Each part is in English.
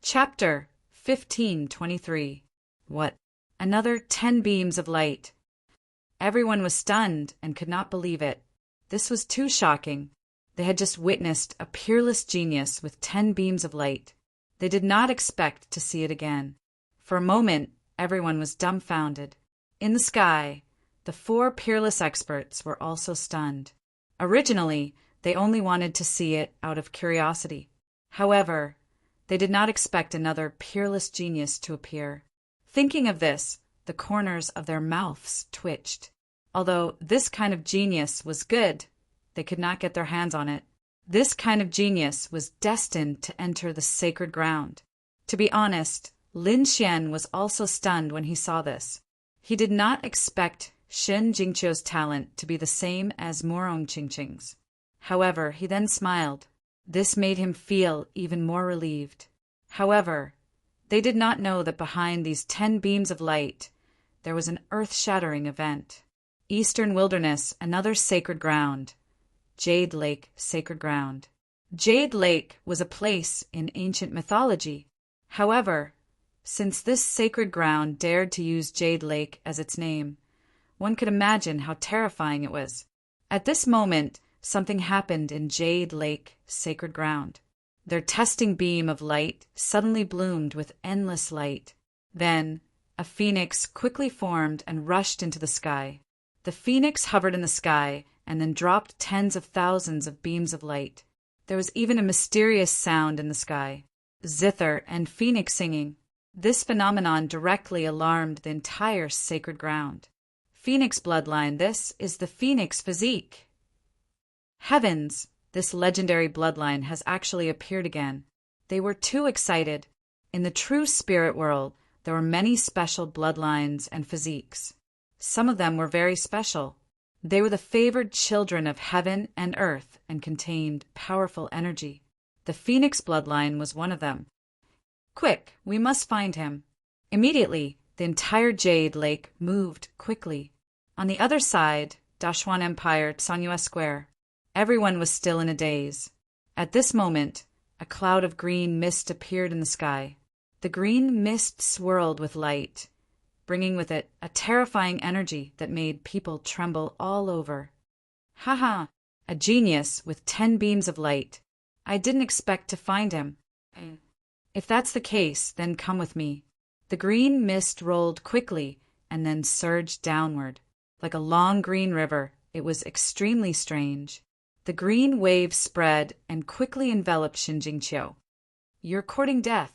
Chapter 1523. What? Another 10 beams of light. Everyone was stunned and could not believe it. This was too shocking. They had just witnessed a peerless genius with 10 beams of light. They did not expect to see it again. For a moment, everyone was dumbfounded. In the sky, the 4 peerless experts were also stunned. Originally, they only wanted to see it out of curiosity. However, they did not expect another peerless genius to appear. Thinking of this, the corners of their mouths twitched. Although this kind of genius was good, they could not get their hands on it. This kind of genius was destined to enter the sacred ground. To be honest, Lin Xian was also stunned when he saw this. He did not expect Shen Jingqiu's talent to be the same as Morong Qingqing's. However, he then smiled. This made him feel even more relieved. However, they did not know that behind these 10 beams of light, there was an earth-shattering event. Eastern Wilderness, another sacred ground. Jade Lake, sacred ground. Jade Lake was a place in ancient mythology. However, since this sacred ground dared to use Jade Lake as its name, one could imagine how terrifying it was. At this moment, something happened in Jade Lake, sacred ground. Their testing beam of light suddenly bloomed with endless light. Then, a phoenix quickly formed and rushed into the sky. The phoenix hovered in the sky and then dropped tens of thousands of beams of light. There was even a mysterious sound in the sky, zither and phoenix singing. This phenomenon directly alarmed the entire sacred ground. Phoenix bloodline, this is the phoenix physique. Heavens, this legendary bloodline has actually appeared again. They were too excited. In the true spirit world, there were many special bloodlines and physiques. Some of them were very special. They were the favored children of heaven and earth and contained powerful energy. The Phoenix bloodline was one of them. Quick, we must find him. Immediately, the entire Jade Lake moved quickly. On the other side, Dashuan Empire, Sanyue Square. Everyone was still in a daze. At this moment, a cloud of green mist appeared in the sky. The green mist swirled with light, bringing with it a terrifying energy that made people tremble all over. Ha! A genius with 10 beams of light. I didn't expect to find him. If that's the case, then come with me. The green mist rolled quickly and then surged downward. Like a long green river, it was extremely strange. The green wave spread and quickly enveloped Shen Jingqiu. You're courting death.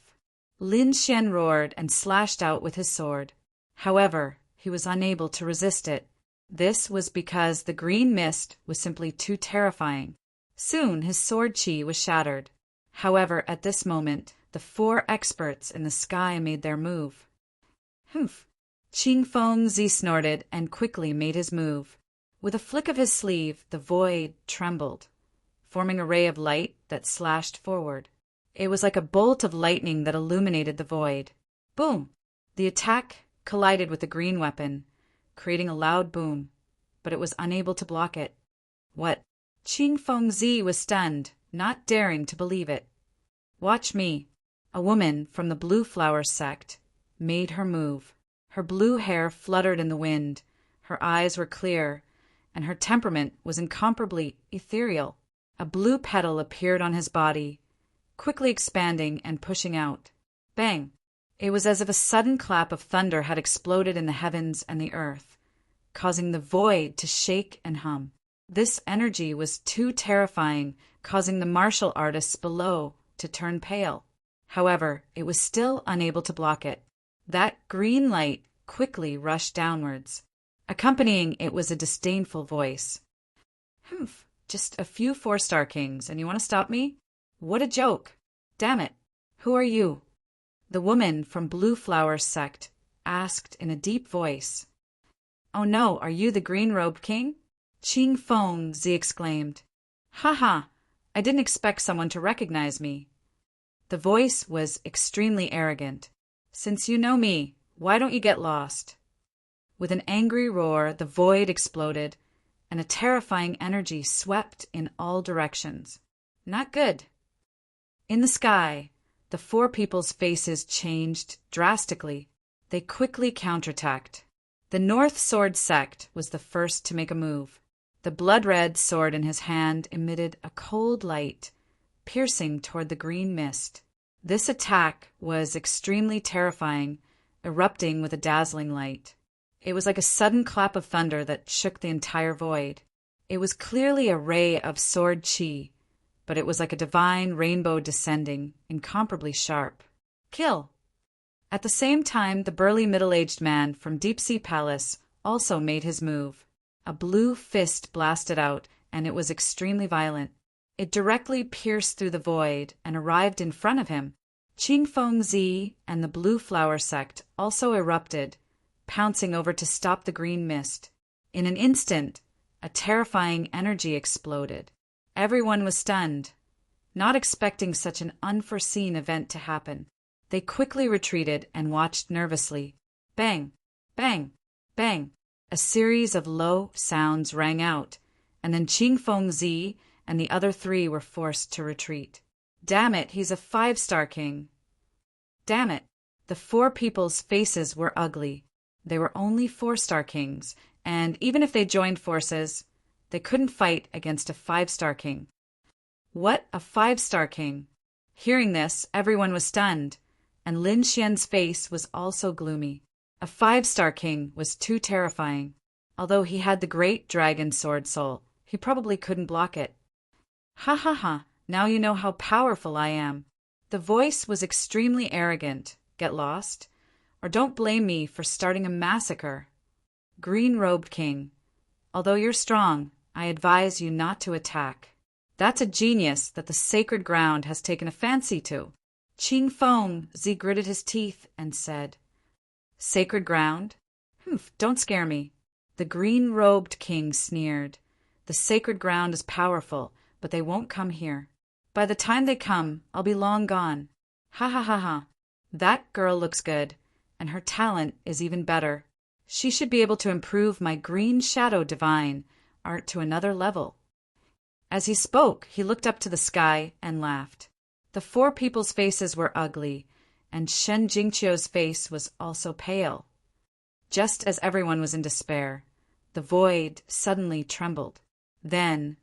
Lin Xian roared and slashed out with his sword. However, he was unable to resist it. This was because the green mist was simply too terrifying. Soon his sword chi was shattered. However, at this moment, the 4 experts in the sky made their move. Humph! Qing Feng Zi snorted and quickly made his move. With a flick of his sleeve, the void trembled, forming a ray of light that slashed forward. It was like a bolt of lightning that illuminated the void. Boom! The attack collided with the green weapon, creating a loud boom, but it was unable to block it. What? Qing Feng Zi was stunned, not daring to believe it. Watch me. A woman from the Blue Flower sect made her move. Her blue hair fluttered in the wind, her eyes were clear, and her temperament was incomparably ethereal. A blue petal appeared on his body, quickly expanding and pushing out. Bang! It was as if a sudden clap of thunder had exploded in the heavens and the earth, causing the void to shake and hum. This energy was too terrifying, causing the martial artists below to turn pale. However, it was still unable to block it. That green light quickly rushed downwards. Accompanying it was a disdainful voice. Humph, just a few 4-star kings, and you want to stop me? What a joke! Damn it! Who are you? The woman from Blue Flower sect asked in a deep voice. Oh no, are you the green-robed king? Qing Feng Zi exclaimed. Ha! I didn't expect someone to recognize me. The voice was extremely arrogant. Since you know me, why don't you get lost? With an angry roar, the void exploded, and a terrifying energy swept in all directions. Not good. In the sky, the four people's faces changed drastically. They quickly counterattacked. The North Sword sect was the first to make a move. The blood-red sword in his hand emitted a cold light, piercing toward the green mist. This attack was extremely terrifying, erupting with a dazzling light. It was like a sudden clap of thunder that shook the entire void. It was clearly a ray of sword chi, but it was like a divine rainbow descending, incomparably sharp. Kill! At the same time, the burly middle-aged man from Deep Sea Palace also made his move. A blue fist blasted out, and it was extremely violent. It directly pierced through the void and arrived in front of him. Qing Feng Zi and the Blue Flower sect also erupted, pouncing over to stop the green mist. In an instant, a terrifying energy exploded. Everyone was stunned, not expecting such an unforeseen event to happen. They quickly retreated and watched nervously. Bang! Bang! Bang! A series of low sounds rang out, and then Qing Feng Zi and the other three were forced to retreat. Damn it, he's a 5-star king. Damn it. The four people's faces were ugly. They were only 4-star kings, and even if they joined forces, they couldn't fight against a 5-star king. What a 5-star king! Hearing this, everyone was stunned, and Lin Xian's face was also gloomy. A 5-star king was too terrifying. Although he had the great dragon sword soul, he probably couldn't block it. Ha ha ha, now you know how powerful I am. The voice was extremely arrogant. Get lost? Or don't blame me for starting a massacre. Green-robed king, although you're strong, I advise you not to attack. That's a genius that the sacred ground has taken a fancy to. Qing Feng Zi gritted his teeth and said, Sacred ground? Humph, don't scare me. The green-robed king sneered. The sacred ground is powerful, but they won't come here. By the time they come, I'll be long gone. Ha ha ha ha. That girl looks good, and her talent is even better. She should be able to improve my green shadow divine art to another level. As he spoke, he looked up to the sky and laughed. The four people's faces were ugly, and Shen Jingqiu's face was also pale. Just as everyone was in despair, the void suddenly trembled. Then,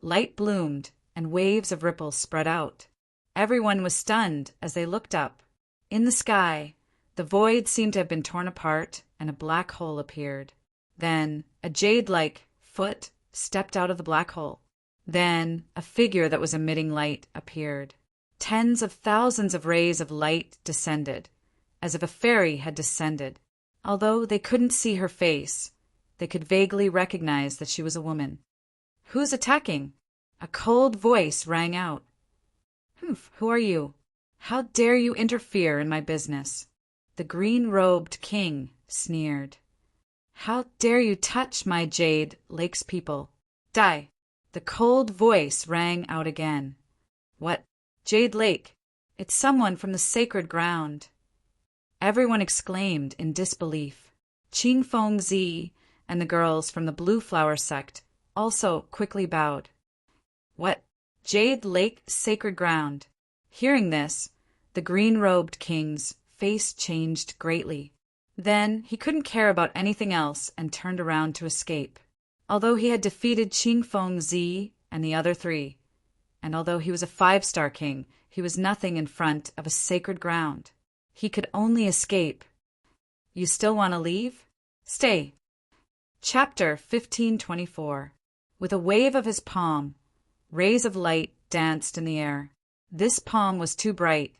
light bloomed, and waves of ripples spread out. Everyone was stunned as they looked up. In the sky, the void seemed to have been torn apart, and a black hole appeared. Then, a jade-like foot stepped out of the black hole. Then, a figure that was emitting light appeared. Tens of thousands of rays of light descended, as if a fairy had descended. Although they couldn't see her face, they could vaguely recognize that she was a woman. Who's attacking? A cold voice rang out. Humph, who are you? How dare you interfere in my business? The green-robed king sneered. How dare you touch my Jade Lake's people? Die! The cold voice rang out again. What? Jade Lake? It's someone from the sacred ground. Everyone exclaimed in disbelief. Qing Feng Zi and the girls from the Blue Flower sect also quickly bowed. What? Jade Lake sacred ground? Hearing this, the green-robed king's face changed greatly. Then he couldn't care about anything else and turned around to escape. Although he had defeated Qing Feng Zi and the other three, and although he was a 5-star king, he was nothing in front of a sacred ground. He could only escape. You still want to leave? Stay. Chapter 1524. With a wave of his palm, rays of light danced in the air. This palm was too bright.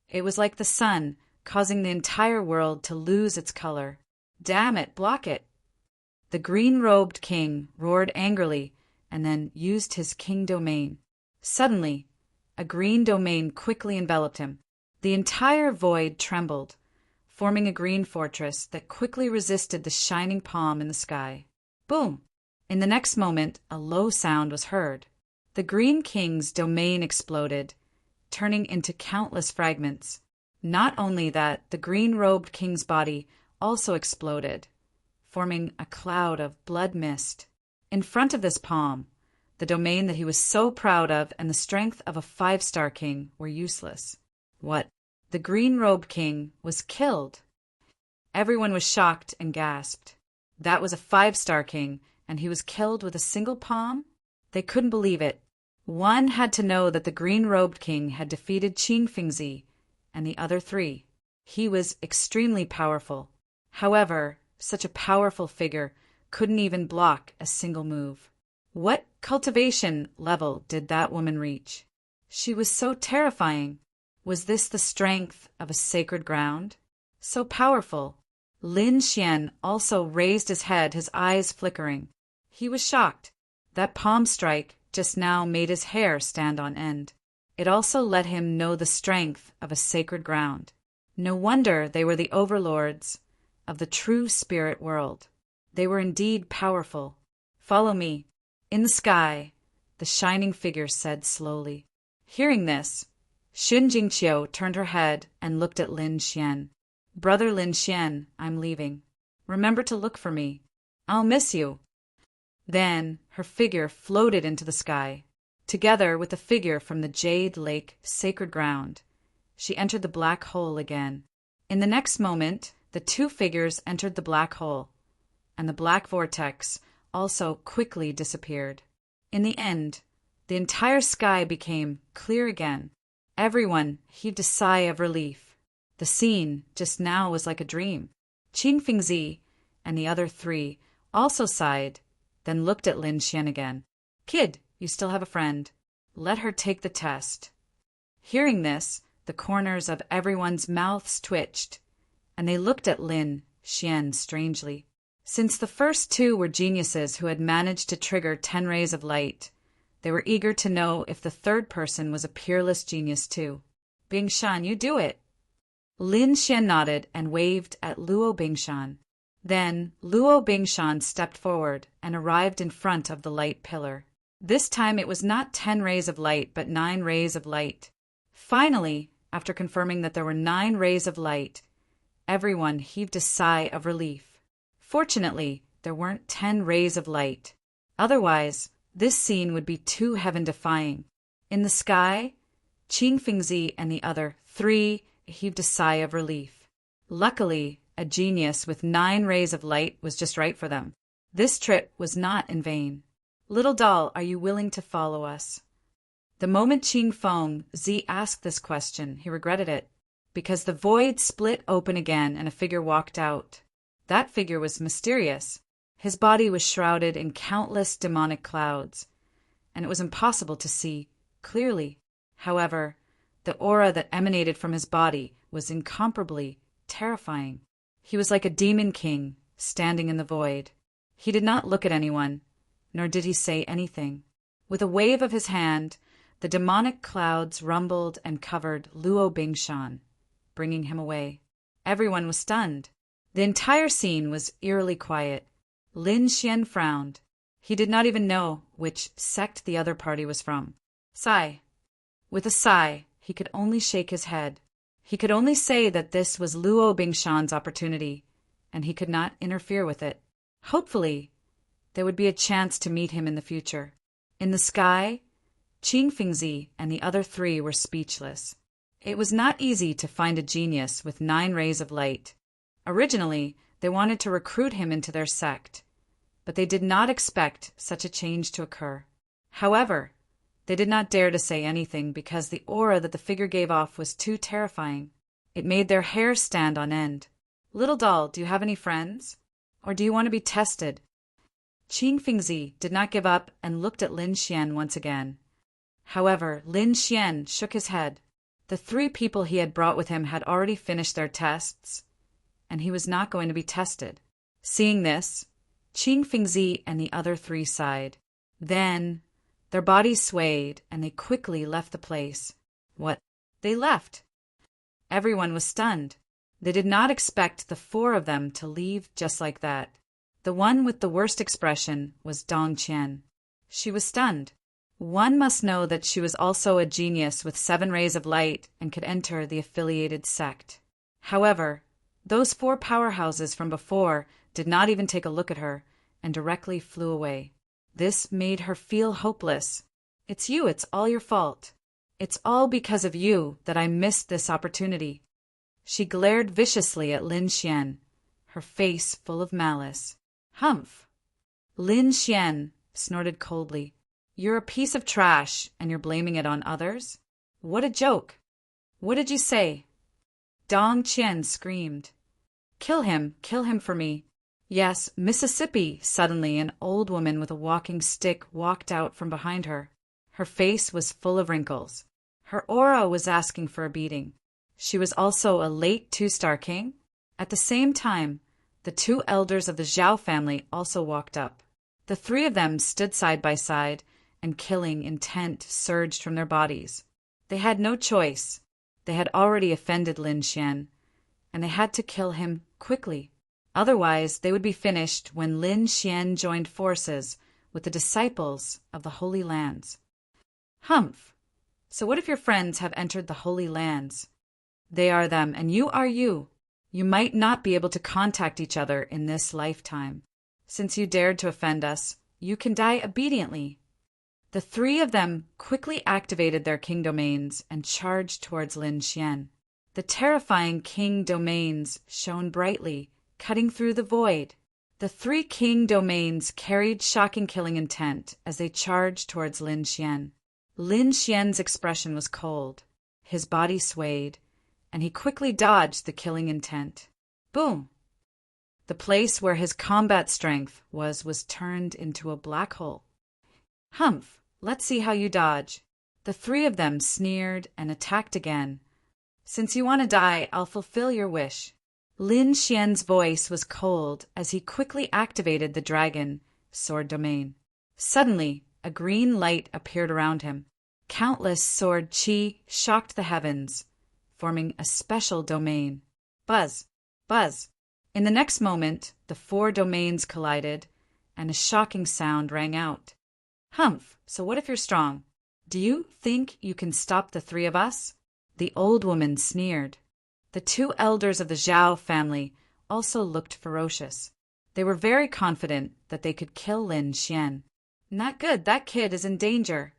It was like the sun, causing the entire world to lose its color. Damn it, block it. The green-robed king roared angrily and then used his king domain. Suddenly, a green domain quickly enveloped him. The entire void trembled, forming a green fortress that quickly resisted the shining palm in the sky. Boom! In the next moment, a low sound was heard. The Green King's domain exploded, turning into countless fragments. Not only that, the green-robed king's body also exploded, forming a cloud of blood mist. In front of this palm, the domain that he was so proud of and the strength of a 5-star king were useless. What? The green-robed king was killed. Everyone was shocked and gasped. That was a 5-star king, and he was killed with a single palm? They couldn't believe it. One had to know that the green-robed king had defeated Qing Fingzi and the other 3. He was extremely powerful. However, such a powerful figure couldn't even block a single move. What cultivation level did that woman reach? She was so terrifying. Was this the strength of a sacred ground? So powerful. Lin Xian also raised his head, his eyes flickering. He was shocked. That palm strike just now made his hair stand on end. It also let him know the strength of a sacred ground. No wonder they were the overlords of the true spirit world. They were indeed powerful. Follow me. In the sky, the shining figure said slowly. Hearing this, Xun Jingqiu turned her head and looked at Lin Xian. Brother Lin Xian, I'm leaving. Remember to look for me. I'll miss you. Then her figure floated into the sky. Together with the figure from the Jade Lake sacred ground, she entered the black hole again. In the next moment, the 2 figures entered the black hole, and the black vortex also quickly disappeared. In the end, the entire sky became clear again. Everyone heaved a sigh of relief. The scene just now was like a dream. Qing Fingzi and the other 3 also sighed, then looked at Lin Xian again. Kid, you still have a friend. Let her take the test. Hearing this, the corners of everyone's mouths twitched, and they looked at Lin Xian strangely. Since the first 2 were geniuses who had managed to trigger 10 rays of light, they were eager to know if the 3rd person was a peerless genius too. Bingshan, you do it. Lin Xian nodded and waved at Luo Bingshan. Then Luo Bingshan stepped forward and arrived in front of the light pillar. This time it was not 10 rays of light, but 9 rays of light. Finally, after confirming that there were 9 rays of light, everyone heaved a sigh of relief. Fortunately, there weren't 10 rays of light. Otherwise, this scene would be too heaven-defying. In the sky, Qing Fingzi and the other 3 heaved a sigh of relief. Luckily, a genius with 9 rays of light was just right for them. This trip was not in vain. Little doll, are you willing to follow us? The moment Qing Feng Zi asked this question, he regretted it, because the void split open again and a figure walked out. That figure was mysterious. His body was shrouded in countless demonic clouds, and it was impossible to see clearly. However, the aura that emanated from his body was incomparably terrifying. He was like a demon king standing in the void. He did not look at anyone, nor did he say anything. With a wave of his hand, the demonic clouds rumbled and covered Luo Bingshan, bringing him away. Everyone was stunned. The entire scene was eerily quiet. Lin Xian frowned. He did not even know which sect the other party was from. Sigh. With a sigh, he could only shake his head. He could only say that this was Luo Bingshan's opportunity, and he could not interfere with it. Hopefully, there would be a chance to meet him in the future. In the sky, Qing Fingzi and the other 3 were speechless. It was not easy to find a genius with 9 rays of light. Originally, they wanted to recruit him into their sect, but they did not expect such a change to occur. However, they did not dare to say anything because the aura that the figure gave off was too terrifying. It made their hair stand on end. Little doll, do you have any friends? Or do you want to be tested? Qing Fingzi did not give up and looked at Lin Xian once again. However, Lin Xian shook his head. The 3 people he had brought with him had already finished their tests, and he was not going to be tested. Seeing this, Qing Fingzi and the other 3 sighed. Then their bodies swayed, and they quickly left the place. What? They left! Everyone was stunned. They did not expect the 4 of them to leave just like that. The one with the worst expression was Dong Qian. She was stunned. One must know that she was also a genius with 7 rays of light and could enter the affiliated sect. However, those 4 powerhouses from before did not even take a look at her and directly flew away. This made her feel hopeless. It's you, it's all your fault. It's all because of you that I missed this opportunity. She glared viciously at Lin Xian, her face full of malice. Humph! Lin Xian snorted coldly. You're a piece of trash, and you're blaming it on others? What a joke! What did you say? Dong Qian screamed. Kill him for me. Yes, Mississippi! Suddenly, an old woman with a walking stick walked out from behind her. Her face was full of wrinkles. Her aura was asking for a beating. She was also a late two-star king. At the same time, the two elders of the Zhao family also walked up. The three of them stood side by side, and killing intent surged from their bodies. They had no choice. They had already offended Lin Xian, and they had to kill him quickly. Otherwise, they would be finished when Lin Xian joined forces with the disciples of the Holy Lands. Humph! So what if your friends have entered the Holy Lands? They are them, and you are you. You might not be able to contact each other in this lifetime. Since you dared to offend us, you can die obediently. The three of them quickly activated their king domains and charged towards Lin Xian. The terrifying king domains shone brightly, cutting through the void. The three king domains carried shocking killing intent as they charged towards Lin Xian. Lin Xian's expression was cold. His body swayed, and he quickly dodged the killing intent. Boom! The place where his combat strength was turned into a black hole. Humph! Let's see how you dodge. The three of them sneered and attacked again. Since you want to die, I'll fulfill your wish. Lin Xian's voice was cold as he quickly activated the dragon sword domain. Suddenly, a green light appeared around him. Countless sword qi shocked the heavens, forming a special domain. Buzz! Buzz! In the next moment, the four domains collided, and a shocking sound rang out. Humph! So what if you're strong? Do you think you can stop the three of us? The old woman sneered. The two elders of the Zhao family also looked ferocious. They were very confident that they could kill Lin Xian. Not good, that kid is in danger.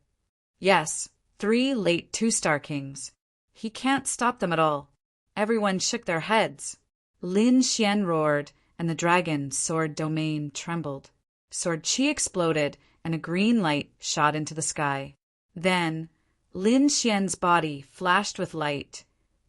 Yes, 3 late two-star kings. He can't stop them at all. Everyone shook their heads. Lin Xian roared, and the dragon sword domain trembled. Sword qi exploded, and a green light shot into the sky. Then, Lin Xian's body flashed with light,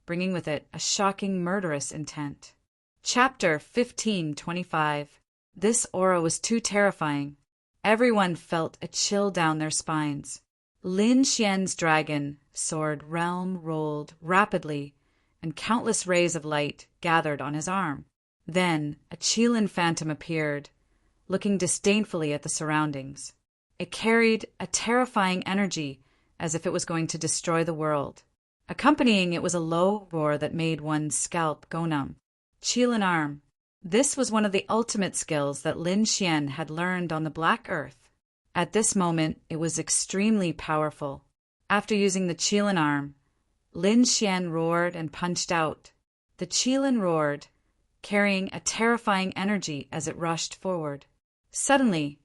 bringing with it a shocking murderous intent. Chapter 1525. This aura was too terrifying. Everyone felt a chill down their spines. Lin Xian's dragon sword realm rolled rapidly, and countless rays of light gathered on his arm. Then a Qilin phantom appeared, looking disdainfully at the surroundings. It carried a terrifying energy, as if it was going to destroy the world. Accompanying it was a low roar that made one's scalp go numb. Qilin arm. This was one of the ultimate skills that Lin Xian had learned on the Black Earth. At this moment, it was extremely powerful. After using the Qilin arm, Lin Xian roared and punched out. The Qilin roared, carrying a terrifying energy as it rushed forward. Suddenly,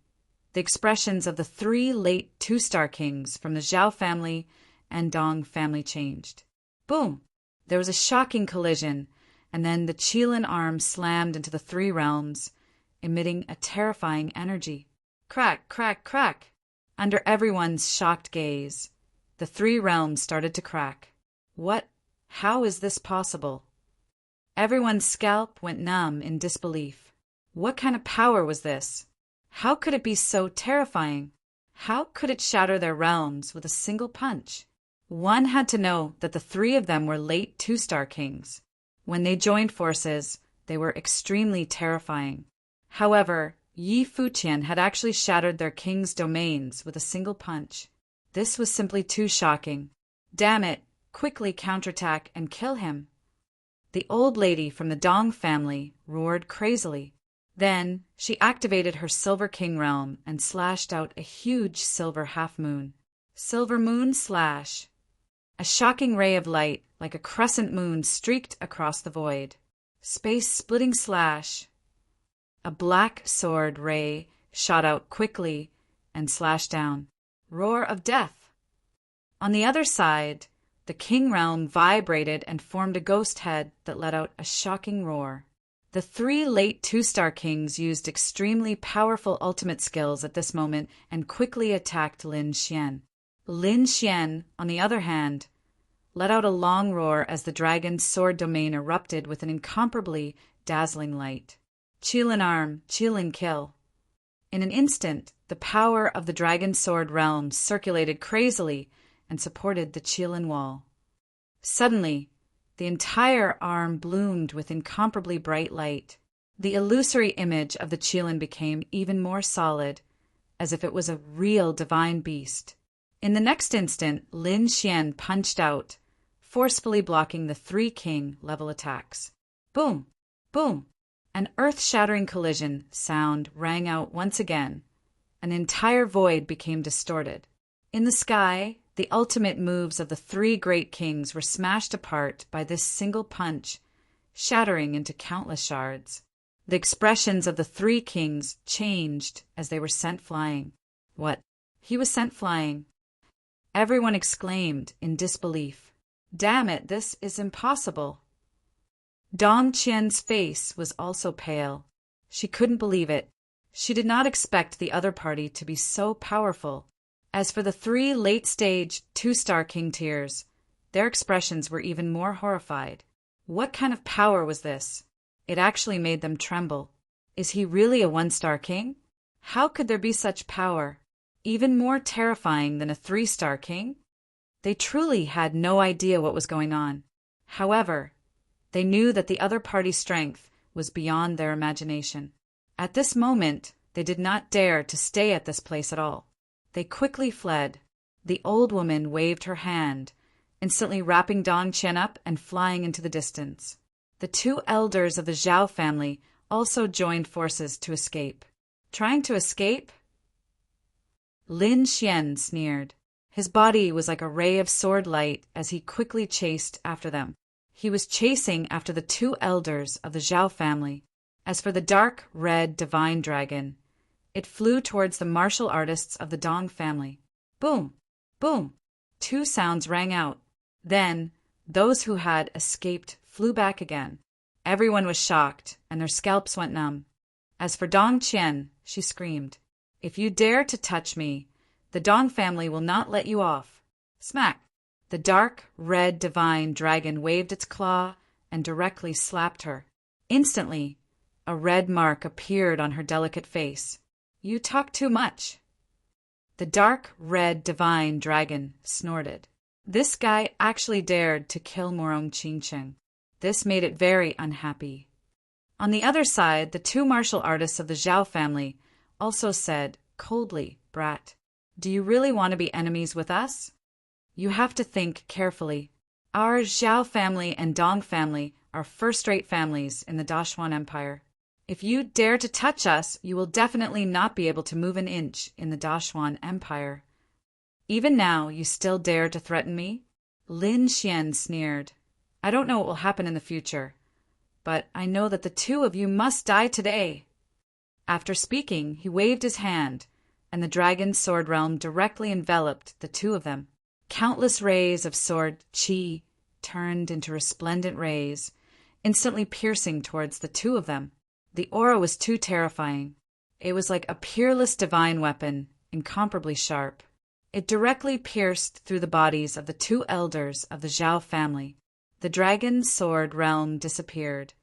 the expressions of the 3 late two-star kings from the Zhao family and Dong family changed. Boom! There was a shocking collision, and then the Qilin arm slammed into the 3 realms, emitting a terrifying energy. Crack, crack, crack! Under everyone's shocked gaze, the 3 realms started to crack. What? How is this possible? Everyone's scalp went numb in disbelief. What kind of power was this? How could it be so terrifying? How could it shatter their realms with a single punch? One had to know that the 3 of them were late two-star kings. When they joined forces, they were extremely terrifying. However, Yi Fuqian had actually shattered their king's domains with a single punch. This was simply too shocking. Damn it! Quickly counterattack and kill him. The old lady from the Dong family roared crazily. Then she activated her Silver King realm and slashed out a huge silver half-moon. Silver moon slash. A shocking ray of light, like a crescent moon, streaked across the void. Space-splitting slash. A black sword ray shot out quickly and slashed down. Roar of death. On the other side, the king realm vibrated and formed a ghost head that let out a shocking roar. The three late two-star kings used extremely powerful ultimate skills at this moment and quickly attacked Lin Xian. Lin Xian, on the other hand, let out a long roar as the dragon's sword domain erupted with an incomparably dazzling light. Qilin arm, Qilin kill. In an instant, the power of the dragon sword realm circulated crazily and supported the Qilin wall. Suddenly, the entire arm bloomed with incomparably bright light. The illusory image of the Qilin became even more solid, as if it was a real divine beast. In the next instant, Lin Xian punched out, forcefully blocking the three king-level attacks. Boom! Boom! An earth-shattering collision sound rang out once again. An entire void became distorted. In the sky, the ultimate moves of the three great kings were smashed apart by this single punch, shattering into countless shards. The expressions of the three kings changed as they were sent flying. What? He was sent flying? Everyone exclaimed in disbelief. Damn it, this is impossible. Dong Qian's face was also pale. She couldn't believe it. She did not expect the other party to be so powerful. As for the three late-stage two-star king tiers, their expressions were even more horrified. What kind of power was this? It actually made them tremble. Is he really a one-star king? How could there be such power? Even more terrifying than a three-star king? They truly had no idea what was going on. However, they knew that the other party's strength was beyond their imagination. At this moment, they did not dare to stay at this place at all. They quickly fled. The old woman waved her hand, instantly wrapping Dong Qian up and flying into the distance. The two elders of the Zhao family also joined forces to escape. Trying to escape? Lin Xian sneered. His body was like a ray of sword light as he quickly chased after them. He was chasing after the two elders of the Zhao family. As for the dark red divine dragon, it flew towards the martial artists of the Dong family. Boom! Boom! Two sounds rang out. Then, those who had escaped flew back again. Everyone was shocked, and their scalps went numb. As for Dong Qian, she screamed, "If you dare to touch me, the Dong family will not let you off." Smack! The dark red divine dragon waved its claw and directly slapped her. Instantly, a red mark appeared on her delicate face. "You talk too much." The dark red divine dragon snorted. This guy actually dared to kill Morong Qingcheng. This made it very unhappy. On the other side, the two martial artists of the Zhao family also said coldly, "Brat, do you really want to be enemies with us? You have to think carefully. Our Zhao family and Dong family are first-rate families in the Dashuan Empire. If you dare to touch us, you will definitely not be able to move an inch in the Dashuan Empire. Even now, you still dare to threaten me?" Lin Xian sneered. "I don't know what will happen in the future, but I know that the two of you must die today." After speaking, he waved his hand, and the dragon's sword realm directly enveloped the two of them. Countless rays of sword qi turned into resplendent rays, instantly piercing towards the two of them. The aura was too terrifying. It was like a peerless divine weapon, incomparably sharp. It directly pierced through the bodies of the two elders of the Zhao family. The dragon's sword realm disappeared,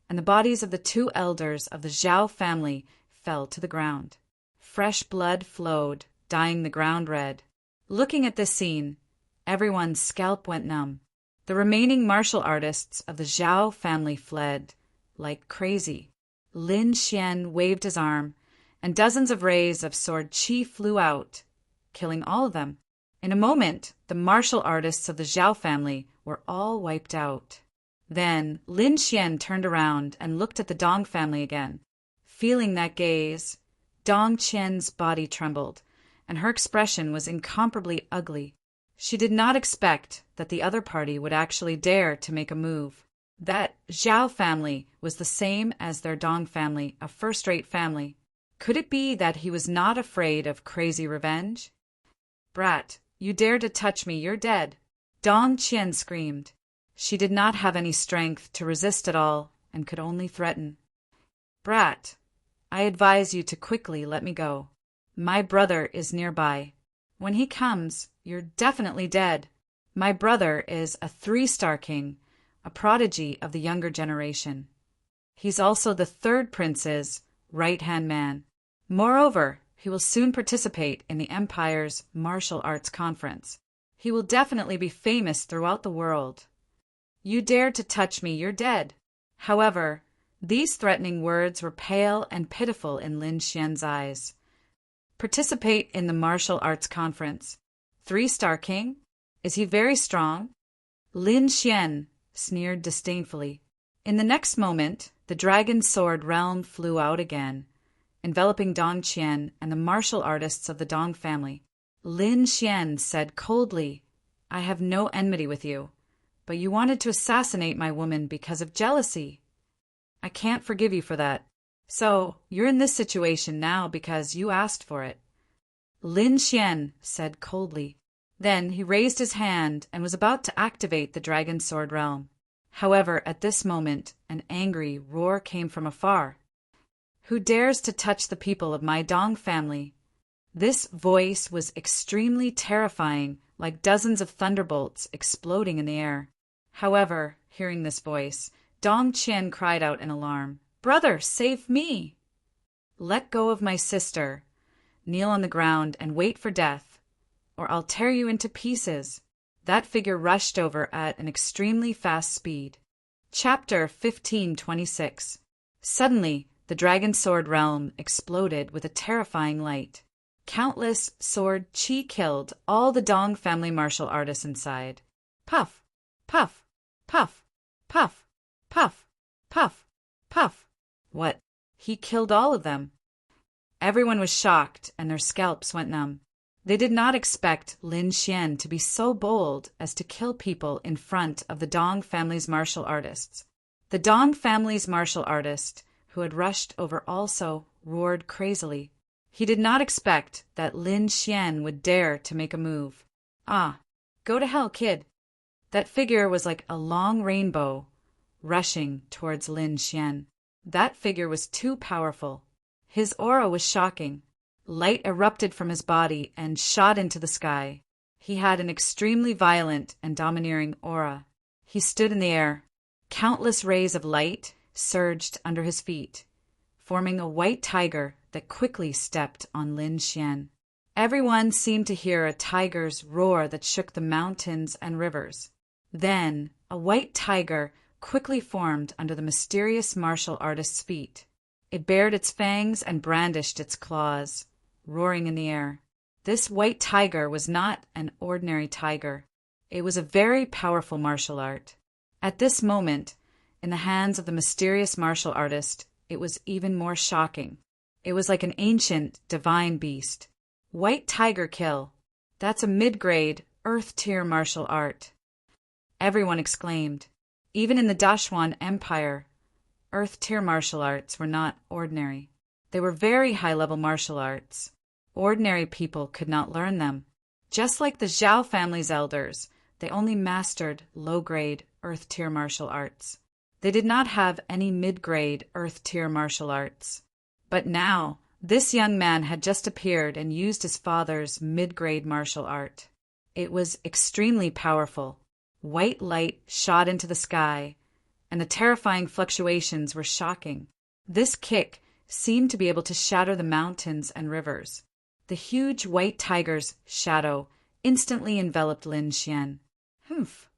and the bodies of the two elders of the Zhao family fell to the ground. Fresh blood flowed, dyeing the ground red. Looking at this scene, everyone's scalp went numb. The remaining martial artists of the Zhao family fled like crazy. Lin Xian waved his arm, and dozens of rays of sword qi flew out, killing all of them. In a moment, the martial artists of the Zhao family were all wiped out. Then Lin Xian turned around and looked at the Dong family again. Feeling that gaze, Dong Qian's body trembled, and her expression was incomparably ugly. She did not expect that the other party would actually dare to make a move. That Zhao family was the same as their Dong family, a first-rate family. Could it be that he was not afraid of crazy revenge? "Brat, You dare to touch me, you're dead. Dong Qian screamed. She did not have any strength to resist at all and could only threaten. Brat, I advise you to quickly let me go. My brother is nearby. When he comes, you're definitely dead. My brother is a 3-star king, a prodigy of the younger generation. He's also the 3rd prince's right-hand man. Moreover, he will soon participate in the Empire's martial arts conference. He will definitely be famous throughout the world. You dare to touch me, you're dead. However, these threatening words were pale and pitiful in Lin Xian's eyes. Participate in the martial arts conference. 3-star king? Is he very strong? Lin Xian sneered disdainfully. In the next moment, the dragon sword realm flew out again, enveloping Dong Qian and the martial artists of the Dong family. Lin Xian said coldly, I have no enmity with you, but you wanted to assassinate my woman because of jealousy. I can't forgive you for that. So, you're in this situation now because you asked for it. Lin Xian said coldly. Then he raised his hand and was about to activate the dragon sword realm. However, at this moment, an angry roar came from afar. Who dares to touch the people of my Dong family? This voice was extremely terrifying, like dozens of thunderbolts exploding in the air. However, hearing this voice, Dong Qian cried out in alarm, Brother, save me! Let go of my sister. Kneel on the ground and wait for death, or I'll tear you into pieces. That figure rushed over at an extremely fast speed. Chapter 1526. Suddenly, the dragon sword realm exploded with a terrifying light. Countless sword qi killed all the Dong family martial artists inside. Puff, puff, puff, puff, puff, puff, puff. What? He killed all of them. Everyone was shocked and their scalps went numb. They did not expect Lin Xian to be so bold as to kill people in front of the Dong family's martial artists. The Dong family's martial artist, who had rushed over also, roared crazily. He did not expect that Lin Xian would dare to make a move. Ah, go to hell, kid. That figure was like a long rainbow, rushing towards Lin Xian. That figure was too powerful. His aura was shocking. Light erupted from his body and shot into the sky. He had an extremely violent and domineering aura. He stood in the air. Countless rays of light surged under his feet, forming a white tiger that quickly stepped on Lin Xian. Everyone seemed to hear a tiger's roar that shook the mountains and rivers. Then, a white tiger quickly formed under the mysterious martial artist's feet. It bared its fangs and brandished its claws, roaring in the air. This white tiger was not an ordinary tiger. It was a very powerful martial art. At this moment, in the hands of the mysterious martial artist, it was even more shocking. It was like an ancient, divine beast. White tiger kill. That's a mid-grade, earth-tier martial art. Everyone exclaimed. Even in the Dashuan Empire, earth-tier martial arts were not ordinary. They were very high-level martial arts. Ordinary people could not learn them. Just like the Zhao family's elders, they only mastered low-grade, earth-tier martial arts. They did not have any mid-grade, earth-tier martial arts. But now, this young man had just appeared and used his father's mid-grade martial art. It was extremely powerful. White light shot into the sky, and the terrifying fluctuations were shocking. This kick seemed to be able to shatter the mountains and rivers. The huge white tiger's shadow instantly enveloped Lin Xian. Humph!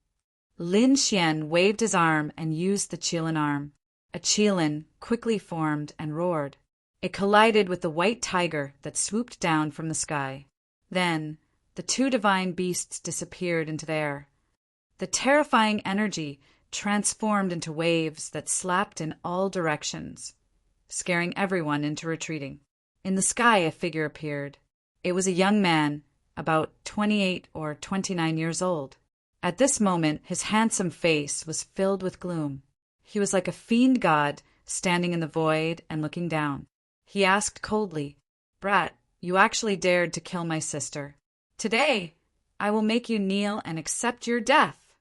Lin Xian waved his arm and used the qilin arm. A qilin quickly formed and roared. It collided with the white tiger that swooped down from the sky. Then, the two divine beasts disappeared into the air. The terrifying energy transformed into waves that slapped in all directions, scaring everyone into retreating. In the sky, a figure appeared. It was a young man, about 28 or 29 years old. At this moment, his handsome face was filled with gloom. He was like a fiend god standing in the void and looking down. He asked coldly, Brat, you actually dared to kill my sister. Today, I will make you kneel and accept your death.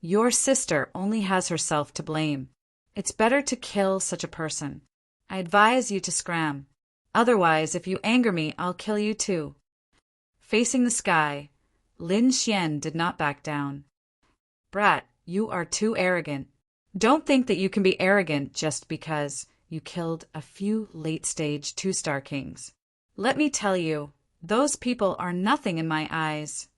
Your sister only has herself to blame. It's better to kill such a person. I advise you to scram. Otherwise, if you anger me, I'll kill you too. Facing the sky, Lin Xian did not back down. Brat, you are too arrogant. Don't think that you can be arrogant just because you killed a few late-stage two-star kings. Let me tell you, those people are nothing in my eyes.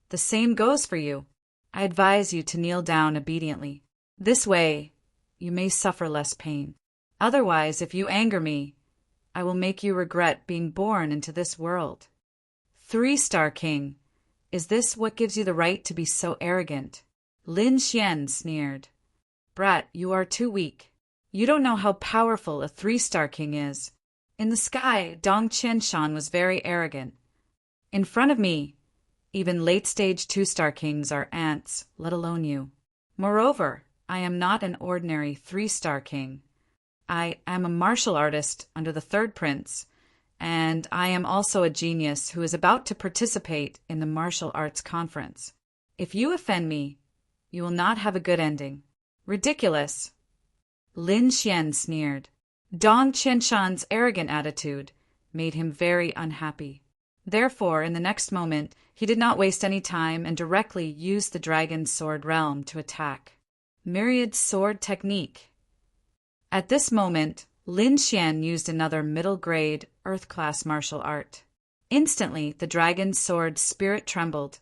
The same goes for you. I advise you to kneel down obediently. This way, you may suffer less pain. Otherwise, if you anger me, I will make you regret being born into this world. 3-star king, is this what gives you the right to be so arrogant? Lin Xian sneered. Brat, you are too weak. You don't know how powerful a 3-star king is. In the sky, Dong Qianshan was very arrogant. In front of me, even late-stage 2-star kings are ants, let alone you. Moreover, I am not an ordinary 3-star king. I am a martial artist under the 3rd prince, and I am also a genius who is about to participate in the martial arts conference. If you offend me, you will not have a good ending. Ridiculous. Lin Xian sneered. Dong Qianshan's arrogant attitude made him very unhappy. Therefore, in the next moment, he did not waste any time and directly used the dragon's sword realm to attack. Myriad sword technique. At this moment, Lin Xian used another middle-grade, Earth-class martial art. Instantly, the dragon's sword spirit trembled,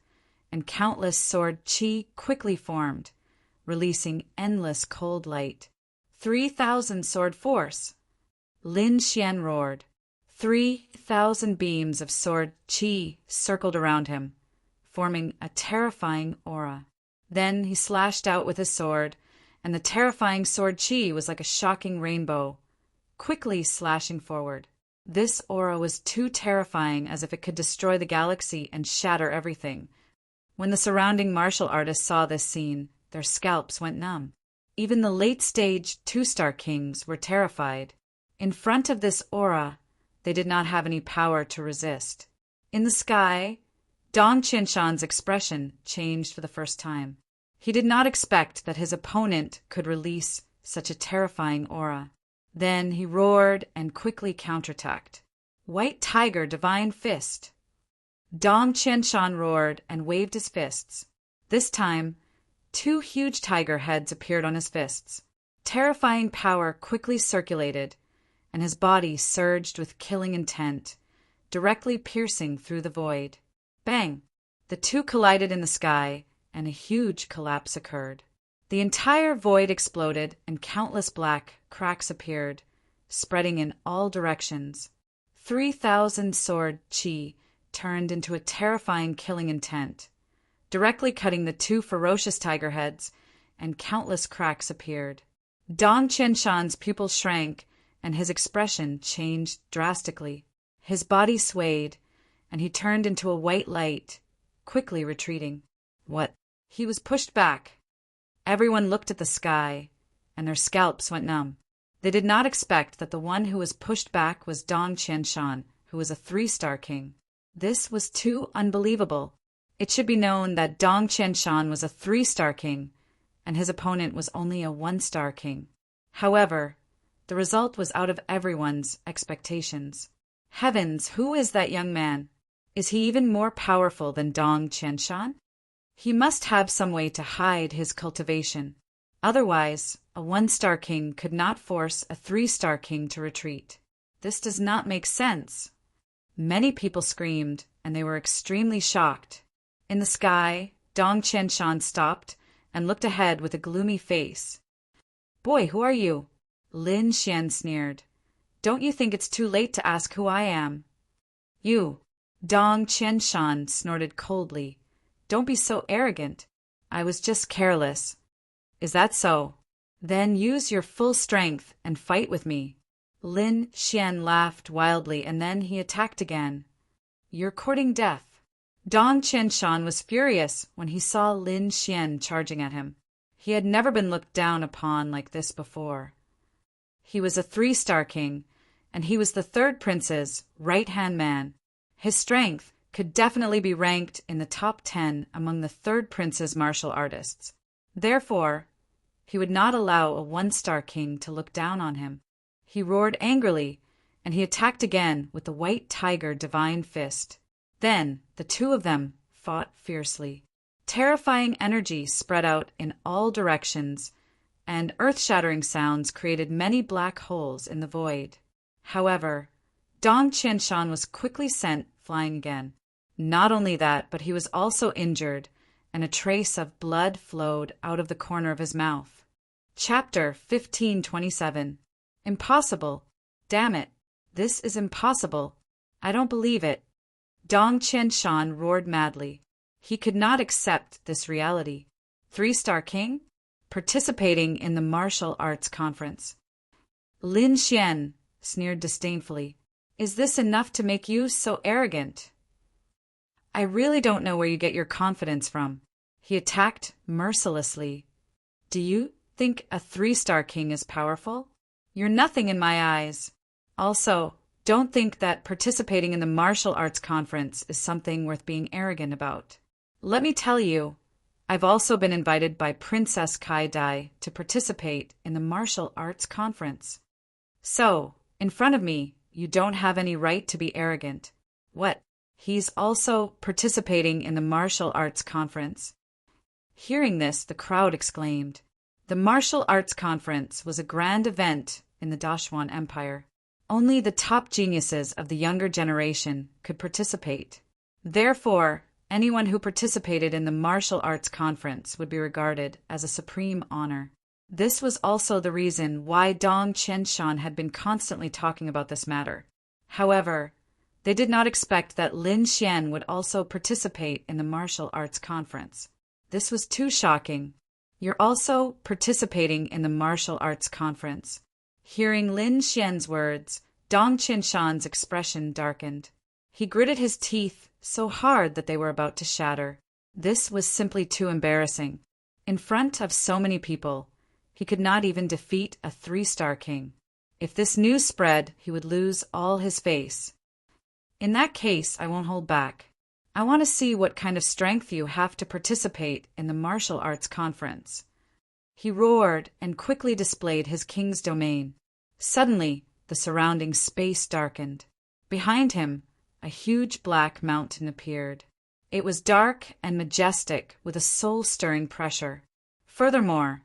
and countless sword qi quickly formed, releasing endless cold light. 3,000 sword force. Lin Xian roared. 3,000 beams of sword qi circled around him, forming a terrifying aura. Then he slashed out with his sword, and the terrifying sword qi was like a shocking rainbow, quickly slashing forward. This aura was too terrifying, as if it could destroy the galaxy and shatter everything. When the surrounding martial artists saw this scene, their scalps went numb. Even the late-stage 2-star kings were terrified. In front of this aura, they did not have any power to resist. In the sky, Dong Qianshan's expression changed for the first time. He did not expect that his opponent could release such a terrifying aura. Then he roared and quickly counterattacked. White Tiger Divine Fist. Dong Qianshan roared and waved his fists. This time, 2 huge tiger heads appeared on his fists. Terrifying power quickly circulated, and his body surged with killing intent, directly piercing through the void. Bang! The 2 collided in the sky, and a huge collapse occurred. The entire void exploded, and countless black cracks appeared, spreading in all directions. 3,000 sword qi turned into a terrifying killing intent, directly cutting the 2 ferocious tiger heads, and countless cracks appeared. Dong Qianshan's pupils shrank, and his expression changed drastically. His body swayed, and he turned into a white light, quickly retreating. What? He was pushed back. Everyone looked at the sky, and their scalps went numb. They did not expect that the one who was pushed back was Dong Qianshan, who was a 3-star king. This was too unbelievable. It should be known that Dong Qianshan was a 3-star king, and his opponent was only a 1-star king. However, the result was out of everyone's expectations. Heavens, who is that young man? Is he even more powerful than Dong Qianshan? He must have some way to hide his cultivation. Otherwise, a 1-star king could not force a 3-star king to retreat. This does not make sense. Many people screamed, and they were extremely shocked. In the sky, Dong Qianshan stopped and looked ahead with a gloomy face. Boy, who are you? Lin Xian sneered. Don't you think it's too late to ask who I am? You. Dong Qianshan snorted coldly. Don't be so arrogant. I was just careless. Is that so? Then use your full strength and fight with me. Lin Xian laughed wildly, and then he attacked again. You're courting death. Dong Qianshan was furious when he saw Lin Xian charging at him. He had never been looked down upon like this before. He was a 3-star king, and he was the 3rd prince's right-hand man. His strength could definitely be ranked in the top 10 among the third prince's martial artists. Therefore, he would not allow a one-star king to look down on him. He roared angrily, and he attacked again with the white tiger divine fist. Then the two of them fought fiercely. Terrifying energy spread out in all directions, and earth-shattering sounds created many black holes in the void. However, Dong Qianshan was quickly sent flying again. Not only that, but he was also injured, and a trace of blood flowed out of the corner of his mouth. Chapter 1527. Impossible. Damn it. This is impossible. I don't believe it. Dong Qianshan roared madly. He could not accept this reality. 3-star king? Participating in the martial arts conference. Lin Xian sneered disdainfully. Is this enough to make you so arrogant? I really don't know where you get your confidence from. He attacked mercilessly. Do you think a 3-star king is powerful? You're nothing in my eyes. Also, don't think that participating in the martial arts conference is something worth being arrogant about. Let me tell you, I've also been invited by Princess Kai Dai to participate in the martial arts conference. So, in front of me, you don't have any right to be arrogant. What? He's also participating in the martial arts conference. Hearing this, the crowd exclaimed. The martial arts conference was a grand event in the Dashuan Empire. Only the top geniuses of the younger generation could participate. Therefore, anyone who participated in the martial arts conference would be regarded as a supreme honor. This was also the reason why Dong Qianshan had been constantly talking about this matter. However, they did not expect that Lin Xian would also participate in the martial arts conference. This was too shocking. You're also participating in the martial arts conference. Hearing Lin Xian's words, Dong Qianshan's expression darkened. He gritted his teeth so hard that they were about to shatter. This was simply too embarrassing. In front of so many people, he could not even defeat a 3-star king. If this news spread, he would lose all his face. In that case, I won't hold back. I want to see what kind of strength you have to participate in the martial arts conference. He roared and quickly displayed his king's domain. Suddenly, the surrounding space darkened. Behind him, a huge black mountain appeared. It was dark and majestic with a soul-stirring pressure. Furthermore,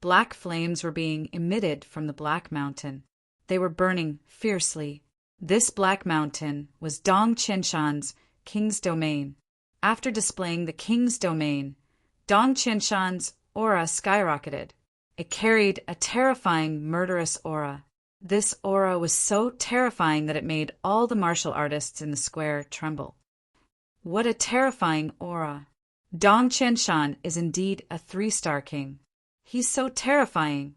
black flames were being emitted from the black mountain. They were burning fiercely. This black mountain was Dong Qianshan's king's domain. After displaying the king's domain, Dong Qianshan's aura skyrocketed. It carried a terrifying, murderous aura. This aura was so terrifying that it made all the martial artists in the square tremble. What a terrifying aura! Dong Qianshan is indeed a 3-star king. He's so terrifying.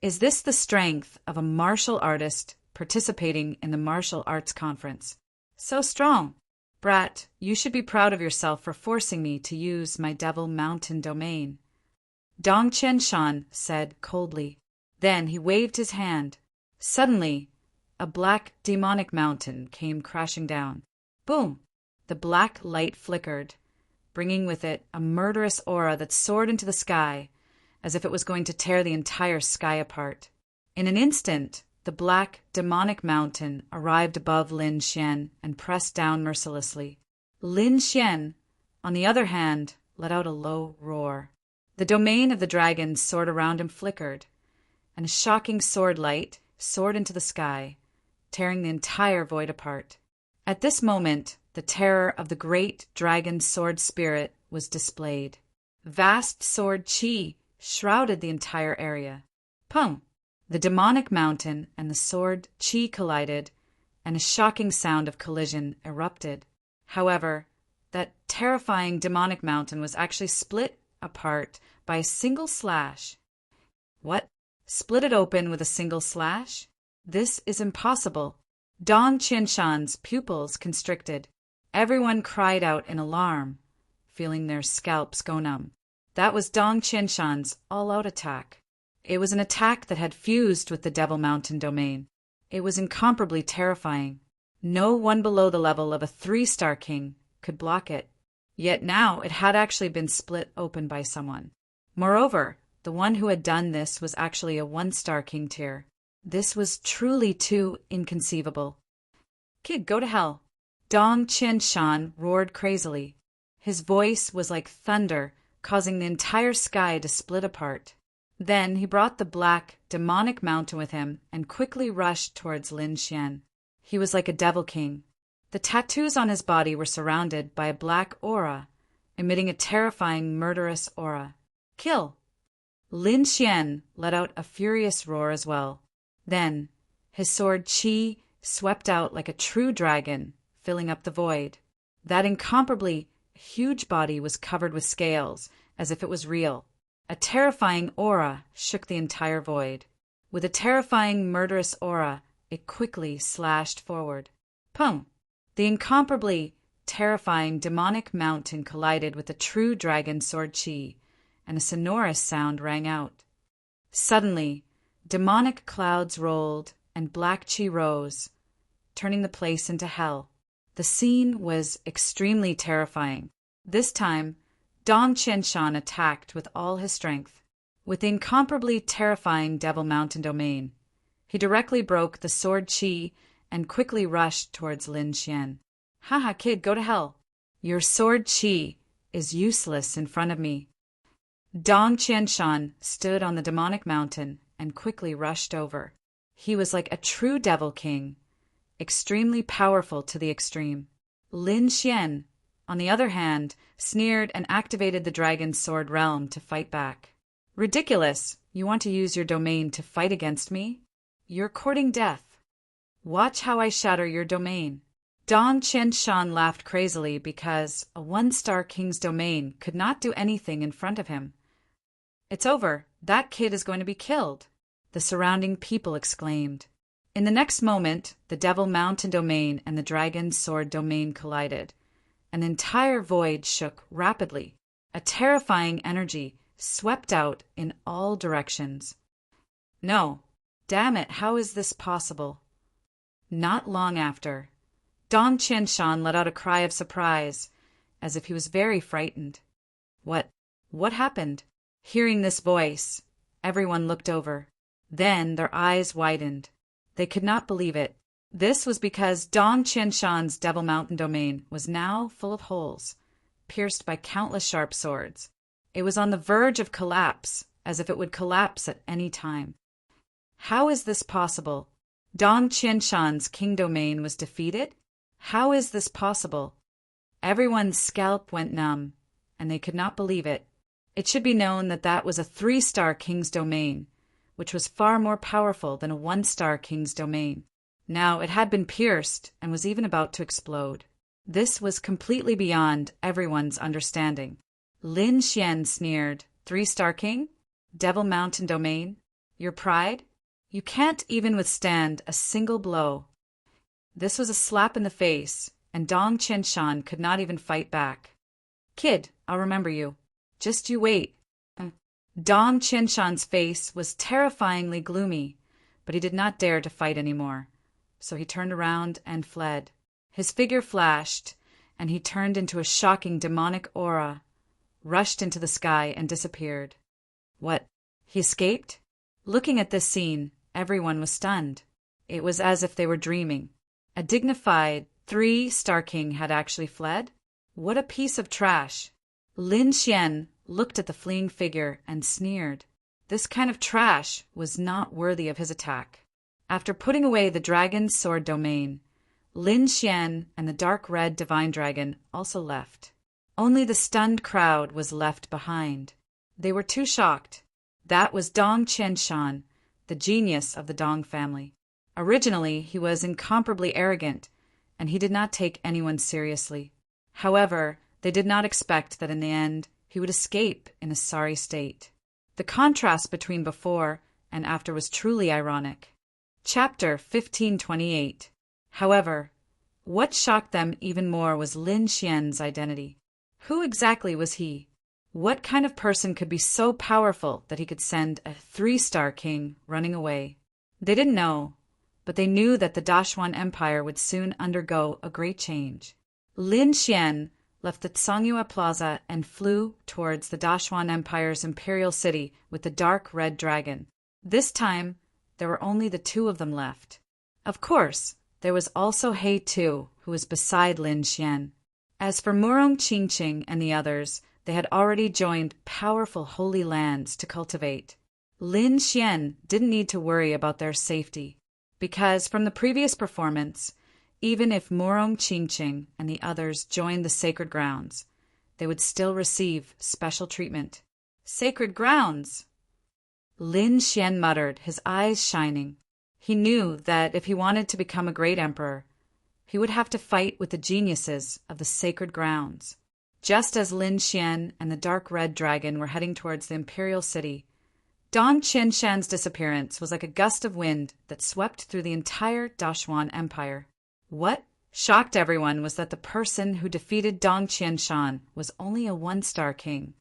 Is this the strength of a martial artist participating in the martial arts conference? So strong. Brat, you should be proud of yourself for forcing me to use my Devil Mountain domain. Dong Qianshan said coldly. Then he waved his hand. Suddenly, a black demonic mountain came crashing down. Boom! The black light flickered, bringing with it a murderous aura that soared into the sky, as if it was going to tear the entire sky apart. In an instant, the black demonic mountain arrived above Lin Xian and pressed down mercilessly. Lin Xian, on the other hand, let out a low roar. The domain of the dragon soared around him flickered, and a shocking sword light soared into the sky, tearing the entire void apart. At this moment, the terror of the great dragon sword spirit was displayed. Vast sword chi shrouded the entire area. Pum! The demonic mountain and the sword chi collided, and a shocking sound of collision erupted. However, that terrifying demonic mountain was actually split apart by a single slash. What? Split it open with a single slash? This is impossible. Dong Qianshan's pupils constricted. Everyone cried out in alarm, feeling their scalps go numb. That was Dong Qianshan's all-out attack. It was an attack that had fused with the Devil Mountain domain. It was incomparably terrifying. No one below the level of a 3-star king could block it. Yet now it had actually been split open by someone. Moreover, the one who had done this was actually a 1-star king tier. This was truly too inconceivable. "Kid, go to hell!" Dong Qianshan roared crazily. His voice was like thunder, causing the entire sky to split apart. Then he brought the black, demonic mountain with him and quickly rushed towards Lin Xian. He was like a devil king. The tattoos on his body were surrounded by a black aura, emitting a terrifying, murderous aura. "Kill!" Lin Xian let out a furious roar as well. Then, his sword Qi swept out like a true dragon, filling up the void. That incomparably huge body was covered with scales, as if it was real. A terrifying aura shook the entire void. With a terrifying, murderous aura, it quickly slashed forward. Pum! The incomparably terrifying demonic mountain collided with the true dragon sword Qi, and a sonorous sound rang out. Suddenly, demonic clouds rolled, and black Qi rose, turning the place into hell. The scene was extremely terrifying. This time, Dong Qianshan attacked with all his strength. With the incomparably terrifying Devil Mountain domain, he directly broke the sword Qi and quickly rushed towards Lin Xian. "Haha, kid, go to hell! Your sword Qi is useless in front of me." Dong Qianshan stood on the demonic mountain and quickly rushed over. He was like a true devil king, extremely powerful to the extreme. Lin Xian, on the other hand, sneered and activated the dragon's sword realm to fight back. "Ridiculous! You want to use your domain to fight against me? You're courting death. Watch how I shatter your domain." Dong Qianshan laughed crazily because a 1-star king's domain could not do anything in front of him. "It's over. That kid is going to be killed," the surrounding people exclaimed. In the next moment, the Devil Mountain domain and the Dragon's Sword domain collided. An entire void shook rapidly. A terrifying energy swept out in all directions. "No. Damn it, how is this possible?" Not long after, Dong Qianshan let out a cry of surprise, as if he was very frightened. What happened? Hearing this voice, everyone looked over. Then their eyes widened. They could not believe it. This was because Dong Qianshan's Devil Mountain domain was now full of holes, pierced by countless sharp swords. It was on the verge of collapse, as if it would collapse at any time. How is this possible? Dong Qianshan's king domain was defeated? How is this possible? Everyone's scalp went numb, and they could not believe it. It should be known that that was a 3-star king's domain, which was far more powerful than a 1-star king's domain. Now it had been pierced and was even about to explode. This was completely beyond everyone's understanding. Lin Xian sneered, 3-star king? Devil Mountain domain? Your pride? You can't even withstand a single blow. This was a slap in the face, and Dong Qianshan could not even fight back. "Kid, I'll remember you. Just you wait." Dong Qianshan's face was terrifyingly gloomy, but he did not dare to fight anymore. So he turned around and fled. His figure flashed, and he turned into a shocking demonic aura, rushed into the sky, and disappeared. What? He escaped? Looking at this scene, everyone was stunned. It was as if they were dreaming. A dignified 3-star king had actually fled? What a piece of trash! Lin Xian looked at the fleeing figure and sneered. This kind of trash was not worthy of his attack. After putting away the Dragon's Sword domain, Lin Xian and the dark red divine dragon also left. Only the stunned crowd was left behind. They were too shocked. That was Dong Qianshan, the genius of the Dong family. Originally, he was incomparably arrogant, and he did not take anyone seriously. However, they did not expect that in the end he would escape in a sorry state. The contrast between before and after was truly ironic. Chapter 1528. However, what shocked them even more was Lin Xian's identity. Who exactly was he? What kind of person could be so powerful that he could send a 3-star king running away? They didn't know, but they knew that the Dashuan Empire would soon undergo a great change. Lin Xian left the Tsangyue Plaza and flew towards the Dashuan Empire's imperial city with the dark red dragon. This time, there were only the two of them left. Of course, there was also He Tu, who was beside Lin Xian. As for Murong Qingqing and the others, they had already joined powerful holy lands to cultivate. Lin Xian didn't need to worry about their safety, because from the previous performance, even if Murong Qingqing and the others joined the sacred grounds, they would still receive special treatment. Sacred grounds! Lin Xian muttered, his eyes shining. He knew that if he wanted to become a great emperor, he would have to fight with the geniuses of the sacred grounds. Just as Lin Xian and the dark red dragon were heading towards the imperial city, Dong Qianshan's disappearance was like a gust of wind that swept through the entire Dashuan Empire. What shocked everyone was that the person who defeated Dong Qianshan was only a one-star king.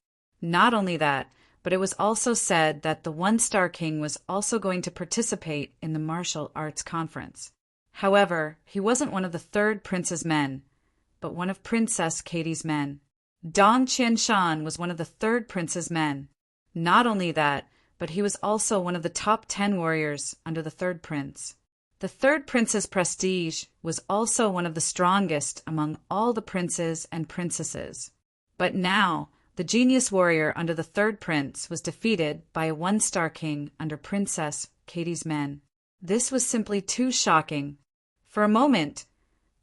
Not only that, but it was also said that the one-star king was also going to participate in the martial arts conference. However, he wasn't one of the third prince's men, but one of Princess Katie's men. Dong Qianshan was one of the third prince's men. Not only that, but he was also one of the top 10 warriors under the third prince. The third prince's prestige was also one of the strongest among all the princes and princesses. But now, the genius warrior under the third prince was defeated by a one-star king under Princess Katie's men. This was simply too shocking. For a moment,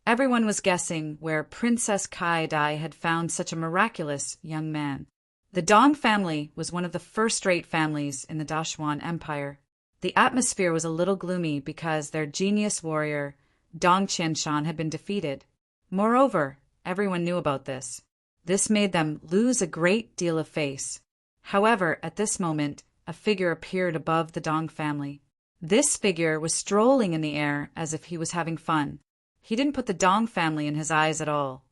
everyone was guessing where Princess Kaidai had found such a miraculous young man. The Dong family was one of the first-rate families in the Dashuan Empire. The atmosphere was a little gloomy because their genius warrior, Dong Qianshan, had been defeated. Moreover, everyone knew about this. This made them lose a great deal of face. However, at this moment, a figure appeared above the Dong family. This figure was strolling in the air as if he was having fun. He didn't put the Dong family in his eyes at all.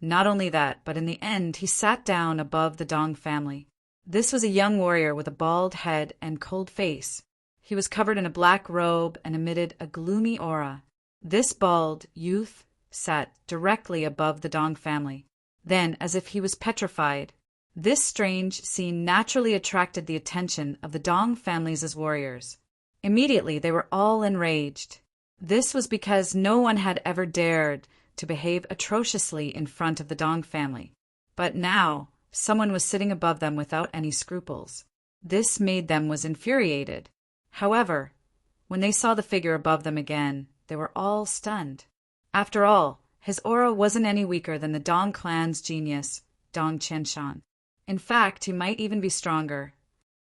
Not only that, but in the end, he sat down above the Dong family. This was a young warrior with a bald head and cold face. He was covered in a black robe and emitted a gloomy aura. This bald youth sat directly above the Dong family. Then, as if he was petrified, this strange scene naturally attracted the attention of the Dong families as warriors. Immediately, they were all enraged. This was because no one had ever dared to behave atrociously in front of the Dong family. But now, someone was sitting above them without any scruples. This made them was infuriated. However, when they saw the figure above them again, they were all stunned. After all, his aura wasn't any weaker than the Dong clan's genius, Dong Qianshan. In fact, he might even be stronger.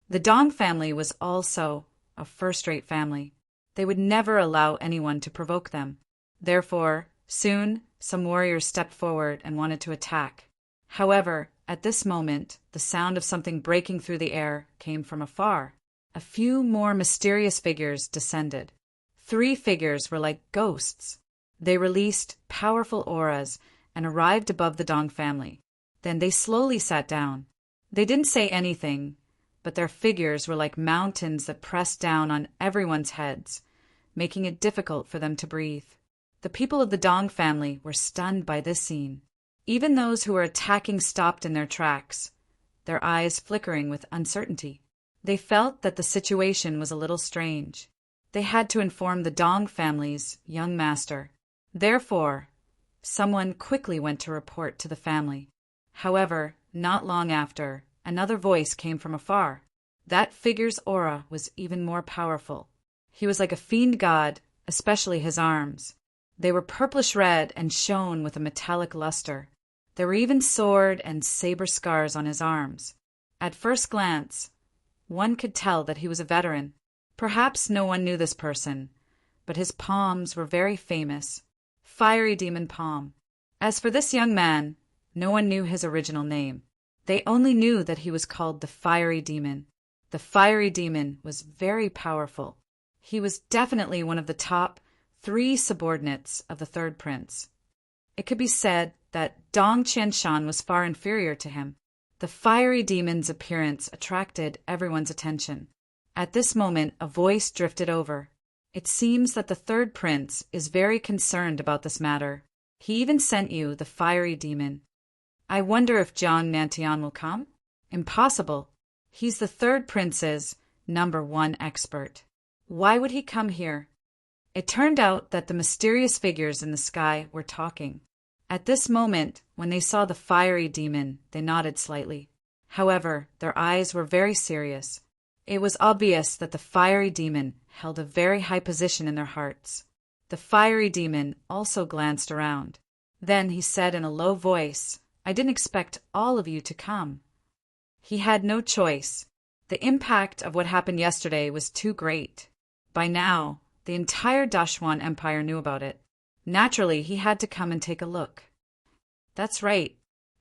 The Dong family was also a first-rate family. They would never allow anyone to provoke them. Therefore, soon, some warriors stepped forward and wanted to attack. However, at this moment, the sound of something breaking through the air came from afar. A few more mysterious figures descended. 3 figures were like ghosts. They released powerful auras and arrived above the Dong family. Then they slowly sat down. They didn't say anything, but their figures were like mountains that pressed down on everyone's heads, making it difficult for them to breathe. The people of the Dong family were stunned by this scene. Even those who were attacking stopped in their tracks, their eyes flickering with uncertainty. They felt that the situation was a little strange. They had to inform the Dong family's young master. Therefore, someone quickly went to report to the family. However, not long after, another voice came from afar. That figure's aura was even more powerful. He was like a fiend god, especially his arms. They were purplish red and shone with a metallic luster. There were even sword and saber scars on his arms. At first glance, one could tell that he was a veteran. Perhaps no one knew this person, but his palms were very famous. Fiery Demon Palm. As for this young man, no one knew his original name. They only knew that he was called the Fiery Demon. The Fiery Demon was very powerful. He was definitely one of the top 3 subordinates of the third prince. It could be said that Dong Qianshan was far inferior to him. The Fiery Demon's appearance attracted everyone's attention. At this moment, a voice drifted over. It seems that the third prince is very concerned about this matter. He even sent you the fiery demon. I wonder if John Mantion will come? Impossible. He's the third prince's #1 expert. Why would he come here? It turned out that the mysterious figures in the sky were talking. At this moment, when they saw the fiery demon, they nodded slightly. However, their eyes were very serious. It was obvious that the fiery demon held a very high position in their hearts. The fiery demon also glanced around. Then he said in a low voice, "I didn't expect all of you to come." He had no choice. The impact of what happened yesterday was too great. By now, the entire Dashwan Empire knew about it. Naturally, he had to come and take a look. That's right.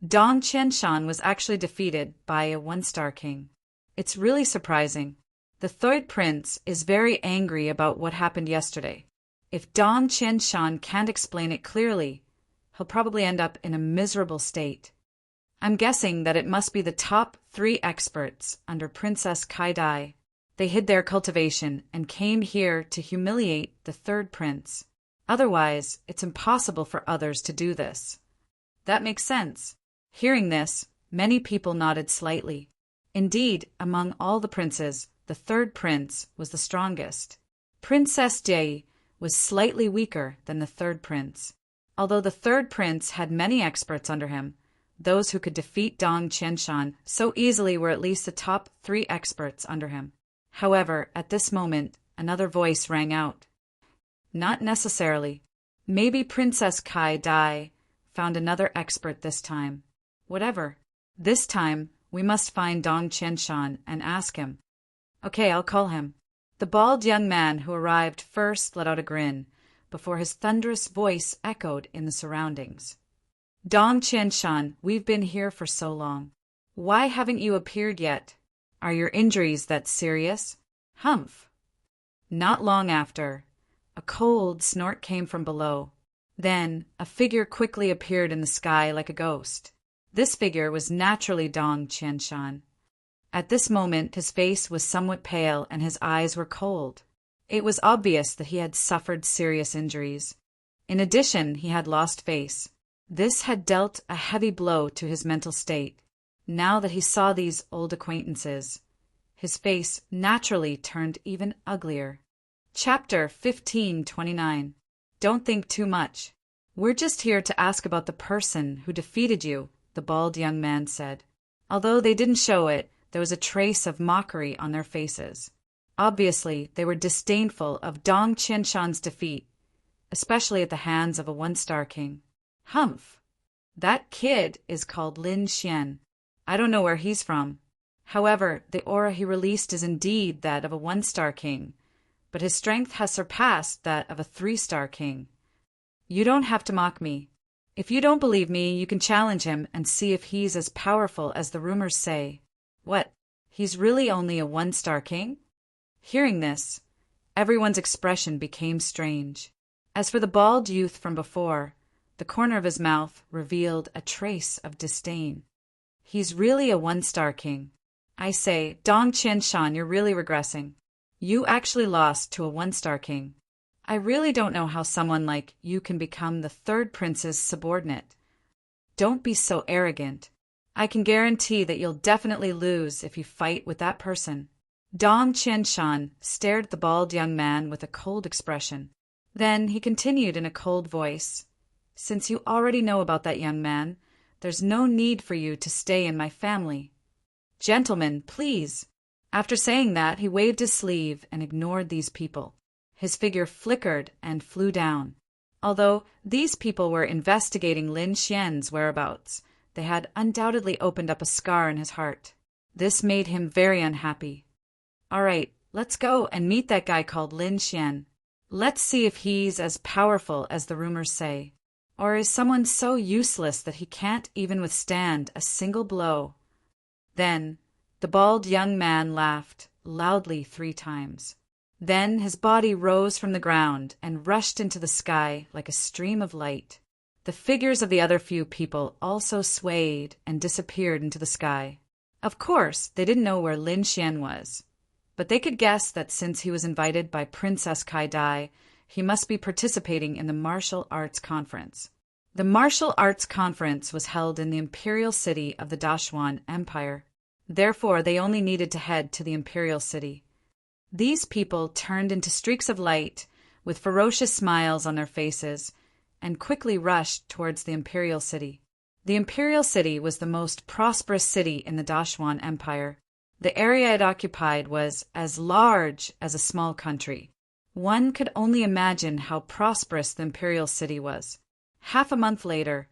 Dong Qianshan was actually defeated by a one-star king. It's really surprising. The third prince is very angry about what happened yesterday. If Dong Qianshan can't explain it clearly, he'll probably end up in a miserable state. I'm guessing that it must be the top 3 experts under Princess Kaidai. They hid their cultivation and came here to humiliate the third prince. Otherwise, it's impossible for others to do this. That makes sense. Hearing this, many people nodded slightly. Indeed, among all the princes, the third prince was the strongest. Princess Jie was slightly weaker than the third prince. Although the third prince had many experts under him, those who could defeat Dong Qianshan so easily were at least the top 3 experts under him. However, at this moment, another voice rang out. Not necessarily. Maybe Princess Kai Dai found another expert this time. Whatever. This time, we must find Dong Qianshan and ask him. Okay, I'll call him. The bald young man who arrived first let out a grin, before his thunderous voice echoed in the surroundings. Dong Qianshan, we've been here for so long. Why haven't you appeared yet? Are your injuries that serious? Humph. Not long after, a cold snort came from below. Then, a figure quickly appeared in the sky like a ghost. This figure was naturally Dong Qianshan. At this moment, his face was somewhat pale and his eyes were cold. It was obvious that he had suffered serious injuries. In addition, he had lost face. This had dealt a heavy blow to his mental state. Now that he saw these old acquaintances, his face naturally turned even uglier. Chapter 1529. Don't think too much. We're just here to ask about the person who defeated you, the bald young man said. Although they didn't show it, there was a trace of mockery on their faces. Obviously, they were disdainful of Dong Qianshan's defeat, especially at the hands of a one-star king. Humph! That kid is called Lin Xian. I don't know where he's from. However, the aura he released is indeed that of a one-star king, but his strength has surpassed that of a 3-star king. You don't have to mock me. If you don't believe me, you can challenge him and see if he's as powerful as the rumors say. What? He's really only a 1-star king? Hearing this, everyone's expression became strange. As for the bald youth from before, the corner of his mouth revealed a trace of disdain. He's really a 1-star king. I say, Dong Qianshan, you're really regressing. You actually lost to a 1-star king. I really don't know how someone like you can become the third prince's subordinate. Don't be so arrogant. I can guarantee that you'll definitely lose if you fight with that person. Dong Qianshan stared at the bald young man with a cold expression. Then he continued in a cold voice, "Since you already know about that young man, there's no need for you to stay in my family. Gentlemen, please." After saying that, he waved his sleeve and ignored these people. His figure flickered and flew down. Although these people were investigating Lin Xian's whereabouts, they had undoubtedly opened up a scar in his heart. This made him very unhappy. All right, let's go and meet that guy called Lin Xian. Let's see if he's as powerful as the rumors say. Or is someone so useless that he can't even withstand a single blow? Then the bald young man laughed loudly 3 times. Then his body rose from the ground and rushed into the sky like a stream of light. The figures of the other few people also swayed and disappeared into the sky. Of course, they didn't know where Lin Xian was. but they could guess that since he was invited by Princess Kai Dai, he must be participating in the martial arts conference. The martial arts conference was held in the imperial city of the Dashwan Empire. Therefore, they only needed to head to the imperial city. These people turned into streaks of light with ferocious smiles on their faces and quickly rushed towards the imperial city. The imperial city was the most prosperous city in the Dashwan Empire. The area it occupied was as large as a small country. One could only imagine how prosperous the imperial city was. Half a month later,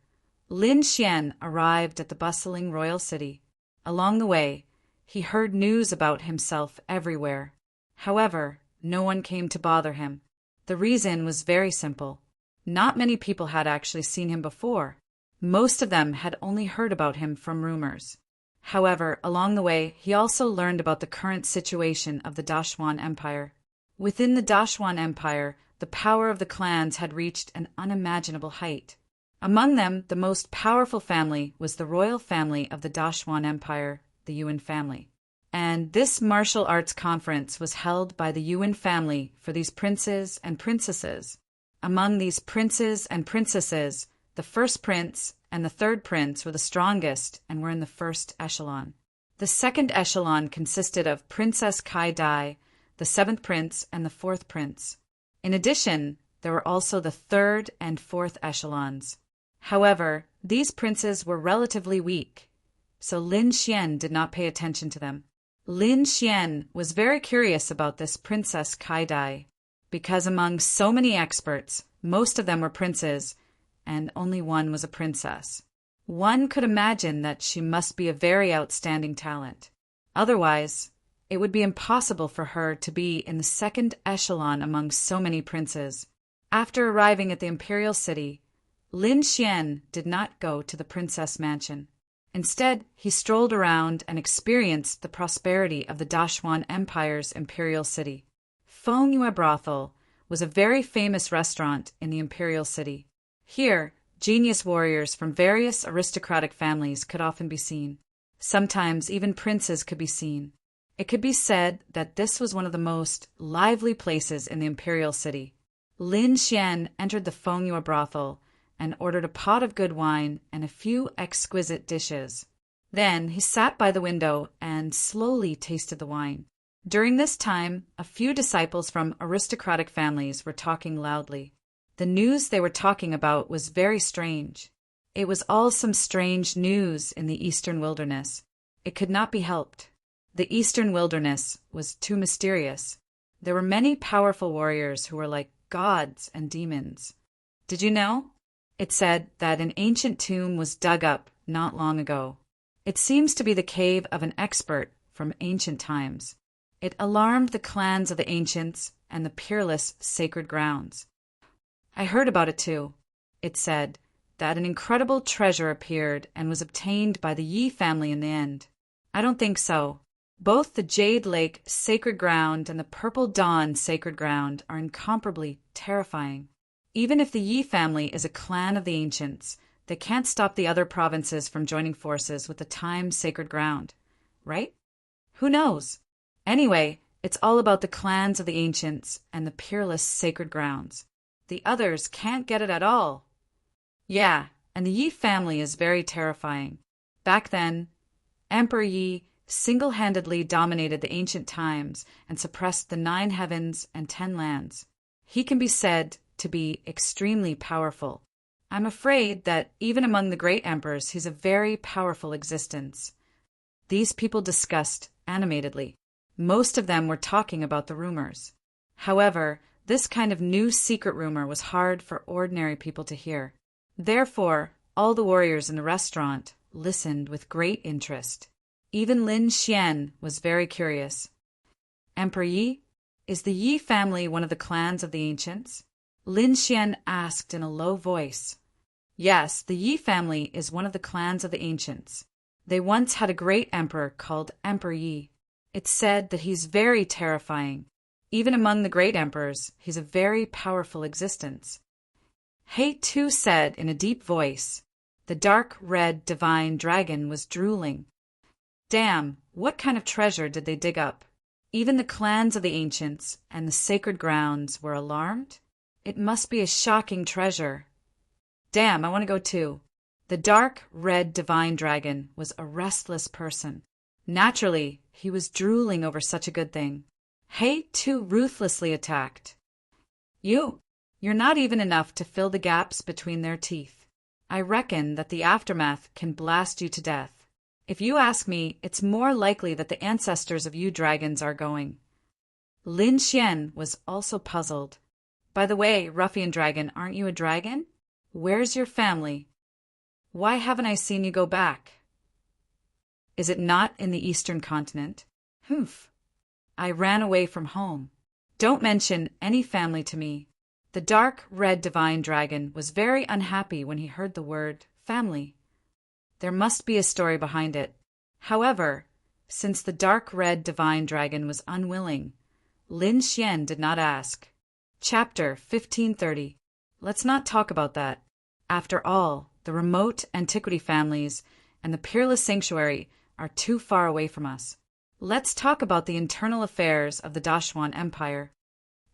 Lin Xian arrived at the bustling royal city. Along the way, he heard news about himself everywhere. However, no one came to bother him. The reason was very simple. Not many people had actually seen him before. Most of them had only heard about him from rumors. However, along the way, he also learned about the current situation of the Dashwan Empire. Within the Dashwan Empire, the power of the clans had reached an unimaginable height. Among them, the most powerful family was the royal family of the Dashwan Empire, the Yuan family. And this martial arts conference was held by the Yuan family for these princes and princesses. Among these princes and princesses, the first prince and the third prince were the strongest and were in the first echelon. The second echelon consisted of Princess Kai Dai, the seventh prince, and the fourth prince. In addition, there were also the third and fourth echelons. However, these princes were relatively weak, so Lin Xian did not pay attention to them. Lin Xian was very curious about this Princess Kai Dai, because among so many experts, most of them were princes, and only one was a princess. One could imagine that she must be a very outstanding talent. Otherwise, it would be impossible for her to be in the second echelon among so many princes. After arriving at the imperial city, Lin Xian did not go to the princess mansion. Instead, he strolled around and experienced the prosperity of the Dashwan Empire's imperial city. Feng Yue Brothel was a very famous restaurant in the imperial city. Here, genius warriors from various aristocratic families could often be seen. Sometimes even princes could be seen. It could be said that this was one of the most lively places in the imperial city. Lin Xian entered the Feng Yue Brothel and ordered a pot of good wine and a few exquisite dishes. Then he sat by the window and slowly tasted the wine. During this time, a few disciples from aristocratic families were talking loudly. The news they were talking about was very strange. It was all some strange news in the eastern wilderness. It could not be helped. The eastern wilderness was too mysterious. There were many powerful warriors who were like gods and demons. Did you know? It said that an ancient tomb was dug up not long ago. It seems to be the cave of an expert from ancient times. It alarmed the clans of the ancients and the peerless sacred grounds. I heard about it too. It said that an incredible treasure appeared and was obtained by the Yi family in the end. I don't think so. Both the Jade Lake sacred ground and the Purple Dawn sacred ground are incomparably terrifying. Even if the Yi family is a clan of the ancients, they can't stop the other provinces from joining forces with the Time sacred ground, right? Who knows? Anyway, it's all about the clans of the ancients and the peerless sacred grounds. The others can't get it at all. Yeah, and the Yi family is very terrifying. Back then, Emperor Yi single-handedly dominated the ancient times and suppressed the 9 heavens and 10 lands. He can be said to be extremely powerful. I'm afraid that even among the great emperors, he's a very powerful existence. These people discussed animatedly. Most of them were talking about the rumors. However, this kind of new secret rumor was hard for ordinary people to hear. Therefore, all the warriors in the restaurant listened with great interest. Even Lin Xian was very curious. Emperor Yi, is the Yi family one of the clans of the ancients? Lin Xian asked in a low voice. Yes, the Yi family is one of the clans of the ancients. They once had a great emperor called Emperor Yi. It's said that he's very terrifying. Even among the great emperors, he's a very powerful existence. He too said in a deep voice. The dark red divine dragon was drooling. Damn, what kind of treasure did they dig up? Even the clans of the ancients and the sacred grounds were alarmed. It must be a shocking treasure. Damn, I want to go too. The dark, red divine dragon was a restless person. Naturally, he was drooling over such a good thing. Hate too ruthlessly attacked. You're not even enough to fill the gaps between their teeth. I reckon that the aftermath can blast you to death. If you ask me, it's more likely that the ancestors of you dragons are going. Lin Xian was also puzzled. By the way, ruffian dragon, aren't you a dragon? Where's your family? Why haven't I seen you go back? Is it not in the eastern continent? Humph. I ran away from home. Don't mention any family to me. The dark red divine dragon was very unhappy when he heard the word family. There must be a story behind it. However, since the dark red divine dragon was unwilling, Lin Xian did not ask. Chapter 1530. Let's not talk about that. After all, the remote antiquity families and the peerless sanctuary are too far away from us. Let's talk about the internal affairs of the Dashuan Empire.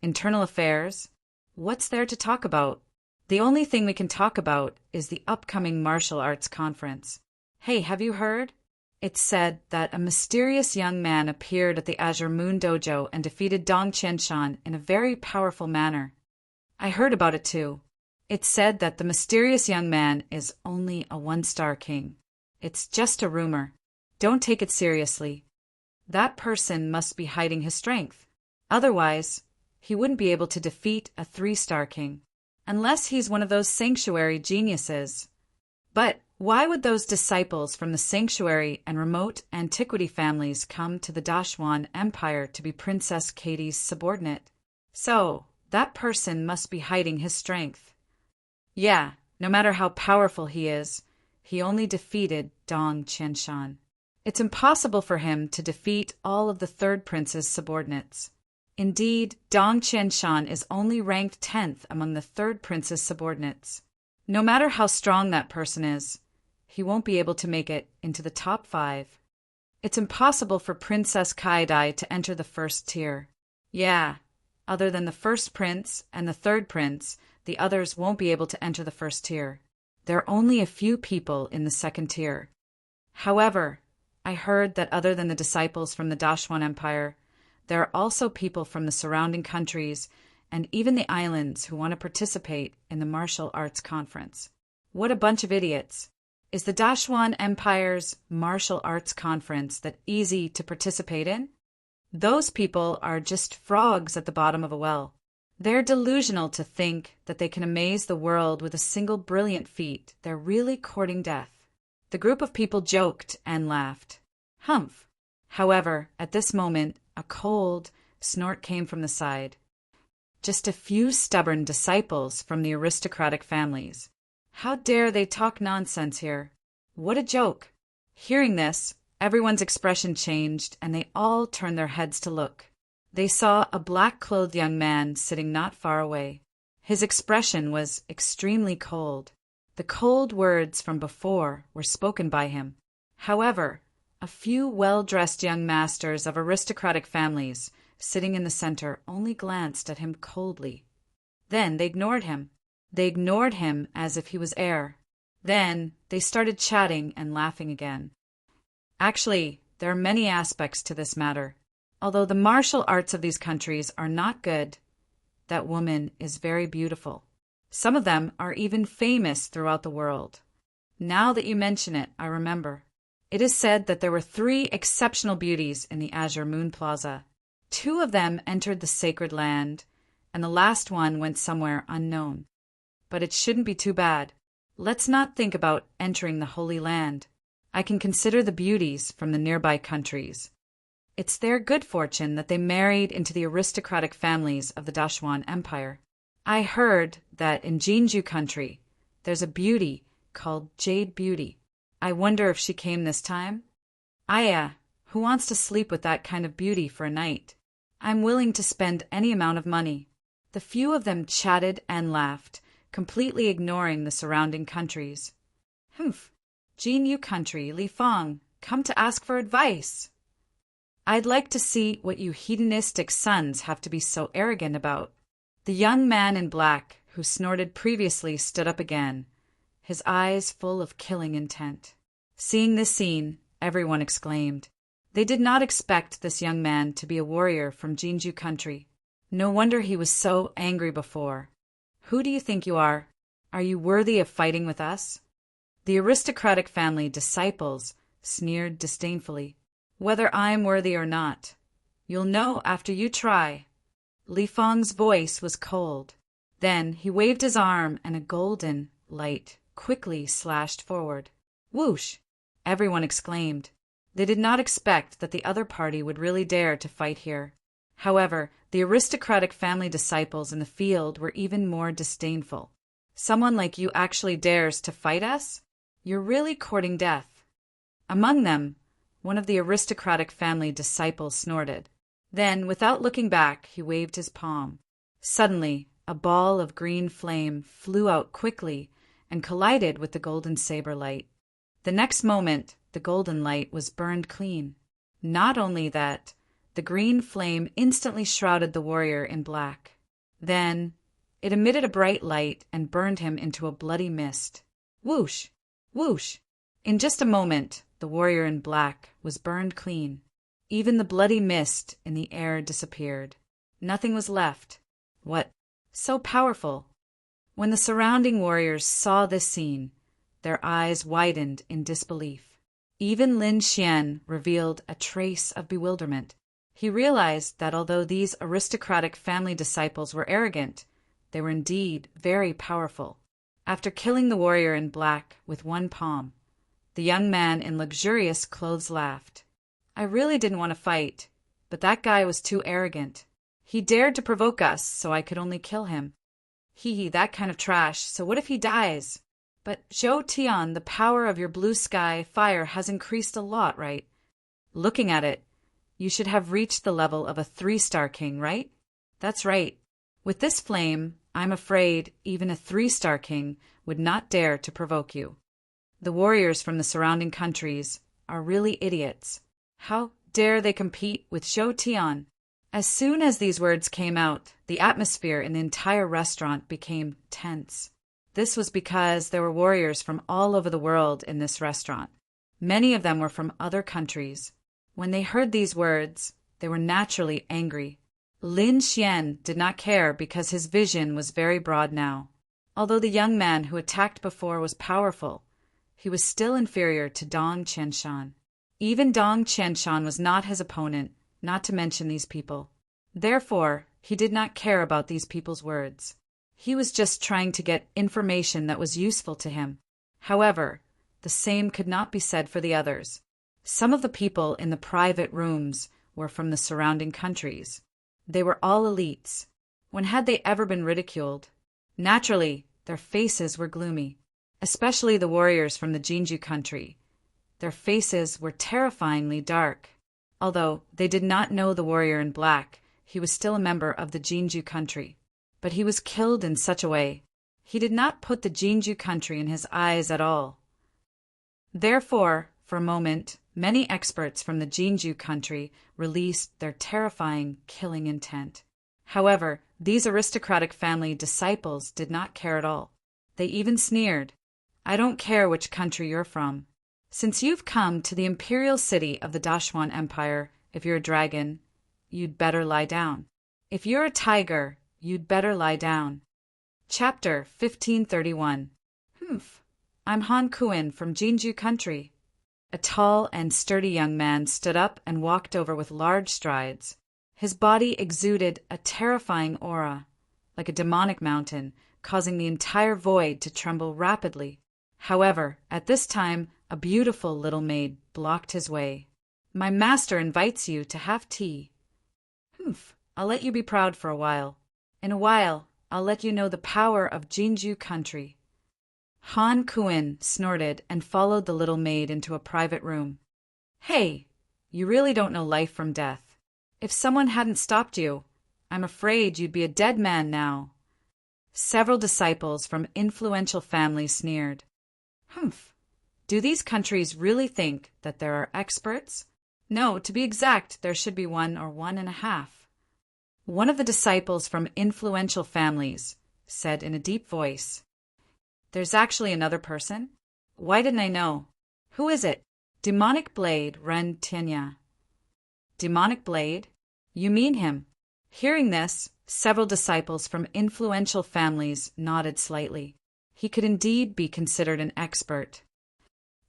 Internal affairs? What's there to talk about? The only thing we can talk about is the upcoming martial arts conference. Hey, have you heard? It's said that a mysterious young man appeared at the Azure Moon Dojo and defeated Dong Qianshan in a very powerful manner. I heard about it too. It's said that the mysterious young man is only a one-star king. It's just a rumor. Don't take it seriously. That person must be hiding his strength. Otherwise, he wouldn't be able to defeat a 3-star king. Unless he's one of those sanctuary geniuses. But why would those disciples from the sanctuary and remote antiquity families come to the Dashuan Empire to be Princess Katie's subordinate? So, that person must be hiding his strength. Yeah, no matter how powerful he is, he only defeated Dong Qianshan. It's impossible for him to defeat all of the third prince's subordinates. Indeed, Dong Qianshan is only ranked 10th among the third prince's subordinates. No matter how strong that person is, he won't be able to make it into the top 5. It's impossible for Princess Kaidai to enter the first tier. Yeah, other than the first prince and the third prince, the others won't be able to enter the first tier. There are only a few people in the second tier. However, I heard that other than the disciples from the Dashuan Empire, there are also people from the surrounding countries and even the islands who want to participate in the martial arts conference. What a bunch of idiots. Is the Dashuan Empire's martial arts conference that easy to participate in? Those people are just frogs at the bottom of a well. They're delusional to think that they can amaze the world with a single brilliant feat. They're really courting death. The group of people joked and laughed. Humph. However, at this moment, a cold snort came from the side. Just a few stubborn disciples from the aristocratic families. How dare they talk nonsense here? What a joke. Hearing this, everyone's expression changed and they all turned their heads to look. They saw a black-clothed young man sitting not far away. His expression was extremely cold. The cold words from before were spoken by him. However, a few well-dressed young masters of aristocratic families sitting in the center only glanced at him coldly. Then they ignored him. They ignored him as if he was air. Then they started chatting and laughing again. Actually, there are many aspects to this matter. Although the martial arts of these countries are not good, that woman is very beautiful. Some of them are even famous throughout the world. Now that you mention it, I remember. It is said that there were 3 exceptional beauties in the Azure Moon Plaza. 2 of them entered the sacred land, and the last one went somewhere unknown. But it shouldn't be too bad. Let's not think about entering the Holy Land. I can consider the beauties from the nearby countries. It's their good fortune that they married into the aristocratic families of the Dashuan Empire. I heard that in Jinju country, there's a beauty called Jade Beauty. I wonder if she came this time? Aya, who wants to sleep with that kind of beauty for a night? I'm willing to spend any amount of money. The few of them chatted and laughed, completely ignoring the surrounding countries. Humph, Jinyu country, Li Fang, come to ask for advice. I'd like to see what you hedonistic sons have to be so arrogant about." The young man in black, who snorted previously, stood up again, his eyes full of killing intent. Seeing this scene, everyone exclaimed. They did not expect this young man to be a warrior from Jinju country. No wonder he was so angry before. "Who do you think you are? Are you worthy of fighting with us?" The aristocratic family disciples sneered disdainfully. "Whether I'm worthy or not, you'll know after you try." Li Feng's voice was cold. Then he waved his arm and a golden light quickly slashed forward. Whoosh! Everyone exclaimed. They did not expect that the other party would really dare to fight here. However, the aristocratic family disciples in the field were even more disdainful. "Someone like you actually dares to fight us? You're really courting death." Among them, one of the aristocratic family disciples snorted. Then, without looking back, he waved his palm. Suddenly, a ball of green flame flew out quickly and collided with the golden saber light. The next moment, the golden light was burned clean. Not only that, the green flame instantly shrouded the warrior in black. Then, it emitted a bright light and burned him into a bloody mist. Whoosh! Whoosh! In just a moment, the warrior in black was burned clean. Even the bloody mist in the air disappeared. Nothing was left. What? So powerful! When the surrounding warriors saw this scene, their eyes widened in disbelief. Even Lin Xian revealed a trace of bewilderment. He realized that although these aristocratic family disciples were arrogant, they were indeed very powerful. After killing the warrior in black with one palm, the young man in luxurious clothes laughed. "I really didn't want to fight, but that guy was too arrogant. He dared to provoke us, so I could only kill him. Hee, that kind of trash, so what if he dies? But Zhou Tian, the power of your blue sky fire has increased a lot, right? Looking at it, you should have reached the level of a 3-star king, right? That's right. With this flame, I'm afraid even a 3-star king would not dare to provoke you. The warriors from the surrounding countries are really idiots. How dare they compete with Zhou Tian?" As soon as these words came out, the atmosphere in the entire restaurant became tense. This was because there were warriors from all over the world in this restaurant. Many of them were from other countries. When they heard these words, they were naturally angry. Lin Xian did not care because his vision was very broad now. Although the young man who attacked before was powerful, he was still inferior to Dong Qianshan. Even Dong Qianshan was not his opponent, not to mention these people. Therefore, he did not care about these people's words. He was just trying to get information that was useful to him. However, the same could not be said for the others. Some of the people in the private rooms were from the surrounding countries. They were all elites. When had they ever been ridiculed? Naturally, their faces were gloomy, especially the warriors from the Jinju country. Their faces were terrifyingly dark. Although they did not know the warrior in black, he was still a member of the Jinju country. But he was killed in such a way. He did not put the Jinju country in his eyes at all. Therefore, for a moment, many experts from the Jinju country released their terrifying, killing intent. However, these aristocratic family disciples did not care at all. They even sneered. "I don't care which country you're from. Since you've come to the imperial city of the Dashuan Empire, if you're a dragon, you'd better lie down. If you're a tiger, you'd better lie down." Chapter 1531. I'm Han Kuan from Jinju country. A tall and sturdy young man stood up and walked over with large strides. His body exuded a terrifying aura, like a demonic mountain, causing the entire void to tremble rapidly. However, at this time, a beautiful little maid blocked his way. "My master invites you to have tea." I'll let you be proud for a while. In a while, I'll let you know the power of Jinju country." Han Kuan snorted and followed the little maid into a private room. "Hey, you really don't know life from death. If someone hadn't stopped you, I'm afraid you'd be a dead man now." Several disciples from influential families sneered. Do these countries really think that there are experts? No, to be exact, there should be 1 or 1.5. One of the disciples from influential families said in a deep voice, "There's actually another person? Why didn't I know? Who is it? Demonic Blade Ren Tianya." Demonic Blade? You mean him? Hearing this, several disciples from influential families nodded slightly. He could indeed be considered an expert.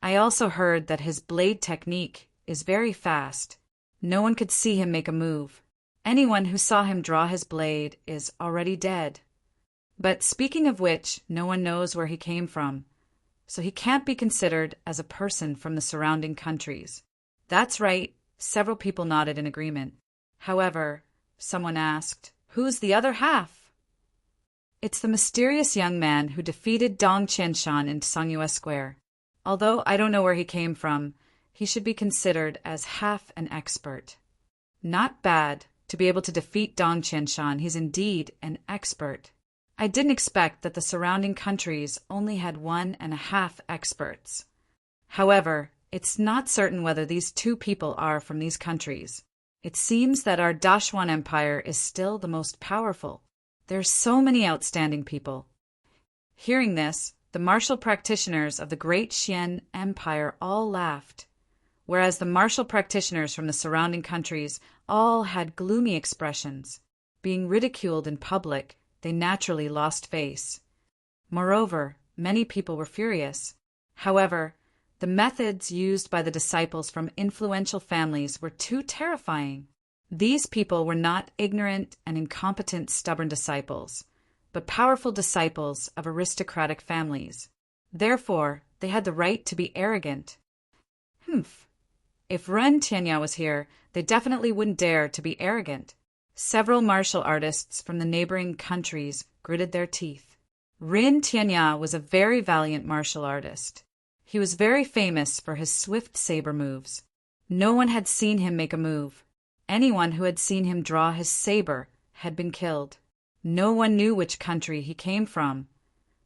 I also heard that his blade technique is very fast. No one could see him make a move. Anyone who saw him draw his blade is already dead. But speaking of which, no one knows where he came from, so he can't be considered as a person from the surrounding countries. That's right, several people nodded in agreement. However, someone asked, "Who's the other half?" It's the mysterious young man who defeated Dong Qianshan in Songyue Square. Although I don't know where he came from, he should be considered as half an expert. Not bad. To be able to defeat Dong Qianshan, he's indeed an expert. I didn't expect that the surrounding countries only had 1.5 experts. However, it's not certain whether these 2 people are from these countries. It seems that our Dashwan Empire is still the most powerful. There's so many outstanding people. Hearing this, the martial practitioners of the Great Xian Empire all laughed, whereas the martial practitioners from the surrounding countries all had gloomy expressions. Being ridiculed in public, they naturally lost face. Moreover, many people were furious. However, the methods used by the disciples from influential families were too terrifying. These people were not ignorant and incompetent stubborn disciples, but powerful disciples of aristocratic families. Therefore, they had the right to be arrogant. If Ren Tianya was here, they definitely wouldn't dare to be arrogant. Several martial artists from the neighboring countries gritted their teeth. Ren Tianya was a very valiant martial artist. He was very famous for his swift saber moves. No one had seen him make a move. Anyone who had seen him draw his saber had been killed. No one knew which country he came from,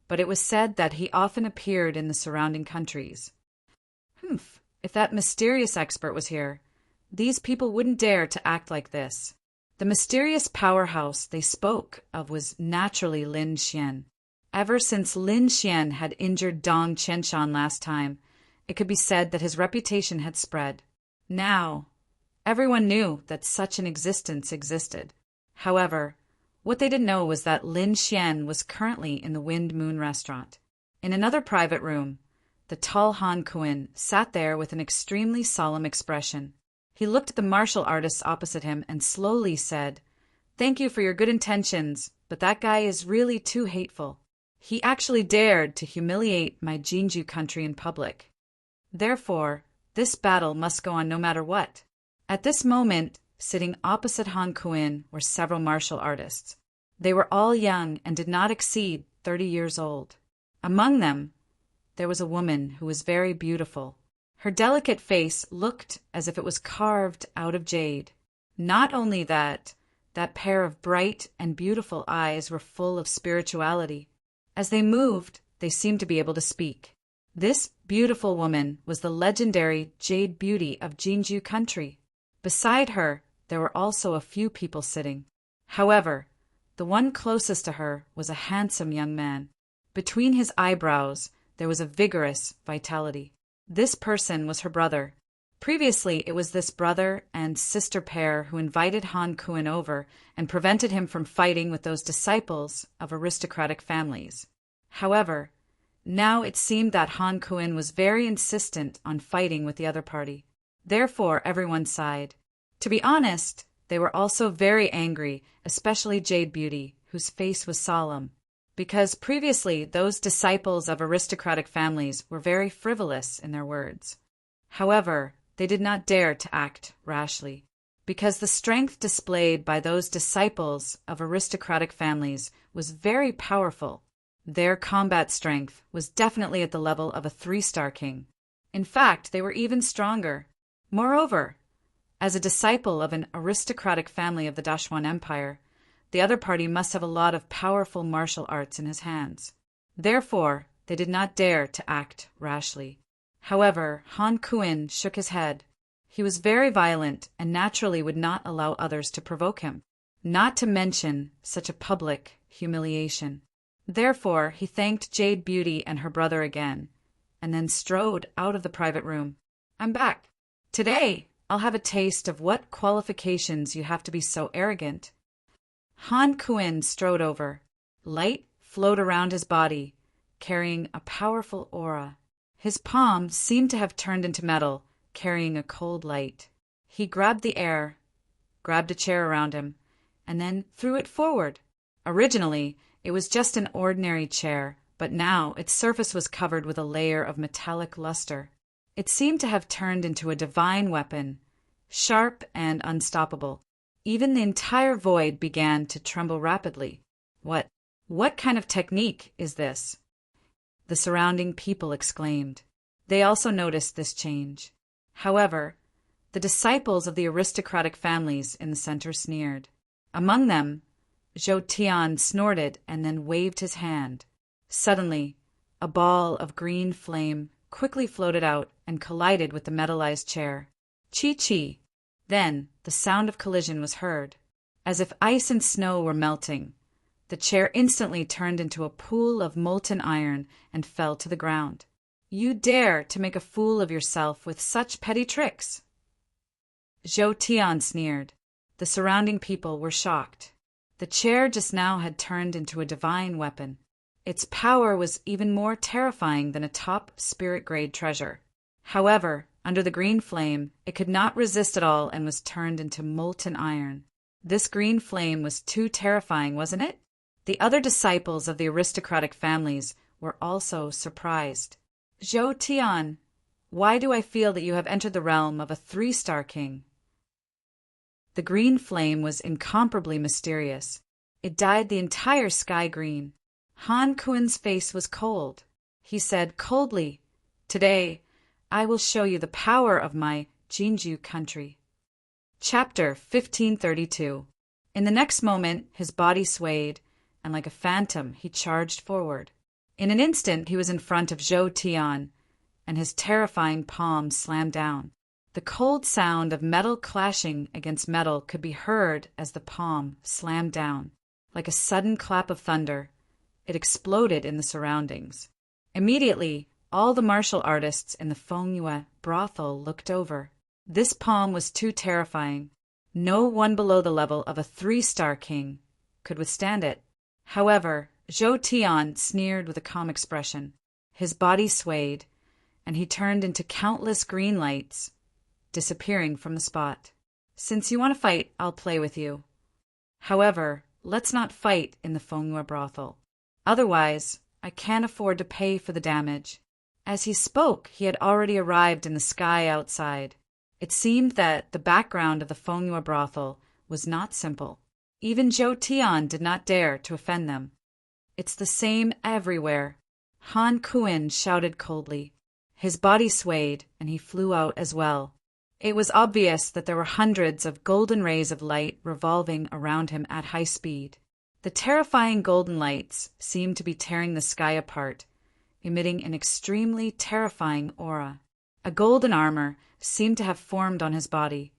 but it was said that he often appeared in the surrounding countries. If that mysterious expert was here, these people wouldn't dare to act like this. The mysterious powerhouse they spoke of was naturally Lin Xian. Ever since Lin Xian had injured Dong Qianshan last time, it could be said that his reputation had spread. Now, everyone knew that such an existence existed. However, what they didn't know was that Lin Xian was currently in the Wind Moon restaurant. In another private room, the tall Han Kuan sat there with an extremely solemn expression. He looked at the martial artists opposite him and slowly said, "Thank you for your good intentions, but that guy is really too hateful. He actually dared to humiliate my Jinju country in public. Therefore, this battle must go on no matter what." At this moment, sitting opposite Han Kuan were several martial artists. They were all young and did not exceed 30 years old. Among them, there was a woman who was very beautiful. Her delicate face looked as if it was carved out of jade. Not only that, that pair of bright and beautiful eyes were full of spirituality. As they moved, they seemed to be able to speak. This beautiful woman was the legendary Jade Beauty of Jinju country. Beside her, there were also a few people sitting. However, the one closest to her was a handsome young man. Between his eyebrows, there was a vigorous vitality. This person was her brother. Previously, it was this brother and sister pair who invited Han Kuan over and prevented him from fighting with those disciples of aristocratic families. However, now it seemed that Han Kuan was very insistent on fighting with the other party. Therefore, everyone sighed. To be honest, they were also very angry, especially Jade Beauty, whose face was solemn, because previously those disciples of aristocratic families were very frivolous in their words. However, they did not dare to act rashly, because the strength displayed by those disciples of aristocratic families was very powerful. Their combat strength was definitely at the level of a 3-star king. In fact, they were even stronger. Moreover, as a disciple of an aristocratic family of the Dashwan Empire, the other party must have a lot of powerful martial arts in his hands. Therefore, they did not dare to act rashly. However, Han Kuan shook his head. He was very violent and naturally would not allow others to provoke him, not to mention such a public humiliation. Therefore, he thanked Jade Beauty and her brother again, and then strode out of the private room. "I'm back. Today, I'll have a taste of what qualifications you have to be so arrogant." Han Kuan strode over. Light flowed around his body, carrying a powerful aura. His palm seemed to have turned into metal, carrying a cold light. He grabbed the air, grabbed a chair around him, and then threw it forward. Originally, it was just an ordinary chair, but now its surface was covered with a layer of metallic luster. It seemed to have turned into a divine weapon, sharp and unstoppable. Even the entire void began to tremble rapidly. What kind of technique is this?" the surrounding people exclaimed. They also noticed this change. However, the disciples of the aristocratic families in the center sneered. Among them, Zhou Tian snorted and then waved his hand. Suddenly, a ball of green flame quickly floated out and collided with the metallized chair. Chi-chi! Then the sound of collision was heard. As if ice and snow were melting, the chair instantly turned into a pool of molten iron and fell to the ground. "You dare to make a fool of yourself with such petty tricks?" Zhou Tian sneered. The surrounding people were shocked. The chair just now had turned into a divine weapon. Its power was even more terrifying than a top spirit-grade treasure. However, under the green flame, it could not resist at all and was turned into molten iron. This green flame was too terrifying, wasn't it? The other disciples of the aristocratic families were also surprised. "Zhou Tian, why do I feel that you have entered the realm of a 3-star king?" The green flame was incomparably mysterious. It dyed the entire sky green. Han Kuan's face was cold. He said coldly, "Today, I will show you the power of my Jinju country." Chapter 1532. In the next moment, his body swayed, and like a phantom, he charged forward. In an instant, he was in front of Zhou Tian, and his terrifying palm slammed down. The cold sound of metal clashing against metal could be heard as the palm slammed down. Like a sudden clap of thunder, it exploded in the surroundings. Immediately, all the martial artists in the Fengyue brothel looked over. This palm was too terrifying. No one below the level of a 3-star king could withstand it. However, Zhou Tian sneered with a calm expression. His body swayed, and he turned into countless green lights, disappearing from the spot. "Since you want to fight, I'll play with you. However, let's not fight in the Fengyue brothel. Otherwise, I can't afford to pay for the damage." As he spoke, he had already arrived in the sky outside. It seemed that the background of the Fengyue brothel was not simple. Even Zhou Tian did not dare to offend them. "It's the same everywhere," Han Kuan shouted coldly. His body swayed, and he flew out as well. It was obvious that there were hundreds of golden rays of light revolving around him at high speed. The terrifying golden lights seemed to be tearing the sky apart, emitting an extremely terrifying aura. A golden armor seemed to have formed on his body,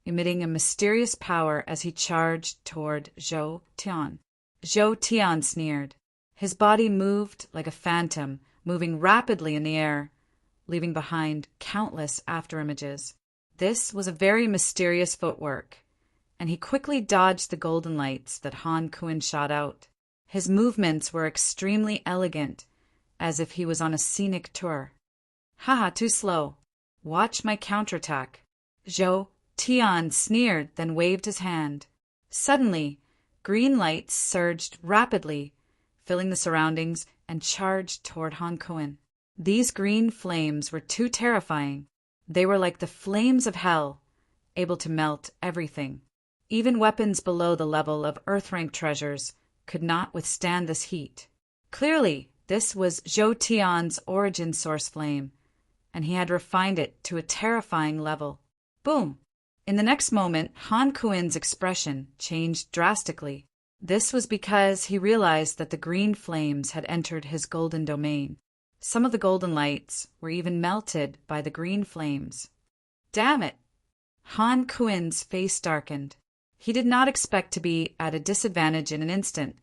emitting a mysterious power as he charged toward Zhou Tian. Zhou Tian sneered. His body moved like a phantom, moving rapidly in the air, leaving behind countless afterimages. This was a very mysterious footwork, and he quickly dodged the golden lights that Han Kuan shot out. His movements were extremely elegant, as if he was on a scenic tour. "Haha, too slow. Watch my counterattack." Zhou Tian sneered, then waved his hand. Suddenly, green lights surged rapidly, filling the surroundings, and charged toward Han Kuan. These green flames were too terrifying. They were like the flames of hell, able to melt everything. Even weapons below the level of Earth-rank treasures could not withstand this heat. Clearly, this was Zhou Tian's origin source flame, and he had refined it to a terrifying level. Boom! In the next moment, Han Kuan's expression changed drastically. This was because he realized that the green flames had entered his golden domain. Some of the golden lights were even melted by the green flames. "Damn it! Han Kuen's face darkened. He did not expect to be at a disadvantage in an instant,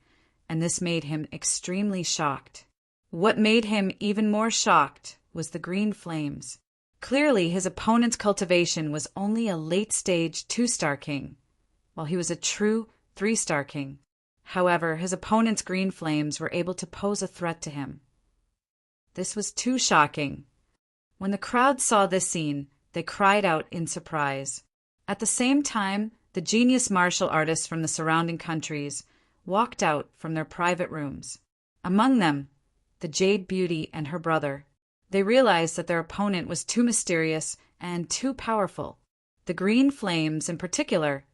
and this made him extremely shocked. What made him even more shocked was the green flames. Clearly, his opponent's cultivation was only a late-stage 2-star king, while he was a true 3-star king. However, his opponent's green flames were able to pose a threat to him. This was too shocking. When the crowd saw this scene, they cried out in surprise. At the same time, the genius martial artists from the surrounding countries walked out from their private rooms. Among them, the Jade Beauty and her brother. They realized that their opponent was too mysterious and too powerful. The green flames, in particular,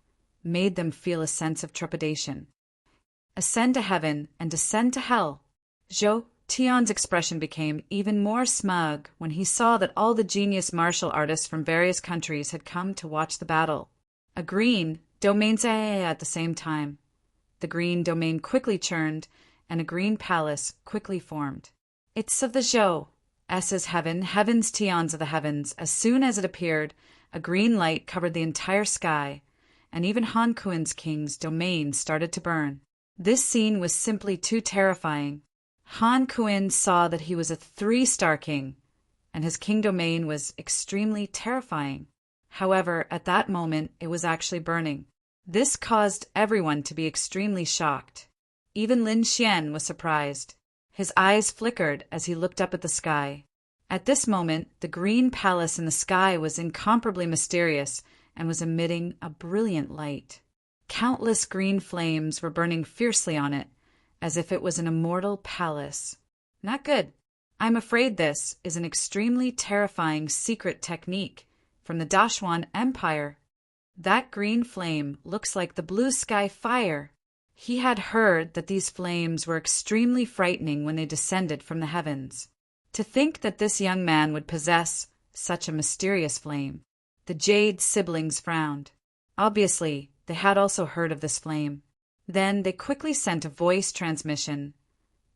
made them feel a sense of trepidation. Ascend to heaven and descend to hell. Zhou Tian's expression became even more smug when he saw that all the genius martial artists from various countries had come to watch the battle. A green domain at the same time. The green domain quickly churned, and a green palace quickly formed. It's of the Zhou. S's heaven, heaven's Tians of the heavens. As soon as it appeared, a green light covered the entire sky, and even Han Kuen's king's domain started to burn. This scene was simply too terrifying. Han Kuen saw that he was a 3-star king, and his king domain was extremely terrifying. However, at that moment, it was actually burning. This caused everyone to be extremely shocked. Even Lin Xian was surprised. His eyes flickered as he looked up at the sky. At this moment, the green palace in the sky was incomparably mysterious and was emitting a brilliant light. Countless green flames were burning fiercely on it, as if it was an immortal palace. Not good. I'm afraid this is an extremely terrifying secret technique from the Dashuan Empire. That green flame looks like the blue sky fire. He had heard that these flames were extremely frightening when they descended from the heavens. To think that this young man would possess such a mysterious flame. The Jade siblings frowned. Obviously, they had also heard of this flame. Then they quickly sent a voice transmission.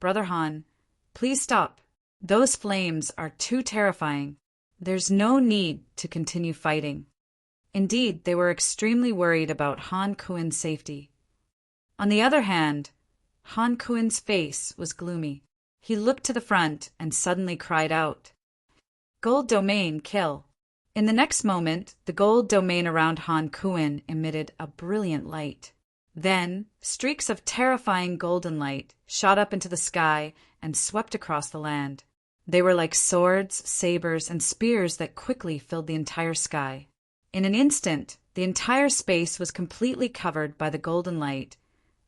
Brother Han, please stop. Those flames are too terrifying. There's no need to continue fighting. Indeed, they were extremely worried about Han Kuen's safety. On the other hand, Han Kuen's face was gloomy. He looked to the front and suddenly cried out, "Gold domain, kill." In the next moment, the gold domain around Han Kuen emitted a brilliant light. Then, streaks of terrifying golden light shot up into the sky and swept across the land. They were like swords, sabers, and spears that quickly filled the entire sky. In an instant, the entire space was completely covered by the golden light,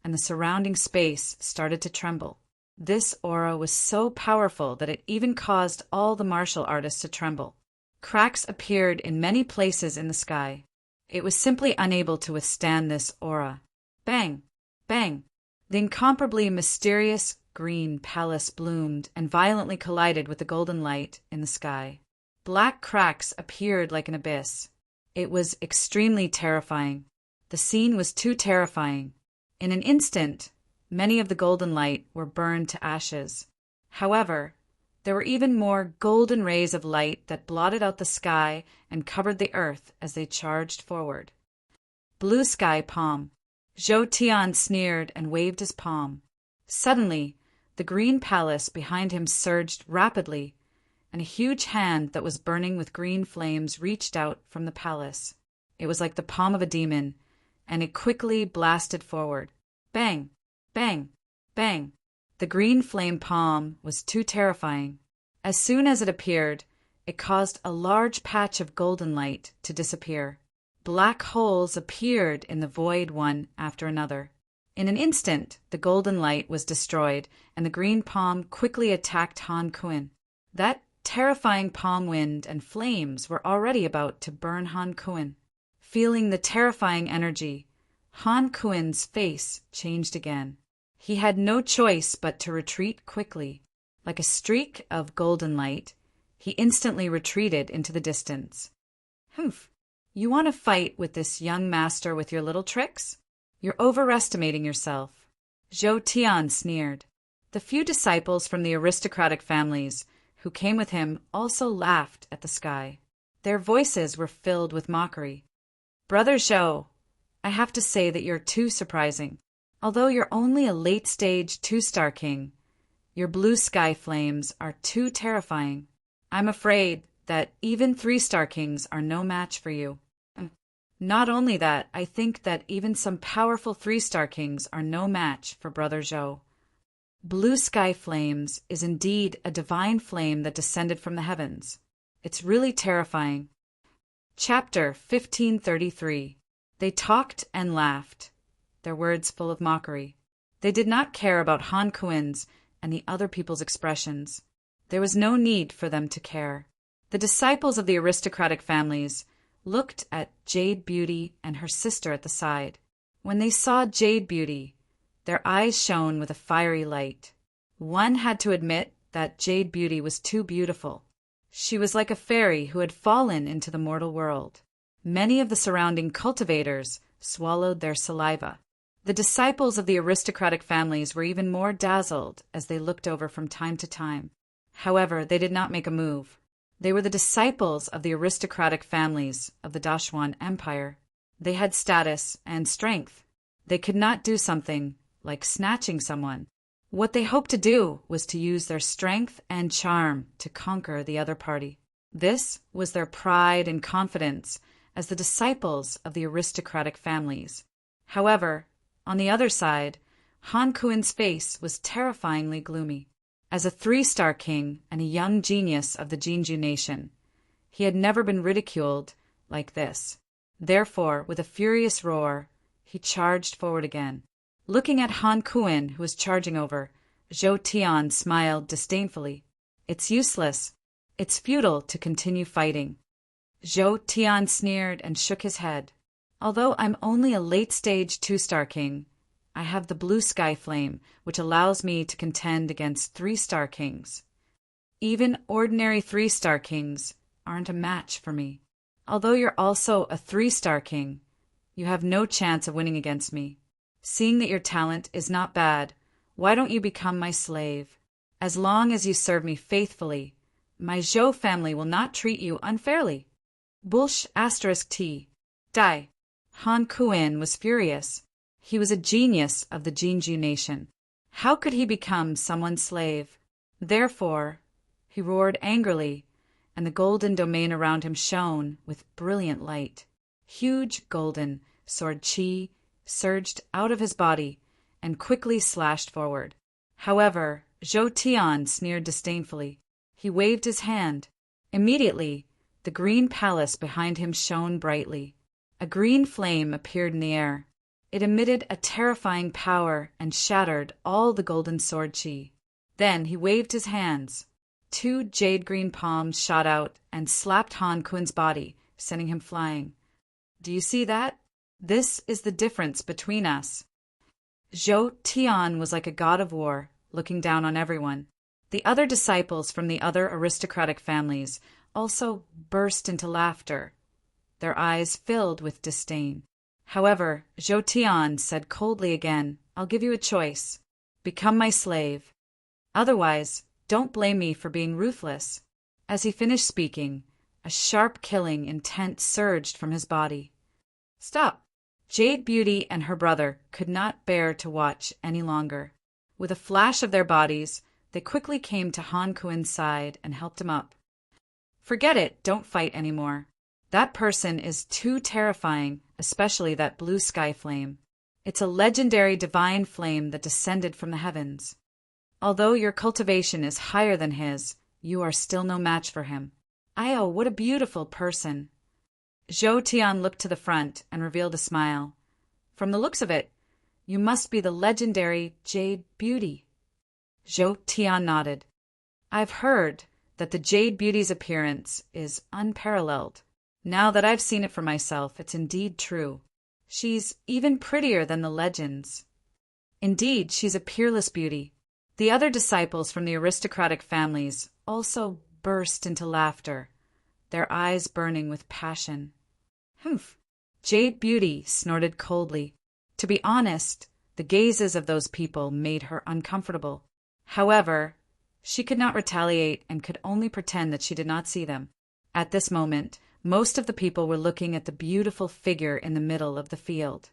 and the surrounding space started to tremble. This aura was so powerful that it even caused all the martial artists to tremble. Cracks appeared in many places in the sky. It was simply unable to withstand this aura. Bang! Bang! The incomparably mysterious green palace bloomed and violently collided with the golden light in the sky. Black cracks appeared like an abyss. It was extremely terrifying. The scene was too terrifying. In an instant, many of the golden light were burned to ashes. However, there were even more golden rays of light that blotted out the sky and covered the earth as they charged forward. Blue sky palm. Zhou Tian sneered and waved his palm. Suddenly, the green palace behind him surged rapidly, and a huge hand that was burning with green flames reached out from the palace. It was like the palm of a demon, and it quickly blasted forward. Bang! Bang! Bang! The green flame palm was too terrifying. As soon as it appeared, it caused a large patch of golden light to disappear. Black holes appeared in the void one after another. In an instant, the golden light was destroyed, and the green palm quickly attacked Han Kuen. That terrifying palm wind and flames were already about to burn Han Kuen. Feeling the terrifying energy, Han Kuen's face changed again. He had no choice but to retreat quickly. Like a streak of golden light, he instantly retreated into the distance. Humph! You want to fight with this young master with your little tricks? You're overestimating yourself. Zhou Tian sneered. The few disciples from the aristocratic families who came with him also laughed at the sky. Their voices were filled with mockery. Brother Zhou, I have to say that you're too surprising. Although you're only a late-stage two-star king, your blue sky flames are too terrifying. I'm afraid that even three-star kings are no match for you. Not only that, I think that even some powerful three-star kings are no match for Brother Zhou. Blue sky flames is indeed a divine flame that descended from the heavens. It's really terrifying. Chapter 1533. They talked and laughed, their words full of mockery. They did not care about Han Kuen's and the other people's expressions. There was no need for them to care. The disciples of the aristocratic families looked at Jade Beauty and her sister at the side. When they saw Jade Beauty, their eyes shone with a fiery light. One had to admit that Jade Beauty was too beautiful. She was like a fairy who had fallen into the mortal world. Many of the surrounding cultivators swallowed their saliva. The disciples of the aristocratic families were even more dazzled as they looked over from time to time. However, they did not make a move. They were the disciples of the aristocratic families of the Dashuan Empire. They had status and strength. They could not do something like snatching someone. What they hoped to do was to use their strength and charm to conquer the other party. This was their pride and confidence as the disciples of the aristocratic families. However, on the other side, Han Kuen's face was terrifyingly gloomy. As a three-star king and a young genius of the Jinju nation, he had never been ridiculed like this. Therefore, with a furious roar, he charged forward again. Looking at Han Kuen, who was charging over, Zhou Tian smiled disdainfully. It's useless. It's futile to continue fighting. Zhou Tian sneered and shook his head. Although I'm only a late-stage two-star king, I have the blue sky flame, which allows me to contend against three-star kings. Even ordinary three-star kings aren't a match for me. Although you're also a three-star king, you have no chance of winning against me. Seeing that your talent is not bad, why don't you become my slave? As long as you serve me faithfully, my Zhou family will not treat you unfairly. Bulsh *T. Die. Han Kuen was furious. He was a genius of the Jinju nation. How could he become someone's slave? Therefore, he roared angrily, and the golden domain around him shone with brilliant light. Huge golden sword qi surged out of his body and quickly slashed forward. However, Zhou Tian sneered disdainfully. He waved his hand. Immediately, the green palace behind him shone brightly. A green flame appeared in the air. It emitted a terrifying power and shattered all the golden sword qi. Then he waved his hands. 2 jade-green palms shot out and slapped Han Kuen's body, sending him flying. Do you see that? This is the difference between us. Zhou Tian was like a god of war, looking down on everyone. The other disciples from the other aristocratic families also burst into laughter, their eyes filled with disdain. However, Zhou Tian said coldly again, I'll give you a choice. Become my slave. Otherwise, don't blame me for being ruthless. As he finished speaking, a sharp killing intent surged from his body. Stop! Jade Beauty and her brother could not bear to watch any longer. With a flash of their bodies, they quickly came to Han Kuen's side and helped him up. Forget it, don't fight anymore. That person is too terrifying, especially that blue sky flame. It's a legendary divine flame that descended from the heavens. Although your cultivation is higher than his, you are still no match for him. Io, what a beautiful person. Zhou Tian looked to the front and revealed a smile. From the looks of it, you must be the legendary Jade Beauty. Zhou Tian nodded. I've heard that the Jade Beauty's appearance is unparalleled. Now that I've seen it for myself, it's indeed true. She's even prettier than the legends. Indeed, she's a peerless beauty. The other disciples from the aristocratic families also burst into laughter, their eyes burning with passion. Humph! Jade Beauty snorted coldly. To be honest, the gazes of those people made her uncomfortable. However, she could not retaliate and could only pretend that she did not see them. At this moment, Most of the people were looking at the beautiful figure in the middle of the field.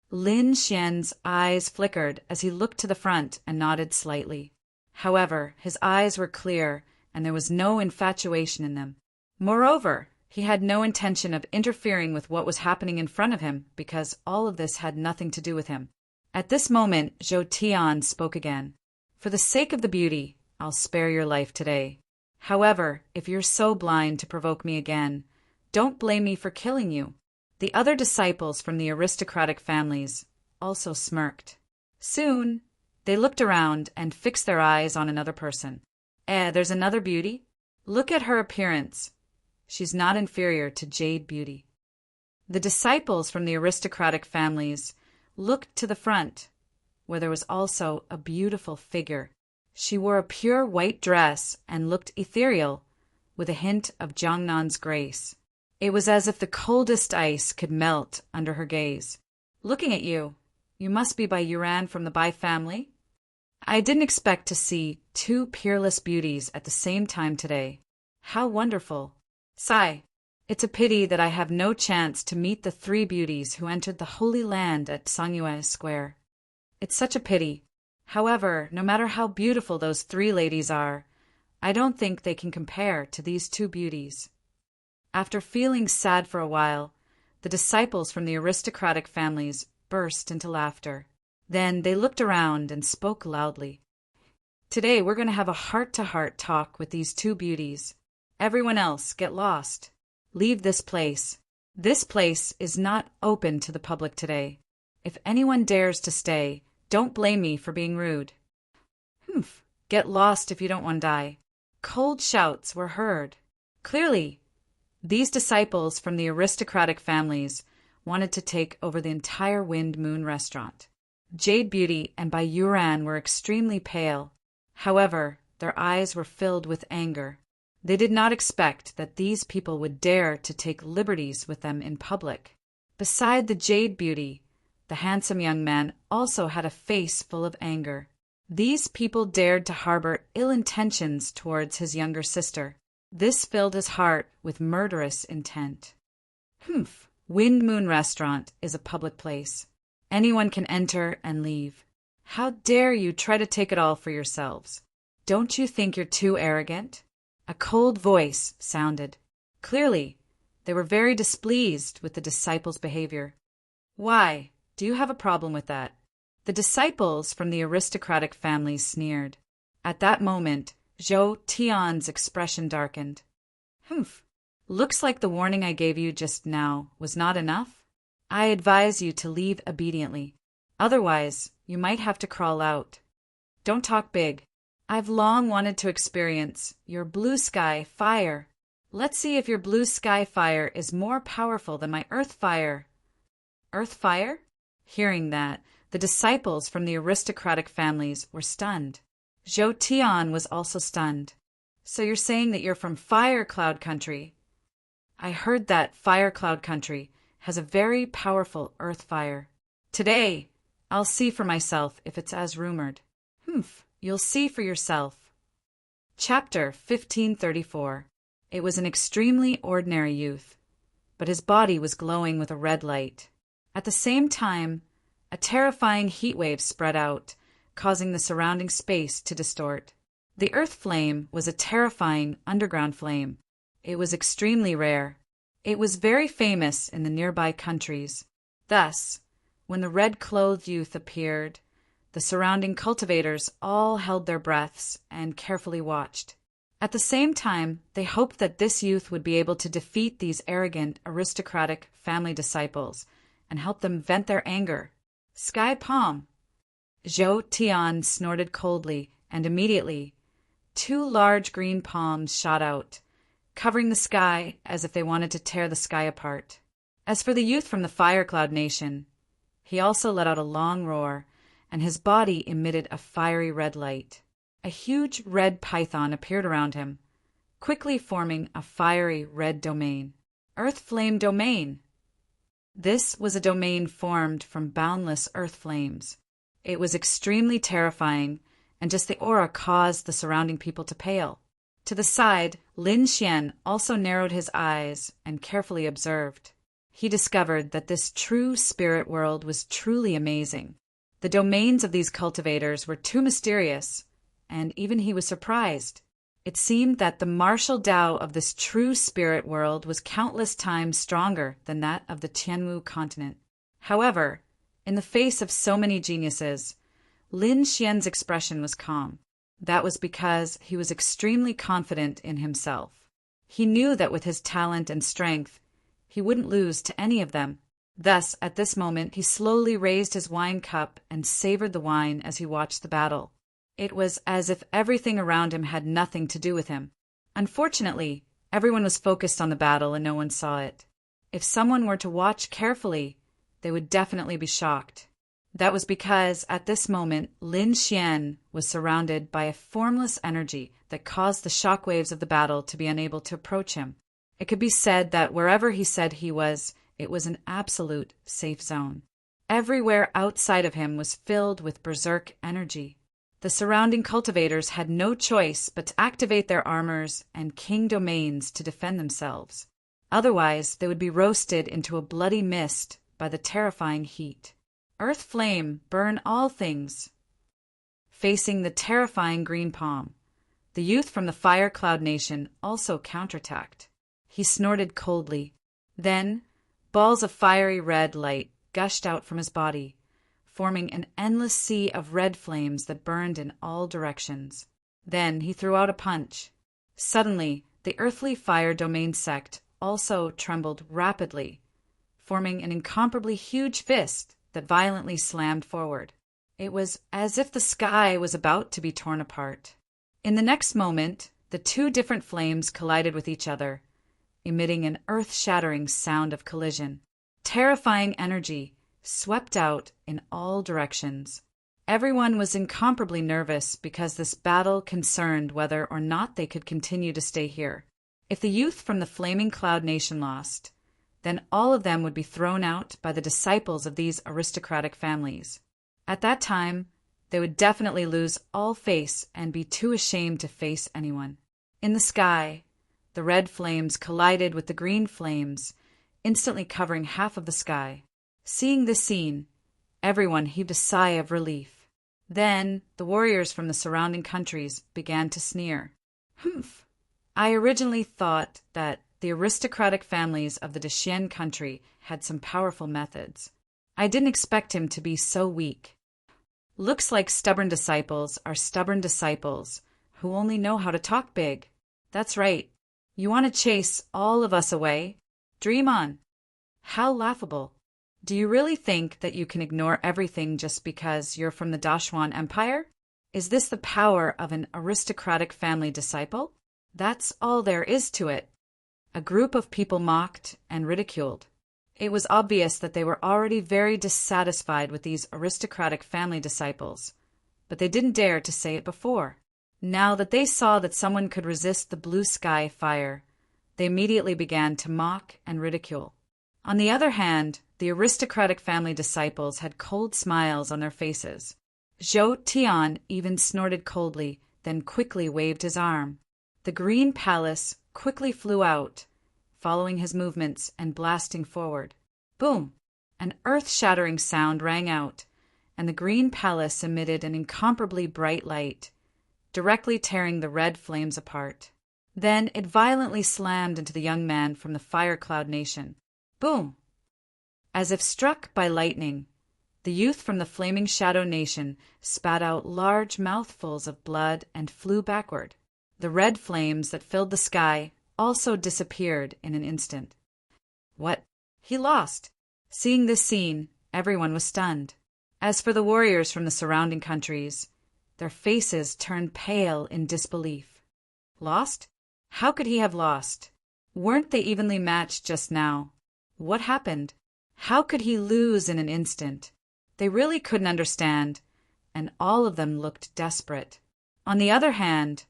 Lin Xian's eyes flickered as he looked to the front and nodded slightly. However, his eyes were clear, and there was no infatuation in them. Moreover, he had no intention of interfering with what was happening in front of him, because all of this had nothing to do with him. At this moment, Zhou Tian spoke again. For the sake of the beauty, I'll spare your life today. However, if you're so blind to provoke me again, don't blame me for killing you. The other disciples from the aristocratic families also smirked. Soon, they looked around and fixed their eyes on another person. There's another beauty? Look at her appearance. She's not inferior to Jade Beauty. The disciples from the aristocratic families looked to the front, where there was also a beautiful figure. She wore a pure white dress and looked ethereal, with a hint of Jiangnan's grace. It was as if the coldest ice could melt under her gaze. Looking at you, you must be by Yuran from the Bai family? I didn't expect to see two peerless beauties at the same time today. How wonderful. Sigh, it's a pity that I have no chance to meet the three beauties who entered the Holy Land at Sangyue Square. It's such a pity. However, no matter how beautiful those three ladies are, I don't think they can compare to these two beauties. After feeling sad for a while, the disciples from the aristocratic families burst into laughter. Then they looked around and spoke loudly. Today we're going to have a heart-to-heart talk with these two beauties. Everyone else, get lost. Leave this place. This place is not open to the public today. If anyone dares to stay, don't blame me for being rude. Humph, get lost if you don't want to die. Cold shouts were heard. Clearly, these disciples from the aristocratic families wanted to take over the entire Wind Moon restaurant. Jade Beauty and Bai Yuran were extremely pale. However, their eyes were filled with anger. They did not expect that these people would dare to take liberties with them in public. Beside the Jade Beauty, the handsome young man also had a face full of anger. These people dared to harbor ill intentions towards his younger sister. This filled his heart with murderous intent. Humph, Wind Moon Restaurant is a public place. Anyone can enter and leave. How dare you try to take it all for yourselves? Don't you think you're too arrogant? A cold voice sounded. Clearly, they were very displeased with the disciples' behavior. Why? Do you have a problem with that? The disciples from the aristocratic families sneered. At that moment, Zhou Tian's expression darkened. Humph, looks like the warning I gave you just now was not enough. I advise you to leave obediently. Otherwise, you might have to crawl out. Don't talk big. I've long wanted to experience your blue sky fire. Let's see if your blue sky fire is more powerful than my earth fire. Earth fire? Hearing that, the disciples from the aristocratic families were stunned. Zhou Tian was also stunned. So you're saying that you're from Fire Cloud Country? I heard that Fire Cloud Country has a very powerful earth fire. Today, I'll see for myself if it's as rumored. Humph. You'll see for yourself. Chapter 1534. It was an extremely ordinary youth, but his body was glowing with a red light. At the same time, a terrifying heat wave spread out, causing the surrounding space to distort. The earth flame was a terrifying underground flame. It was extremely rare. It was very famous in the nearby countries. Thus, when the red-clothed youth appeared, the surrounding cultivators all held their breaths and carefully watched. At the same time, they hoped that this youth would be able to defeat these arrogant, aristocratic family disciples and help them vent their anger. Sky Palm! Zhou Tian snorted coldly, and immediately, two large green palms shot out, covering the sky as if they wanted to tear the sky apart. As for the youth from the Fire Cloud Nation, he also let out a long roar, and his body emitted a fiery red light. A huge red python appeared around him, quickly forming a fiery red domain. Earth Flame Domain! This was a domain formed from boundless earth flames. It was extremely terrifying, and just the aura caused the surrounding people to pale. To the side, Lin Xian also narrowed his eyes and carefully observed. He discovered that this true spirit world was truly amazing. The domains of these cultivators were too mysterious, and even he was surprised. It seemed that the martial Tao of this true spirit world was countless times stronger than that of the Tianwu continent. However, in the face of so many geniuses, Lin Xian's expression was calm. That was because he was extremely confident in himself. He knew that with his talent and strength, he wouldn't lose to any of them. Thus, at this moment, he slowly raised his wine cup and savored the wine as he watched the battle. It was as if everything around him had nothing to do with him. Unfortunately, everyone was focused on the battle and no one saw it. If someone were to watch carefully, they would definitely be shocked. That was because, at this moment, Lin Xian was surrounded by a formless energy that caused the shockwaves of the battle to be unable to approach him. It could be said that wherever he said he was, it was an absolute safe zone. Everywhere outside of him was filled with berserk energy. The surrounding cultivators had no choice but to activate their armors and king domains to defend themselves. Otherwise, they would be roasted into a bloody mist by the terrifying heat. Earth flame, burn all things. Facing the terrifying green palm, the youth from the Fire Cloud Nation also counterattacked. He snorted coldly. Then, balls of fiery red light gushed out from his body, forming an endless sea of red flames that burned in all directions. Then he threw out a punch. Suddenly, the earthly fire domain sect also trembled rapidly, forming an incomparably huge fist that violently slammed forward. It was as if the sky was about to be torn apart. In the next moment, the two different flames collided with each other, emitting an earth-shattering sound of collision. Terrifying energy swept out in all directions. Everyone was incomparably nervous because this battle concerned whether or not they could continue to stay here. If the youth from the Flaming Cloud Nation lost, then all of them would be thrown out by the disciples of these aristocratic families. At that time, they would definitely lose all face and be too ashamed to face anyone. In the sky, the red flames collided with the green flames, instantly covering half of the sky. Seeing this scene, everyone heaved a sigh of relief. Then the warriors from the surrounding countries began to sneer. Humph! I originally thought that the aristocratic families of the Dexian country had some powerful methods. I didn't expect him to be so weak. Looks like stubborn disciples are stubborn disciples who only know how to talk big. That's right. You want to chase all of us away? Dream on. How laughable. Do you really think that you can ignore everything just because you're from the Dashuan Empire? Is this the power of an aristocratic family disciple? That's all there is to it. A group of people mocked and ridiculed. It was obvious that they were already very dissatisfied with these aristocratic family disciples, but they didn't dare to say it before. Now that they saw that someone could resist the blue sky fire, they immediately began to mock and ridicule. On the other hand, the aristocratic family disciples had cold smiles on their faces. Zhou Tian even snorted coldly, then quickly waved his arm. The green palace quickly flew out, following his movements and blasting forward. Boom! An earth-shattering sound rang out, and the green palace emitted an incomparably bright light, directly tearing the red flames apart. Then it violently slammed into the young man from the Fire Cloud Nation. Boom! As if struck by lightning, the youth from the Flaming Shadow Nation spat out large mouthfuls of blood and flew backward. The red flames that filled the sky also disappeared in an instant. What? He lost! Seeing this scene, everyone was stunned. As for the warriors from the surrounding countries, their faces turned pale in disbelief. Lost? How could he have lost? Weren't they evenly matched just now? What happened? How could he lose in an instant? They really couldn't understand, and all of them looked desperate. On the other hand,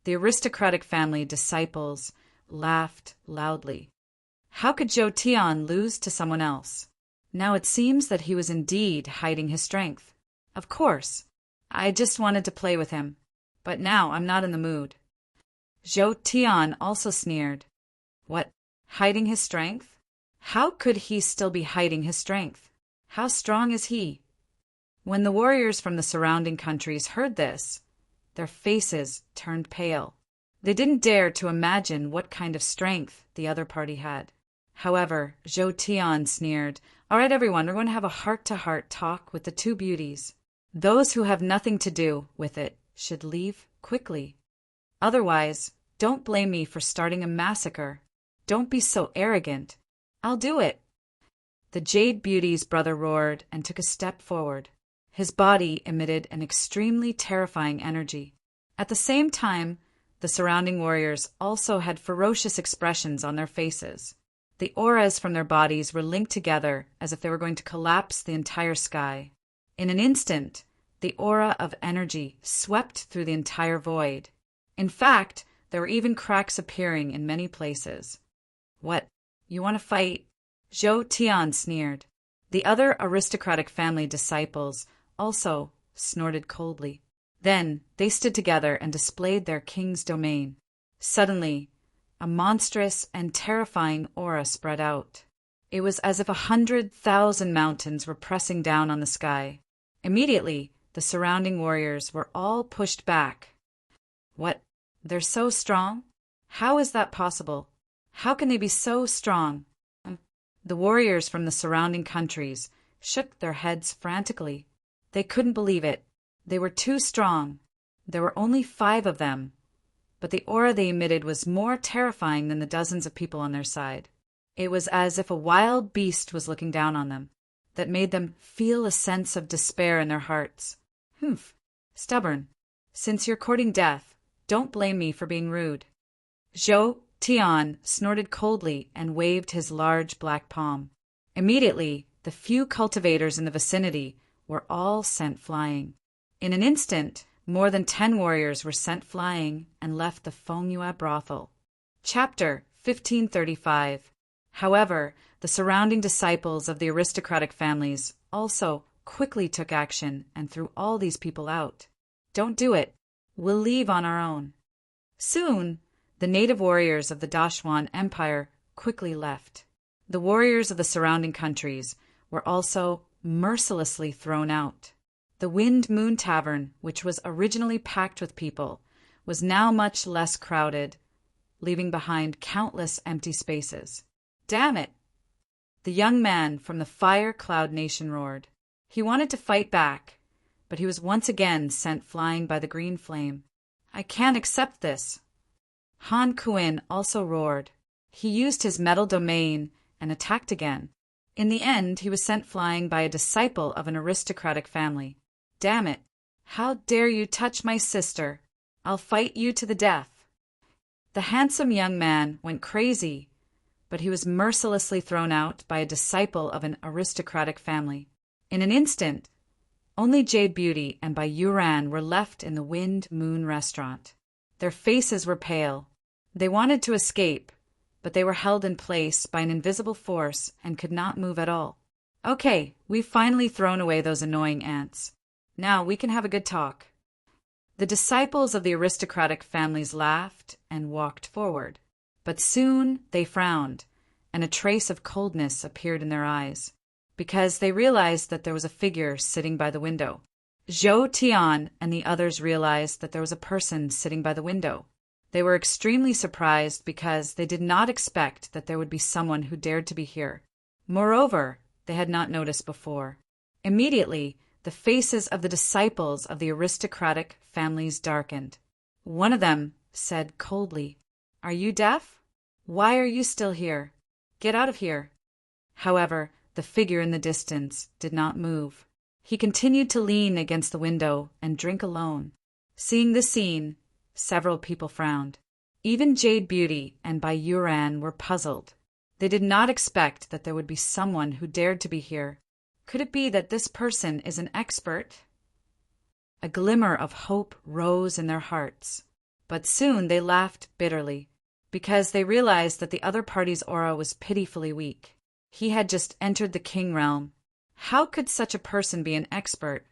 the aristocratic family disciples laughed loudly. How could Zhou Tian lose to someone else? Now it seems that he was indeed hiding his strength. Of course, I just wanted to play with him, but now I'm not in the mood. Zhou Tian also sneered. What? Hiding his strength? How could he still be hiding his strength? How strong is he? When the warriors from the surrounding countries heard this, their faces turned pale. They didn't dare to imagine what kind of strength the other party had. However, Zhou Tian sneered, "All right, everyone, we're going to have a heart-to-heart talk with the two beauties. Those who have nothing to do with it should leave quickly. Otherwise, don't blame me for starting a massacre. Don't be so arrogant. I'll do it." The Jade Beauty's brother roared and took a step forward. His body emitted an extremely terrifying energy. At the same time, the surrounding warriors also had ferocious expressions on their faces. The auras from their bodies were linked together as if they were going to collapse the entire sky. In an instant, the aura of energy swept through the entire void. In fact, there were even cracks appearing in many places. "What? You want to fight?" Zhou Tian sneered. The other aristocratic family disciples also snorted coldly. Then they stood together and displayed their king's domain. Suddenly, a monstrous and terrifying aura spread out. It was as if 100,000 mountains were pressing down on the sky. Immediately, the surrounding warriors were all pushed back. "What? They're so strong? How is that possible? How can they be so strong?" The warriors from the surrounding countries shook their heads frantically. They couldn't believe it. They were too strong. There were only 5 of them, but the aura they emitted was more terrifying than the dozens of people on their side. It was as if a wild beast was looking down on them, that made them feel a sense of despair in their hearts. "Humph, stubborn. Since you're courting death, don't blame me for being rude." Zhou Tian snorted coldly and waved his large black palm. Immediately, the few cultivators in the vicinity were all sent flying. In an instant, more than 10 warriors were sent flying and left the Fengyue brothel. Chapter 1535. However, the surrounding disciples of the aristocratic families also quickly took action and threw all these people out. "Don't do it. We'll leave on our own." Soon, the native warriors of the Dashuan Empire quickly left. The warriors of the surrounding countries were also mercilessly thrown out. The Wind Moon Tavern, which was originally packed with people, was now much less crowded, leaving behind countless empty spaces. "Damn it!" The young man from the Fire Cloud Nation roared. He wanted to fight back, but he was once again sent flying by the green flame. "I can't accept this." Han Kuin also roared. He used his metal domain and attacked again. In the end, he was sent flying by a disciple of an aristocratic family. "Damn it! How dare you touch my sister? I'll fight you to the death." The handsome young man went crazy, but he was mercilessly thrown out by a disciple of an aristocratic family. In an instant, only Jade Beauty and Bai Yuran were left in the Wind Moon restaurant. Their faces were pale. They wanted to escape, but they were held in place by an invisible force and could not move at all. "Okay, we've finally thrown away those annoying ants. Now we can have a good talk." The disciples of the aristocratic families laughed and walked forward, but soon they frowned, and a trace of coldness appeared in their eyes, because they realized that there was a figure sitting by the window. Zhou Tian and the others realized that there was a person sitting by the window. They were extremely surprised because they did not expect that there would be someone who dared to be here. Moreover, they had not noticed before. Immediately, the faces of the disciples of the aristocratic families darkened. One of them said coldly, "Are you deaf? Why are you still here? Get out of here." However, the figure in the distance did not move. He continued to lean against the window and drink alone. Seeing this scene, several people frowned. Even Jade Beauty and Bai Yuran were puzzled. They did not expect that there would be someone who dared to be here. Could it be that this person is an expert? A glimmer of hope rose in their hearts, but soon they laughed bitterly, because they realized that the other party's aura was pitifully weak. He had just entered the king realm. How could such a person be an expert?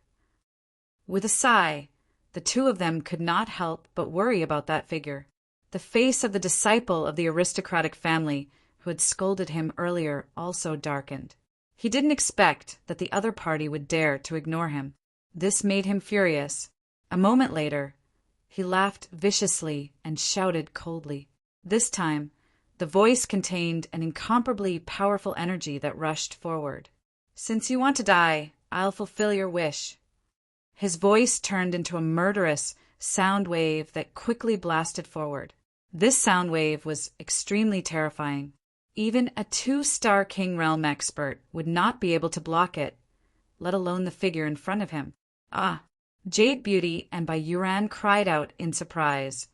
With a sigh, the two of them could not help but worry about that figure. The face of the disciple of the aristocratic family who had scolded him earlier also darkened. He didn't expect that the other party would dare to ignore him. This made him furious. A moment later, he laughed viciously and shouted coldly. This time, the voice contained an incomparably powerful energy that rushed forward. "Since you want to die, I'll fulfill your wish." His voice turned into a murderous sound wave that quickly blasted forward. This sound wave was extremely terrifying. Even a 2-star King Realm expert would not be able to block it, let alone the figure in front of him. "Ah!" Jade Beauty and Bayuran cried out in surprise,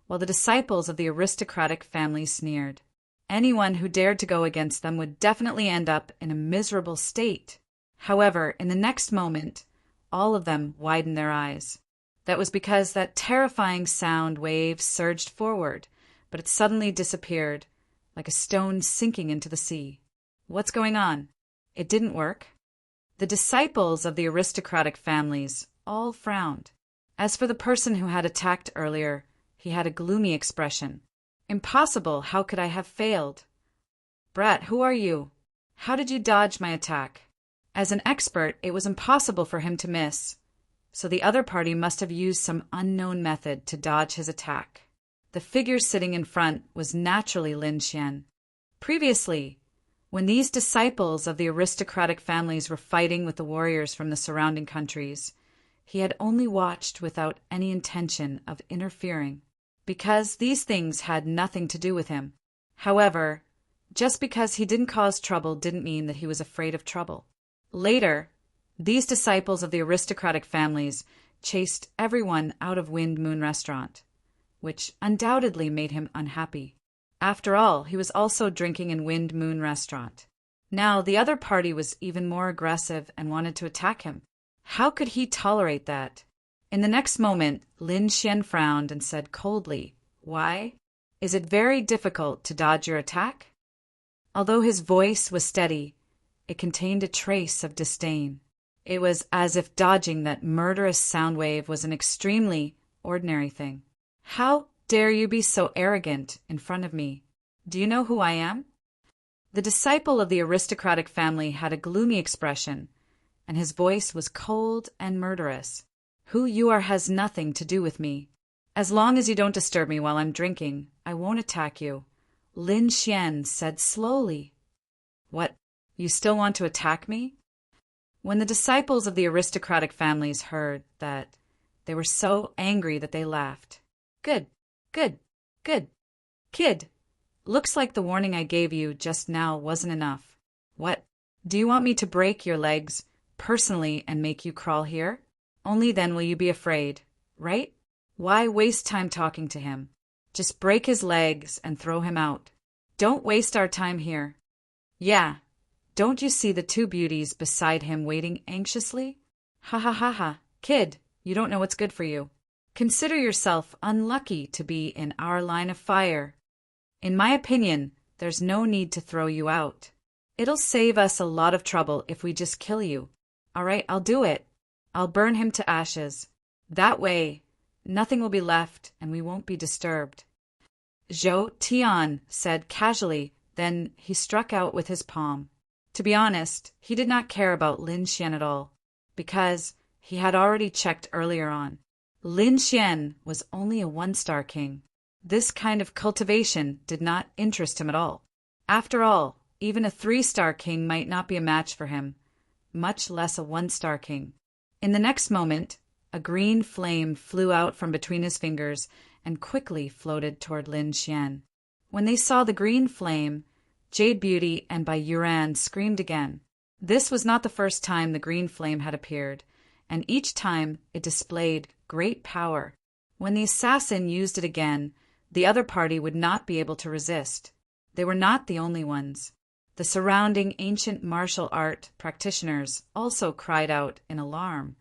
while the disciples of the aristocratic family sneered. Anyone who dared to go against them would definitely end up in a miserable state. However, in the next moment, all of them widened their eyes. That was because that terrifying sound wave surged forward, but it suddenly disappeared, like a stone sinking into the sea. What's going on? It didn't work. The disciples of the aristocratic families all frowned. As for the person who had attacked earlier, he had a gloomy expression. "Impossible! How could I have failed?" "Brat, who are you? How did you dodge my attack?" As an expert, it was impossible for him to miss, so the other party must have used some unknown method to dodge his attack. The figure sitting in front was naturally Lin Xian. Previously, when these disciples of the aristocratic families were fighting with the warriors from the surrounding countries, he had only watched without any intention of interfering, because these things had nothing to do with him. However, just because he didn't cause trouble didn't mean that he was afraid of trouble. Later, these disciples of the aristocratic families chased everyone out of Wind Moon Restaurant, which undoubtedly made him unhappy. After all, he was also drinking in Wind Moon Restaurant. Now, the other party was even more aggressive and wanted to attack him. How could he tolerate that? In the next moment, Lin Xian frowned and said coldly, "Why? Is it very difficult to dodge your attack?" Although his voice was steady, it contained a trace of disdain. It was as if dodging that murderous sound wave was an extremely ordinary thing. "How dare you be so arrogant in front of me? Do you know who I am?" The disciple of the aristocratic family had a gloomy expression, and his voice was cold and murderous. "Who you are has nothing to do with me. As long as you don't disturb me while I'm drinking, I won't attack you," Lin Xian said slowly. "What, you still want to attack me?" When the disciples of the aristocratic families heard that, they were so angry that they laughed. Good, good, good. Kid, looks like the warning I gave you just now wasn't enough. What, do you want me to break your legs personally and make you crawl here? Only then will you be afraid, right? Why waste time talking to him? Just break his legs and throw him out. Don't waste our time here. Yeah, don't you see the 2 beauties beside him waiting anxiously? Ha ha ha ha, kid, you don't know what's good for you. Consider yourself unlucky to be in our line of fire. In my opinion, there's no need to throw you out. It'll save us a lot of trouble if we just kill you. All right, I'll do it. I'll burn him to ashes. That way, nothing will be left and we won't be disturbed." Zhou Tian said casually, then he struck out with his palm. To be honest, he did not care about Lin Xian at all, because he had already checked earlier on. Lin Xian was only a 1-star king. This kind of cultivation did not interest him at all. After all, even a 3-star king might not be a match for him, much less a 1-star king. In the next moment, a green flame flew out from between his fingers and quickly floated toward Lin Xian. When they saw the green flame, Jade Beauty and Bayuran screamed again. This was not the first time the green flame had appeared, and each time it displayed great power. When the assassin used it again, the other party would not be able to resist. They were not the only ones. The surrounding ancient martial art practitioners also cried out in alarm,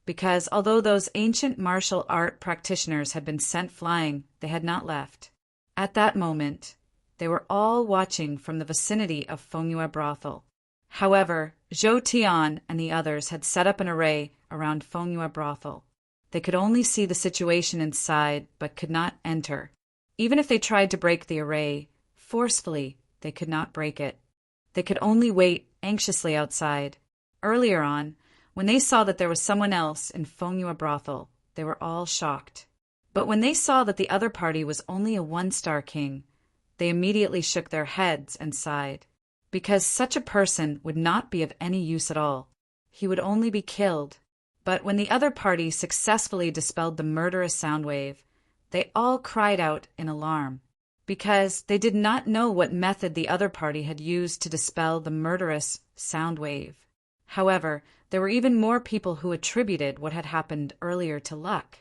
because although those ancient martial art practitioners had been sent flying, they had not left. At that moment, they were all watching from the vicinity of Fengyue Brothel. However, Zhou Tian and the others had set up an array around Fengyue Brothel. They could only see the situation inside, but could not enter. Even if they tried to break the array forcefully, they could not break it. They could only wait anxiously outside. Earlier on, when they saw that there was someone else in Fengyue brothel, they were all shocked. But when they saw that the other party was only a one-star king, they immediately shook their heads and sighed, because such a person would not be of any use at all. He would only be killed. But when the other party successfully dispelled the murderous sound wave, they all cried out in alarm, because they did not know what method the other party had used to dispel the murderous sound wave. However, there were even more people who attributed what had happened earlier to luck.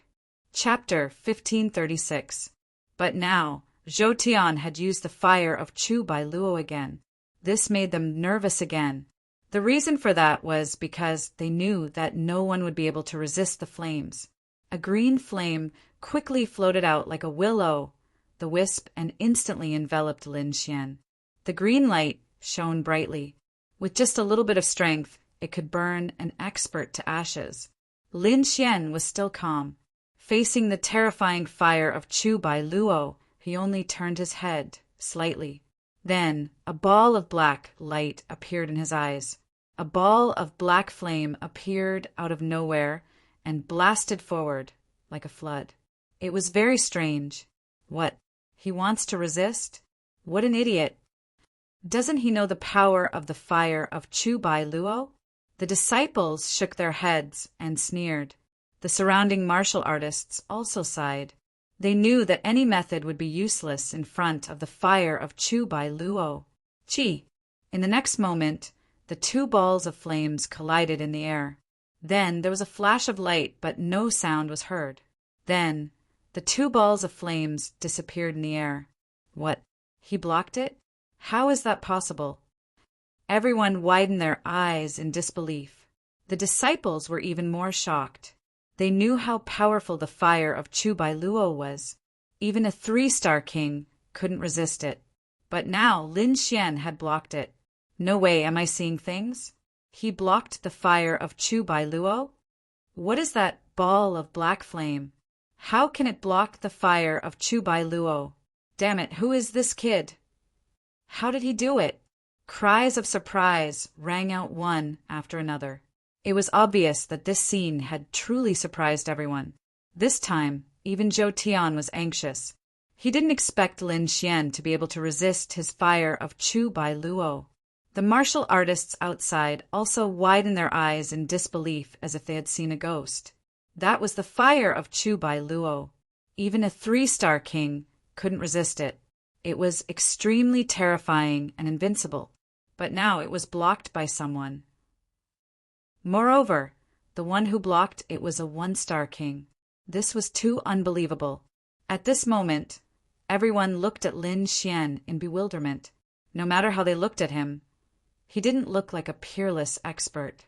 Chapter 1536. But now, Zhou Tian had used the fire of Chu Bai Luo again. This made them nervous again. The reason for that was because they knew that no one would be able to resist the flames. A green flame quickly floated out like a willow, the wisp, and instantly enveloped Lin Xian. The green light shone brightly. With just a little bit of strength, it could burn an expert to ashes. Lin Xian was still calm. Facing the terrifying fire of Chu Bai Luo, he only turned his head slightly. Then a ball of black light appeared in his eyes. A ball of black flame appeared out of nowhere and blasted forward like a flood. It was very strange. What? He wants to resist? What an idiot. Doesn't he know the power of the fire of Chu Bai Luo? The disciples shook their heads and sneered. The surrounding martial artists also sighed. They knew that any method would be useless in front of the fire of Chu Bai Luo. Chi! In the next moment, the two balls of flames collided in the air. Then there was a flash of light, but no sound was heard. Then the two balls of flames disappeared in the air. What? He blocked it? How is that possible? Everyone widened their eyes in disbelief. The disciples were even more shocked. They knew how powerful the fire of Chu Bai Luo was. Even a 3-star king couldn't resist it. But now Lin Xian had blocked it. No way, am I seeing things? He blocked the fire of Chu Bai Luo? What is that ball of black flame? How can it block the fire of Chu Bai Luo? Damn it, who is this kid? How did he do it? Cries of surprise rang out one after another. It was obvious that this scene had truly surprised everyone. This time, even Zhou Tian was anxious. He didn't expect Lin Xian to be able to resist his fire of Chu Bai Luo. The martial artists outside also widened their eyes in disbelief as if they had seen a ghost. That was the fire of Chu Bai Luo. Even a 3-star king couldn't resist it. It was extremely terrifying and invincible, but now it was blocked by someone. Moreover, the one who blocked it was a 1-star king. This was too unbelievable. At this moment, everyone looked at Lin Xian in bewilderment. No matter how they looked at him, he didn't look like a peerless expert.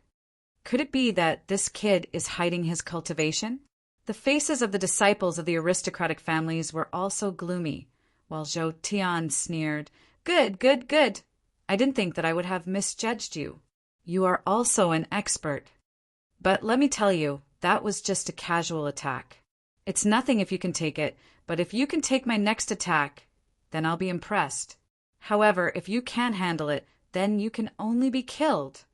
Could it be that this kid is hiding his cultivation? The faces of the disciples of the aristocratic families were also gloomy, while Zhou Tian sneered, "Good, good, good. I didn't think that I would have misjudged you. You are also an expert. But let me tell you, that was just a casual attack. It's nothing if you can take it, but if you can take my next attack, then I'll be impressed. However, if you can't handle it, then you can only be killed.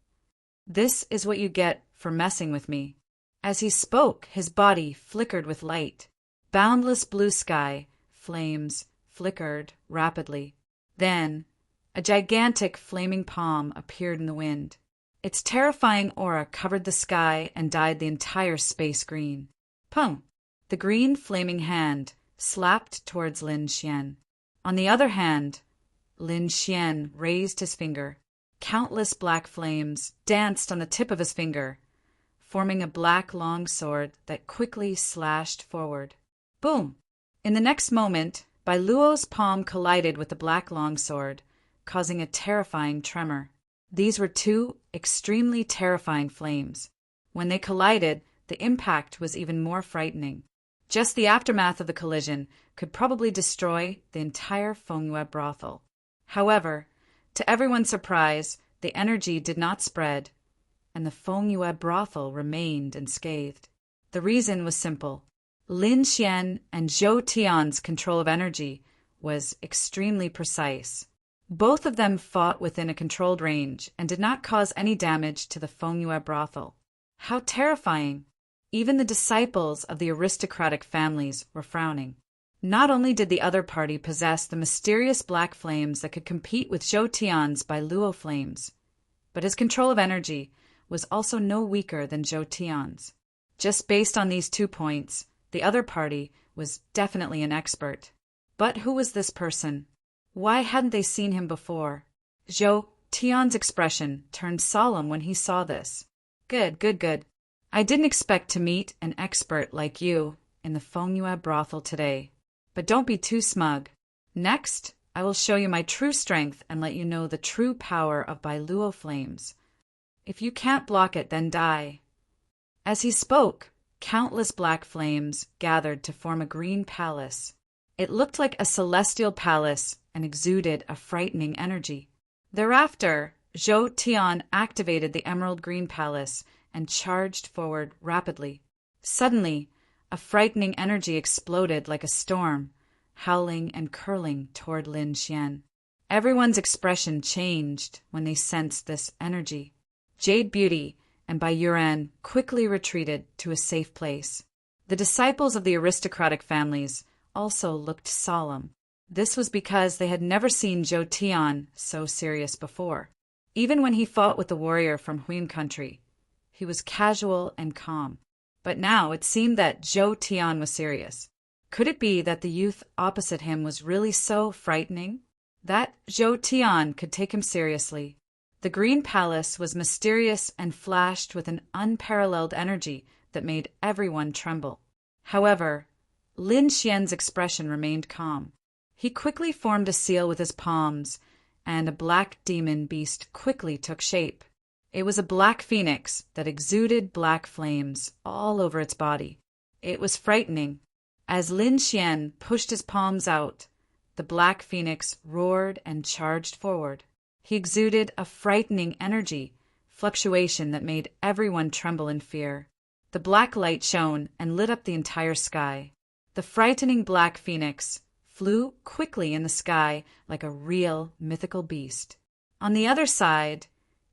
This is what you get for messing with me." As he spoke, his body flickered with light. Boundless blue sky, flames, flickered rapidly. Then, a gigantic flaming palm appeared in the wind. Its terrifying aura covered the sky and dyed the entire space green. Pung! The green flaming hand slapped towards Lin Xian. On the other hand, Lin Xian raised his finger. Countless black flames danced on the tip of his finger, forming a black long sword that quickly slashed forward. Boom! In the next moment, Bai Luo's palm collided with the black longsword, causing a terrifying tremor. These were two extremely terrifying flames. When they collided, the impact was even more frightening. Just the aftermath of the collision could probably destroy the entire Fengyue brothel. However, to everyone's surprise, the energy did not spread, and the Fengyue brothel remained unscathed. The reason was simple. Lin Xian and Zhou Tian's control of energy was extremely precise. Both of them fought within a controlled range and did not cause any damage to the Fengyue brothel. How terrifying! Even the disciples of the aristocratic families were frowning. Not only did the other party possess the mysterious black flames that could compete with Zhou Tian's Bailuo flames, but his control of energy was also no weaker than Zhou Tian's. Just based on these 2 points, the other party was definitely an expert. But who was this person? Why hadn't they seen him before? Zhou Tian's expression turned solemn when he saw this. Good. I didn't expect to meet an expert like you in the Fengyue brothel today. But don't be too smug. Next, I will show you my true strength and let you know the true power of Bailuo flames. If you can't block it, then die. As he spoke, countless black flames gathered to form a green palace. It looked like a celestial palace and exuded a frightening energy. Thereafter, Zhou Tian activated the emerald green palace and charged forward rapidly. Suddenly, a frightening energy exploded like a storm, howling and curling toward Lin Xian. Everyone's expression changed when they sensed this energy. Jade Beauty and Bai Yuan quickly retreated to a safe place. The disciples of the aristocratic families also looked solemn. This was because they had never seen Zhou Tian so serious before. Even when he fought with the warrior from Huin country, he was casual and calm. But now it seemed that Zhou Tian was serious. Could it be that the youth opposite him was really so frightening? That Zhou Tian could take him seriously. The Green Palace was mysterious and flashed with an unparalleled energy that made everyone tremble. However, Lin Xian's expression remained calm. He quickly formed a seal with his palms, and a black demon beast quickly took shape. It was a black phoenix that exuded black flames all over its body. It was frightening. As Lin Xian pushed his palms out, the black phoenix roared and charged forward. He exuded a frightening energy, fluctuation that made everyone tremble in fear. The black light shone and lit up the entire sky. The frightening black phoenix flew quickly in the sky like a real mythical beast. On the other side,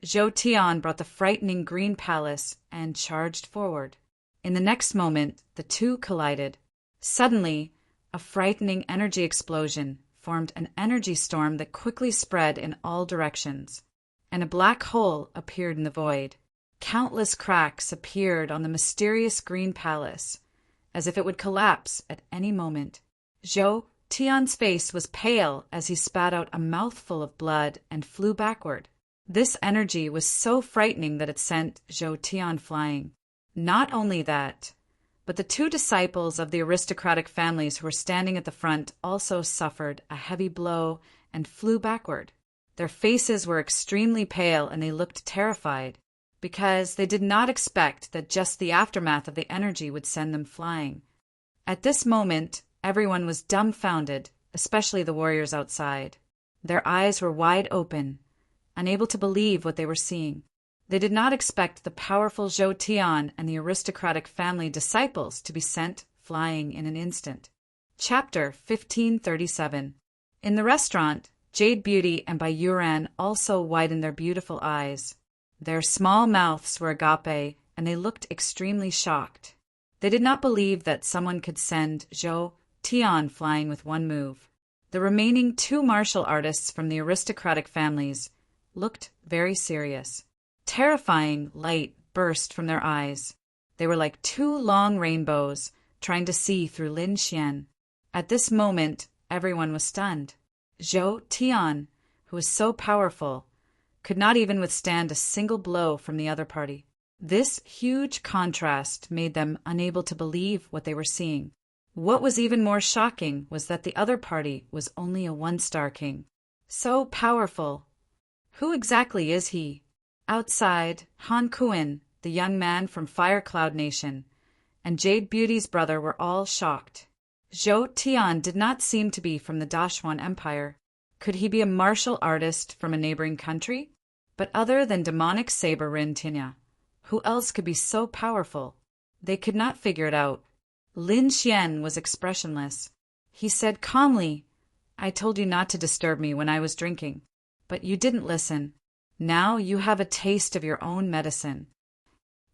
Zhou Tian brought the frightening green palace and charged forward. In the next moment, the two collided. Suddenly, a frightening energy explosion formed an energy storm that quickly spread in all directions, and a black hole appeared in the void. Countless cracks appeared on the mysterious green palace, as if it would collapse at any moment. Zhou Tian's face was pale as he spat out a mouthful of blood and flew backward. This energy was so frightening that it sent Zhou Tian flying. Not only that, but the two disciples of the aristocratic families who were standing at the front also suffered a heavy blow and flew backward. Their faces were extremely pale and they looked terrified, because they did not expect that just the aftermath of the energy would send them flying. At this moment, everyone was dumbfounded, especially the warriors outside. Their eyes were wide open, unable to believe what they were seeing. They did not expect the powerful Zhou Tian and the aristocratic family disciples to be sent flying in an instant. Chapter 1537. In the restaurant, Jade Beauty and Bai Yuan also widened their beautiful eyes. Their small mouths were agape, and they looked extremely shocked. They did not believe that someone could send Zhou Tian flying with one move. The remaining two martial artists from the aristocratic families looked very serious. Terrifying light burst from their eyes. They were like two long rainbows trying to see through Lin Xian. At this moment, everyone was stunned. Zhou Tian, who was so powerful, could not even withstand a single blow from the other party. This huge contrast made them unable to believe what they were seeing. What was even more shocking was that the other party was only a one-star king. So powerful. Who exactly is he? Outside, Han Kuan, the young man from Fire Cloud Nation, and Jade Beauty's brother were all shocked. Zhou Tian did not seem to be from the Dashuan Empire. Could he be a martial artist from a neighboring country? But other than demonic saber Rin Tinya, who else could be so powerful? They could not figure it out. Lin Xian was expressionless. He said calmly, "I told you not to disturb me when I was drinking, but you didn't listen. Now you have a taste of your own medicine."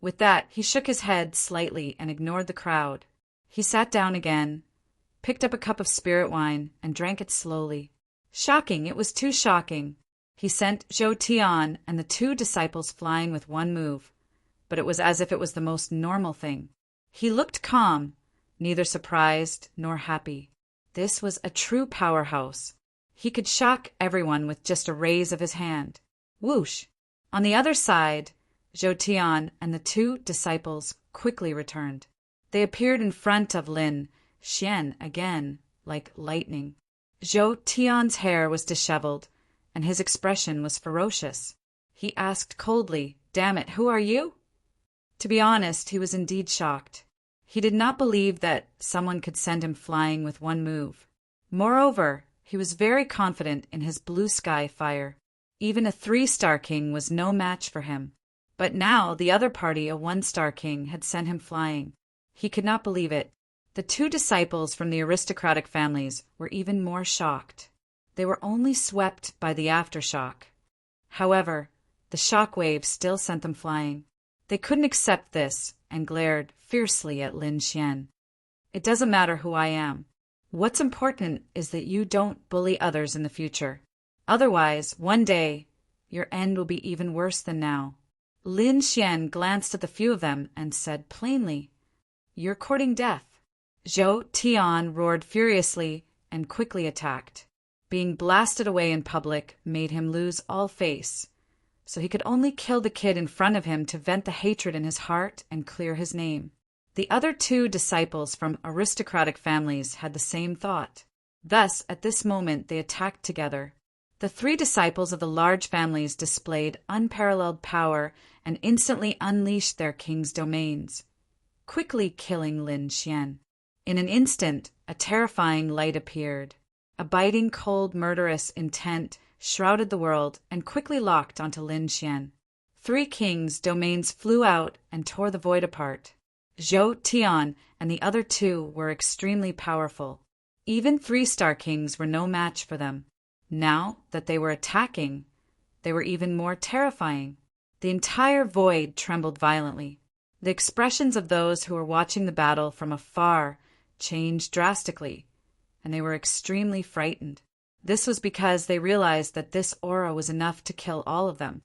With that, he shook his head slightly and ignored the crowd. He sat down again, picked up a cup of spirit wine, and drank it slowly. Shocking! It was too shocking. He sent Zhou Tian and the 2 disciples flying with one move, but it was as if it was the most normal thing. He looked calm, neither surprised nor happy. This was a true powerhouse. He could shock everyone with just a raise of his hand. Whoosh! On the other side, Zhou Tian and the 2 disciples quickly returned. They appeared in front of Lin Xian again, like lightning. Zhou Tian's hair was disheveled, and his expression was ferocious. He asked coldly, "Damn it, who are you?" To be honest, he was indeed shocked. He did not believe that someone could send him flying with one move. Moreover, he was very confident in his blue sky fire. Even a 3-star king was no match for him. But now the other party, a 1-star king, had sent him flying. He could not believe it. The 2 disciples from the aristocratic families were even more shocked. They were only swept by the aftershock. However, the shock wave still sent them flying. They couldn't accept this and glared fiercely at Lin Xian. "It doesn't matter who I am. What's important is that you don't bully others in the future. Otherwise, one day, your end will be even worse than now." Lin Xian glanced at the few of them and said plainly, "You're courting death." Zhou Tian roared furiously and quickly attacked. Being blasted away in public made him lose all face, so he could only kill the kid in front of him to vent the hatred in his heart and clear his name. The other 2 disciples from aristocratic families had the same thought. Thus, at this moment, they attacked together. The 3 disciples of the large families displayed unparalleled power and instantly unleashed their king's domains, quickly killing Lin Xian. In an instant, a terrifying light appeared. A biting, cold, murderous intent shrouded the world and quickly locked onto Lin Xian. 3 kings' domains flew out and tore the void apart. Zhou Tian and the other 2 were extremely powerful. Even 3-star kings were no match for them. Now that they were attacking, they were even more terrifying. The entire void trembled violently. The expressions of those who were watching the battle from afar changed drastically, and they were extremely frightened. This was because they realized that this aura was enough to kill all of them.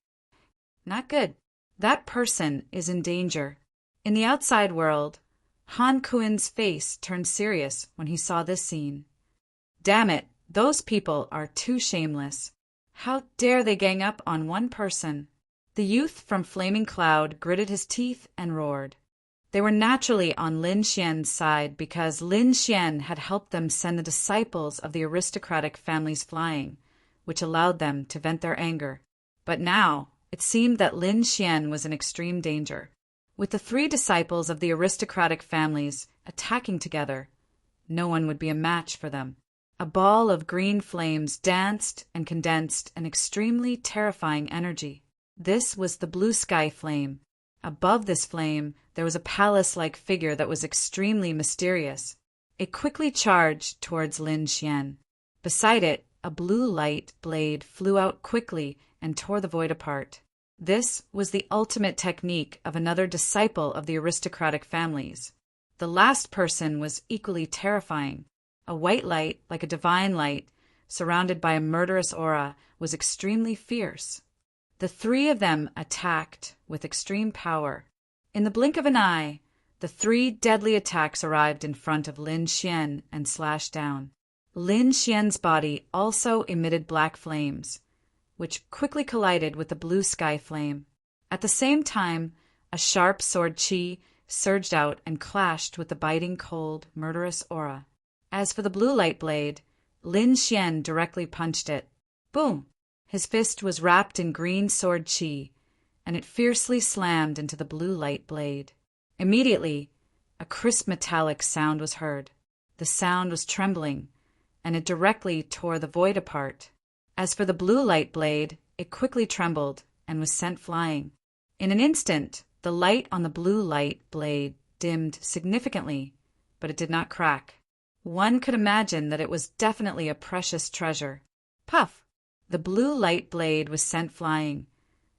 Not good. That person is in danger. In the outside world, Han Kuin's face turned serious when he saw this scene. Damn it, those people are too shameless. How dare they gang up on one person? The youth from Flaming Cloud gritted his teeth and roared. They were naturally on Lin Xian's side because Lin Xian had helped them send the disciples of the aristocratic families flying, which allowed them to vent their anger. But now, it seemed that Lin Xian was in extreme danger. With the 3 disciples of the aristocratic families attacking together, no one would be a match for them. A ball of green flames danced and condensed an extremely terrifying energy. This was the blue sky flame. Above this flame, there was a palace-like figure that was extremely mysterious. It quickly charged towards Lin Xian. Beside it, a blue light blade flew out quickly and tore the void apart. This was the ultimate technique of another disciple of the aristocratic families. The last person was equally terrifying. A white light, like a divine light, surrounded by a murderous aura, was extremely fierce. The 3 of them attacked with extreme power. In the blink of an eye, the 3 deadly attacks arrived in front of Lin Xian and slashed down. Lin Xian's body also emitted black flames, which quickly collided with the blue sky flame. At the same time, a sharp sword chi surged out and clashed with the biting, cold, murderous aura. As for the blue light blade, Lin Xian directly punched it. Boom! His fist was wrapped in green sword chi, and it fiercely slammed into the blue light blade. Immediately, a crisp metallic sound was heard. The sound was trembling, and it directly tore the void apart. As for the blue light blade, it quickly trembled and was sent flying. In an instant, the light on the blue light blade dimmed significantly, but it did not crack. One could imagine that it was definitely a precious treasure. Puff! The blue light blade was sent flying,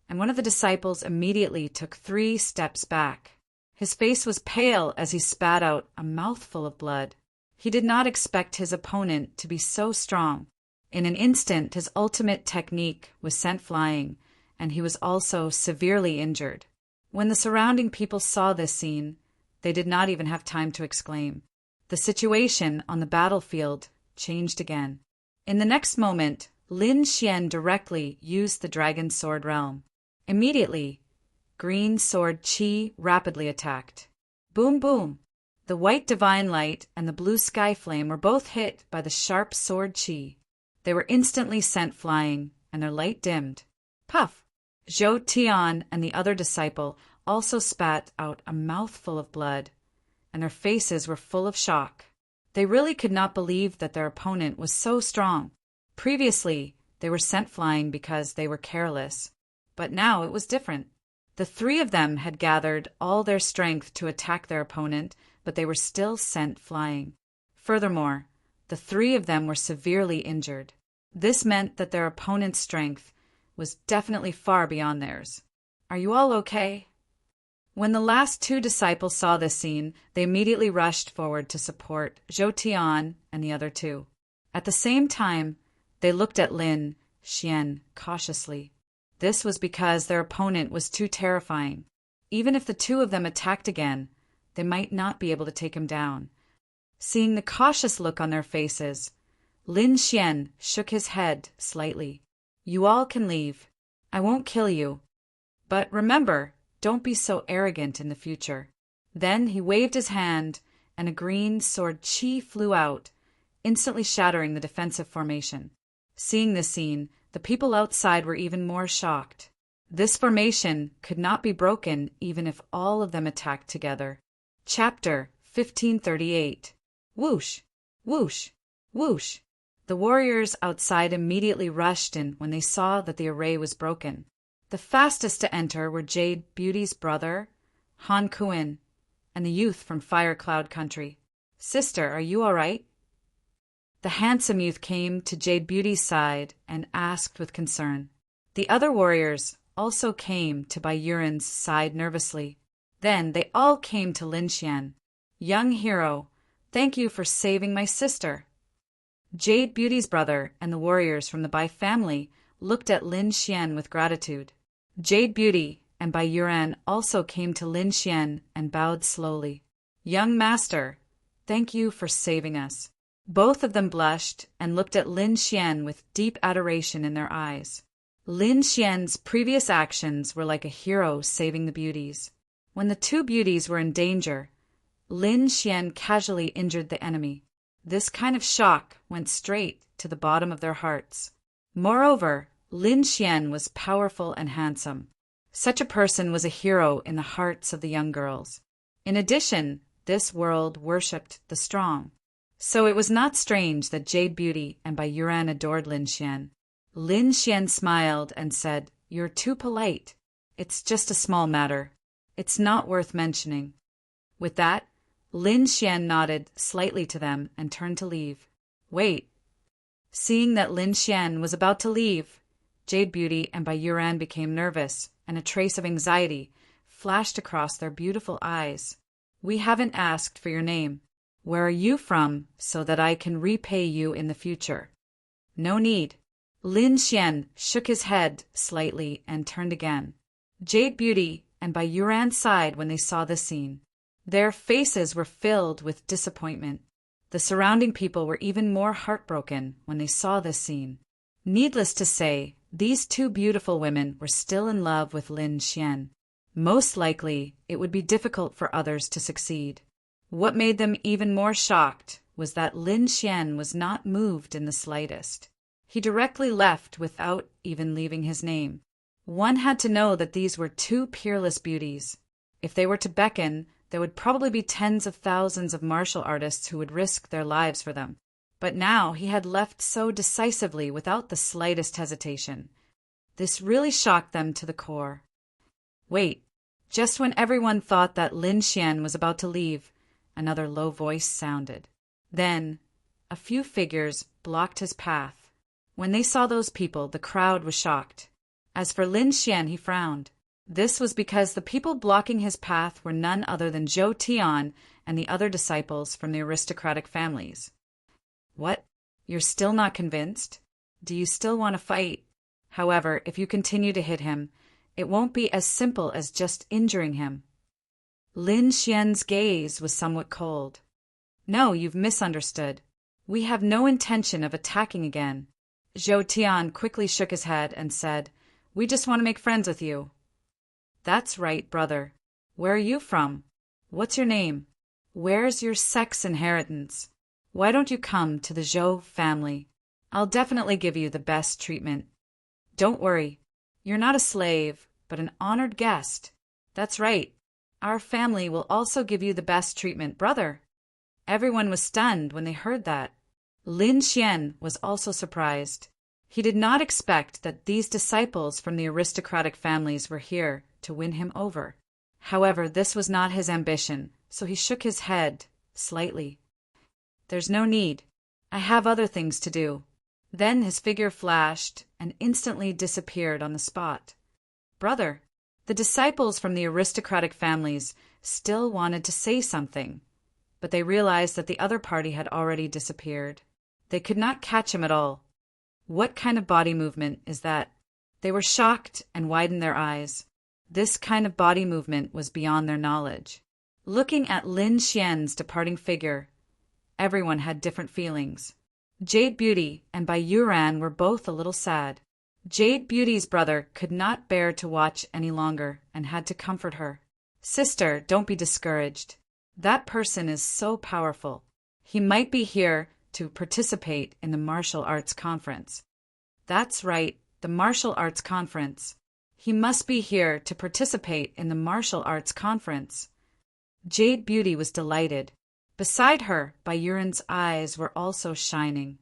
and one of the disciples immediately took 3 steps back. His face was pale as he spat out a mouthful of blood. He did not expect his opponent to be so strong. In an instant, his ultimate technique was sent flying, and he was also severely injured. When the surrounding people saw this scene, they did not even have time to exclaim. The situation on the battlefield changed again. In the next moment, Lin Xian directly used the dragon sword realm. Immediately, green sword qi rapidly attacked. Boom boom! The white divine light and the blue sky flame were both hit by the sharp sword qi. They were instantly sent flying, and their light dimmed. Puff! Zhou Tian and the other disciple also spat out a mouthful of blood, and their faces were full of shock. They really could not believe that their opponent was so strong. Previously, they were sent flying because they were careless, but now it was different. The 3 of them had gathered all their strength to attack their opponent, but they were still sent flying. Furthermore, the 3 of them were severely injured. This meant that their opponent's strength was definitely far beyond theirs. Are you all okay? When the last 2 disciples saw this scene, they immediately rushed forward to support Zhou Tian and the other 2. At the same time, they looked at Lin Xian cautiously. This was because their opponent was too terrifying. Even if the 2 of them attacked again, they might not be able to take him down. Seeing the cautious look on their faces, Lin Xian shook his head slightly. You all can leave. I won't kill you. But remember, don't be so arrogant in the future. Then he waved his hand, and a green sword qi flew out, instantly shattering the defensive formation. Seeing this scene, the people outside were even more shocked. This formation could not be broken even if all of them attacked together. Chapter 1538. Whoosh! Whoosh! Whoosh! The warriors outside immediately rushed in when they saw that the array was broken. The fastest to enter were Jade Beauty's brother, Han Kuan, and the youth from Fire Cloud Country. Sister, are you all right? The handsome youth came to Jade Beauty's side and asked with concern. The other warriors also came to Bai Yuren's side nervously. Then they all came to Lin Xian. Young hero, thank you for saving my sister. Jade Beauty's brother and the warriors from the Bai family looked at Lin Xian with gratitude. Jade Beauty and Bai Yuren also came to Lin Xian and bowed slowly. Young master, thank you for saving us. Both of them blushed and looked at Lin Xian with deep adoration in their eyes. Lin Xian's previous actions were like a hero saving the beauties. When the 2 beauties were in danger, Lin Xian casually injured the enemy. This kind of shock went straight to the bottom of their hearts. Moreover, Lin Xian was powerful and handsome. Such a person was a hero in the hearts of the young girls. In addition, this world worshipped the strong. So it was not strange that Jade Beauty and Bai Yuren adored Lin Xian. Lin Xian smiled and said, You're too polite. It's just a small matter. It's not worth mentioning. With that, Lin Xian nodded slightly to them and turned to leave. Wait. Seeing that Lin Xian was about to leave, Jade Beauty and Bai Yuren became nervous, and a trace of anxiety flashed across their beautiful eyes. We haven't asked for your name. Where are you from, so that I can repay you in the future? No need. Lin Xian shook his head slightly and turned again. Jade Beauty and Bai Yuren sighed when they saw this scene. Their faces were filled with disappointment. The surrounding people were even more heartbroken when they saw this scene. Needless to say, these 2 beautiful women were still in love with Lin Xian. Most likely, it would be difficult for others to succeed. What made them even more shocked was that Lin Xian was not moved in the slightest. He directly left without even leaving his name. One had to know that these were 2 peerless beauties. If they were to beckon, there would probably be tens of thousands of martial artists who would risk their lives for them. But now he had left so decisively without the slightest hesitation. This really shocked them to the core. Wait, just when everyone thought that Lin Xian was about to leave, another low voice sounded. Then, a few figures blocked his path. When they saw those people, the crowd was shocked. As for Lin Xian, he frowned. This was because the people blocking his path were none other than Zhou Tian and the other disciples from the aristocratic families. What? You're still not convinced? Do you still want to fight? However, if you continue to hit him, it won't be as simple as just injuring him. Lin Xian's gaze was somewhat cold. No, you've misunderstood. We have no intention of attacking again. Zhou Tian quickly shook his head and said, We just want to make friends with you. That's right, brother. Where are you from? What's your name? Where's your sex inheritance? Why don't you come to the Zhou family? I'll definitely give you the best treatment. Don't worry. You're not a slave, but an honored guest. That's right. Our family will also give you the best treatment, brother. Everyone was stunned when they heard that. Lin Xian was also surprised. He did not expect that these disciples from the aristocratic families were here to win him over. However, this was not his ambition, so he shook his head slightly. There's no need. I have other things to do. Then his figure flashed and instantly disappeared on the spot. Brother, the disciples from the aristocratic families still wanted to say something, but they realized that the other party had already disappeared. They could not catch him at all. What kind of body movement is that? They were shocked and widened their eyes. This kind of body movement was beyond their knowledge. Looking at Lin Xian's departing figure, everyone had different feelings. Jade Beauty and Bai Yuran were both a little sad. Jade Beauty's brother could not bear to watch any longer and had to comfort her. Sister, don't be discouraged. That person is so powerful. He might be here to participate in the martial arts conference. That's right, the martial arts conference. He must be here to participate in the martial arts conference. Jade Beauty was delighted. Beside her, Bai Yuran's eyes were also shining.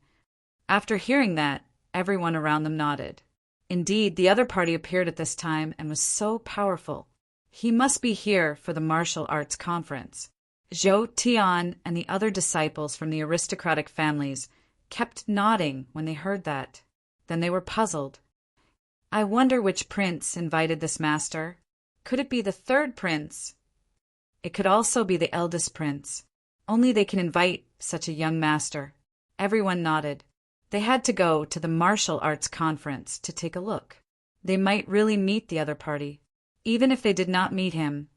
After hearing that, everyone around them nodded. Indeed, the other party appeared at this time and was so powerful. He must be here for the martial arts conference. Zhou Tian and the other disciples from the aristocratic families kept nodding when they heard that. Then they were puzzled. I wonder which prince invited this master. Could it be the third prince? It could also be the eldest prince. Only they can invite such a young master. Everyone nodded. They had to go to the martial arts conference to take a look. They might really meet the other party. Even if they did not meet him,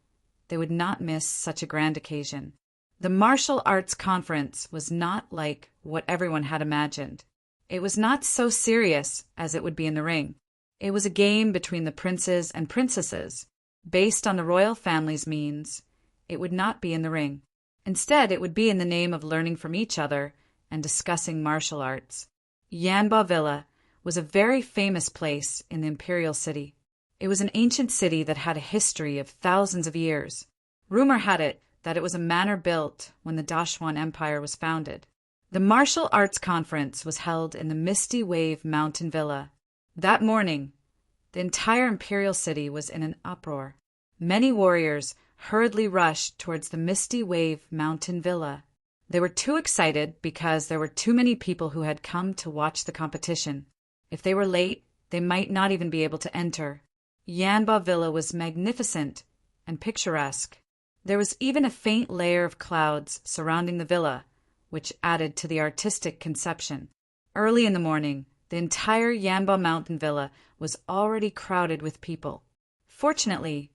they would not miss such a grand occasion. The martial arts conference was not like what everyone had imagined. It was not so serious as it would be in the ring. It was a game between the princes and princesses. Based on the royal family's means, it would not be in the ring. Instead, it would be in the name of learning from each other and discussing martial arts. Yanba Villa was a very famous place in the imperial city. It was an ancient city that had a history of thousands of years. Rumor had it that it was a manor built when the Dashwan Empire was founded. The martial arts conference was held in the Misty Wave Mountain Villa. That morning, the entire imperial city was in an uproar. Many warriors hurriedly rushed towards the Misty Wave Mountain Villa. They were too excited because there were too many people who had come to watch the competition. If they were late, they might not even be able to enter. Yanba Villa was magnificent and picturesque. There was even a faint layer of clouds surrounding the villa, which added to the artistic conception. Early in the morning, the entire Yanba Mountain Villa was already crowded with people. Fortunately,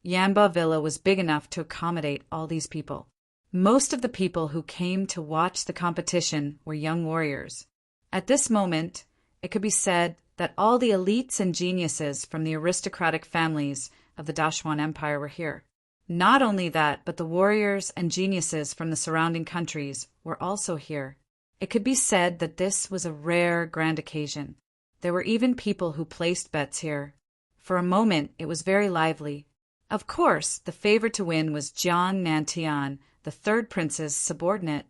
Yanba Villa was big enough to accommodate all these people. Most of the people who came to watch the competition were young warriors. At this moment, it could be said that all the elites and geniuses from the aristocratic families of the Dashwan Empire were here. Not only that, but the warriors and geniuses from the surrounding countries were also here. It could be said that this was a rare, grand occasion. There were even people who placed bets here. For a moment, it was very lively. Of course, the favorite to win was Jiang Nantian, the third prince's subordinate.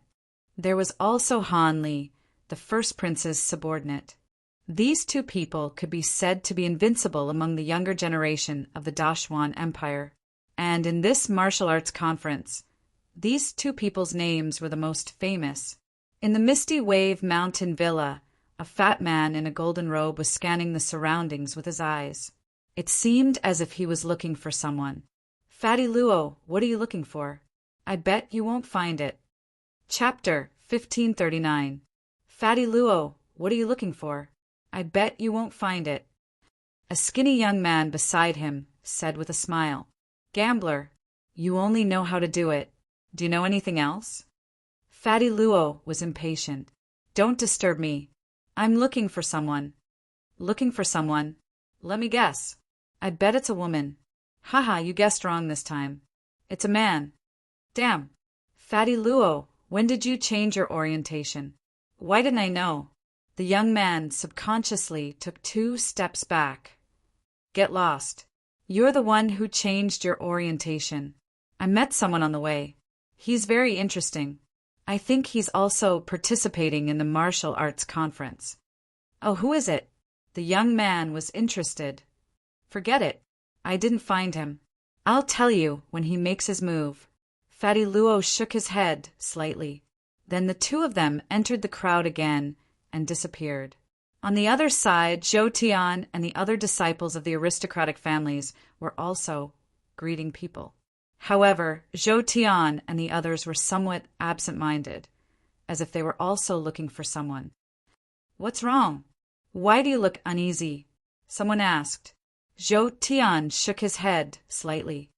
There was also Han Li, the first prince's subordinate. These two people could be said to be invincible among the younger generation of the Dashwan Empire. And in this martial arts conference, these two people's names were the most famous. In the Misty Wave Mountain Villa, a fat man in a golden robe was scanning the surroundings with his eyes. It seemed as if he was looking for someone. "Fatty Luo, what are you looking for? I bet you won't find it." Chapter 1539. Fatty Luo, what are you looking for? I bet you won't find it. A skinny young man beside him said with a smile, "Gambler, you only know how to do it. Do you know anything else?" Fatty Luo was impatient. "Don't disturb me. I'm looking for someone." "Looking for someone? Let me guess. I bet it's a woman." "Haha, you guessed wrong this time. It's a man." "Damn. Fatty Luo, when did you change your orientation?" "Why didn't I know?" The young man subconsciously took 2 steps back. "Get lost. You're the one who changed your orientation. I met someone on the way. He's very interesting. I think he's also participating in the martial arts conference." "Oh, who is it?" The young man was interested. "Forget it. I didn't find him. I'll tell you when he makes his move." Fatty Luo shook his head slightly. Then the two of them entered the crowd again and disappeared. On the other side, Zhou Tian and the other disciples of the aristocratic families were also greeting people. However, Zhou Tian and the others were somewhat absent-minded, as if they were also looking for someone. "What's wrong? Why do you look uneasy?" someone asked. Zhou Tian shook his head slightly.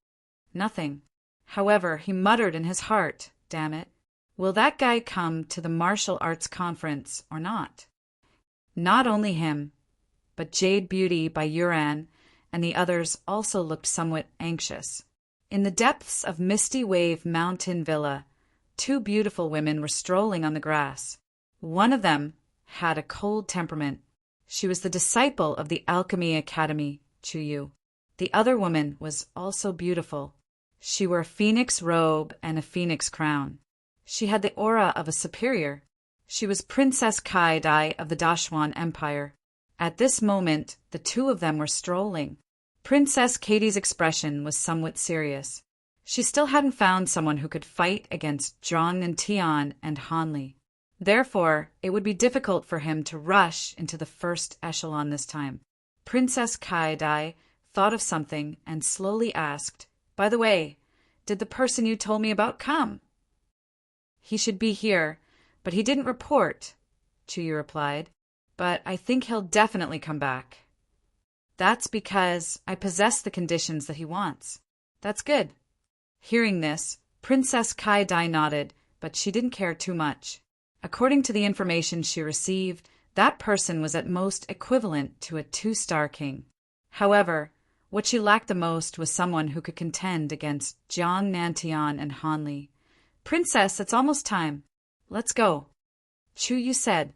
"Nothing." However, he muttered in his heart, "Damn it. Will that guy come to the martial arts conference or not?" Not only him, but Jade Beauty by Yuran and the others also looked somewhat anxious. In the depths of Misty Wave Mountain Villa, 2 beautiful women were strolling on the grass. One of them had a cold temperament. She was the disciple of the Alchemy Academy, Chuyu. The other woman was also beautiful. She wore a phoenix robe and a phoenix crown. She had the aura of a superior. She was Princess Kai Dai of the Dashuan Empire. At this moment, the 2 of them were strolling. Princess Katie's expression was somewhat serious. She still hadn't found someone who could fight against Zhang and Tian and Hanli. Therefore, it would be difficult for him to rush into the first echelon this time. Princess Kai Dai thought of something and slowly asked, "By the way, did the person you told me about come?" "He should be here, but he didn't report," Chuyu replied. "But I think he'll definitely come back." "That's because I possess the conditions that he wants." "That's good." Hearing this, Princess Kai Dai nodded, but she didn't care too much. According to the information she received, that person was at most equivalent to a 2-star king. However, what she lacked the most was someone who could contend against Jiang Nantian and Hanli. "Princess, it's almost time. Let's go," Chuyu said.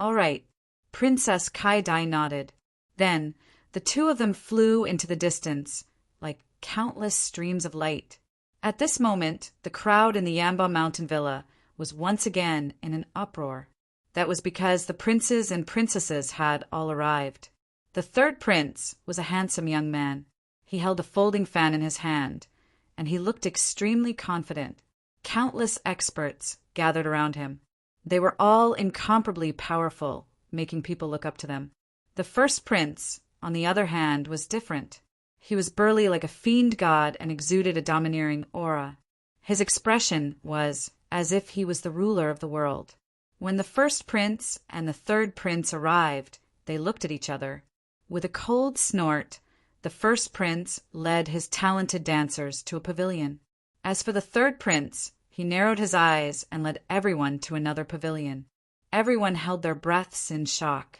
"All right." Princess Kai Dai nodded. Then, the 2 of them flew into the distance, like countless streams of light. At this moment, the crowd in the Yamba Mountain Villa was once again in an uproar. That was because the princes and princesses had all arrived. The 3rd prince was a handsome young man. He held a folding fan in his hand, and he looked extremely confident. Countless experts gathered around him. They were all incomparably powerful, making people look up to them. The 1st prince, on the other hand, was different. He was burly like a fiend god and exuded a domineering aura. His expression was as if he was the ruler of the world. When the 1st prince and the 3rd prince arrived, they looked at each other. With a cold snort, the 1st prince led his talented dancers to a pavilion. As for the 3rd prince, he narrowed his eyes and led everyone to another pavilion. Everyone held their breaths in shock.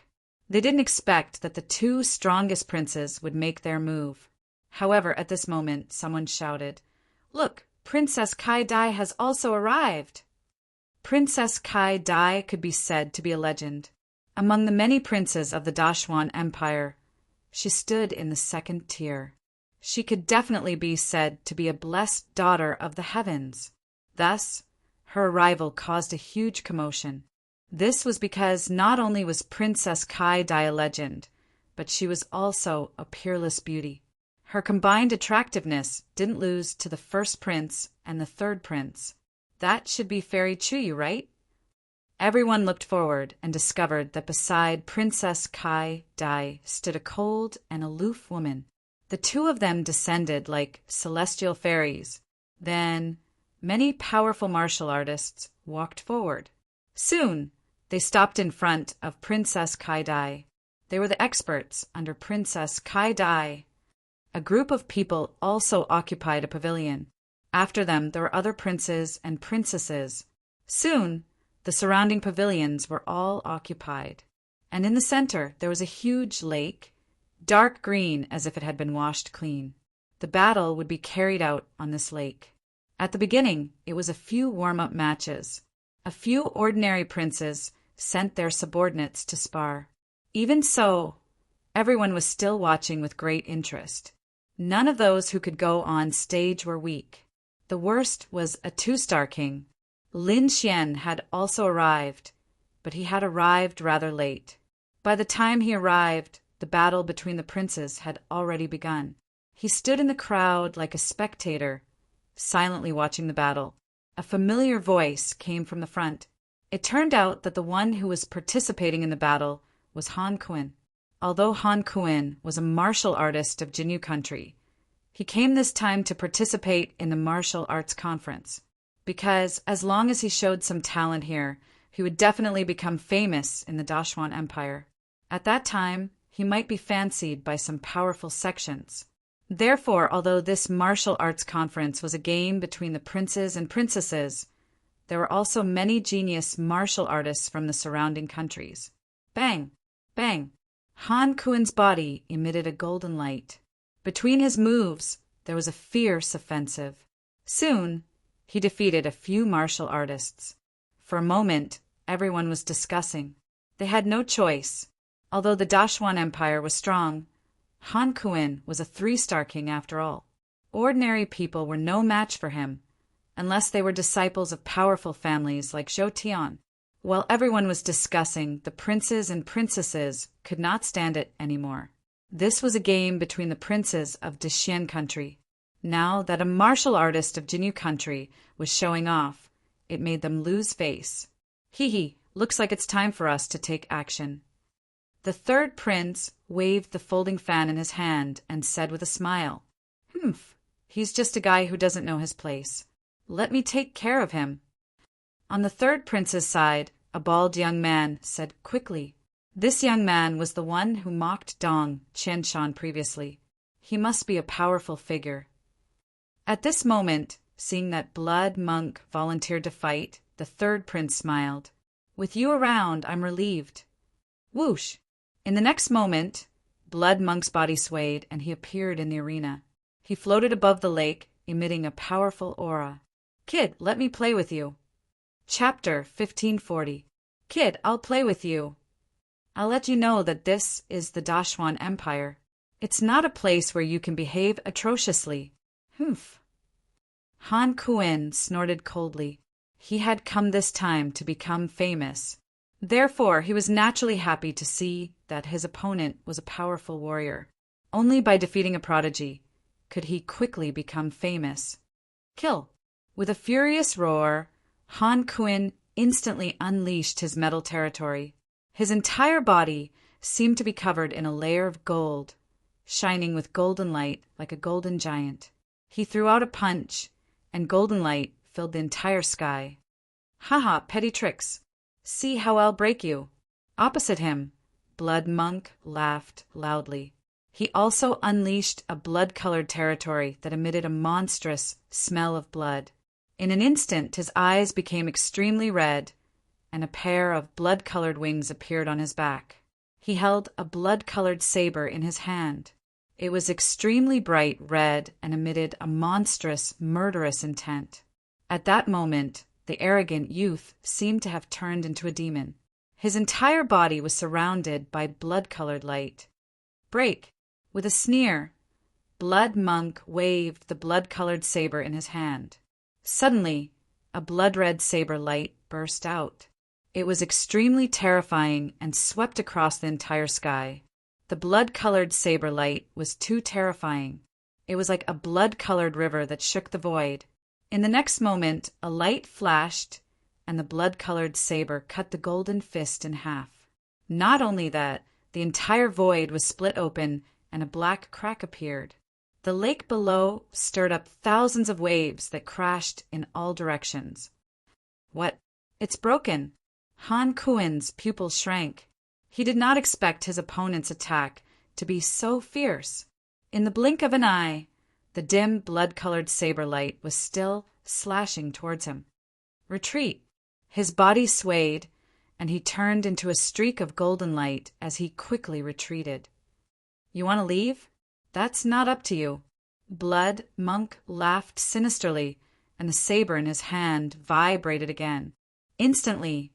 They didn't expect that the 2 strongest princes would make their move. However, at this moment, someone shouted, "Look, Princess Kai Dai has also arrived!" Princess Kai Dai could be said to be a legend. Among the many princes of the Dashuan Empire, she stood in the 2nd tier. She could definitely be said to be a blessed daughter of the heavens. Thus, her arrival caused a huge commotion. This was because not only was Princess Kai Dai a legend, but she was also a peerless beauty. Her combined attractiveness didn't lose to the first prince and the third prince. That should be Fairy Chuyu, right? Everyone looked forward and discovered that beside Princess Kai Dai stood a cold and aloof woman. The two of them descended like celestial fairies. Then many powerful martial artists walked forward. Soon, they stopped in front of Princess Kai Dai. They were the experts under Princess Kai Dai. A group of people also occupied a pavilion. After them, there were other princes and princesses. Soon, the surrounding pavilions were all occupied. And in the center, there was a huge lake, dark green as if it had been washed clean. The battle would be carried out on this lake. At the beginning, it was a few warm-up matches. A few ordinary princes sent their subordinates to spar. Even so, everyone was still watching with great interest. None of those who could go on stage were weak. The worst was a two-star king. Lin Xian had also arrived, but he had arrived rather late. By the time he arrived, the battle between the princes had already begun. He stood in the crowd like a spectator, silently watching the battle. A familiar voice came from the front. It turned out that the one who was participating in the battle was Han Kun. Although Han Kun was a martial artist of Jinyu country, he came this time to participate in the martial arts conference, because as long as he showed some talent here, he would definitely become famous in the Dashuan Empire. At that time, he might be fancied by some powerful sections. Therefore, although this martial arts conference was a game between the princes and princesses, there were also many genius martial artists from the surrounding countries. Bang! Bang! Han Kun's body emitted a golden light. Between his moves, there was a fierce offensive. Soon, he defeated a few martial artists. For a moment, everyone was discussing. They had no choice. Although the Dashuan Empire was strong, Han Kun was a three-star king after all. Ordinary people were no match for him, unless they were disciples of powerful families like Zhou Tian. While everyone was discussing, the princes and princesses could not stand it anymore. This was a game between the princes of Dexian country. Now that a martial artist of Jinyu country was showing off, it made them lose face. Hee, looks like it's time for us to take action. The third prince waved the folding fan in his hand and said with a smile, he's just a guy who doesn't know his place. Let me take care of him. On the third prince's side, a bald young man said quickly. This young man was the one who mocked Dong Qianshan previously. He must be a powerful figure. At this moment, seeing that Blood Monk volunteered to fight, the third prince smiled. With you around, I'm relieved. Whoosh! In the next moment, Blood Monk's body swayed and he appeared in the arena. He floated above the lake, emitting a powerful aura. Kid, let me play with you. Chapter 1540. Kid, I'll play with you. I'll let you know that this is the Dashuan Empire. It's not a place where you can behave atrociously. Han Kun snorted coldly. He had come this time to become famous. Therefore, he was naturally happy to see that his opponent was a powerful warrior. Only by defeating a prodigy could he quickly become famous. Kill! With a furious roar, Han Kun instantly unleashed his metal territory. His entire body seemed to be covered in a layer of gold, shining with golden light like a golden giant. He threw out a punch, and golden light filled the entire sky. Haha, petty tricks. See how I'll break you. Opposite him, Blood Monk laughed loudly. He also unleashed a blood-colored territory that emitted a monstrous smell of blood. In an instant, his eyes became extremely red, and a pair of blood-colored wings appeared on his back. He held a blood-colored saber in his hand. It was extremely bright red and emitted a monstrous, murderous intent. At that moment, the arrogant youth seemed to have turned into a demon. His entire body was surrounded by blood-colored light. Break! With a sneer, Blood Monk waved the blood-colored saber in his hand. Suddenly, a blood-red saber light burst out. It was extremely terrifying and swept across the entire sky. The blood-colored saber light was too terrifying. It was like a blood-colored river that shook the void. In the next moment, a light flashed, and the blood-colored saber cut the golden fist in half. Not only that, the entire void was split open, and a black crack appeared. The lake below stirred up thousands of waves that crashed in all directions. What? It's broken! Han Kuen's pupils shrank. He did not expect his opponent's attack to be so fierce. In the blink of an eye, the dim, blood-colored saber light was still slashing towards him. Retreat! His body swayed, and he turned into a streak of golden light as he quickly retreated. You want to leave? That's not up to you. Blood Monk laughed sinisterly, and the saber in his hand vibrated again. Instantly,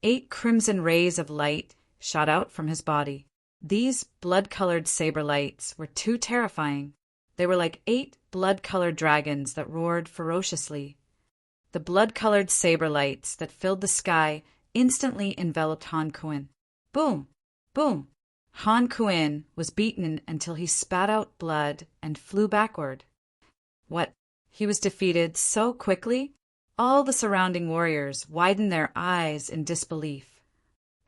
8 crimson rays of light shot out from his body. These blood-colored saber lights were too terrifying. They were like 8 blood-colored dragons that roared ferociously. The blood-colored saber lights that filled the sky instantly enveloped Han Kuen. Boom! Boom! Han Kuen was beaten until he spat out blood and flew backward. What? He was defeated so quickly? All the surrounding warriors widened their eyes in disbelief.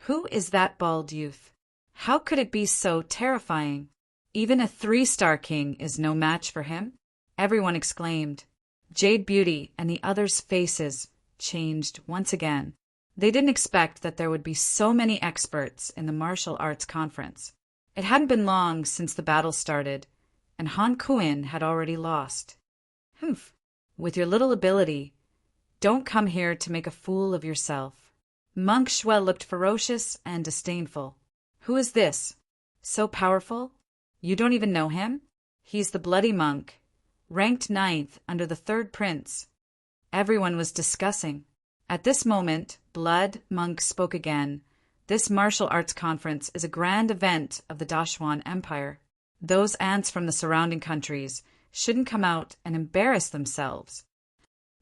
Who is that bald youth? How could it be so terrifying? Even a 3-star king is no match for him, everyone exclaimed. Jade Beauty and the others' faces changed once again. They didn't expect that there would be so many experts in the martial arts conference. It hadn't been long since the battle started, and Han Kuen had already lost. Humph! With your little ability, don't come here to make a fool of yourself. Monk Shui looked ferocious and disdainful. Who is this? So powerful? You don't even know him? He's the Bloody Monk, ranked 9th under the 3rd Prince. Everyone was discussing. At this moment, Blood Monk spoke again. This martial arts conference is a grand event of the Dashuan Empire. Those ants from the surrounding countries shouldn't come out and embarrass themselves.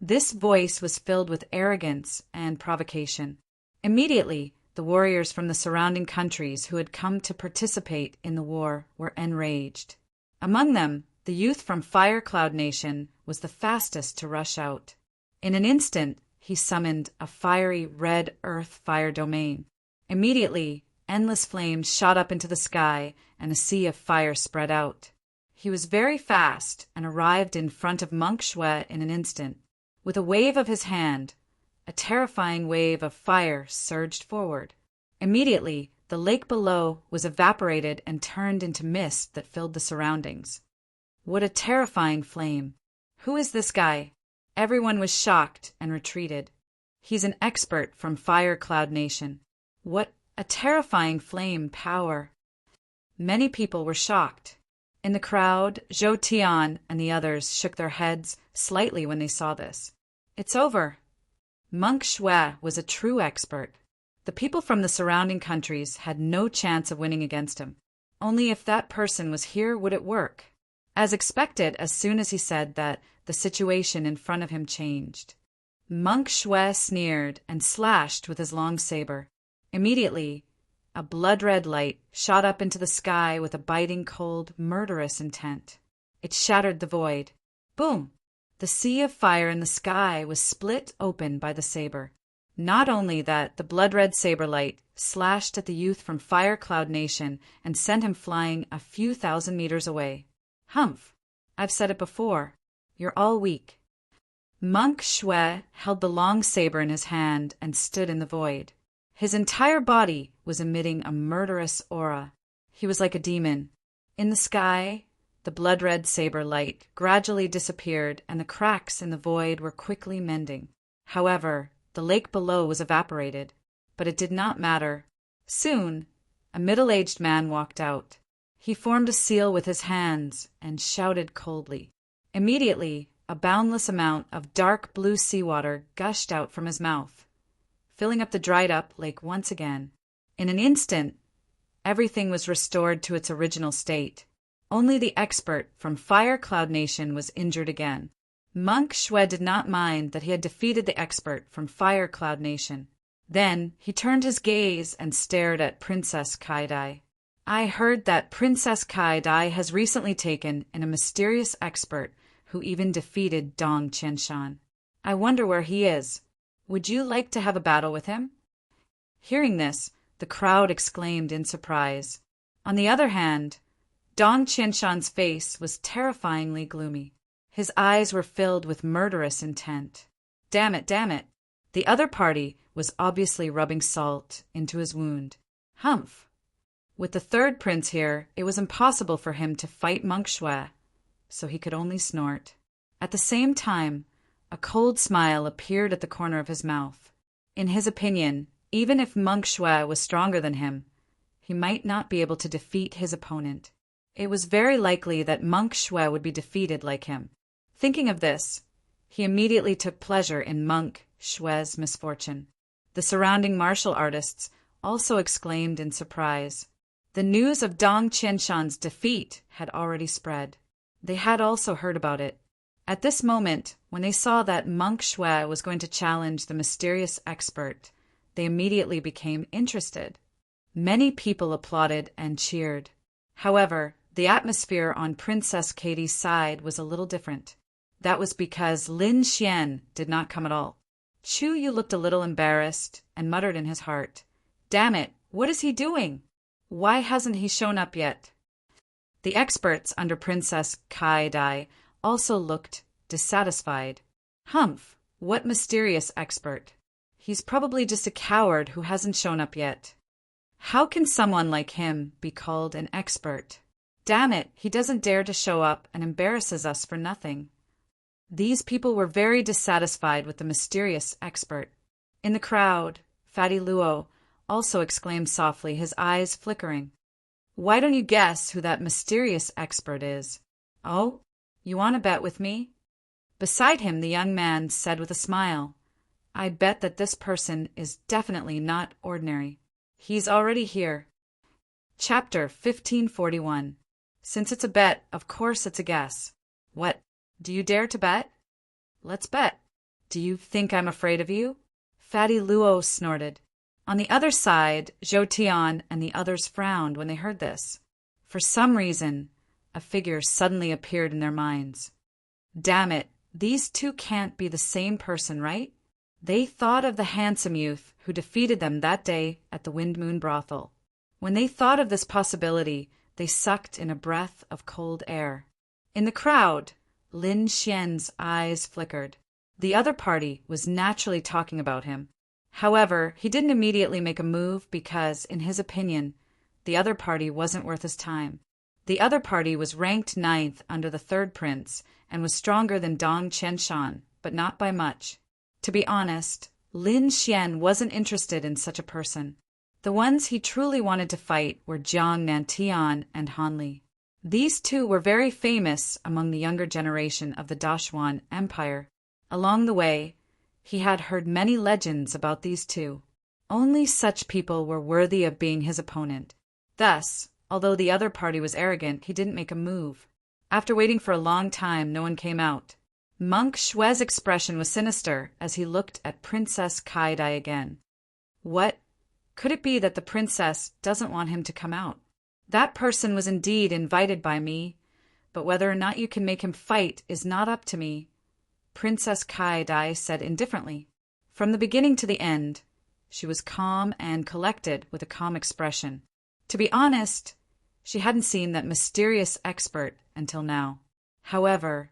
This voice was filled with arrogance and provocation. Immediately, the warriors from the surrounding countries who had come to participate in the war were enraged. Among them, the youth from Fire Cloud Nation was the fastest to rush out. In an instant, he summoned a fiery red earth fire domain. Immediately, endless flames shot up into the sky and a sea of fire spread out. He was very fast and arrived in front of Monk Shui in an instant. With a wave of his hand, a terrifying wave of fire surged forward. Immediately, the lake below was evaporated and turned into mist that filled the surroundings. What a terrifying flame! Who is this guy? Everyone was shocked and retreated. He's an expert from Fire Cloud Nation. What a terrifying flame power! Many people were shocked. In the crowd, Zhou Tian and the others shook their heads slightly when they saw this. It's over. Monk Shui was a true expert. The people from the surrounding countries had no chance of winning against him. Only if that person was here would it work. As expected, as soon as he said that, the situation in front of him changed. Monk Shui sneered and slashed with his long saber. Immediately, a blood-red light shot up into the sky with a biting, cold, murderous intent. It shattered the void. Boom! The sea of fire in the sky was split open by the saber. Not only that, the blood-red saber light slashed at the youth from Fire Cloud Nation and sent him flying a few thousand meters away. Humph! I've said it before. You're all weak. Monk Shui held the long saber in his hand and stood in the void. His entire body was emitting a murderous aura. He was like a demon. In the sky, the blood-red saber light gradually disappeared and the cracks in the void were quickly mending. However, the lake below was evaporated, but it did not matter. Soon, a middle-aged man walked out. He formed a seal with his hands and shouted coldly. Immediately, a boundless amount of dark blue seawater gushed out from his mouth, filling up the dried-up lake once again. In an instant, everything was restored to its original state. Only the expert from Fire Cloud Nation was injured again. Monk Shui did not mind that he had defeated the expert from Fire Cloud Nation. Then he turned his gaze and stared at Princess Kaidai. I heard that Princess Kai-dai has recently taken in a mysterious expert who even defeated Dong Qianshan. I wonder where he is. Would you like to have a battle with him?" Hearing this, the crowd exclaimed in surprise. On the other hand, Dong Qianshan's face was terrifyingly gloomy. His eyes were filled with murderous intent. Damn it, damn it. The other party was obviously rubbing salt into his wound. Humph. With the third prince here, it was impossible for him to fight Monk Shui, so he could only snort. At the same time, a cold smile appeared at the corner of his mouth. In his opinion, even if Monk Shui was stronger than him, he might not be able to defeat his opponent. It was very likely that Monk Shui would be defeated like him. Thinking of this, he immediately took pleasure in Monk Shui's misfortune. The surrounding martial artists also exclaimed in surprise. The news of Dong Qianshan's defeat had already spread. They had also heard about it. At this moment, when they saw that Monk Shui was going to challenge the mysterious expert, they immediately became interested. Many people applauded and cheered. However, the atmosphere on Princess Katie's side was a little different. That was because Lin Xian did not come at all. Chu Yu looked a little embarrassed and muttered in his heart, "Damn it, what is he doing? Why hasn't he shown up yet?" The experts under Princess Kai-dai also looked dissatisfied. Humph, what mysterious expert. He's probably just a coward who hasn't shown up yet. How can someone like him be called an expert? Damn it, he doesn't dare to show up and embarrasses us for nothing. These people were very dissatisfied with the mysterious expert. In the crowd, Fatty Luo also exclaimed softly, his eyes flickering. "Why don't you guess who that mysterious expert is?" "Oh, you want to bet with me?" Beside him, the young man said with a smile, "I bet that this person is definitely not ordinary. He's already here." Chapter 1541. Since it's a bet, of course it's a guess. What? Do you dare to bet? Let's bet. Do you think I'm afraid of you? Fatty Luo snorted. On the other side, Zhou Tian and the others frowned when they heard this. For some reason, a figure suddenly appeared in their minds. Damn it, these two can't be the same person, right? They thought of the handsome youth who defeated them that day at the Wind Moon brothel. When they thought of this possibility, they sucked in a breath of cold air. In the crowd, Lin Xian's eyes flickered. The other party was naturally talking about him. However, he didn't immediately make a move because, in his opinion, the other party wasn't worth his time. The other party was ranked 9th under the third prince and was stronger than Dong Qianshan, but not by much. To be honest, Lin Xian wasn't interested in such a person. The ones he truly wanted to fight were Jiang Nantian and Han Li. These two were very famous among the younger generation of the Dashuan Empire. Along the way, he had heard many legends about these two. Only such people were worthy of being his opponent. Thus, although the other party was arrogant, he didn't make a move. After waiting for a long time, no one came out. Monk Shui's expression was sinister as he looked at Princess Kai-dai again. What? Could it be that the princess doesn't want him to come out? That person was indeed invited by me, but whether or not you can make him fight is not up to me, Princess Kai-dai said indifferently. From the beginning to the end, she was calm and collected with a calm expression. To be honest, she hadn't seen that mysterious expert until now. However,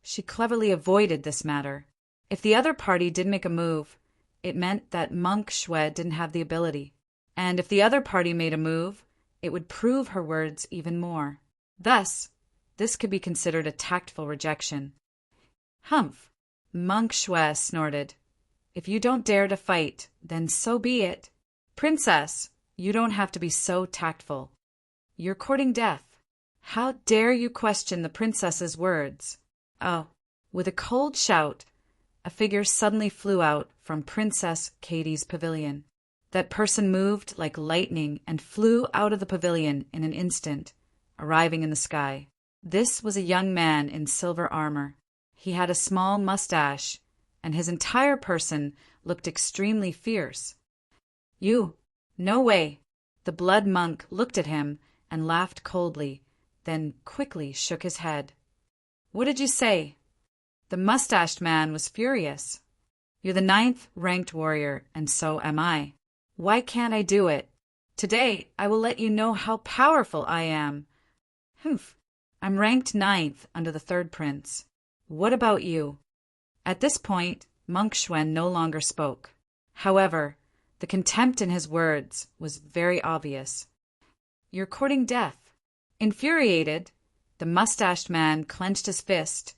she cleverly avoided this matter. If the other party did make a move, it meant that Monk Shui didn't have the ability. And if the other party made a move, it would prove her words even more. Thus, this could be considered a tactful rejection. Humph! Monk Shui snorted. If you don't dare to fight, then so be it. Princess, you don't have to be so tactful. You're courting death. How dare you question the princess's words? Oh, with a cold shout, a figure suddenly flew out from Princess Katie's pavilion. That person moved like lightning and flew out of the pavilion in an instant, arriving in the sky. This was a young man in silver armor. He had a small mustache, and his entire person looked extremely fierce. You? No way. The blood monk looked at him and laughed coldly, then quickly shook his head. "What did you say?" The mustached man was furious. "You're the 9th ranked warrior, and so am I. Why can't I do it? Today I will let you know how powerful I am." "Humph. I'm ranked 9th under the 3rd prince. What about you?" At this point, Monk Shuen no longer spoke. However, the contempt in his words was very obvious. "You're courting death." Infuriated, the mustached man clenched his fist,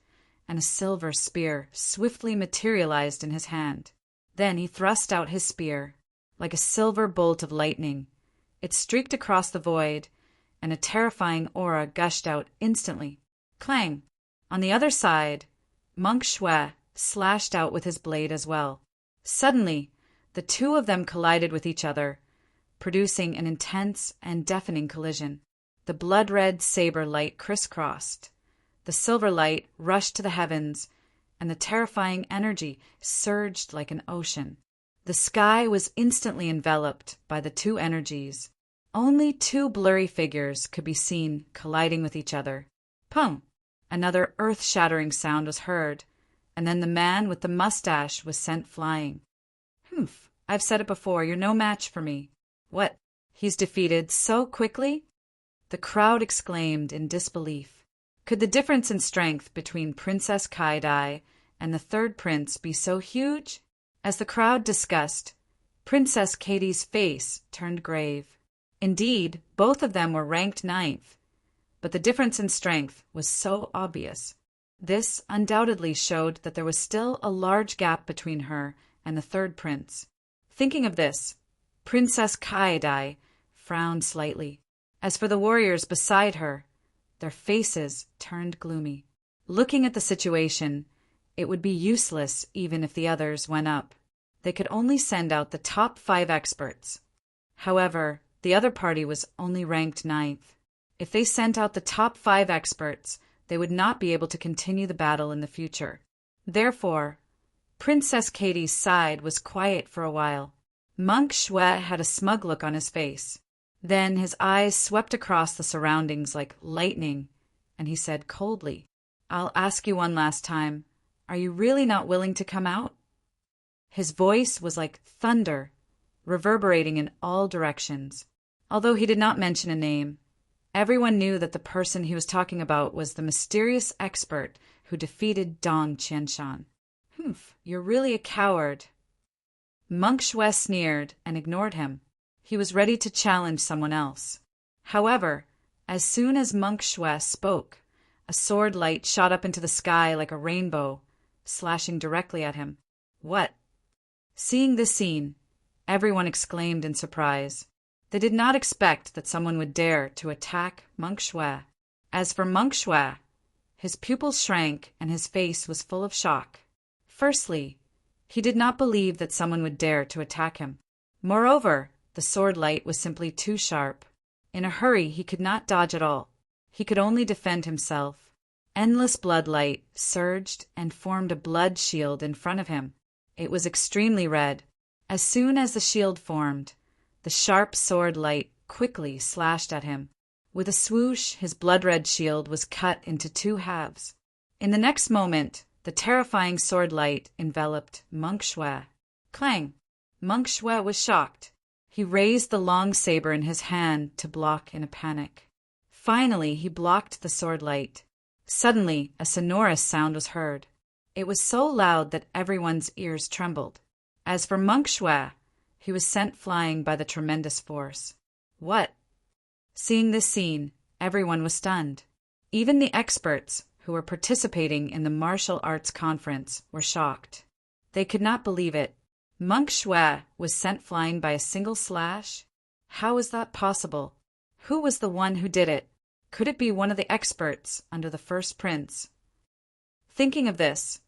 and a silver spear swiftly materialized in his hand. Then he thrust out his spear. Like a silver bolt of lightning, it streaked across the void, and a terrifying aura gushed out instantly. Clang! On the other side, Monk Shue slashed out with his blade as well. Suddenly, the two of them collided with each other, producing an intense and deafening collision. The blood-red saber light crisscrossed. The silver light rushed to the heavens, and the terrifying energy surged like an ocean. The sky was instantly enveloped by the two energies. Only two blurry figures could be seen colliding with each other. Pum! Another earth-shattering sound was heard, and then the man with the mustache was sent flying. "Humph! I've said it before, you're no match for me." "What? He's defeated so quickly?" The crowd exclaimed in disbelief. Could the difference in strength between Princess Kaidai and the 3rd prince be so huge? As the crowd discussed, Princess Katie's face turned grave. Indeed, both of them were ranked 9th, but the difference in strength was so obvious. This undoubtedly showed that there was still a large gap between her and the 3rd prince. Thinking of this, Princess Kaidai frowned slightly. As for the warriors beside her, their faces turned gloomy. Looking at the situation, it would be useless even if the others went up. They could only send out the top 5 experts. However, the other party was only ranked 9th. If they sent out the top 5 experts, they would not be able to continue the battle in the future. Therefore, Princess Katie's side was quiet for a while. Monk Shue had a smug look on his face. Then his eyes swept across the surroundings like lightning, and he said coldly, "I'll ask you one last time. Are you really not willing to come out?" His voice was like thunder, reverberating in all directions. Although he did not mention a name, everyone knew that the person he was talking about was the mysterious expert who defeated Dong Qianshan. "Humph, you're really a coward." Monk Shue sneered and ignored him. He was ready to challenge someone else. However, as soon as Monk Shue spoke, a sword light shot up into the sky like a rainbow, slashing directly at him. "What?" Seeing this scene, everyone exclaimed in surprise. They did not expect that someone would dare to attack Monk Shue. As for Monk Shue, his pupils shrank and his face was full of shock. Firstly, he did not believe that someone would dare to attack him. Moreover, the sword light was simply too sharp. In a hurry, he could not dodge at all. He could only defend himself. Endless blood light surged and formed a blood shield in front of him. It was extremely red. As soon as the shield formed, the sharp sword light quickly slashed at him. With a swoosh, his blood-red shield was cut into 2 halves. In the next moment, the terrifying sword light enveloped Monk Shue. Clang! Monk Shue was shocked. He raised the long saber in his hand to block in a panic. Finally, he blocked the sword light. Suddenly, a sonorous sound was heard. It was so loud that everyone's ears trembled. As for Monk Shue, he was sent flying by the tremendous force. What? Seeing this scene, everyone was stunned. Even the experts who were participating in the martial arts conference were shocked. They could not believe it. Monk Shue was sent flying by a single slash? How was that possible? Who was the one who did it? Could it be one of the experts under the first prince? Thinking of this,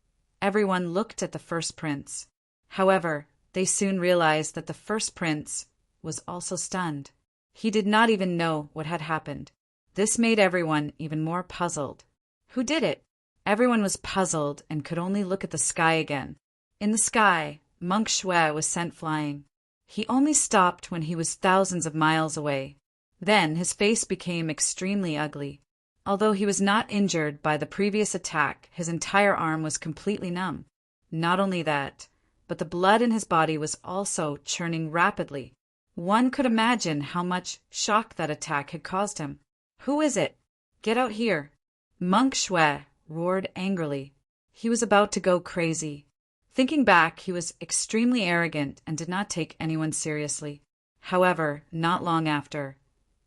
everyone looked at the first prince. However, they soon realized that the first prince was also stunned. He did not even know what had happened. This made everyone even more puzzled. Who did it? Everyone was puzzled and could only look at the sky again. In the sky, Monk Shue was sent flying. He only stopped when he was thousands of miles away. Then his face became extremely ugly. Although he was not injured by the previous attack, his entire arm was completely numb. Not only that, but the blood in his body was also churning rapidly. One could imagine how much shock that attack had caused him. "Who is it? Get out here!" Monk Shui roared angrily. He was about to go crazy. Thinking back, he was extremely arrogant and did not take anyone seriously. However, not long after,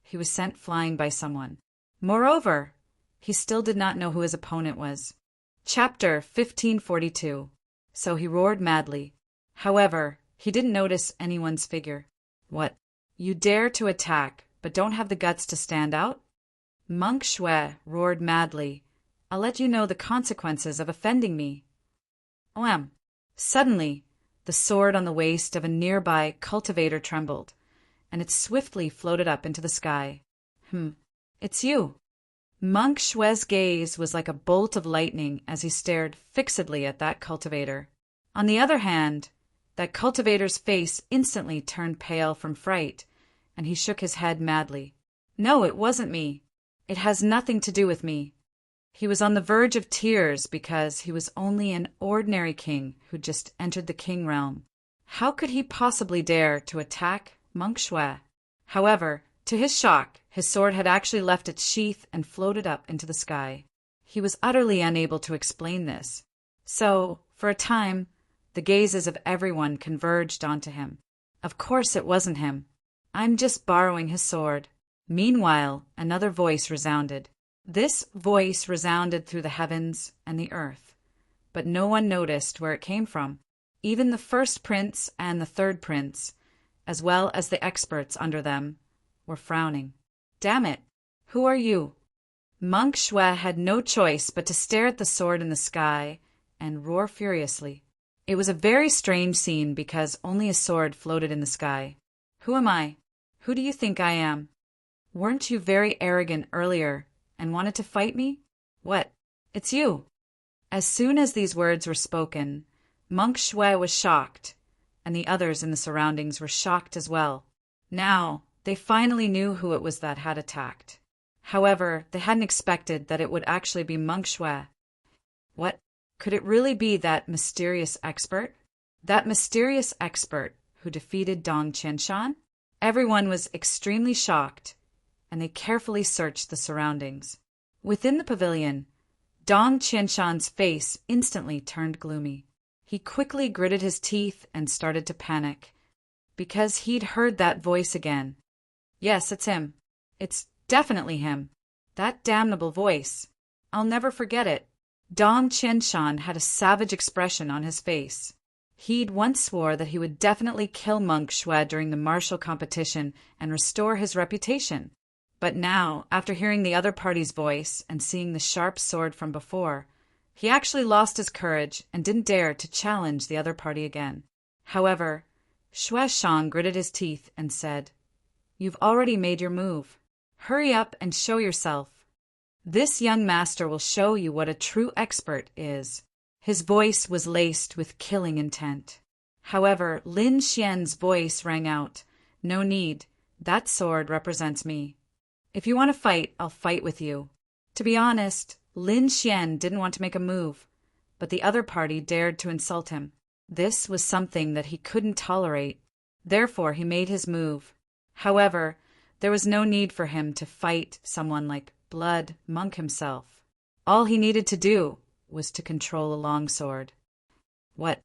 he was sent flying by someone. Moreover, he still did not know who his opponent was. Chapter 1542. So he roared madly. However, he didn't notice anyone's figure. "What? You dare to attack, but don't have the guts to stand out?" Monk Shui roared madly. "I'll let you know the consequences of offending me." Oam! Suddenly, the sword on the waist of a nearby cultivator trembled, and it swiftly floated up into the sky. It's you." Monk Shui's gaze was like a bolt of lightning as he stared fixedly at that cultivator. On the other hand, that cultivator's face instantly turned pale from fright, and he shook his head madly. "No, it wasn't me. It has nothing to do with me." He was on the verge of tears because he was only an ordinary king who just entered the king realm. How could he possibly dare to attack Monk Shui? However, to his shock, his sword had actually left its sheath and floated up into the sky. He was utterly unable to explain this. So, for a time, the gazes of everyone converged onto him. Of course it wasn't him. "I'm just borrowing his sword." Meanwhile, another voice resounded. This voice resounded through the heavens and the earth, but no one noticed where it came from. Even the first prince and the third prince, as well as the experts under them, were frowning. "Damn it! Who are you?" Monk Shui had no choice but to stare at the sword in the sky and roar furiously. It was a very strange scene because only a sword floated in the sky. "Who am I? Who do you think I am? Weren't you very arrogant earlier and wanted to fight me? What? It's you." As soon as these words were spoken, Monk Shui was shocked, and the others in the surroundings were shocked as well. Now, they finally knew who it was that had attacked. However, they hadn't expected that it would actually be Monk Shui. What? Could it really be that mysterious expert? That mysterious expert who defeated Dong Qianshan? Everyone was extremely shocked, and they carefully searched the surroundings. Within the pavilion, Dong Qianshan's face instantly turned gloomy. He quickly gritted his teeth and started to panic, because he'd heard that voice again. Yes, it's him. It's definitely him. That damnable voice. I'll never forget it. Dong Qianshan had a savage expression on his face. He'd once swore that he would definitely kill Monk Shui during the martial competition and restore his reputation. But now, after hearing the other party's voice and seeing the sharp sword from before, he actually lost his courage and didn't dare to challenge the other party again. However, Shui Shang gritted his teeth and said, "You've already made your move. Hurry up and show yourself. This young master will show you what a true expert is." His voice was laced with killing intent. However, Lin Xian's voice rang out, "No need. That sword represents me. If you want to fight, I'll fight with you." To be honest, Lin Xian didn't want to make a move, but the other party dared to insult him. This was something that he couldn't tolerate. Therefore, he made his move. However, there was no need for him to fight someone like Blood Monk himself. All he needed to do was to control a longsword. What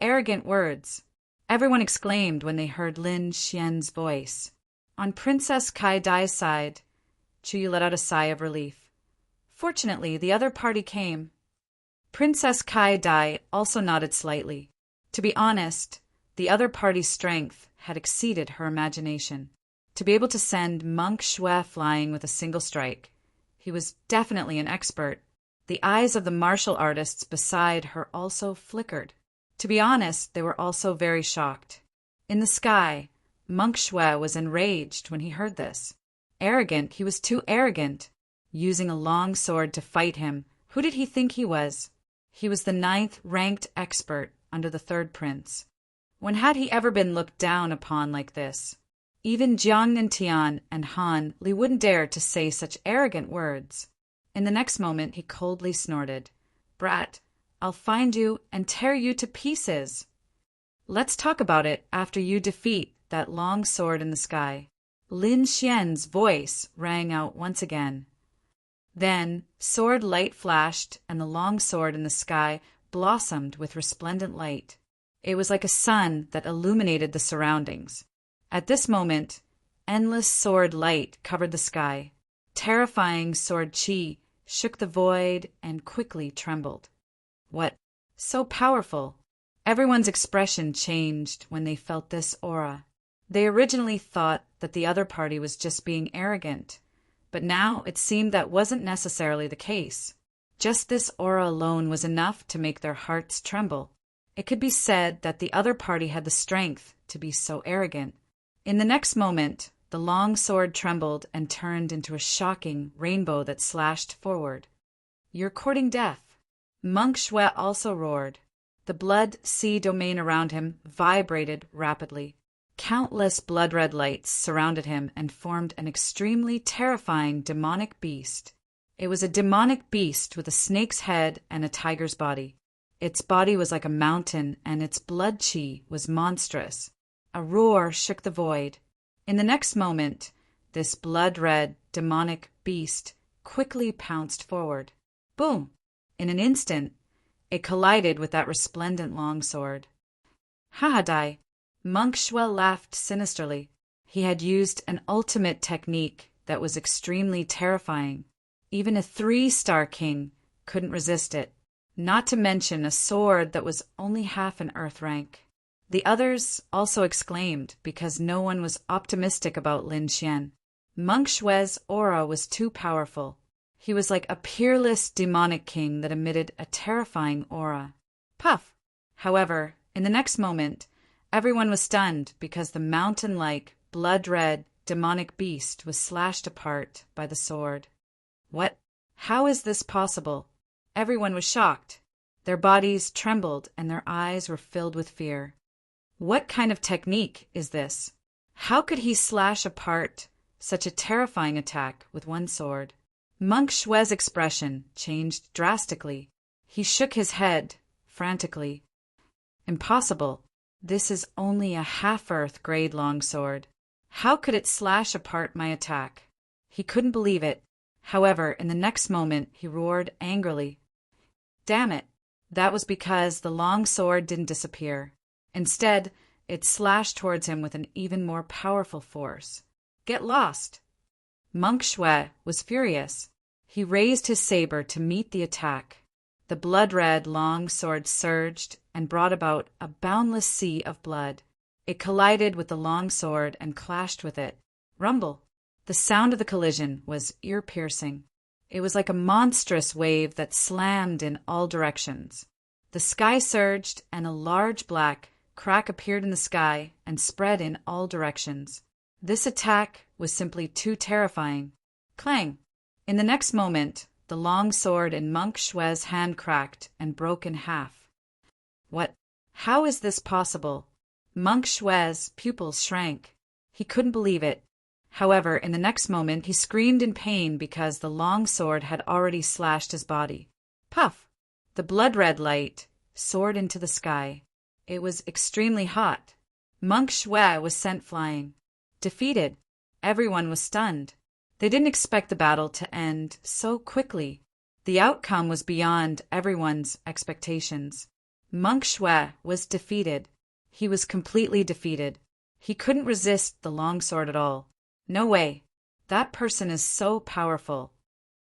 arrogant words! Everyone exclaimed when they heard Lin Xian's voice. On Princess Kai Dai's side, Chuyu let out a sigh of relief. Fortunately, the other party came. Princess Kai Dai also nodded slightly. To be honest, the other party's strength had exceeded her imagination. To be able to send Monk Shui flying with a single strike, he was definitely an expert. The eyes of the martial artists beside her also flickered. To be honest, they were also very shocked. In the sky, Monk Shui was enraged when he heard this. Arrogant, he was too arrogant. Using a long sword to fight him, who did he think he was? He was the 9th ranked expert under the third prince. When had he ever been looked down upon like this? Even Jiang and Tian and Han Li wouldn't dare to say such arrogant words. In the next moment, he coldly snorted, "Brat, I'll find you and tear you to pieces. Let's talk about it after you defeat that long sword in the sky." Lin Xian's voice rang out once again. Then, sword light flashed, and the long sword in the sky blossomed with resplendent light. It was like a sun that illuminated the surroundings. At this moment, endless sword light covered the sky. Terrifying sword chi shook the void and quickly trembled. What? So powerful! Everyone's expression changed when they felt this aura. They originally thought that the other party was just being arrogant, but now it seemed that wasn't necessarily the case. Just this aura alone was enough to make their hearts tremble. It could be said that the other party had the strength to be so arrogant. In the next moment, the long sword trembled and turned into a shocking rainbow that slashed forward. "You're courting death." Monk Shui also roared. The blood sea domain around him vibrated rapidly. Countless blood-red lights surrounded him and formed an extremely terrifying demonic beast. It was a demonic beast with a snake's head and a tiger's body. Its body was like a mountain, and its blood chi was monstrous. A roar shook the void. In the next moment, this blood-red, demonic beast quickly pounced forward. Boom! In an instant, it collided with that resplendent longsword. "Ha-ha-dai!" Monk Shui laughed sinisterly. He had used an ultimate technique that was extremely terrifying. Even a 3-star king couldn't resist it, not to mention a sword that was only half an earth rank. The others also exclaimed because no one was optimistic about Lin Xian. Monk Shui's aura was too powerful. He was like a peerless demonic king that emitted a terrifying aura. Puff! However, in the next moment, everyone was stunned because the mountain-like, blood-red, demonic beast was slashed apart by the sword. What? How is this possible? Everyone was shocked. Their bodies trembled and their eyes were filled with fear. What kind of technique is this? How could he slash apart such a terrifying attack with one sword? Monk Shui's expression changed drastically. He shook his head frantically. Impossible. This is only a half-earth grade longsword. How could it slash apart my attack? He couldn't believe it. However, in the next moment, he roared angrily. Damn it! That was because the long sword didn't disappear. Instead, it slashed towards him with an even more powerful force. Get lost! Monk Shui was furious. He raised his saber to meet the attack. The blood-red long sword surged and brought about a boundless sea of blood. It collided with the long sword and clashed with it. Rumble! The sound of the collision was ear-piercing. It was like a monstrous wave that slammed in all directions. The sky surged, and a large black crack appeared in the sky and spread in all directions. This attack was simply too terrifying. Clang! In the next moment, the long sword in Monk Shui's hand cracked and broke in half. What? How is this possible? Monk Shui's pupils shrank. He couldn't believe it. However, in the next moment, he screamed in pain because the long sword had already slashed his body. Puff! The blood-red light soared into the sky. It was extremely hot. Monk Shui was sent flying. Defeated. Everyone was stunned. They didn't expect the battle to end so quickly. The outcome was beyond everyone's expectations. Monk Shui was defeated. He was completely defeated. He couldn't resist the longsword at all. No way. That person is so powerful.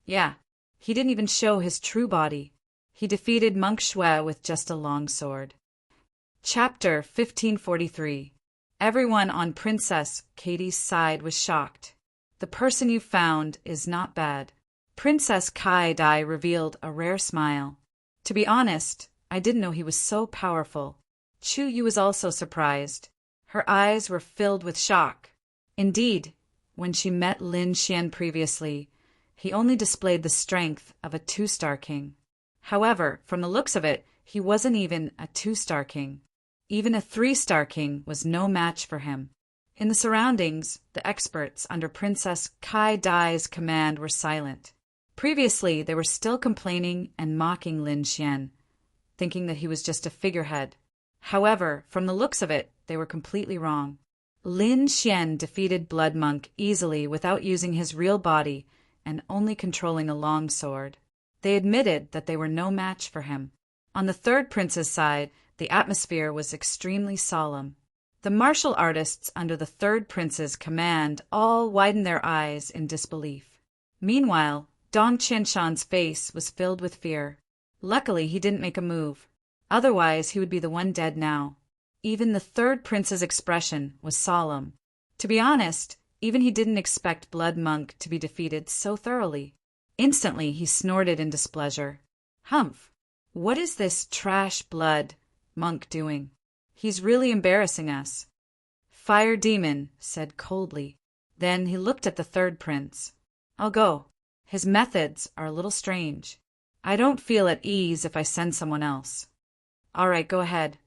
Yeah, he didn't even show his true body. He defeated Monk Shui with just a longsword. Chapter 1543. Everyone on Princess Katie's side was shocked. The person you found is not bad. Princess Kai Dai revealed a rare smile. To be honest, I didn't know he was so powerful. Chu Yu was also surprised. Her eyes were filled with shock. Indeed, when she met Lin Xian previously, he only displayed the strength of a 2-star king. However, from the looks of it, he wasn't even a 2-star king. Even a 3-star king was no match for him. In the surroundings, the experts under Princess Kai Dai's command were silent. Previously, they were still complaining and mocking Lin Xian, thinking that he was just a figurehead. However, from the looks of it, they were completely wrong. Lin Xian defeated Blood Monk easily without using his real body and only controlling a long sword. They admitted that they were no match for him. On the third prince's side, the atmosphere was extremely solemn. The martial artists under the third prince's command all widened their eyes in disbelief. Meanwhile, Dong Qianshan's face was filled with fear. Luckily, he didn't make a move. Otherwise, he would be the one dead now. Even the third prince's expression was solemn. To be honest, even he didn't expect Blood Monk to be defeated so thoroughly. Instantly, he snorted in displeasure. Humph! What is this trash Blood Monk doing? He's really embarrassing us. Fire Demon said coldly. Then he looked at the third prince. I'll go. His methods are a little strange. I don't feel at ease if I send someone else. All right, go ahead.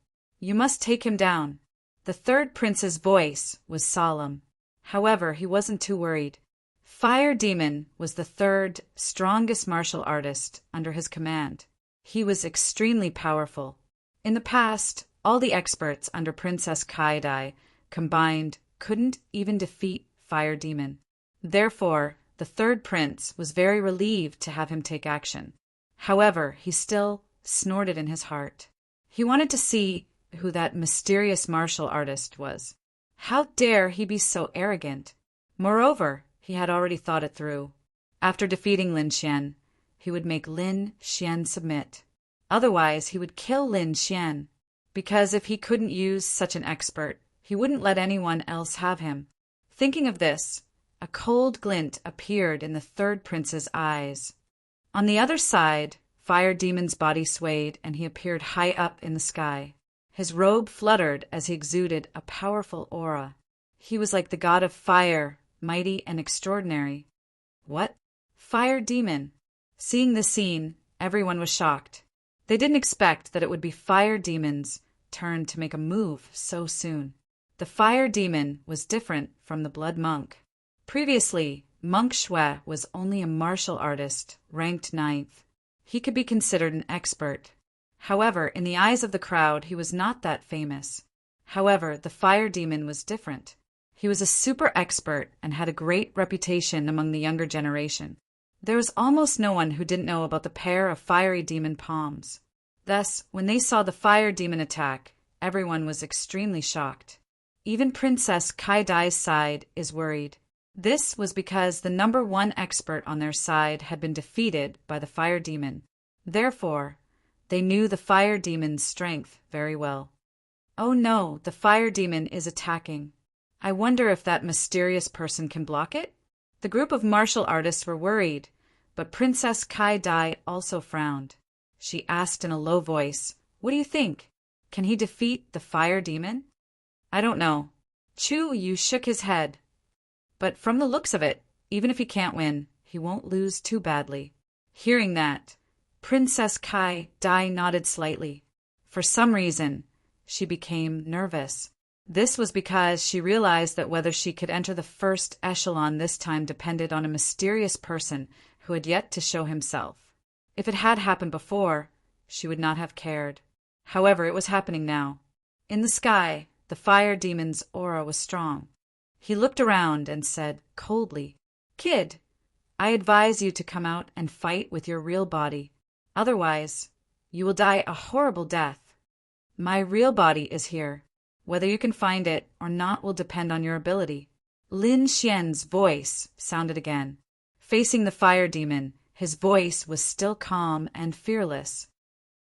You must take him down. The third prince's voice was solemn. However, he wasn't too worried. Fire Demon was the third strongest martial artist under his command. He was extremely powerful. In the past, all the experts under Princess Kai Dai combined couldn't even defeat Fire Demon. Therefore, the third prince was very relieved to have him take action. However, he still snorted in his heart. He wanted to see who that mysterious martial artist was. How dare he be so arrogant? Moreover, he had already thought it through. After defeating Lin Xian, he would make Lin Xian submit. Otherwise, he would kill Lin Xian, because if he couldn't use such an expert, he wouldn't let anyone else have him. Thinking of this, a cold glint appeared in the third prince's eyes. On the other side, Fire Demon's body swayed and he appeared high up in the sky. His robe fluttered as he exuded a powerful aura. He was like the god of fire, mighty and extraordinary. What? Fire Demon! Seeing this scene, everyone was shocked. They didn't expect that it would be Fire Demon's turn to make a move so soon. The Fire Demon was different from the Blood Monk. Previously, Monk Shui was only a martial artist, ranked 9th. He could be considered an expert. However, in the eyes of the crowd, he was not that famous. However, the Fire Demon was different. He was a super expert and had a great reputation among the younger generation. There was almost no one who didn't know about the pair of fiery demon palms. Thus, when they saw the Fire Demon attack, everyone was extremely shocked. Even Princess Kai Dai's side is worried. This was because the number 1 expert on their side had been defeated by the Fire Demon. Therefore, they knew the Fire Demon's strength very well. Oh no, the Fire Demon is attacking. I wonder if that mysterious person can block it? The group of martial artists were worried, but Princess Kai Dai also frowned. She asked in a low voice, "What do you think? Can he defeat the Fire Demon?" "I don't know." Chu Yu shook his head. But from the looks of it, even if he can't win, he won't lose too badly. Hearing that, Princess Kai Dai nodded slightly. For some reason, she became nervous. This was because she realized that whether she could enter the first echelon this time depended on a mysterious person who had yet to show himself. If it had happened before, she would not have cared. However, it was happening now. In the sky, the Fire Demon's aura was strong. He looked around and said coldly, "Kid, I advise you to come out and fight with your real body. Otherwise, you will die a horrible death. My real body is here. Whether you can find it or not will depend on your ability." Lin Xian's voice sounded again. Facing the Fire Demon, his voice was still calm and fearless.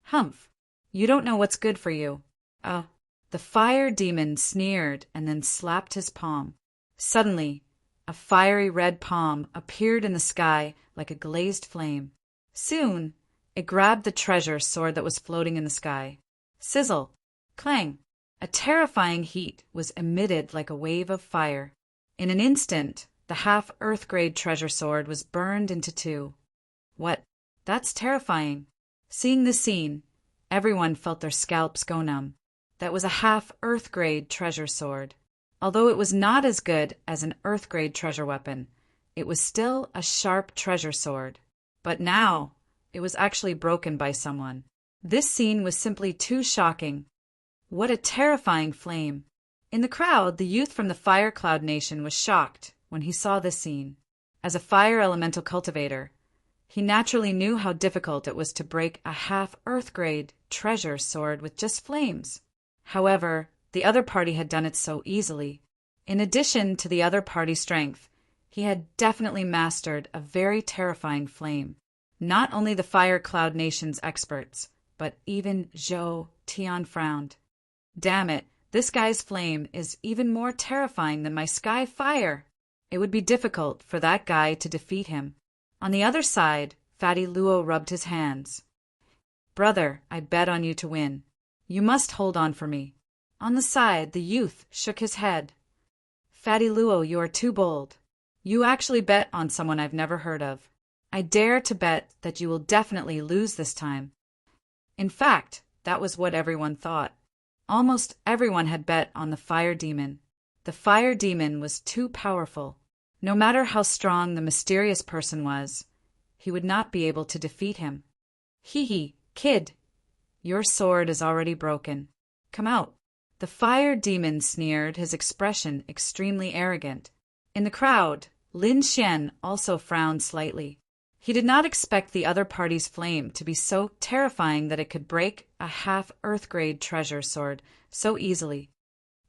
"Humph, you don't know what's good for you." "Oh." The Fire Demon sneered and then slapped his palm. Suddenly, a fiery red palm appeared in the sky like a glazed flame. Soon, it grabbed the treasure sword that was floating in the sky. Sizzle! Clang! A terrifying heat was emitted like a wave of fire. In an instant, the half-Earth-grade treasure sword was burned into 2. What? That's terrifying. Seeing this scene, everyone felt their scalps go numb. That was a half-Earth-grade treasure sword. Although it was not as good as an Earth-grade treasure weapon, it was still a sharp treasure sword. But now, it was actually broken by someone. This scene was simply too shocking. What a terrifying flame! In the crowd, the youth from the Fire Cloud Nation was shocked when he saw this scene. As a fire elemental cultivator, he naturally knew how difficult it was to break a half-Earth-grade treasure sword with just flames. However, the other party had done it so easily. In addition to the other party's strength, he had definitely mastered a very terrifying flame. Not only the Fire Cloud Nation's experts, but even Zhou Tian frowned. Damn it, this guy's flame is even more terrifying than my sky fire. It would be difficult for that guy to defeat him. On the other side, Fatty Luo rubbed his hands. Brother, I bet on you to win. You must hold on for me. On the side, the youth shook his head. Fatty Luo, you are too bold. You actually bet on someone I've never heard of. I dare to bet that you will definitely lose this time. In fact, that was what everyone thought. Almost everyone had bet on the fire demon. The fire demon was too powerful. No matter how strong the mysterious person was, he would not be able to defeat him. Hee, kid, your sword is already broken. Come out. The fire demon sneered, his expression extremely arrogant. In the crowd, Lin Xian also frowned slightly. He did not expect the other party's flame to be so terrifying that it could break a half-Earth-grade treasure sword so easily.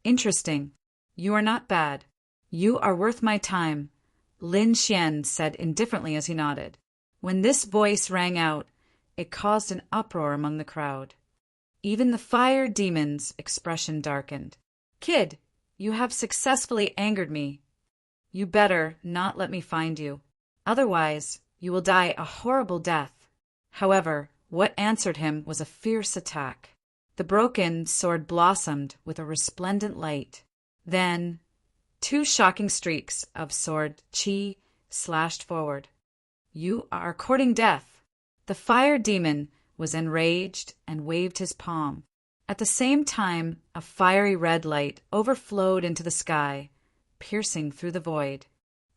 Interesting. You are not bad. You are worth my time, Lin Xian said indifferently as he nodded. When this voice rang out, it caused an uproar among the crowd. Even the fire demon's expression darkened. Kid, you have successfully angered me. You better not let me find you. Otherwise, you will die a horrible death. However, what answered him was a fierce attack. The broken sword blossomed with a resplendent light. Then, two shocking streaks of sword chi slashed forward. You are courting death. The fire demon was enraged and waved his palm. At the same time, a fiery red light overflowed into the sky, piercing through the void.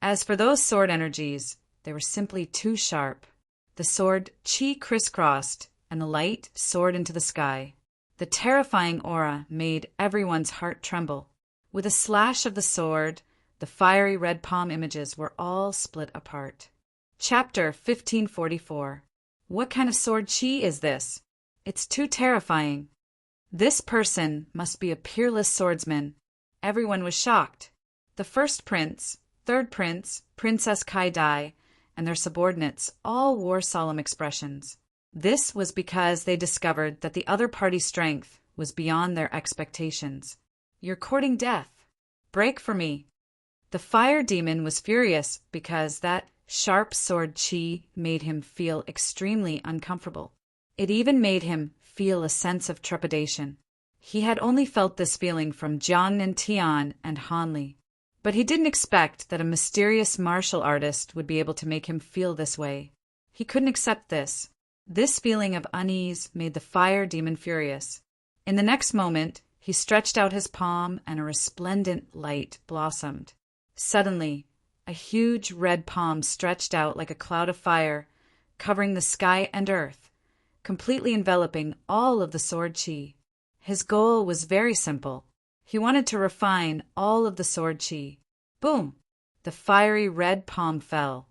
As for those sword energies, they were simply too sharp. The sword chi crisscrossed, and the light soared into the sky. The terrifying aura made everyone's heart tremble. With a slash of the sword, the fiery red palm images were all split apart. Chapter 1544. What kind of sword chi is this? It's too terrifying. This person must be a peerless swordsman. Everyone was shocked. The first prince, third prince, Princess Kai Dai, and their subordinates all wore solemn expressions. This was because they discovered that the other party's strength was beyond their expectations. You're courting death. Break for me. The fire demon was furious because that sharp sword chi made him feel extremely uncomfortable. It even made him feel a sense of trepidation. He had only felt this feeling from Jiang and Tian and Hanli. But he didn't expect that a mysterious martial artist would be able to make him feel this way. He couldn't accept this. This feeling of unease made the fire demon furious. In the next moment, he stretched out his palm and a resplendent light blossomed. Suddenly, a huge red palm stretched out like a cloud of fire, covering the sky and earth, completely enveloping all of the sword chi. His goal was very simple. He wanted to refine all of the sword chi. Boom! The fiery red palm fell,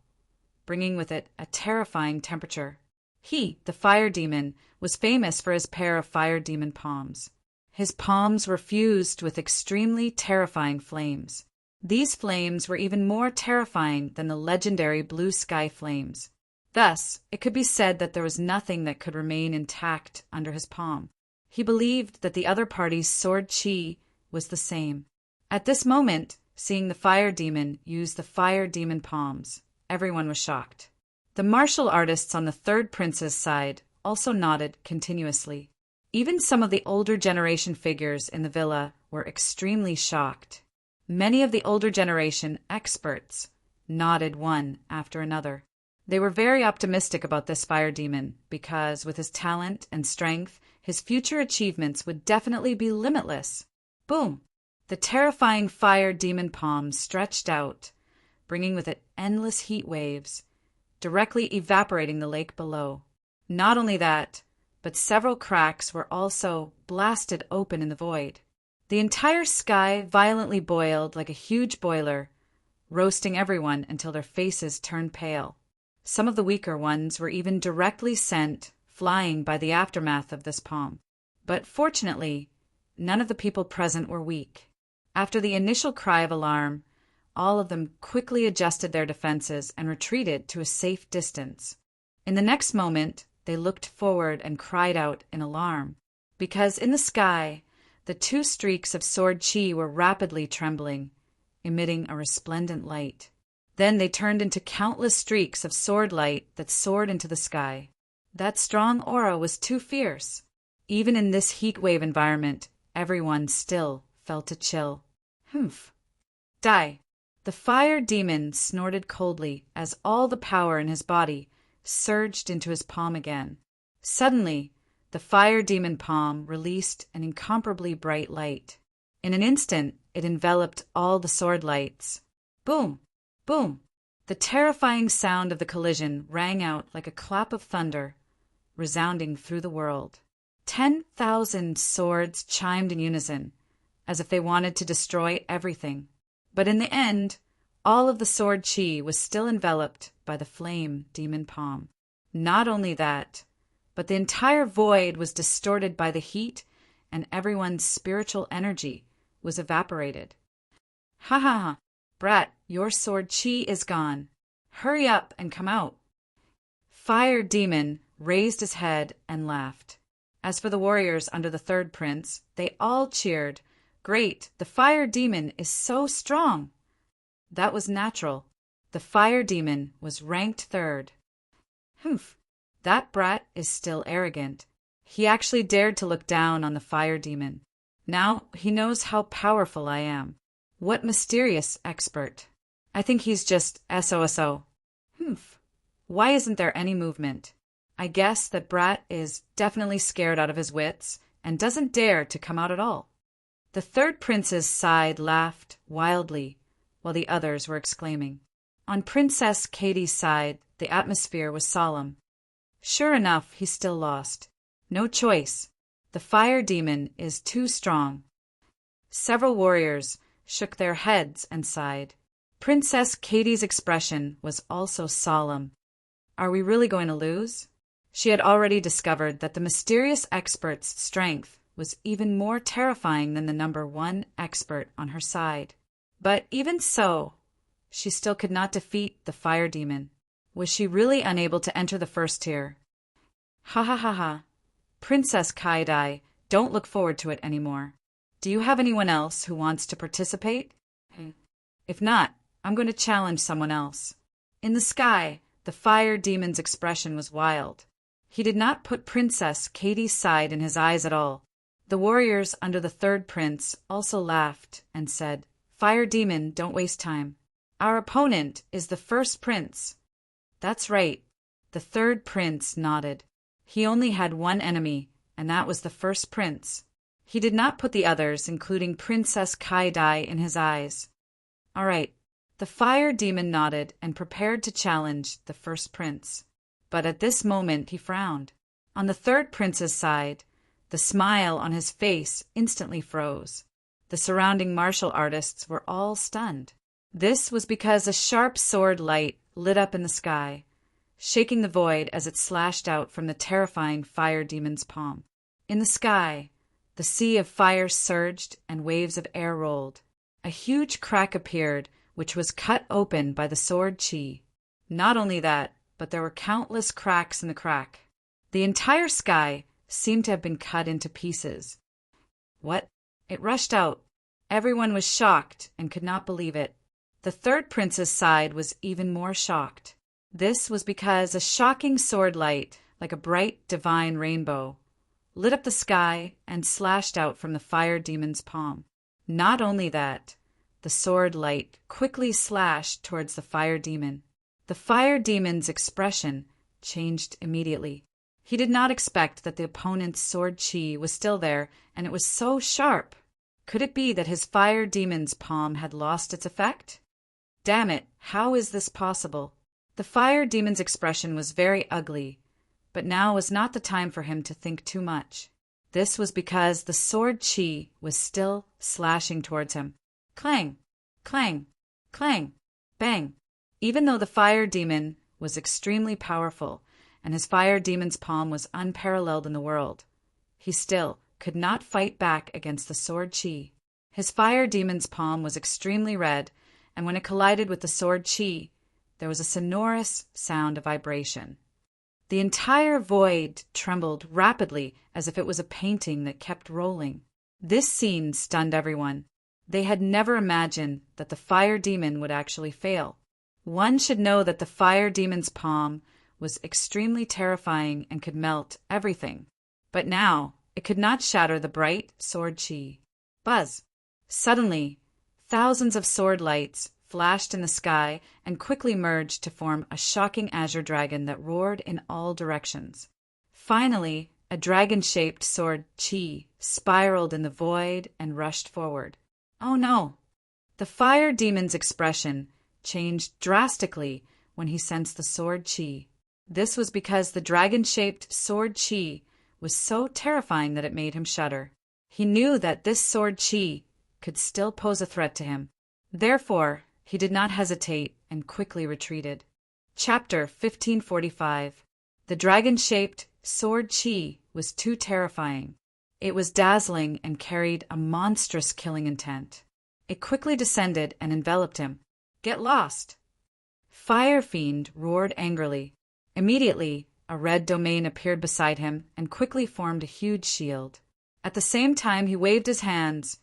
bringing with it a terrifying temperature. He, the fire demon, was famous for his pair of fire demon palms. His palms were fused with extremely terrifying flames. These flames were even more terrifying than the legendary blue sky flames. Thus, it could be said that there was nothing that could remain intact under his palm. He believed that the other party's sword chi was the same. At this moment, seeing the fire demon use the fire demon palms, everyone was shocked. The martial artists on the third prince's side also nodded continuously. Even some of the older generation figures in the villa were extremely shocked. Many of the older generation experts nodded one after another. They were very optimistic about this fire demon because, with his talent and strength, his future achievements would definitely be limitless. Boom! The terrifying fire demon palm stretched out, bringing with it endless heat waves, directly evaporating the lake below. Not only that, but several cracks were also blasted open in the void. The entire sky violently boiled like a huge boiler, roasting everyone until their faces turned pale. Some of the weaker ones were even directly sent flying by the aftermath of this palm. But fortunately, none of the people present were weak. After the initial cry of alarm, all of them quickly adjusted their defenses and retreated to a safe distance. In the next moment, they looked forward and cried out in alarm, because in the sky, the two streaks of sword chi were rapidly trembling, emitting a resplendent light. Then they turned into countless streaks of sword light that soared into the sky. That strong aura was too fierce. Even in this heat wave environment, everyone still felt a chill. Humph. Die. The fire demon snorted coldly as all the power in his body surged into his palm again. Suddenly, the fire demon palm released an incomparably bright light. In an instant, it enveloped all the sword lights. Boom! Boom! The terrifying sound of the collision rang out like a clap of thunder, resounding through the world. 10,000 swords chimed in unison, as if they wanted to destroy everything. But in the end, all of the sword chi was still enveloped by the flame demon palm. Not only that, but the entire void was distorted by the heat, and everyone's spiritual energy was evaporated. Ha ha ha! Brat, your sword chi is gone. Hurry up and come out. Fire demon raised his head and laughed. As for the warriors under the third prince, they all cheered. Great, the fire demon is so strong. That was natural. The fire demon was ranked third. Humph, that brat is still arrogant. He actually dared to look down on the fire demon. Now he knows how powerful I am. What mysterious expert. I think he's just SOSO. Humph, why isn't there any movement? I guess that brat is definitely scared out of his wits and doesn't dare to come out at all. The third prince's side laughed wildly, while the others were exclaiming. On Princess Katie's side, the atmosphere was solemn. Sure enough, he still lost. No choice. The fire demon is too strong. Several warriors shook their heads and sighed. Princess Katie's expression was also solemn. Are we really going to lose? She had already discovered that the mysterious expert's strength was even more terrifying than the number one expert on her side. But even so, she still could not defeat the fire demon. Was she really unable to enter the first tier? Ha ha ha ha. Princess Kaidai, don't look forward to it anymore. Do you have anyone else who wants to participate? If not, I'm going to challenge someone else. In the sky, the fire demon's expression was wild. He did not put Princess Katie's side in his eyes at all. The warriors under the third prince also laughed and said, Fire demon, don't waste time. Our opponent is the first prince. That's right. The third prince nodded. He only had one enemy, and that was the first prince. He did not put the others, including Princess Kaidai, in his eyes. All right. The fire demon nodded and prepared to challenge the first prince. But at this moment he frowned. On the third prince's side, the smile on his face instantly froze. The surrounding martial artists were all stunned. This was because a sharp sword light lit up in the sky, shaking the void as it slashed out from the terrifying fire demon's palm. In the sky, the sea of fire surged and waves of air rolled. A huge crack appeared, which was cut open by the sword chi. Not only that, but there were countless cracks in the crack. The entire sky seemed to have been cut into pieces. What? It rushed out. Everyone was shocked and could not believe it. The third prince's side was even more shocked. This was because a shocking sword light, like a bright divine rainbow, lit up the sky and slashed out from the fire demon's palm. Not only that, the sword light quickly slashed towards the fire demon. The fire demon's expression changed immediately. He did not expect that the opponent's sword chi was still there, and it was so sharp. Could it be that his fire demon's palm had lost its effect? Damn it, how is this possible? The fire demon's expression was very ugly, but now was not the time for him to think too much. This was because the sword chi was still slashing towards him. Clang, clang, clang, bang. Even though the fire demon was extremely powerful and his fire demon's palm was unparalleled in the world, he still could not fight back against the sword chi. His fire demon's palm was extremely red, and when it collided with the sword chi, there was a sonorous sound of vibration. The entire void trembled rapidly as if it was a painting that kept rolling. This scene stunned everyone. They had never imagined that the fire demon would actually fail. One should know that the fire demon's palm was extremely terrifying and could melt everything. But now, it could not shatter the bright sword chi. Buzz! Suddenly, thousands of sword lights flashed in the sky and quickly merged to form a shocking azure dragon that roared in all directions. Finally, a dragon-shaped sword chi spiraled in the void and rushed forward. Oh no! The fire demon's expression changed drastically when he sensed the sword chi. This was because the dragon-shaped sword chi was so terrifying that it made him shudder. He knew that this sword chi could still pose a threat to him. Therefore, he did not hesitate and quickly retreated. Chapter 1545. The dragon-shaped sword chi was too terrifying. It was dazzling and carried a monstrous killing intent. It quickly descended and enveloped him. Get lost! Fire Fiend roared angrily. Immediately, a red domain appeared beside him and quickly formed a huge shield. At the same time, he waved his hands,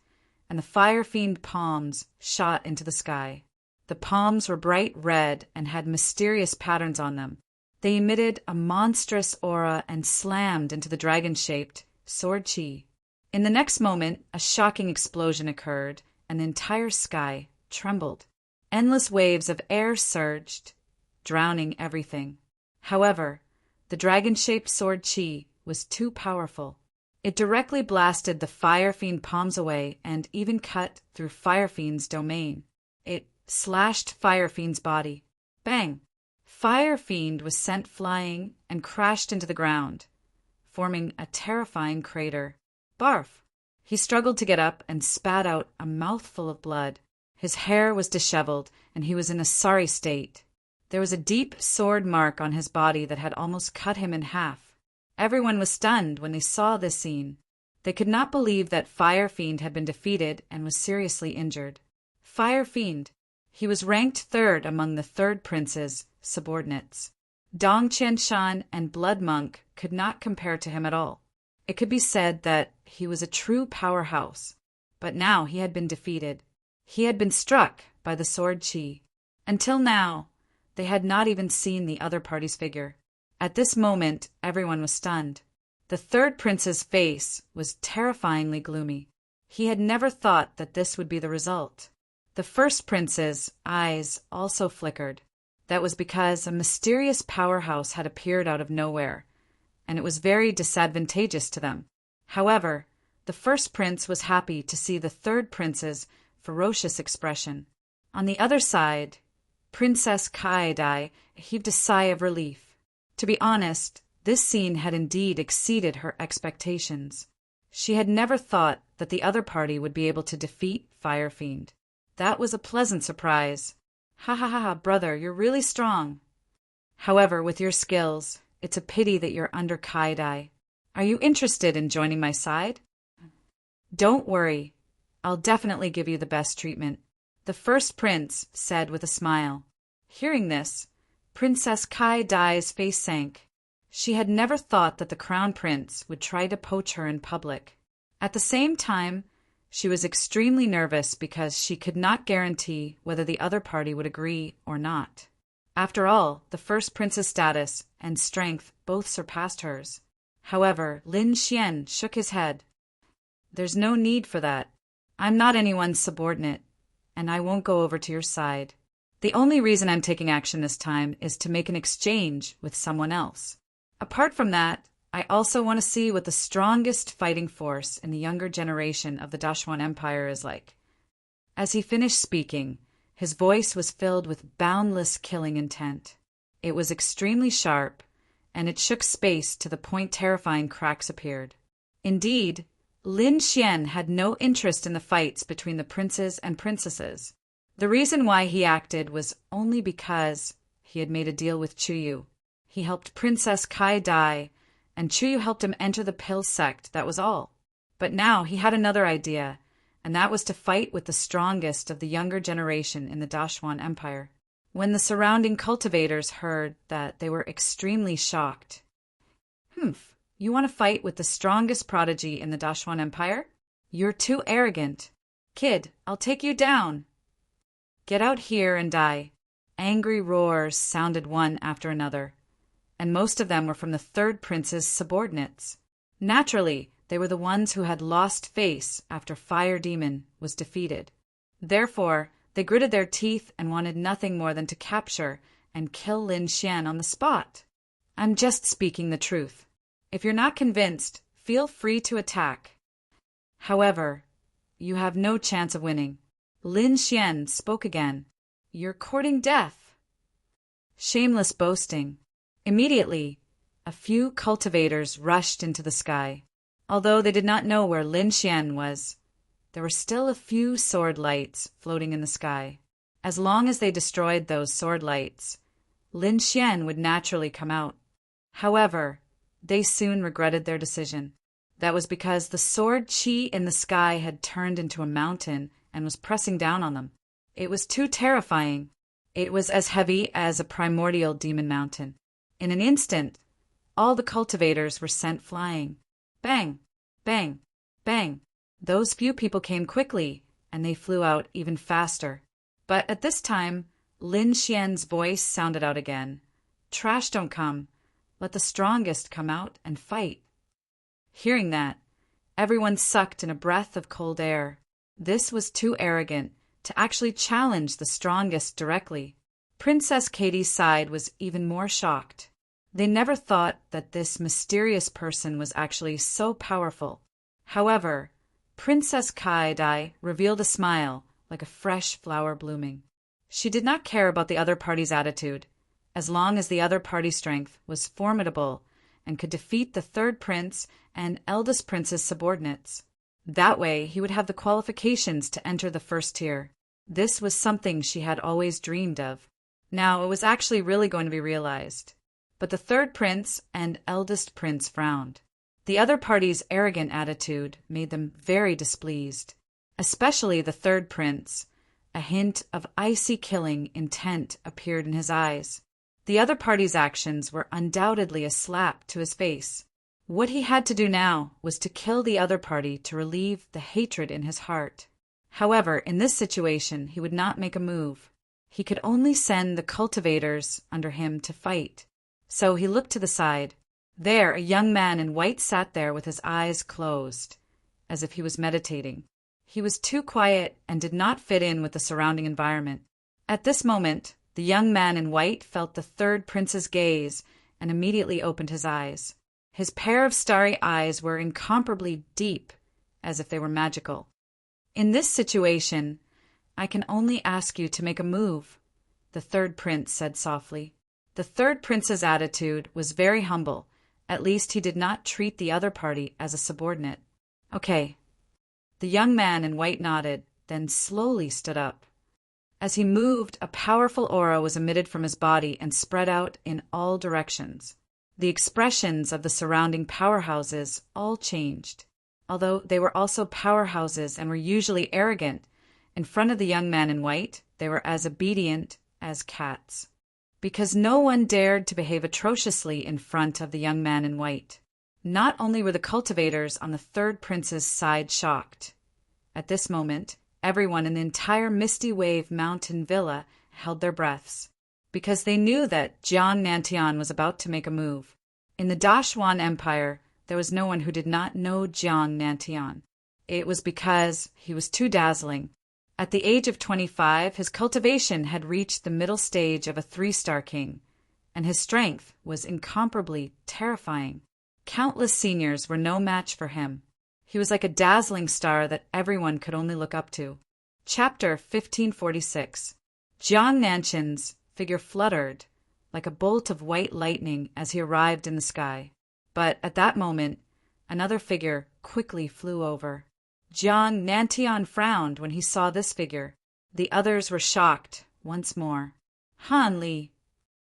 and the Fire Fiend palms shot into the sky. The palms were bright red and had mysterious patterns on them. They emitted a monstrous aura and slammed into the dragon-shaped sword chi. In the next moment, a shocking explosion occurred, and the entire sky trembled. Endless waves of air surged, drowning everything. However, the dragon-shaped sword chi was too powerful. It directly blasted the Fire Fiend palms away and even cut through Fire Fiend's domain. It slashed Fire Fiend's body. Bang! Fire Fiend was sent flying and crashed into the ground, forming a terrifying crater. Barf! He struggled to get up and spat out a mouthful of blood. His hair was disheveled, and he was in a sorry state. There was a deep sword mark on his body that had almost cut him in half. Everyone was stunned when they saw this scene. They could not believe that Fire Fiend had been defeated and was seriously injured. Fire Fiend! He was ranked third among the third prince's subordinates. Dong Qianshan and Blood Monk could not compare to him at all. It could be said that he was a true powerhouse, but now he had been defeated. He had been struck by the sword chi. Until now, they had not even seen the other party's figure. At this moment, everyone was stunned. The third prince's face was terrifyingly gloomy. He had never thought that this would be the result. The first prince's eyes also flickered. That was because a mysterious powerhouse had appeared out of nowhere, and it was very disadvantageous to them. However, the first prince was happy to see the third prince's ferocious expression. On the other side, Princess Kaedai heaved a sigh of relief. To be honest, this scene had indeed exceeded her expectations. She had never thought that the other party would be able to defeat Fire Fiend. That was a pleasant surprise. Ha ha ha, brother, you're really strong. However, with your skills, it's a pity that you're under Kaedai. Are you interested in joining my side? Don't worry. I'll definitely give you the best treatment, the first prince said with a smile. Hearing this, Princess Kaedai's face sank. She had never thought that the crown prince would try to poach her in public. At the same time, she was extremely nervous because she could not guarantee whether the other party would agree or not. After all, the first prince's status and strength both surpassed hers. However, Lin Xian shook his head. There's no need for that. I'm not anyone's subordinate, and I won't go over to your side. The only reason I'm taking action this time is to make an exchange with someone else. Apart from that, I also want to see what the strongest fighting force in the younger generation of the Dashwan Empire is like. As he finished speaking, his voice was filled with boundless killing intent. It was extremely sharp, and it shook space to the point terrifying cracks appeared. Indeed, Lin Xian had no interest in the fights between the princes and princesses. The reason why he acted was only because he had made a deal with Chuyu. He helped Princess Kai die, and Chuyu helped him enter the pill sect, that was all. But now he had another idea, and that was to fight with the strongest of the younger generation in the Dashwan Empire. When the surrounding cultivators heard that, they were extremely shocked. "Humph, you want to fight with the strongest prodigy in the Dashwan Empire? You're too arrogant. Kid, I'll take you down. Get out here and die." Angry roars sounded one after another, and most of them were from the third prince's subordinates. Naturally, they were the ones who had lost face after Fire Demon was defeated. Therefore, they gritted their teeth and wanted nothing more than to capture and kill Lin Xian on the spot. I'm just speaking the truth. If you're not convinced, feel free to attack. However, you have no chance of winning. Lin Xian spoke again. You're courting death. Shameless boasting. Immediately, a few cultivators rushed into the sky. Although they did not know where Lin Xian was, there were still a few sword lights floating in the sky. As long as they destroyed those sword lights, Lin Xian would naturally come out. However, they soon regretted their decision. That was because the sword chi in the sky had turned into a mountain and was pressing down on them. It was too terrifying. It was as heavy as a primordial demon mountain. In an instant, all the cultivators were sent flying. Bang! Bang! Bang! Those few people came quickly, and they flew out even faster. But at this time, Lin Xian's voice sounded out again. Trash don't come. Let the strongest come out and fight. Hearing that, everyone sucked in a breath of cold air. This was too arrogant to actually challenge the strongest directly. Princess Katie's side was even more shocked. They never thought that this mysterious person was actually so powerful. However, Princess Kai Dai revealed a smile like a fresh flower blooming. She did not care about the other party's attitude, as long as the other party's strength was formidable and could defeat the third prince and eldest prince's subordinates. That way, he would have the qualifications to enter the first tier. This was something she had always dreamed of. Now, it was actually really going to be realized. But the third prince and eldest prince frowned. The other party's arrogant attitude made them very displeased, especially the third prince. A hint of icy killing intent appeared in his eyes. The other party's actions were undoubtedly a slap to his face. What he had to do now was to kill the other party to relieve the hatred in his heart. However, in this situation, he would not make a move. He could only send the cultivators under him to fight. So he looked to the side. There, a young man in white sat there with his eyes closed, as if he was meditating. He was too quiet and did not fit in with the surrounding environment. At this moment, the young man in white felt the third prince's gaze and immediately opened his eyes. His pair of starry eyes were incomparably deep, as if they were magical. In this situation, I can only ask you to make a move, the third prince said softly. The third prince's attitude was very humble. At least he did not treat the other party as a subordinate. Okay. The young man in white nodded, then slowly stood up. As he moved, a powerful aura was emitted from his body and spread out in all directions. The expressions of the surrounding powerhouses all changed. Although they were also powerhouses and were usually arrogant, in front of the young man in white, they were as obedient as cats. Because no one dared to behave atrociously in front of the young man in white. Not only were the cultivators on the third prince's side shocked. At this moment, everyone in the entire Misty Wave Mountain Villa held their breaths, because they knew that Jiang Nantian was about to make a move. In the Dashwan Empire, there was no one who did not know Jiang Nantian. It was because he was too dazzling. At the age of 25, his cultivation had reached the middle stage of a 3-star king, and his strength was incomparably terrifying. Countless seniors were no match for him. He was like a dazzling star that everyone could only look up to. Chapter 1546. Jiang Nanshan's figure fluttered like a bolt of white lightning as he arrived in the sky. But at that moment, another figure quickly flew over. Jiang Nantian frowned when he saw this figure. The others were shocked once more. Han Li.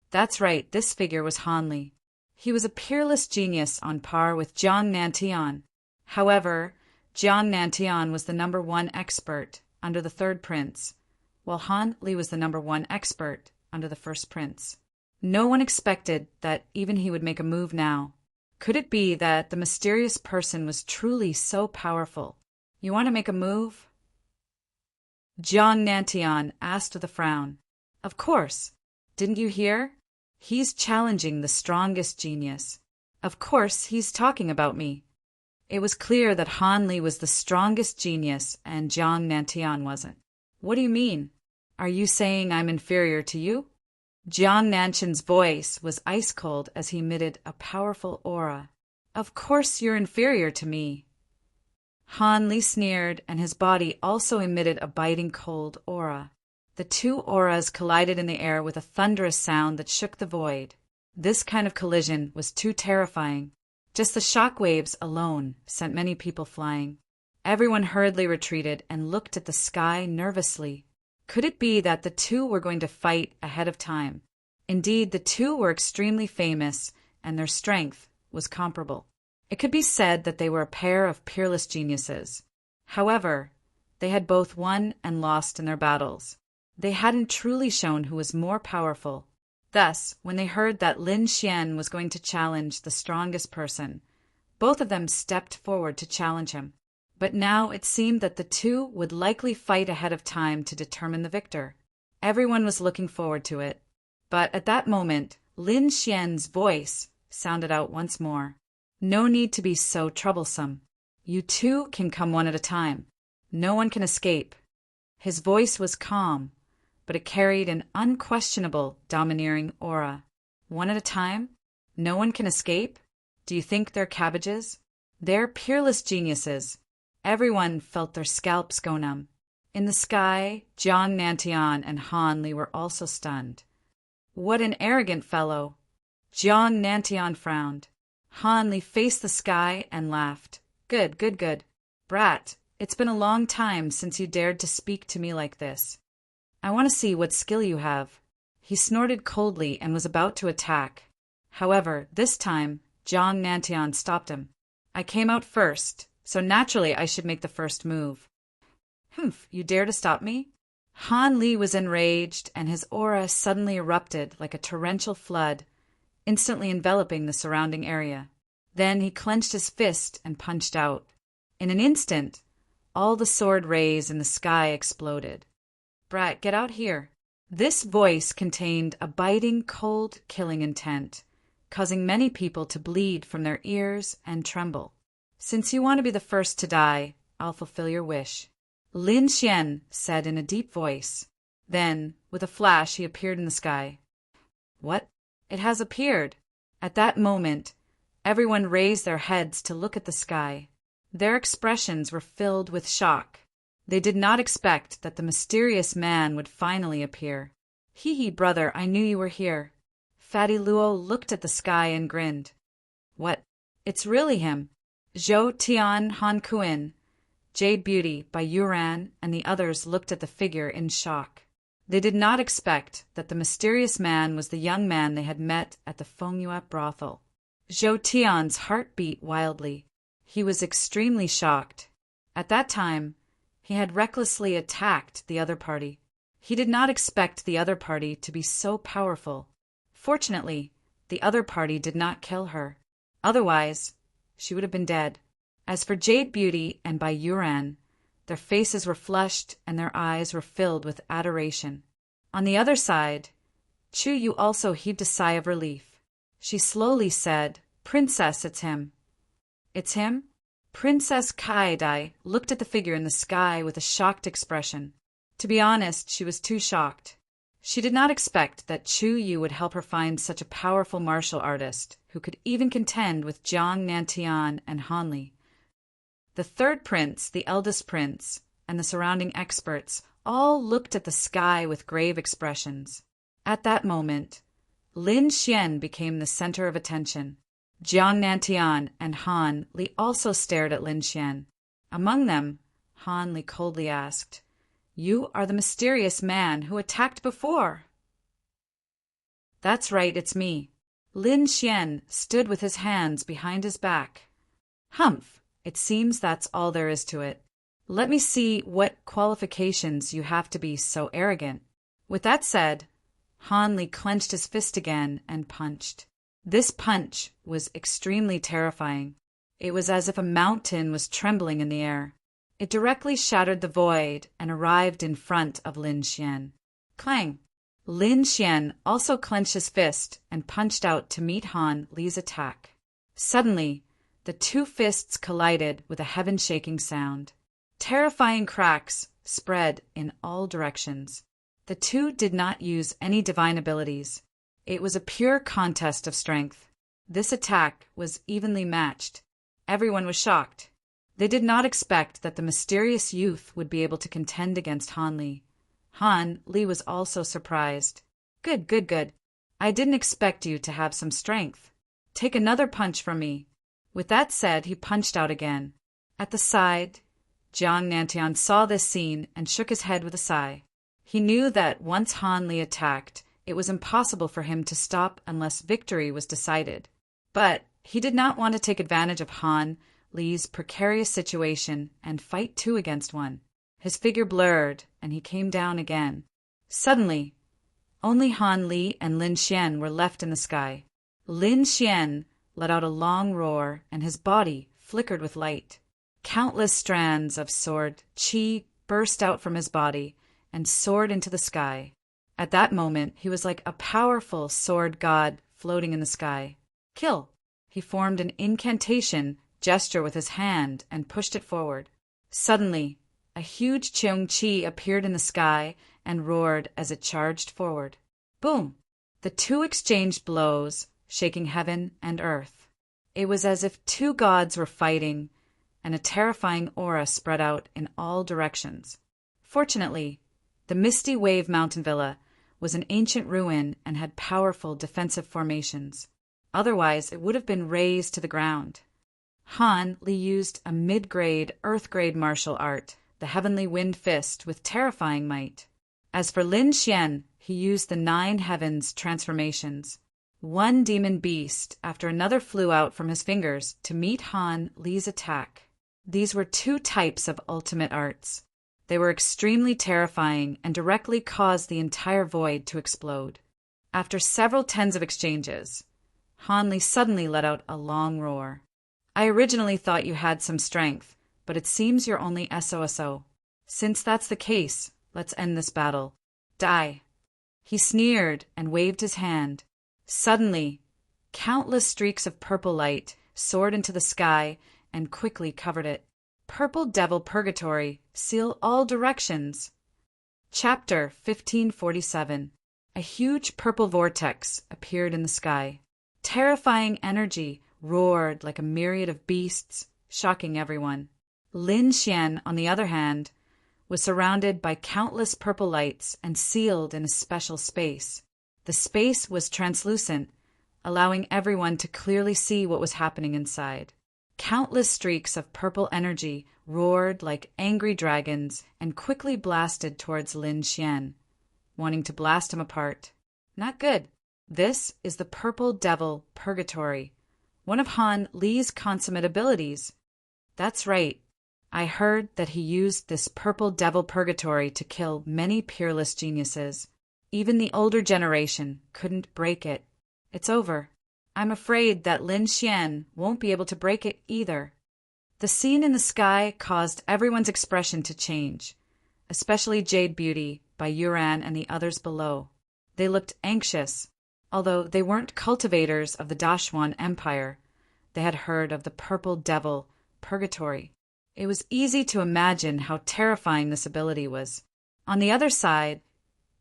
That's right, this figure was Han Li. He was a peerless genius on par with Jiang Nantian. However, Jiang Nantian was the #1 expert under the third prince, while Han Li was the #1 expert under the first prince. No one expected that even he would make a move now. Could it be that the mysterious person was truly so powerful? You want to make a move? Jiang Nantian asked with a frown. Of course. Didn't you hear? He's challenging the strongest genius. Of course, he's talking about me. It was clear that Han Li was the strongest genius and Jiang Nantian wasn't. What do you mean? Are you saying I'm inferior to you? Jiang Nanshan's voice was ice cold as he emitted a powerful aura. Of course you're inferior to me. Han Li sneered, and his body also emitted a biting cold aura. The two auras collided in the air with a thunderous sound that shook the void. This kind of collision was too terrifying. Just the shock waves alone sent many people flying. Everyone hurriedly retreated and looked at the sky nervously. Could it be that the two were going to fight ahead of time? Indeed, the two were extremely famous, and their strength was comparable. It could be said that they were a pair of peerless geniuses. However, they had both won and lost in their battles. They hadn't truly shown who was more powerful. Thus, when they heard that Lin Xian was going to challenge the strongest person, both of them stepped forward to challenge him. But now it seemed that the two would likely fight ahead of time to determine the victor. Everyone was looking forward to it. But at that moment, Lin Xian's voice sounded out once more. No need to be so troublesome. You two can come one at a time. No one can escape. His voice was calm, but it carried an unquestionable domineering aura. One at a time? No one can escape? Do you think they're cabbages? They're peerless geniuses. Everyone felt their scalps go numb. In the sky, Jiang Nantian and Han Li were also stunned. What an arrogant fellow! Jiang Nantian frowned. Han Li faced the sky and laughed. Good, good, good. Brat, it's been a long time since you dared to speak to me like this. I want to see what skill you have. He snorted coldly and was about to attack. However, this time, Jiang Nantian stopped him. I came out first, so naturally I should make the first move. Humph, you dare to stop me? Han Li was enraged, and his aura suddenly erupted like a torrential flood, instantly enveloping the surrounding area. Then he clenched his fist and punched out. In an instant, all the sword rays in the sky exploded. Brat, get out here. This voice contained a biting, cold, killing intent, causing many people to bleed from their ears and tremble. Since you want to be the first to die, I'll fulfill your wish. Lin Xian said in a deep voice. Then, with a flash, he appeared in the sky. What? It has appeared. At that moment, everyone raised their heads to look at the sky. Their expressions were filled with shock. They did not expect that the mysterious man would finally appear. Hee, brother, I knew you were here. Fatty Luo looked at the sky and grinned. What? It's really him. Zhou Tian Han Kuan, Jade Beauty, Bai Yuran, and the others looked at the figure in shock. They did not expect that the mysterious man was the young man they had met at the Fengyue brothel. Zhou Tian's heart beat wildly. He was extremely shocked. At that time, he had recklessly attacked the other party. He did not expect the other party to be so powerful. Fortunately, the other party did not kill her. Otherwise, she would have been dead. As for Jade Beauty and Bai Yuran, their faces were flushed and their eyes were filled with adoration. On the other side, Chu Yu also heaved a sigh of relief. She slowly said, Princess, it's him. It's him? Princess Kaidai looked at the figure in the sky with a shocked expression. To be honest, she was too shocked. She did not expect that Chu Yu would help her find such a powerful martial artist who could even contend with Jiang Nantian and Han Li. The third prince, the eldest prince, and the surrounding experts all looked at the sky with grave expressions. At that moment, Lin Xian became the center of attention. Jiang Nantian and Han Li also stared at Lin Xian. Among them, Han Li coldly asked, "You are the mysterious man who attacked before." "That's right, it's me." Lin Xian stood with his hands behind his back. "Humph, it seems that's all there is to it. Let me see what qualifications you have to be so arrogant." With that said, Han Li clenched his fist again and punched. This punch was extremely terrifying. It was as if a mountain was trembling in the air. It directly shattered the void and arrived in front of Lin Xian. Clang! Lin Xian also clenched his fist and punched out to meet Han Li's attack. Suddenly, the two fists collided with a heaven-shaking sound. Terrifying cracks spread in all directions. The two did not use any divine abilities. It was a pure contest of strength. This attack was evenly matched. Everyone was shocked. They did not expect that the mysterious youth would be able to contend against Han Li. Han Li was also surprised. Good, good, good. I didn't expect you to have some strength. Take another punch from me." With that said, he punched out again. At the side, Jiang Nantian saw this scene and shook his head with a sigh. He knew that once Han Li attacked, it was impossible for him to stop unless victory was decided. But he did not want to take advantage of Han Li's precarious situation and fight two against one. His figure blurred, and he came down again. Suddenly, only Han Li and Lin Xian were left in the sky. Lin Xian let out a long roar, and his body flickered with light. Countless strands of sword qi burst out from his body and soared into the sky. At that moment, he was like a powerful sword god floating in the sky. "Kill!" He formed an incantation gesture with his hand and pushed it forward. Suddenly, a huge Cheong Qi appeared in the sky and roared as it charged forward. Boom! The two exchanged blows, shaking heaven and earth. It was as if two gods were fighting, and a terrifying aura spread out in all directions. Fortunately, the Misty Wave Mountain Villa was an ancient ruin and had powerful defensive formations. Otherwise, it would have been razed to the ground. Han Li used a mid-grade, earth-grade martial art, the Heavenly Wind Fist, with terrifying might. As for Lin Xian, he used the 9 heavens transformations. One demon beast after another flew out from his fingers to meet Han Li's attack. These were 2 types of ultimate arts. They were extremely terrifying and directly caused the entire void to explode. After several tens of exchanges, Han Li suddenly let out a long roar. "I originally thought you had some strength, but it seems you're only SOSO. Since that's the case, let's end this battle. Die." He sneered and waved his hand. Suddenly, countless streaks of purple light soared into the sky and quickly covered it. Purple Devil Purgatory, seal all directions. Chapter 1547. A huge purple vortex appeared in the sky. Terrifying energy roared like a myriad of beasts, shocking everyone. Lin Xian, on the other hand, was surrounded by countless purple lights and sealed in a special space. The space was translucent, allowing everyone to clearly see what was happening inside. Countless streaks of purple energy roared like angry dragons and quickly blasted towards Lin Xian, wanting to blast him apart. Not good. This is the Purple Devil Purgatory, one of Han Li's consummate abilities. That's right. I heard that he used this Purple Devil Purgatory to kill many peerless geniuses. Even the older generation couldn't break it. It's over. I'm afraid that Lin Xian won't be able to break it either. The scene in the sky caused everyone's expression to change, especially Jade Beauty, Bai Yuran, and the others below. They looked anxious. Although they weren't cultivators of the Dashuan Empire, they had heard of the Purple Devil Purgatory. It was easy to imagine how terrifying this ability was. On the other side,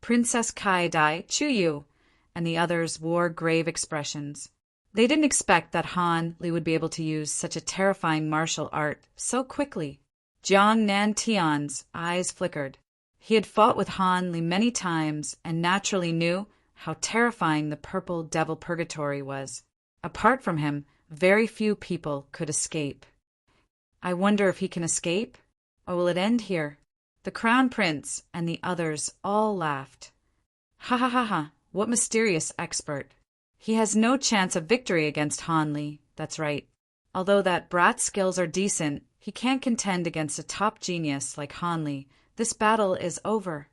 Princess Kai Dai Chuyu, and the others wore grave expressions. They didn't expect that Han Li would be able to use such a terrifying martial art so quickly. Jiang Nantian's eyes flickered. He had fought with Han Li many times and naturally knew how terrifying the purple devil purgatory was. Apart from him, very few people could escape. I wonder if he can escape? Or will it end here? The Crown Prince and the others all laughed. Ha ha ha ha, what mysterious expert. He has no chance of victory against Han Li, that's right. Although that brat's skills are decent, he can't contend against a top genius like Han Li. This battle is over.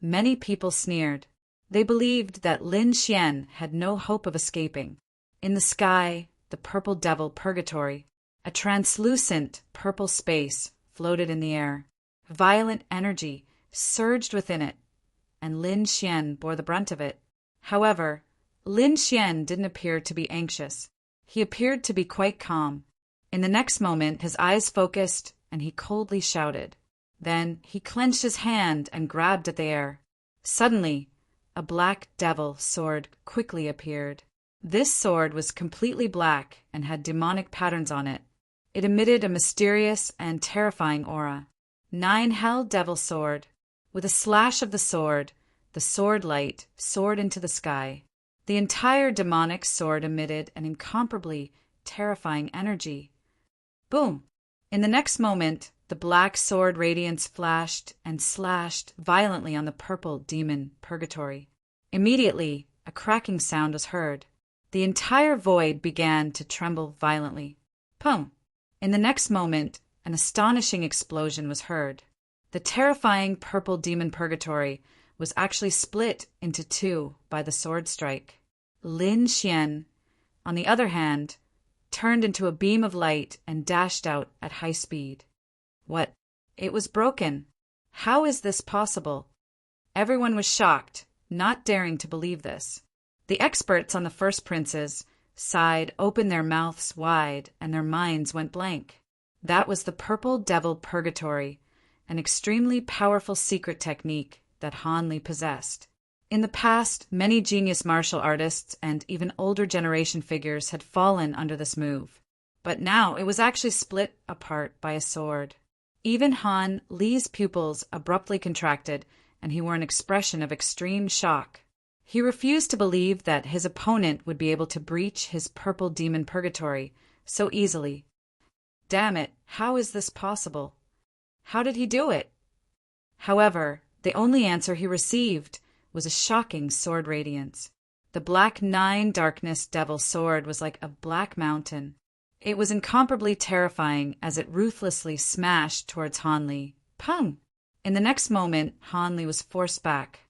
Many people sneered. They believed that Lin Xian had no hope of escaping. In the sky, the purple devil purgatory, a translucent purple space floated in the air. Violent energy surged within it, and Lin Xian bore the brunt of it. However, Lin Xian didn't appear to be anxious. He appeared to be quite calm. In the next moment, his eyes focused, and he coldly shouted. Then he clenched his hand and grabbed at the air. Suddenly, a black devil sword quickly appeared. This sword was completely black and had demonic patterns on it. It emitted a mysterious and terrifying aura. 9 Hell Devil Sword. With a slash of the sword light soared into the sky. The entire demonic sword emitted an incomparably terrifying energy. Boom! In the next moment, the black sword radiance flashed and slashed violently on the purple demon purgatory. Immediately, a cracking sound was heard. The entire void began to tremble violently. Pum! In the next moment, an astonishing explosion was heard. The terrifying purple demon purgatory was actually split into 2 by the sword strike. Lin Xian, on the other hand, turned into a beam of light and dashed out at high speed. What? It was broken. How is this possible? Everyone was shocked, not daring to believe this. The experts on the first prince's side opened their mouths wide and their minds went blank. That was the purple devil purgatory, an extremely powerful secret technique that Han Li possessed. In the past, many genius martial artists and even older generation figures had fallen under this move. But now it was actually split apart by a sword. Even Han Li's pupils abruptly contracted, and he wore an expression of extreme shock. He refused to believe that his opponent would be able to breach his purple demon purgatory so easily. Damn it, how is this possible? How did he do it? However, the only answer he received was a shocking sword radiance. The Black 9 Darkness Devil Sword was like a black mountain. It was incomparably terrifying as it ruthlessly smashed towards Han Li. Pung! In the next moment, Han Li was forced back.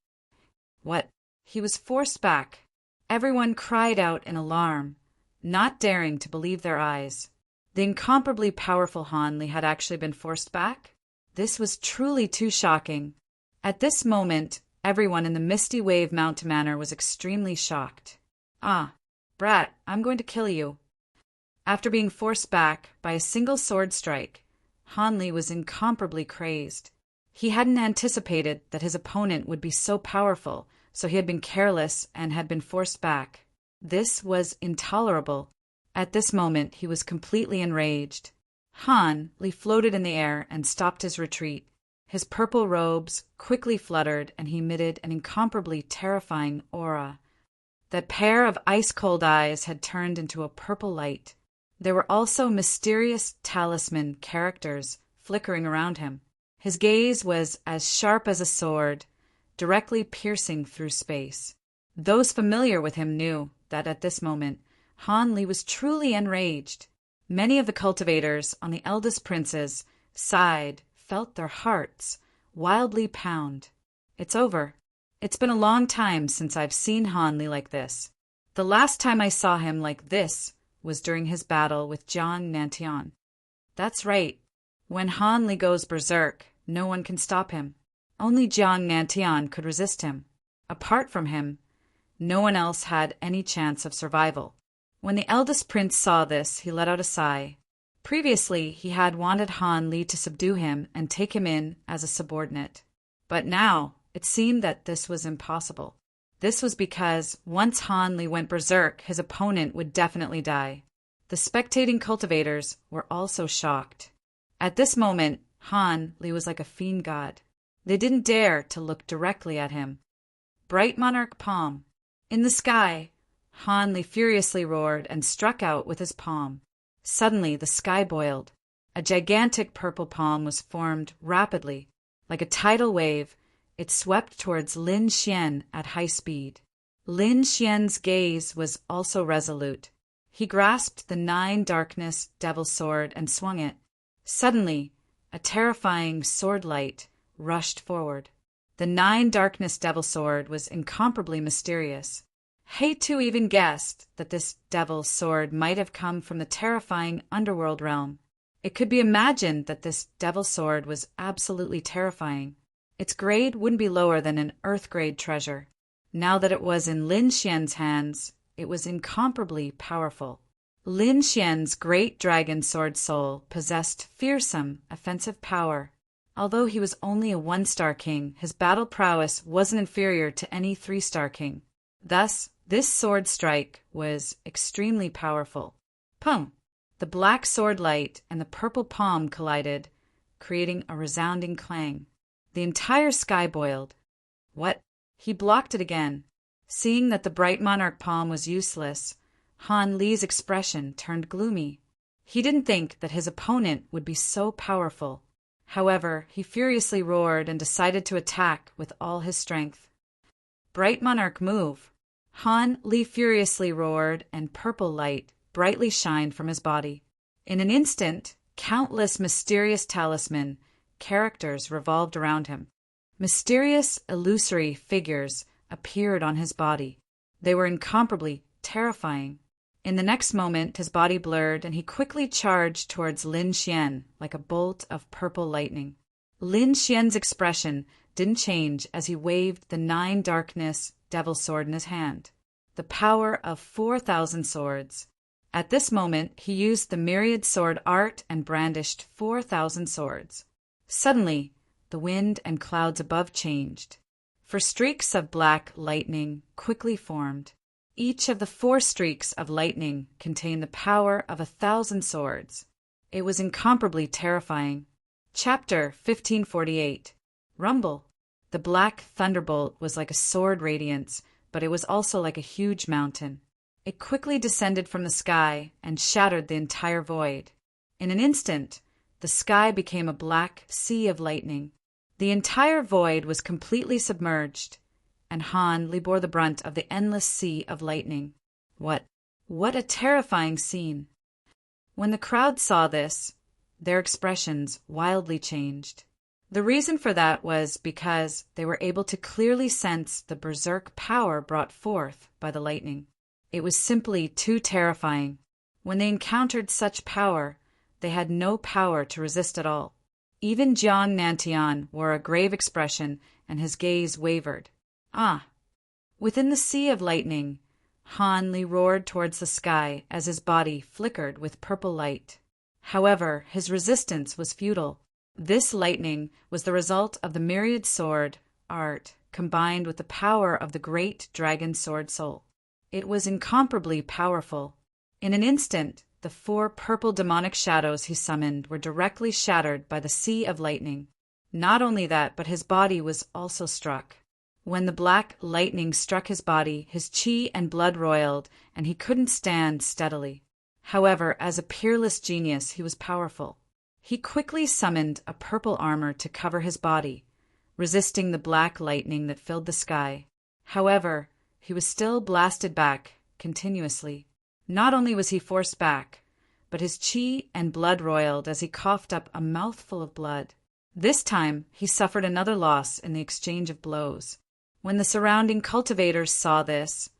What? He was forced back. Everyone cried out in alarm, not daring to believe their eyes. The incomparably powerful Han Li had actually been forced back? This was truly too shocking. At this moment, everyone in the Misty Wave Mountain Manor was extremely shocked. Ah, brat, I'm going to kill you. After being forced back by a single sword strike, Han Li was incomparably crazed. He hadn't anticipated that his opponent would be so powerful, so he had been careless and had been forced back. This was intolerable. At this moment, he was completely enraged. Han Li floated in the air and stopped his retreat. His purple robes quickly fluttered, and he emitted an incomparably terrifying aura. That pair of ice-cold eyes had turned into a purple light. There were also mysterious talisman characters flickering around him. His gaze was as sharp as a sword, directly piercing through space. Those familiar with him knew that at this moment, Han Li was truly enraged. Many of the cultivators on the eldest prince's side felt their hearts wildly pound. It's over. It's been a long time since I've seen Han Li like this. The last time I saw him like this was during his battle with Jiang Nantian. That's right. When Han Li goes berserk, no one can stop him. Only Jiang Nantian could resist him. Apart from him, no one else had any chance of survival. When the eldest prince saw this, he let out a sigh. Previously, he had wanted Han Li to subdue him and take him in as a subordinate. But now, It seemed that this was impossible. This was because once Han Li went berserk, his opponent would definitely die. The spectating cultivators were also shocked. At this moment, Han Li was like a fiend god. They didn't dare to look directly at him. Bright monarch palm. In the sky, Han Li furiously roared and struck out with his palm. Suddenly, the sky boiled. A gigantic purple palm was formed rapidly. Like a tidal wave, it swept towards Lin Xian at high speed. Lin Xian's gaze was also resolute. He grasped the 9 darkness devil sword and swung it. Suddenly, a terrifying sword light rushed forward. The 9 darkness devil sword was incomparably mysterious. He too even guessed that this devil sword might have come from the terrifying underworld realm. It could be imagined that this devil sword was absolutely terrifying. Its grade wouldn't be lower than an Earth-grade treasure. Now that it was in Lin Xian's hands, it was incomparably powerful. Lin Xian's great dragon sword soul possessed fearsome, offensive power. Although he was only a 1-star king, his battle prowess wasn't inferior to any 3-star king. Thus, this sword strike was extremely powerful. Pum! The black sword light and the purple palm collided, creating a resounding clang. The entire sky boiled. What? He blocked it again. Seeing that the bright monarch palm was useless, Han Li's expression turned gloomy. He didn't think that his opponent would be so powerful. However, he furiously roared and decided to attack with all his strength. Bright monarch move. Han Li furiously roared, and purple light brightly shined from his body. In an instant, countless mysterious talisman characters revolved around him. Mysterious, illusory figures appeared on his body. They were incomparably terrifying. In the next moment, his body blurred, and he quickly charged towards Lin Xian like a bolt of purple lightning. Lin Xian's expression didn't change as he waved the 9 darkness devil sword in his hand. The power of 4,000 swords. At this moment, he used the myriad sword art and brandished 4,000 swords. Suddenly, the wind and clouds above changed. For streaks of black lightning quickly formed. Each of the 4 streaks of lightning contained the power of 1,000 swords. It was incomparably terrifying. Chapter 1548. Rumble. The black thunderbolt was like a sword radiance, but it was also like a huge mountain. It quickly descended from the sky and shattered the entire void. In an instant, the sky became a black sea of lightning. The entire void was completely submerged, and Han Li bore the brunt of the endless sea of lightning. What a terrifying scene! When the crowd saw this, their expressions wildly changed. The reason for that was because they were able to clearly sense the berserk power brought forth by the lightning. It was simply too terrifying. When they encountered such power, they had no power to resist at all. Even Jiang Nantian wore a grave expression, and his gaze wavered. Ah! Within the sea of lightning, Han Li roared towards the sky as his body flickered with purple light. However, his resistance was futile. This lightning was the result of the myriad sword art combined with the power of the great dragon sword soul. It was incomparably powerful. In an instant, the 4 purple demonic shadows he summoned were directly shattered by the sea of lightning. Not only that, but his body was also struck. When the black lightning struck his body, his chi and blood roiled, and he couldn't stand steadily. However, as a peerless genius, he was powerful. He quickly summoned a purple armor to cover his body, resisting the black lightning that filled the sky. However, he was still blasted back continuously. Not only was he forced back, but his chi and blood roiled as he coughed up a mouthful of blood. This time, he suffered another loss in the exchange of blows. When the surrounding cultivators saw this,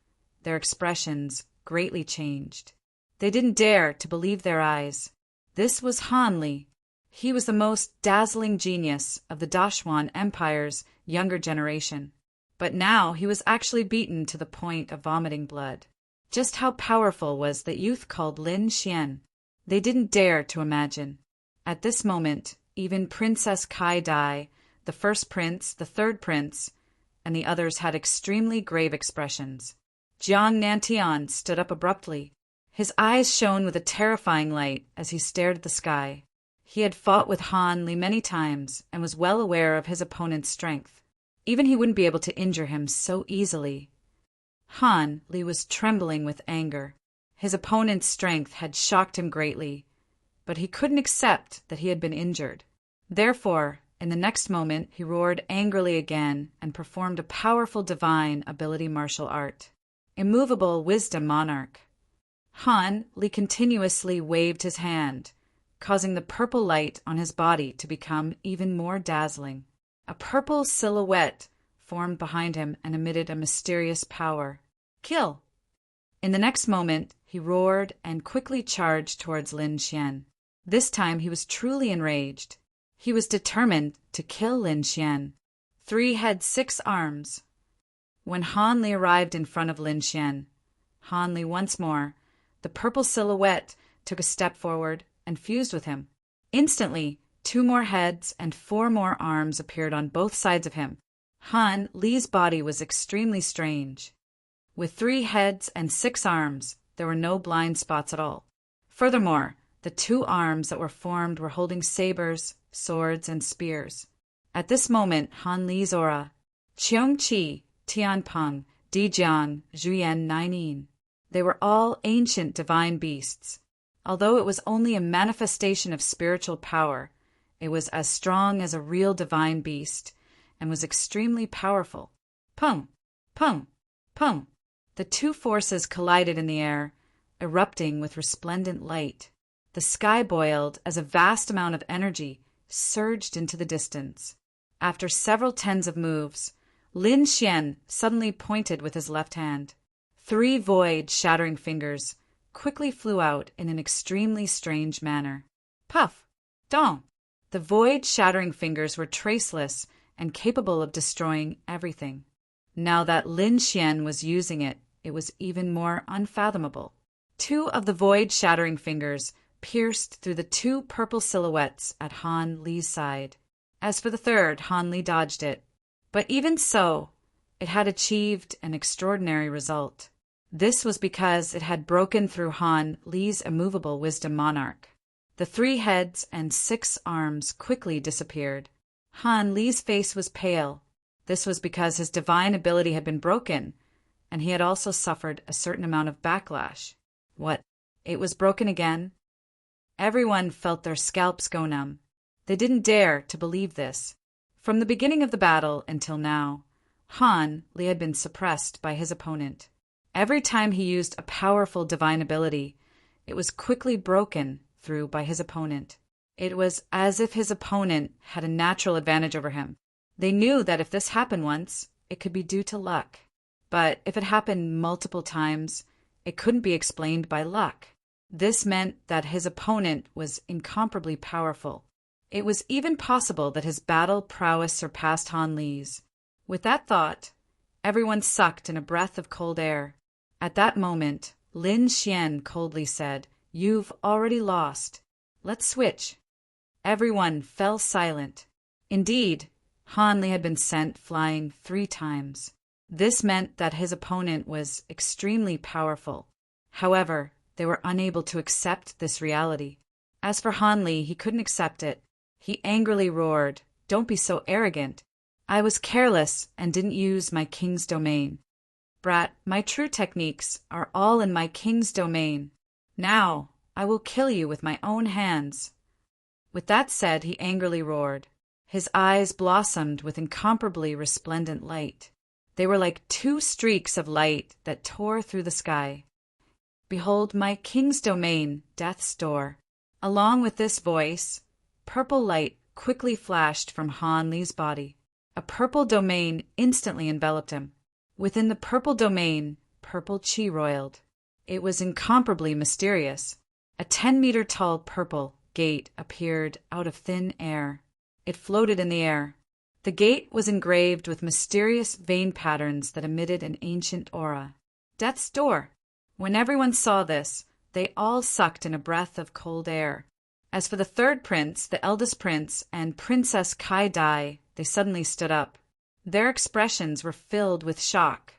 their expressions greatly changed. They didn't dare to believe their eyes. This was Han Li. He was the most dazzling genius of the Dashuan Empire's younger generation. But now he was actually beaten to the point of vomiting blood. Just how powerful was the youth called Lin Xian? They didn't dare to imagine. At this moment, even Princess Kai Dai, the first prince, the third prince, and the others had extremely grave expressions. Jiang Nantian stood up abruptly. His eyes shone with a terrifying light as he stared at the sky. He had fought with Han Li many times and was well aware of his opponent's strength. Even he wouldn't be able to injure him so easily. Han Li was trembling with anger. His opponent's strength had shocked him greatly, but he couldn't accept that he had been injured. Therefore, in the next moment, he roared angrily again and performed a powerful divine ability martial art. Immovable Wisdom Monarch. Han Li continuously waved his hand, causing the purple light on his body to become even more dazzling. A purple silhouette formed behind him and emitted a mysterious power. Kill! In the next moment, he roared and quickly charged towards Lin Xian. This time he was truly enraged. He was determined to kill Lin Xian. 3 heads, 6 arms. When Han Li arrived in front of Lin Xian, Han Li once more, the purple silhouette, took a step forward and fused with him. Instantly, 2 more heads and 4 more arms appeared on both sides of him. Han Li's body was extremely strange. With 3 heads and 6 arms, there were no blind spots at all. Furthermore, the 2 arms that were formed were holding sabers, swords, and spears. At this moment, Han Li's aura, Qiongqi, Tianpeng, Dijiang, Zhuyan, Nainin, they were all ancient divine beasts. Although it was only a manifestation of spiritual power, it was as strong as a real divine beast and was extremely powerful. Pum! Pum! Pum! The 2 forces collided in the air, erupting with resplendent light. The sky boiled as a vast amount of energy surged into the distance. After several tens of moves, Lin Xian suddenly pointed with his left hand. 3 void, shattering fingers quickly flew out in an extremely strange manner. Puff! Dong! The void, shattering fingers were traceless and capable of destroying everything. Now that Lin Xian was using it, it was even more unfathomable. 2 of the void, shattering fingers pierced through the 2 purple silhouettes at Han Li's side. As for the third, Han Li dodged it. But even so, it had achieved an extraordinary result. This was because it had broken through Han Li's immovable Wisdom Monarch. The 3 heads and 6 arms quickly disappeared. Han Li's face was pale. This was because his divine ability had been broken, and he had also suffered a certain amount of backlash. What? It was broken again? Everyone felt their scalps go numb. They didn't dare to believe this. From the beginning of the battle until now, Han Li had been suppressed by his opponent. Every time he used a powerful divine ability, it was quickly broken through by his opponent. It was as if his opponent had a natural advantage over him. They knew that if this happened once, it could be due to luck. But if it happened multiple times, it couldn't be explained by luck. This meant that his opponent was incomparably powerful. It was even possible that his battle prowess surpassed Han Li's. With that thought, everyone sucked in a breath of cold air. At that moment, Lin Xian coldly said, "You've already lost. Let's switch." Everyone fell silent. Indeed, Han Li had been sent flying 3 times. This meant that his opponent was extremely powerful. However, they were unable to accept this reality. As for Han Li, he couldn't accept it. He angrily roared, "Don't be so arrogant. I was careless and didn't use my king's domain. Brat, my true techniques are all in my king's domain. Now, I will kill you with my own hands." With that said, he angrily roared. His eyes blossomed with incomparably resplendent light. They were like 2 streaks of light that tore through the sky. "Behold my king's domain, death's door." Along with this voice, purple light quickly flashed from Han Li's body. A purple domain instantly enveloped him. Within the purple domain, purple chi roiled. It was incomparably mysterious. A 10-meter tall purple gate appeared out of thin air. It floated in the air. The gate was engraved with mysterious vein patterns that emitted an ancient aura. Death's door. When everyone saw this, they all sucked in a breath of cold air. As for the third prince, the eldest prince, and Princess Kai Dai, they suddenly stood up. Their expressions were filled with shock.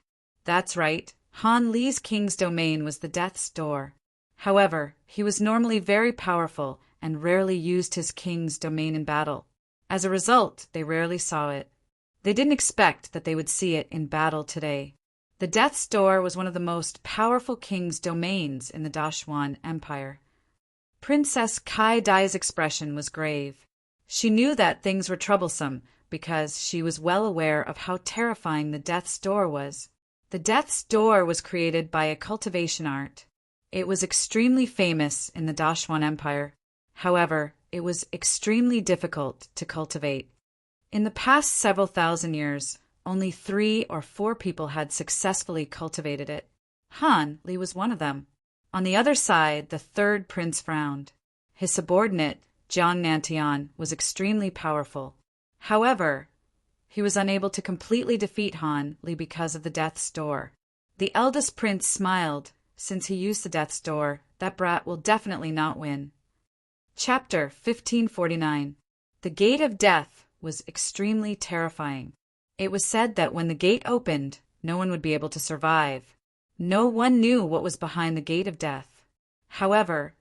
That's right, Han Li's king's domain was the death's door. However, he was normally very powerful and rarely used his king's domain in battle. As a result, they rarely saw it. They didn't expect that they would see it in battle today. The Death's Door was one of the most powerful king's domains in the Dashwan Empire. Princess Kai Dai's expression was grave. She knew that things were troublesome because she was well aware of how terrifying the Death's Door was. The Death's Door was created by a cultivation art. It was extremely famous in the Dashwan Empire. However, it was extremely difficult to cultivate. In the past several thousand years, only 3 or 4 people had successfully cultivated it. Han Li was one of them. On the other side, the third prince frowned. His subordinate, Jiang Nantian, was extremely powerful. However, he was unable to completely defeat Han Li because of the Death's Door. The eldest prince smiled. Since he used the Death's Door, that brat will definitely not win. Chapter 1549. The Gate of Death was extremely terrifying. It was said that when the gate opened, no one would be able to survive. No one knew what was behind the Gate of Death. However,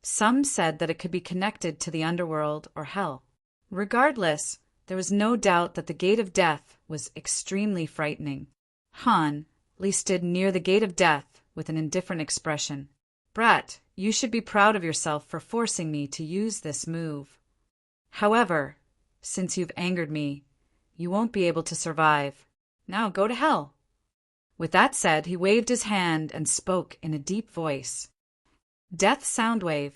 some said that it could be connected to the underworld or hell. Regardless, there was no doubt that the Gate of Death was extremely frightening. Han Li stood near the Gate of Death with an indifferent expression. Brat, you should be proud of yourself for forcing me to use this move. However, since you've angered me, you won't be able to survive. Now go to hell. With that said, he waved his hand and spoke in a deep voice. Death Soundwave.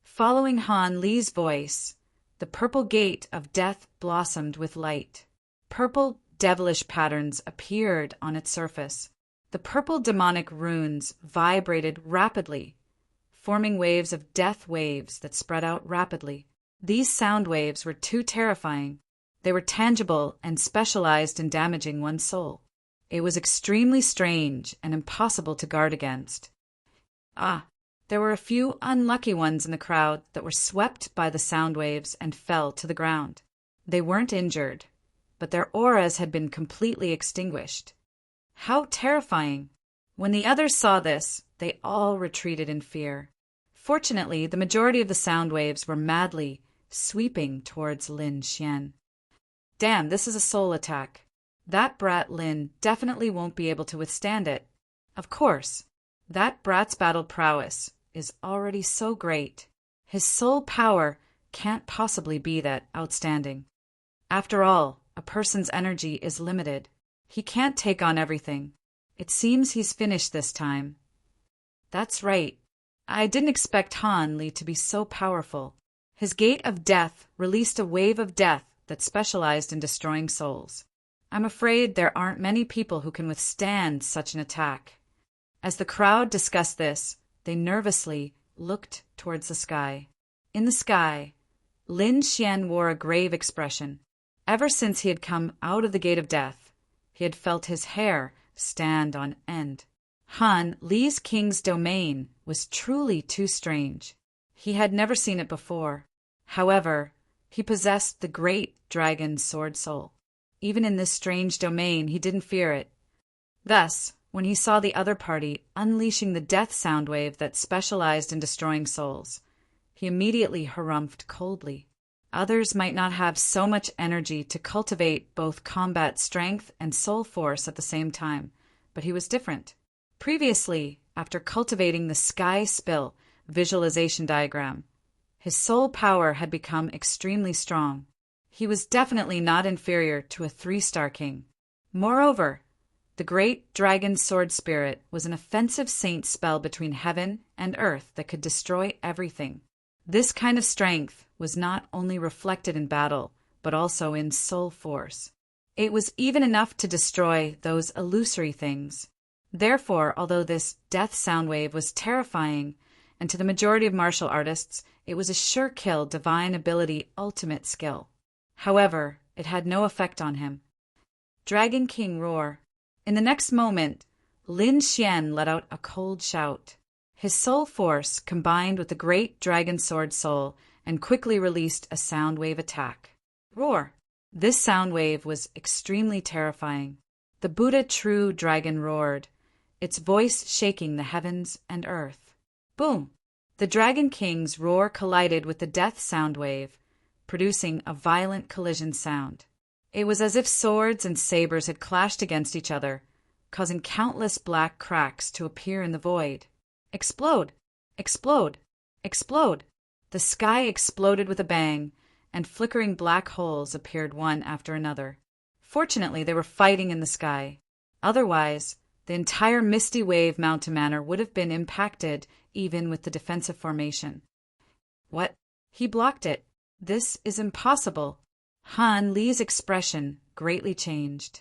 Following Han Li's voice, the purple gate of death blossomed with light. Purple, devilish patterns appeared on its surface. The purple demonic runes vibrated rapidly, forming waves of death waves that spread out rapidly. These sound waves were too terrifying. They were tangible and specialized in damaging one's soul. It was extremely strange and impossible to guard against. There were a few unlucky ones in the crowd that were swept by the sound waves and fell to the ground. They weren't injured, but their auras had been completely extinguished. How terrifying! When the others saw this, they all retreated in fear. Fortunately, the majority of the sound waves were madly sweeping towards Lin Xian. Damn, this is a soul attack. That brat Lin definitely won't be able to withstand it. Of course, that brat's battle prowess is already so great. His soul power can't possibly be that outstanding. After all, a person's energy is limited. He can't take on everything. It seems he's finished this time. That's right. I didn't expect Han Li to be so powerful. His Gate of Death released a wave of death that specialized in destroying souls. I'm afraid there aren't many people who can withstand such an attack. As the crowd discussed this, they nervously looked towards the sky. In the sky, Lin Xian wore a grave expression. Ever since he had come out of the Gate of Death, he had felt his hair stand on end. Han Li's king's domain was truly too strange. He had never seen it before. However, he possessed the great dragon sword soul. Even in this strange domain, he didn't fear it. Thus, when he saw the other party unleashing the death sound wave that specialized in destroying souls, he immediately harumphed coldly. Others might not have so much energy to cultivate both combat strength and soul force at the same time, but he was different. Previously, after cultivating the Sky Spill visualization diagram, his soul power had become extremely strong. He was definitely not inferior to a 3-star king. Moreover, the great dragon sword spirit was an offensive saint spell between heaven and earth that could destroy everything. This kind of strength was not only reflected in battle, but also in soul force. It was even enough to destroy those illusory things. Therefore, although this death sound wave was terrifying, and to the majority of martial artists, it was a sure-kill divine ability ultimate skill. However, it had no effect on him. Dragon King roar. In the next moment, Lin Xian let out a cold shout. His soul force combined with the great dragon sword soul and quickly released a sound wave attack. Roar! This sound wave was extremely terrifying. The Buddha true dragon roared, its voice shaking the heavens and earth. Boom! The Dragon King's roar collided with the death sound wave, producing a violent collision sound. It was as if swords and sabers had clashed against each other, causing countless black cracks to appear in the void. Explode! Explode! Explode! The sky exploded with a bang, and flickering black holes appeared one after another. Fortunately, they were fighting in the sky. Otherwise, the entire Misty Wave Mountain Manor would have been impacted even with the defensive formation. What? He blocked it. This is impossible. Han Li's expression greatly changed.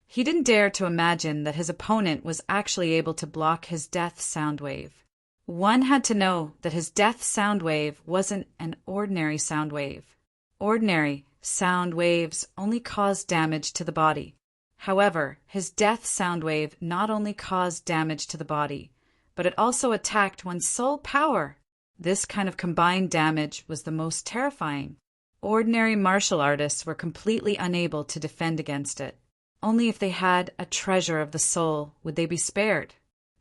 He didn't dare to imagine that his opponent was actually able to block his death sound wave. One had to know that his death sound wave wasn't an ordinary sound wave. Ordinary sound waves only cause damage to the body. However, his death sound wave not only caused damage to the body, but it also attacked one's soul power. This kind of combined damage was the most terrifying. Ordinary martial artists were completely unable to defend against it. Only if they had a treasure of the soul would they be spared.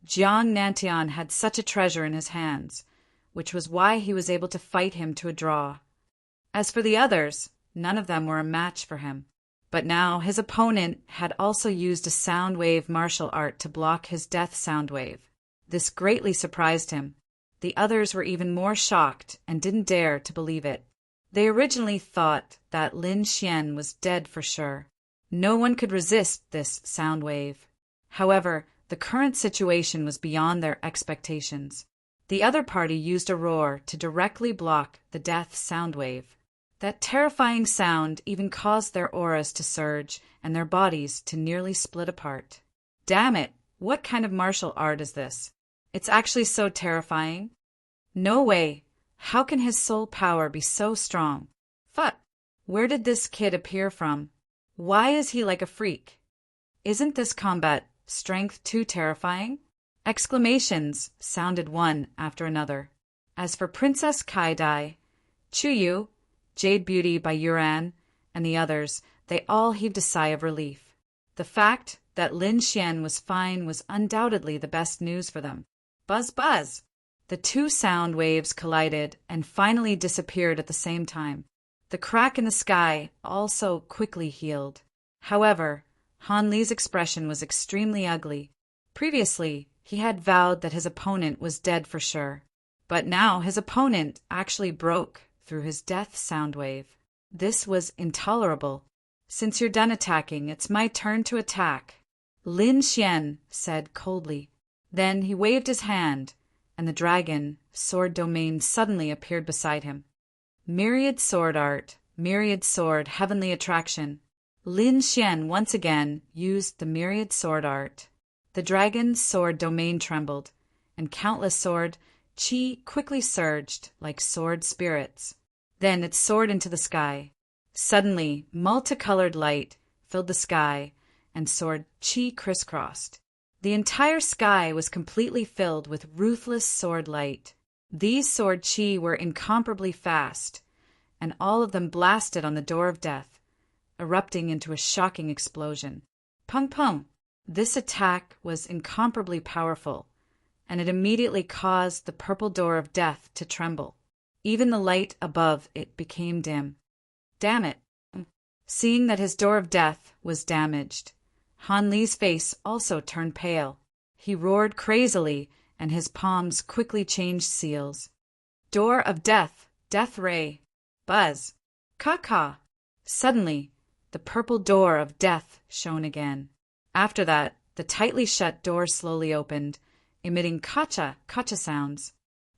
Jiang Nantian had such a treasure in his hands, which was why he was able to fight him to a draw. As for the others, none of them were a match for him. But now his opponent had also used a sound wave martial art to block his death sound wave. This greatly surprised him. The others were even more shocked and didn't dare to believe it. They originally thought that Lin Xian was dead for sure. No one could resist this sound wave. However, the current situation was beyond their expectations. The other party used a roar to directly block the death sound wave. That terrifying sound even caused their auras to surge and their bodies to nearly split apart. Damn it! What kind of martial art is this? It's actually so terrifying. No way! How can his soul power be so strong? Fuck! Where did this kid appear from? Why is he like a freak? Isn't this combat strength too terrifying? Exclamations sounded one after another. As for Princess Kaidai, Chuyu, Jade Beauty by Yuran, and the others, they all heaved a sigh of relief. The fact that Lin Xian was fine was undoubtedly the best news for them. Buzz buzz! The two sound waves collided and finally disappeared at the same time. The crack in the sky also quickly healed. However, Han Li's expression was extremely ugly. Previously, he had vowed that his opponent was dead for sure. But now his opponent actually broke through his death sound wave. This was intolerable. Since you're done attacking, it's my turn to attack, Lin Xian said coldly. Then he waved his hand, and the dragon sword domain suddenly appeared beside him. Myriad sword art, myriad sword heavenly attraction. Lin Xian once again used the myriad sword art. The dragon's sword domain trembled, and countless sword chi quickly surged like sword spirits. Then it soared into the sky. Suddenly, multicolored light filled the sky, and sword chi crisscrossed. The entire sky was completely filled with ruthless sword light. These sword chi were incomparably fast, and all of them blasted on the door of death, erupting into a shocking explosion. Pung pung! This attack was incomparably powerful, and it immediately caused the purple door of death to tremble. Even the light above it became dim. Damn it! Seeing that his door of death was damaged, Han Li's face also turned pale. He roared crazily, and his palms quickly changed seals. Door of death, death ray, buzz, caw-caw. Suddenly, the purple door of death shone again. After that, the tightly shut door slowly opened, emitting kacha sounds.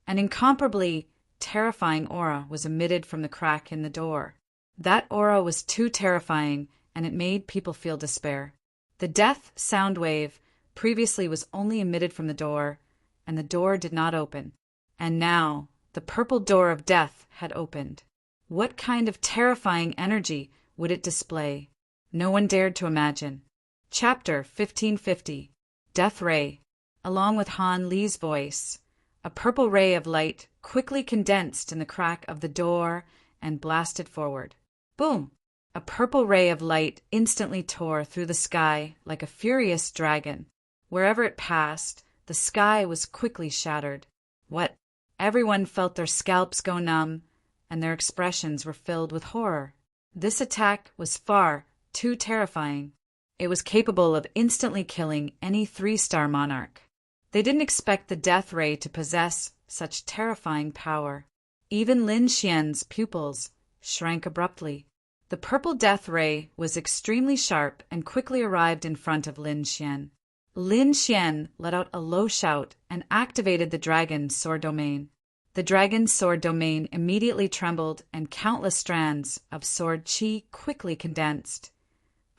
An incomparably terrifying aura was emitted from the crack in the door. That aura was too terrifying, and it made people feel despair. The death sound wave previously was only emitted from the door, and the door did not open. And now, the purple door of death had opened. What kind of terrifying energy would it display? No one dared to imagine. Chapter 1550. Death Ray. Along with Han Li's voice, a purple ray of light quickly condensed in the crack of the door and blasted forward. Boom! A purple ray of light instantly tore through the sky like a furious dragon. Wherever it passed, the sky was quickly shattered. What? Everyone felt their scalps go numb, and their expressions were filled with horror. This attack was far too terrifying. It was capable of instantly killing any 3-star monarch. They didn't expect the death ray to possess such terrifying power. Even Lin Xian's pupils shrank abruptly. The purple death ray was extremely sharp and quickly arrived in front of Lin Xian. Lin Xian let out a low shout and activated the dragon's sword domain. The dragon's sword domain immediately trembled and countless strands of sword qi quickly condensed,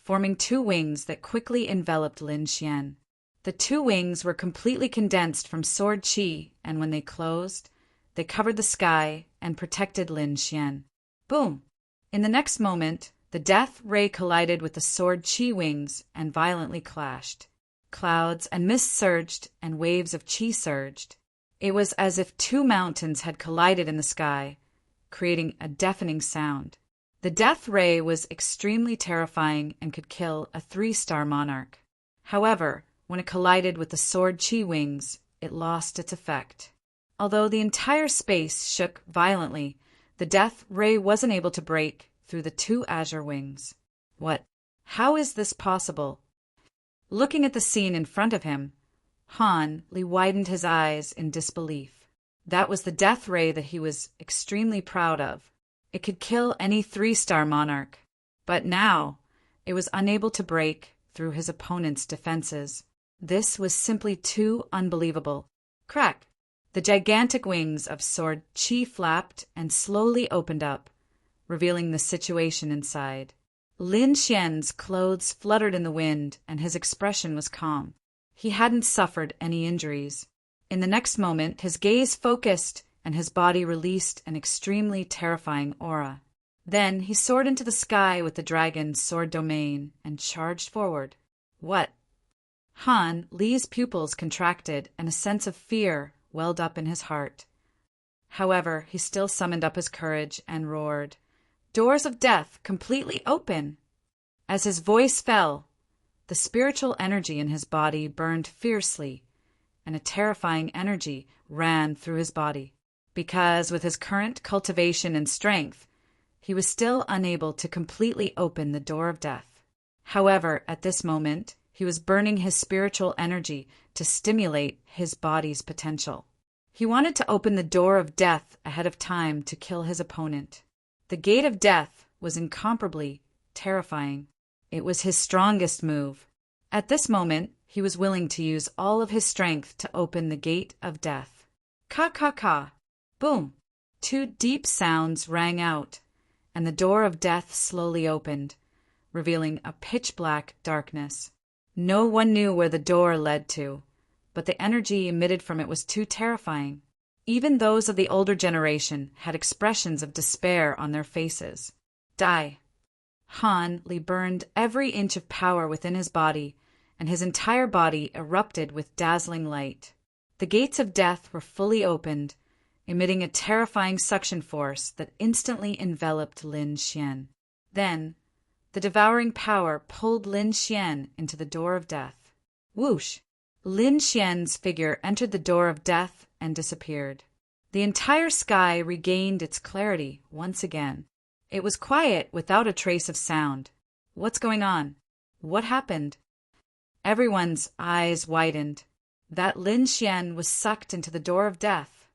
forming 2 wings that quickly enveloped Lin Xian. The 2 wings were completely condensed from sword qi, and when they closed, they covered the sky and protected Lin Xian. Boom! In the next moment, the death ray collided with the sword qi wings and violently clashed. Clouds and mist surged and waves of qi surged. It was as if 2 mountains had collided in the sky, creating a deafening sound. The death ray was extremely terrifying and could kill a 3-star monarch. However, when it collided with the sword qi wings, it lost its effect. Although the entire space shook violently, the death ray wasn't able to break through the 2 azure wings. What? How is this possible? Looking at the scene in front of him, Han Li widened his eyes in disbelief. That was the death ray that he was extremely proud of. It could kill any 3-star monarch, but now it was unable to break through his opponent's defenses. This was simply too unbelievable. Crack! The gigantic wings of sword qi flapped and slowly opened up, revealing the situation inside. Lin Xian's clothes fluttered in the wind, and his expression was calm. He hadn't suffered any injuries. In the next moment, his gaze focused, and his body released an extremely terrifying aura. Then he soared into the sky with the dragon's sword domain and charged forward. What? Han Li's pupils contracted, and a sense of fear welled up in his heart. However, he still summoned up his courage and roared, "Doors of death completely open!" As his voice fell, the spiritual energy in his body burned fiercely, and a terrifying energy ran through his body. Because with his current cultivation and strength, he was still unable to completely open the door of death. However, at this moment, he was burning his spiritual energy to stimulate his body's potential. He wanted to open the door of death ahead of time to kill his opponent. The gate of death was incomparably terrifying. It was his strongest move. At this moment, he was willing to use all of his strength to open the gate of death. Ka! Boom! 2 deep sounds rang out, and the door of death slowly opened, revealing a pitch-black darkness. No one knew where the door led to, but the energy emitted from it was too terrifying. Even those of the older generation had expressions of despair on their faces. Die! Han Li burned every inch of power within his body, and his entire body erupted with dazzling light. The gates of death were fully opened, emitting a terrifying suction force that instantly enveloped Lin Xian. Then, the devouring power pulled Lin Xian into the door of death. Whoosh! Lin Xian's figure entered the door of death and disappeared. The entire sky regained its clarity once again. It was quiet without a trace of sound. What's going on? What happened? Everyone's eyes widened. That Lin Xian was sucked into the door of death.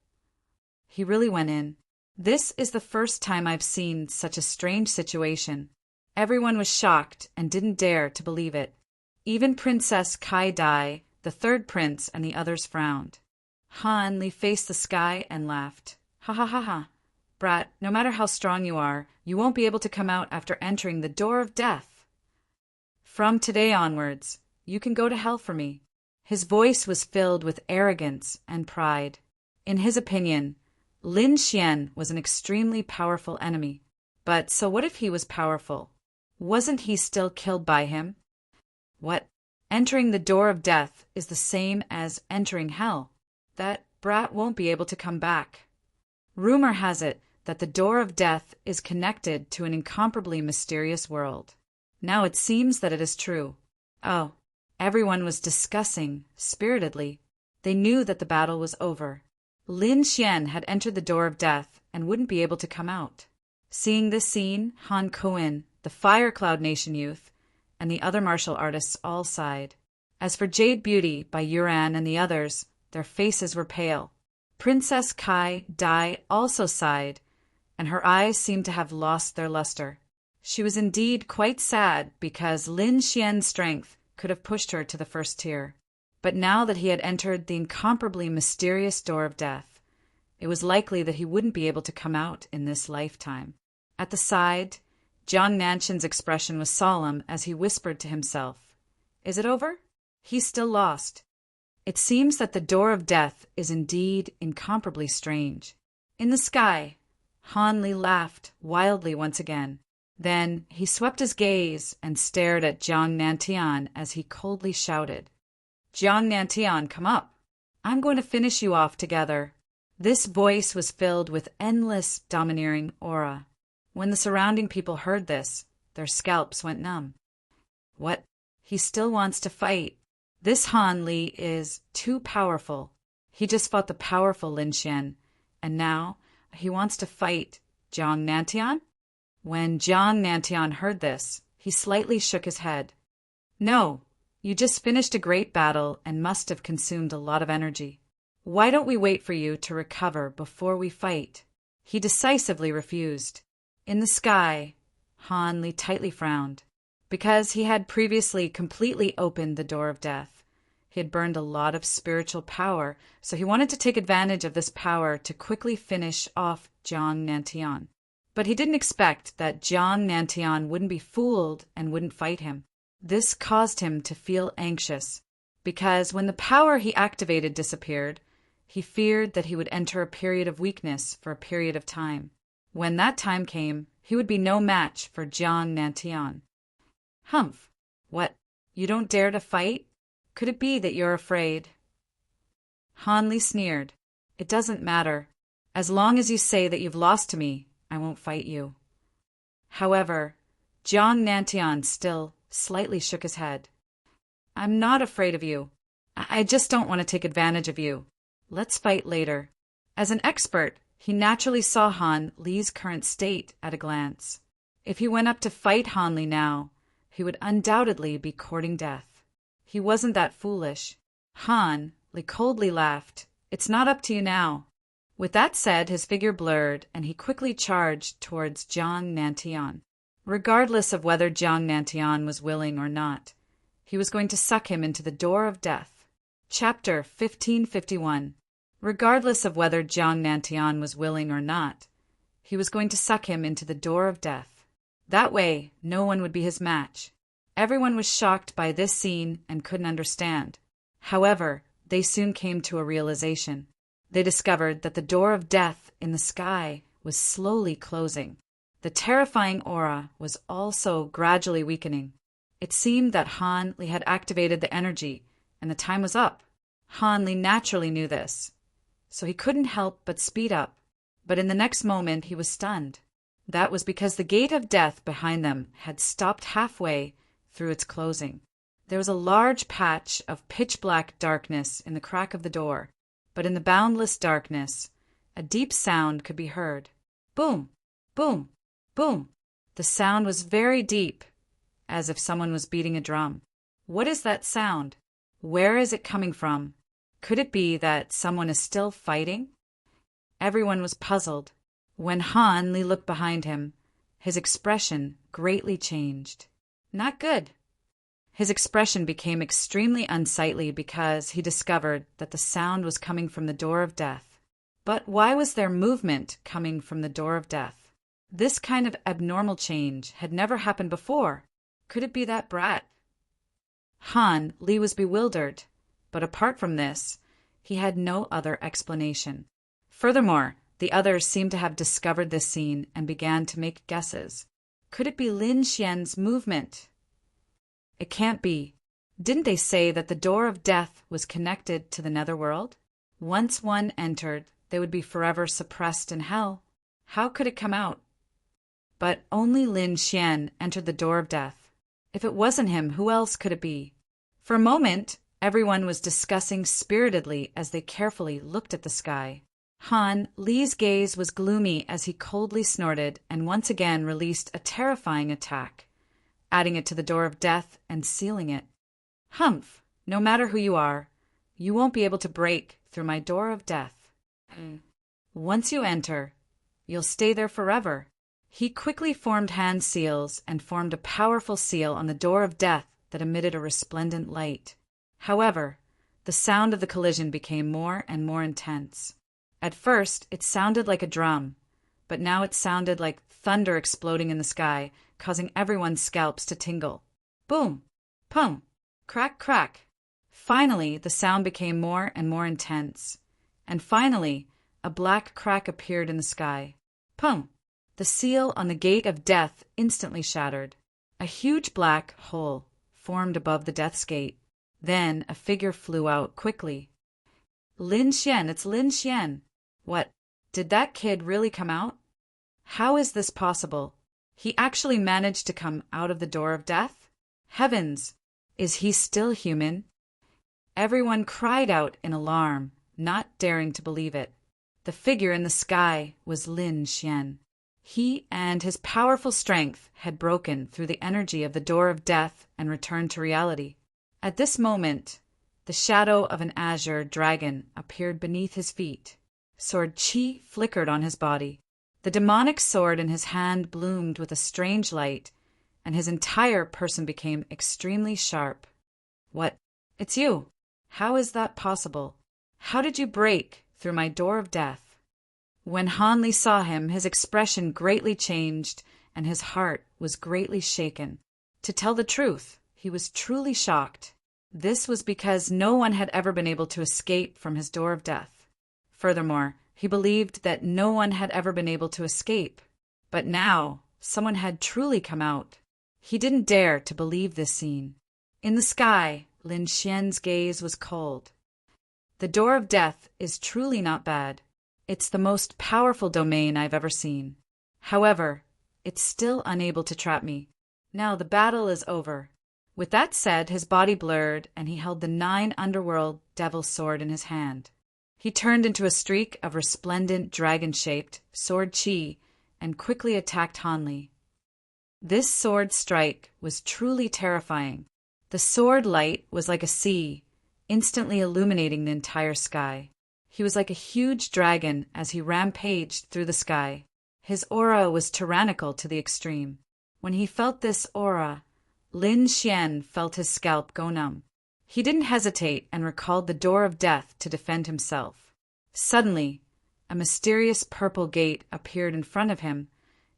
He really went in. This is the first time I've seen such a strange situation. Everyone was shocked and didn't dare to believe it. Even Princess Kai Dai, the 3rd prince, and the others frowned. Han Li faced the sky and laughed. Ha ha ha ha. Brat, no matter how strong you are, you won't be able to come out after entering the door of death. From today onwards, you can go to hell for me. His voice was filled with arrogance and pride. In his opinion, Lin Xian was an extremely powerful enemy. But so what if he was powerful? Wasn't he still killed by him? What? Entering the door of death is the same as entering hell. That brat won't be able to come back. Rumor has it that the door of death is connected to an incomparably mysterious world. Now it seems that it is true. Oh, everyone was discussing, spiritedly. They knew that the battle was over. Lin Xian had entered the door of death and wouldn't be able to come out. Seeing this scene, Han Kuo-in, the Fire Cloud Nation youth, and the other martial artists all sighed. As for Jade Beauty by Yuran and the others, their faces were pale. Princess Kai Dai also sighed, and her eyes seemed to have lost their luster. She was indeed quite sad because Lin Xian's strength could have pushed her to the first tier. But now that he had entered the incomparably mysterious door of death, it was likely that he wouldn't be able to come out in this lifetime. At the side, Jiang Nanshan's expression was solemn as he whispered to himself, "Is it over? He's still lost." It seems that the door of death is indeed incomparably strange. In the sky, Han Li laughed wildly once again. Then he swept his gaze and stared at Jiang Nantian as he coldly shouted, "Jiang Nantian, come up. I'm going to finish you off together." This voice was filled with endless, domineering aura. When the surrounding people heard this, their scalps went numb. What? He still wants to fight. This Han Li is too powerful. He just fought the powerful Lin Xian, and now he wants to fight Jiang Nantian? When Jiang Nantian heard this, he slightly shook his head. "No, you just finished a great battle and must have consumed a lot of energy. Why don't we wait for you to recover before we fight?" He decisively refused. In the sky, Han Li tightly frowned. Because he had previously completely opened the door of death, he had burned a lot of spiritual power, so he wanted to take advantage of this power to quickly finish off Jiang Nantian. But he didn't expect that Jiang Nantian wouldn't be fooled and wouldn't fight him. This caused him to feel anxious, because when the power he activated disappeared, he feared that he would enter a period of weakness for a period of time. When that time came, he would be no match for Jiang Nantian. "Humph! What, you don't dare to fight? Could it be that you're afraid?" Han Li sneered. "It doesn't matter. As long as you say that you've lost to me, I won't fight you." However, Jiang Nantian still slightly shook his head. "I'm not afraid of you. I just don't want to take advantage of you. Let's fight later." As an expert, he naturally saw Han Li's current state at a glance. If he went up to fight Han Li now, he would undoubtedly be courting death. He wasn't that foolish. Han Li coldly laughed. "It's not up to you now." With that said, his figure blurred, and he quickly charged towards Jiang Nantian. Regardless of whether Jiang Nantian was willing or not, he was going to suck him into the door of death. Chapter 1551. Regardless of whether Jiang Nantian was willing or not, he was going to suck him into the door of death. That way, no one would be his match. Everyone was shocked by this scene and couldn't understand. However, they soon came to a realization. They discovered that the door of death in the sky was slowly closing. The terrifying aura was also gradually weakening. It seemed that Han Li had activated the energy, and the time was up. Han Li naturally knew this, so he couldn't help but speed up. But in the next moment, he was stunned. That was because the gate of death behind them had stopped halfway through its closing. There was a large patch of pitch-black darkness in the crack of the door, but in the boundless darkness, a deep sound could be heard. Boom! Boom! Boom! The sound was very deep, as if someone was beating a drum. What is that sound? Where is it coming from? Could it be that someone is still fighting? Everyone was puzzled. When Han Li looked behind him, his expression greatly changed. Not good. His expression became extremely unsightly because he discovered that the sound was coming from the door of death. But why was there movement coming from the door of death? This kind of abnormal change had never happened before. Could it be that brat? Han Li was bewildered, but apart from this, he had no other explanation. Furthermore, the others seemed to have discovered this scene and began to make guesses. Could it be Lin Xian's movement? It can't be. Didn't they say that the door of death was connected to the netherworld? Once one entered, they would be forever suppressed in hell. How could it come out? But only Lin Xian entered the door of death. If it wasn't him, who else could it be? For a moment, everyone was discussing spiritedly as they carefully looked at the sky. Han Li's gaze was gloomy as he coldly snorted and once again released a terrifying attack, adding it to the door of death and sealing it. Humph! No matter who you are, you won't be able to break through my door of death. Once you enter, you'll stay there forever. He quickly formed hand seals and formed a powerful seal on the door of death that emitted a resplendent light. However, the sound of the collision became more and more intense. At first, it sounded like a drum, but now it sounded like thunder exploding in the sky, causing everyone's scalps to tingle. Boom! Pum! Crack, crack! Finally, the sound became more and more intense. And finally, a black crack appeared in the sky. Pum! The seal on the gate of death instantly shattered. A huge black hole formed above the death's gate. Then a figure flew out quickly. Lin Xian, it's Lin Xian. What? Did that kid really come out? How is this possible? He actually managed to come out of the door of death? Heavens! Is he still human? Everyone cried out in alarm, not daring to believe it. The figure in the sky was Lin Xian. He and his powerful strength had broken through the energy of the door of death and returned to reality. At this moment, the shadow of an azure dragon appeared beneath his feet. Sword Qi flickered on his body. The demonic sword in his hand bloomed with a strange light, and his entire person became extremely sharp. What? It's you! How is that possible? How did you break through my door of death? When Han Li saw him, his expression greatly changed, and his heart was greatly shaken. To tell the truth, he was truly shocked. This was because no one had ever been able to escape from his door of death. Furthermore, he believed that no one had ever been able to escape. But now, someone had truly come out. He didn't dare to believe this scene. In the sky, Lin Xian's gaze was cold. The door of death is truly not bad. It's the most powerful domain I've ever seen. However, it's still unable to trap me. Now the battle is over. With that said, his body blurred, and he held the 9 underworld devil sword in his hand. He turned into a streak of resplendent dragon-shaped sword Qi and quickly attacked Han Li. This sword strike was truly terrifying. The sword light was like a sea, instantly illuminating the entire sky. He was like a huge dragon as he rampaged through the sky. His aura was tyrannical to the extreme. When he felt this aura, Lin Xian felt his scalp go numb. He didn't hesitate and recalled the door of death to defend himself. Suddenly, a mysterious purple gate appeared in front of him,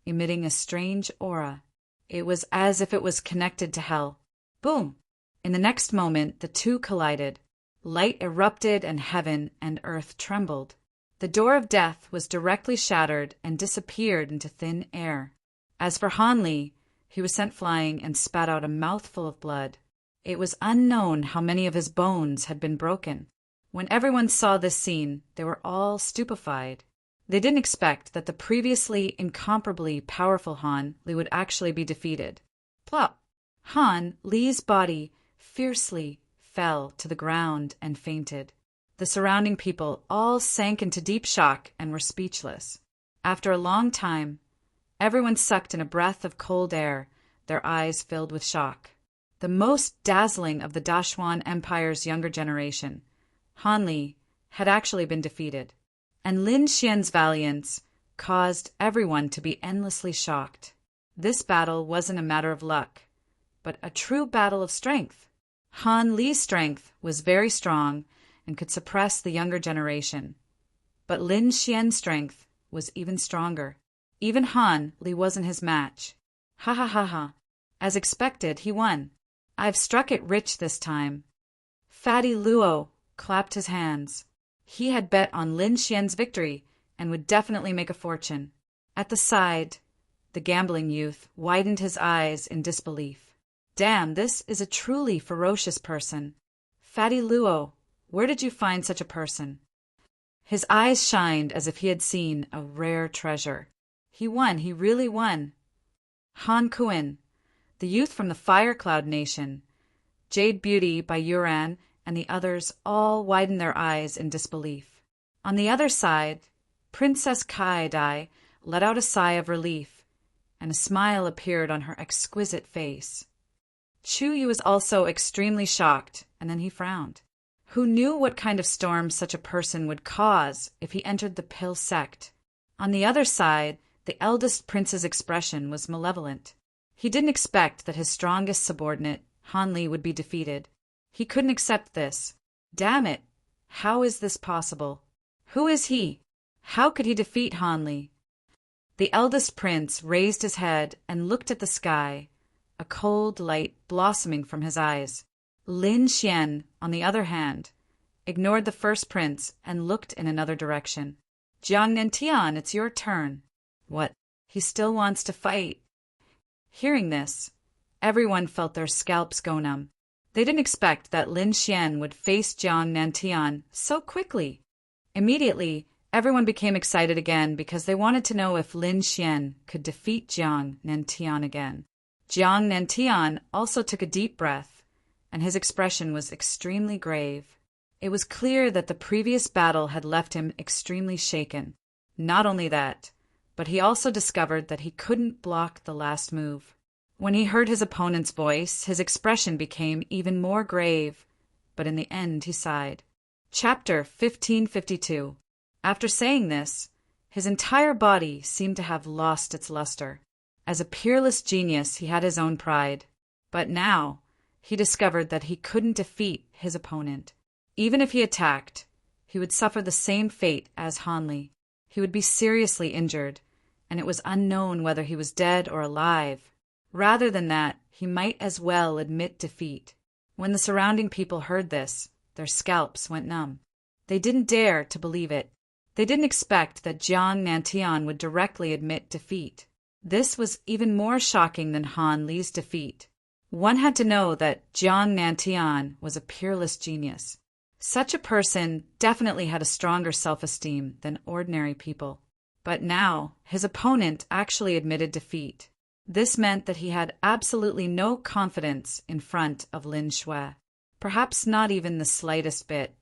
emitting a strange aura. It was as if it was connected to hell. Boom! In the next moment, the two collided. Light erupted and heaven and earth trembled. The door of death was directly shattered and disappeared into thin air. As for Han Li, he was sent flying and spat out a mouthful of blood. It was unknown how many of his bones had been broken. When everyone saw this scene, they were all stupefied. They didn't expect that the previously incomparably powerful Han Li would actually be defeated. Plop! Han Li's body fiercely fell to the ground and fainted. The surrounding people all sank into deep shock and were speechless. After a long time, everyone sucked in a breath of cold air, their eyes filled with shock. The most dazzling of the Dashuan Empire's younger generation, Han Li, had actually been defeated, and Lin Xian's valiance caused everyone to be endlessly shocked. This battle wasn't a matter of luck, but a true battle of strength. Han Li's strength was very strong and could suppress the younger generation, but Lin Xian's strength was even stronger. Even Han Li wasn't his match. Ha ha ha ha. As expected, he won. I've struck it rich this time. Fatty Luo clapped his hands. He had bet on Lin Xian's victory and would definitely make a fortune. At the side, the gambling youth widened his eyes in disbelief. Damn, this is a truly ferocious person. Fatty Luo, where did you find such a person? His eyes shined as if he had seen a rare treasure. He won, he really won. Han Kuan, the youth from the Fire Cloud Nation, Jade Beauty by Yuran, and the others all widened their eyes in disbelief. On the other side, Princess Kai Dai let out a sigh of relief, and a smile appeared on her exquisite face. Chu Yu was also extremely shocked, and then he frowned. Who knew what kind of storm such a person would cause if he entered the Pill sect? On the other side, the eldest prince's expression was malevolent. He didn't expect that his strongest subordinate, Han Li, would be defeated. He couldn't accept this. Damn it! How is this possible? Who is he? How could he defeat Han Li? The eldest prince raised his head and looked at the sky, a cold light blossoming from his eyes. Lin Xian, on the other hand, ignored the first prince and looked in another direction. Jiang Nentian, it's your turn. What? He still wants to fight. Hearing this, everyone felt their scalps go numb. They didn't expect that Lin Xian would face Jiang Nentian so quickly. Immediately, everyone became excited again because they wanted to know if Lin Xian could defeat Jiang Nentian again. Jiang Nentian also took a deep breath, and his expression was extremely grave. It was clear that the previous battle had left him extremely shaken. Not only that, but he also discovered that he couldn't block the last move. When he heard his opponent's voice, his expression became even more grave, but in the end he sighed. Chapter 1552. After saying this, his entire body seemed to have lost its luster. As a peerless genius, he had his own pride. But now, he discovered that he couldn't defeat his opponent. Even if he attacked, he would suffer the same fate as Han Li. He would be seriously injured, and it was unknown whether he was dead or alive. Rather than that, he might as well admit defeat. When the surrounding people heard this, their scalps went numb. They didn't dare to believe it. They didn't expect that Jiang Nentian would directly admit defeat. This was even more shocking than Han Li's defeat. One had to know that Jiang Nentian was a peerless genius. Such a person definitely had a stronger self-esteem than ordinary people. But now, his opponent actually admitted defeat. This meant that he had absolutely no confidence in front of Lin Shui. Perhaps not even the slightest bit.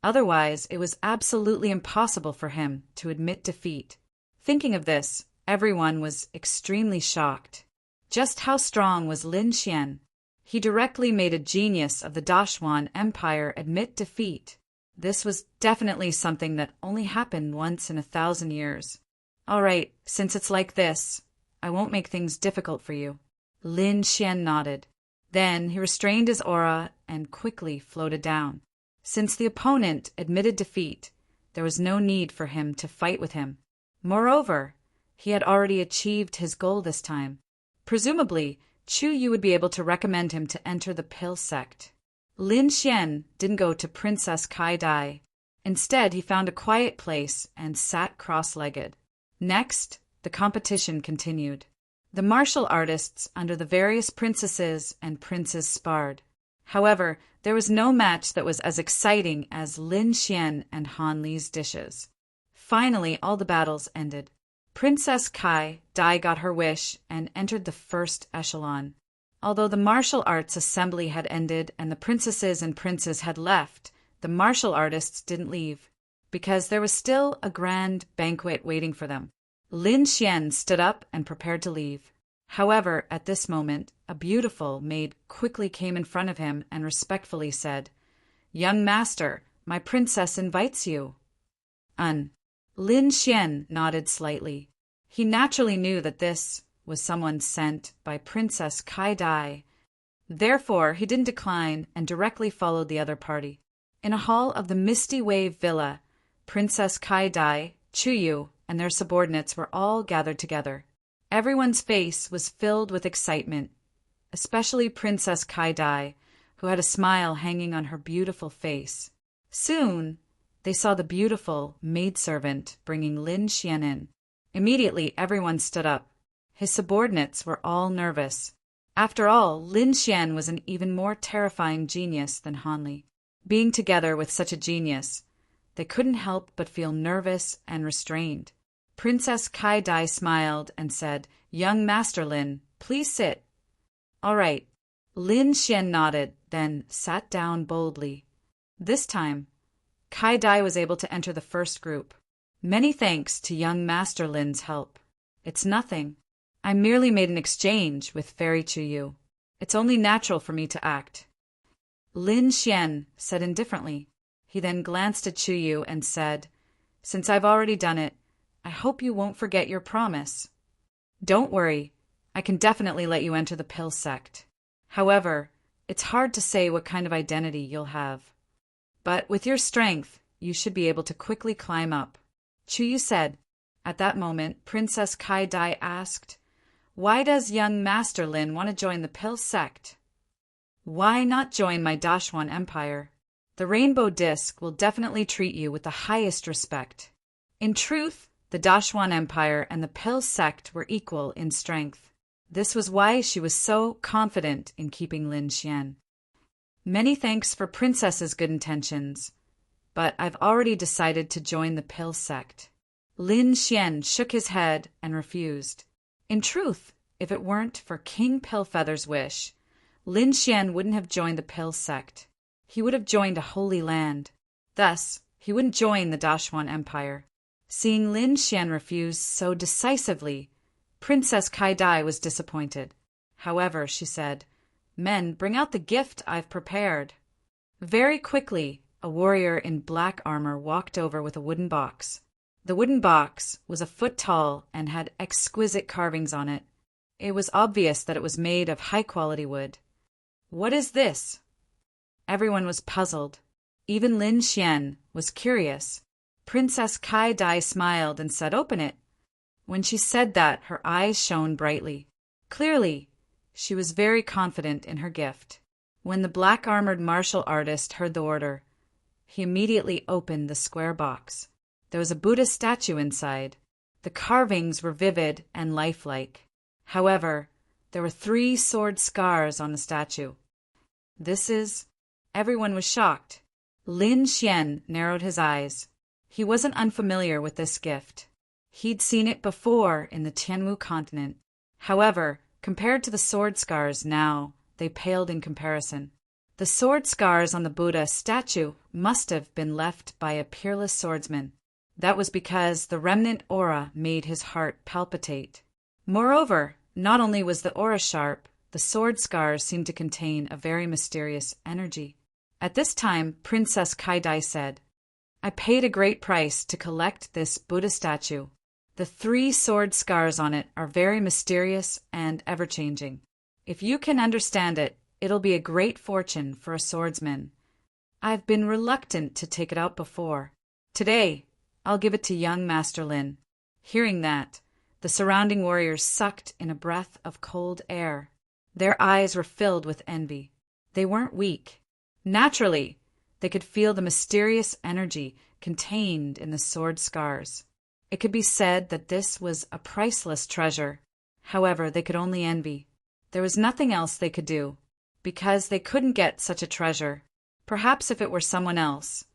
Otherwise, it was absolutely impossible for him to admit defeat. Thinking of this, everyone was extremely shocked. Just how strong was Lin Xian? He directly made a genius of the Dashuan Empire admit defeat. This was definitely something that only happened once in 1,000 years. All right, since it's like this, I won't make things difficult for you. Lin Xian nodded. Then he restrained his aura and quickly floated down. Since the opponent admitted defeat, there was no need for him to fight with him. Moreover, he had already achieved his goal this time. Presumably, Chu Yu would be able to recommend him to enter the Pill sect. Lin Xian didn't go to Princess Kai Dai. Instead, he found a quiet place and sat cross-legged. Next, the competition continued. The martial artists under the various princesses and princes sparred. However, there was no match that was as exciting as Lin Xian and Han Li's dishes. Finally, all the battles ended. Princess Kai Dai got her wish and entered the first echelon. Although the martial arts assembly had ended and the princesses and princes had left, the martial artists didn't leave, because there was still a grand banquet waiting for them. Lin Xian stood up and prepared to leave. However, at this moment, a beautiful maid quickly came in front of him and respectfully said, "Young master, my princess invites you." Lin Xian nodded slightly. He naturally knew that this was someone sent by Princess Kai Dai. Therefore, he didn't decline and directly followed the other party. In a hall of the Misty Wave Villa, Princess Kai Dai, Chu Yu, and their subordinates were all gathered together. Everyone's face was filled with excitement, especially Princess Kai Dai, who had a smile hanging on her beautiful face. Soon, they saw the beautiful maidservant bringing Lin Xian in. Immediately, everyone stood up. His subordinates were all nervous. After all, Lin Xian was an even more terrifying genius than Han Li. Being together with such a genius, they couldn't help but feel nervous and restrained. Princess Kai Dai smiled and said, "Young Master Lin, please sit." "All right." Lin Xian nodded, then sat down boldly. This time, Kai Dai was able to enter the first group. "Many thanks to young Master Lin's help." "It's nothing. I merely made an exchange with Fairy Chuyu. It's only natural for me to act." Lin Xian said indifferently. He then glanced at Chuyu and said, "Since I've already done it, I hope you won't forget your promise." "Don't worry. I can definitely let you enter the pill sect. However, it's hard to say what kind of identity you'll have. But with your strength, you should be able to quickly climb up," Chuyu said. At that moment, Princess Kai Dai asked, "Why does young Master Lin want to join the pill sect?" "Why not join my Dashuan Empire? The Rainbow Disc will definitely treat you with the highest respect." In truth, the Dashuan Empire and the pill sect were equal in strength. This was why she was so confident in keeping Lin Xian. "Many thanks for Princess's good intentions, but I've already decided to join the pill sect." Lin Xian shook his head and refused. In truth, if it weren't for King Pillfeather's wish, Lin Xian wouldn't have joined the pill sect. He would have joined a holy land. Thus, he wouldn't join the Dashuan Empire. Seeing Lin Xian refuse so decisively, Princess Kai Dai was disappointed. However, she said, "Men, bring out the gift I've prepared." Very quickly, a warrior in black armor walked over with a wooden box. The wooden box was a foot tall and had exquisite carvings on it. It was obvious that it was made of high-quality wood. "What is this?" Everyone was puzzled. Even Lin Xian was curious. Princess Kai Dai smiled and said, "Open it." When she said that, her eyes shone brightly. Clearly, she was very confident in her gift. When the black-armored martial artist heard the order, he immediately opened the square box. There was a Buddha statue inside. The carvings were vivid and lifelike. However, there were 3 sword scars on the statue. Everyone was shocked. Lin Xian narrowed his eyes. He wasn't unfamiliar with this gift. He'd seen it before in the Tianwu continent. However, compared to the sword scars now, they paled in comparison. The sword scars on the Buddha statue must have been left by a peerless swordsman. That was because the remnant aura made his heart palpitate. Moreover, not only was the aura sharp, the sword scars seemed to contain a very mysterious energy. At this time, Princess Kai Dai said, "I paid a great price to collect this Buddha statue. The 3 sword scars on it are very mysterious and ever-changing. If you can understand it, it'll be a great fortune for a swordsman. I've been reluctant to take it out before. Today, I'll give it to young Master Lin." Hearing that, the surrounding warriors sucked in a breath of cold air. Their eyes were filled with envy. They weren't weak. Naturally, they could feel the mysterious energy contained in the sword scars. It could be said that this was a priceless treasure. However, they could only envy. There was nothing else they could do, because they couldn't get such a treasure. Perhaps if it were someone else,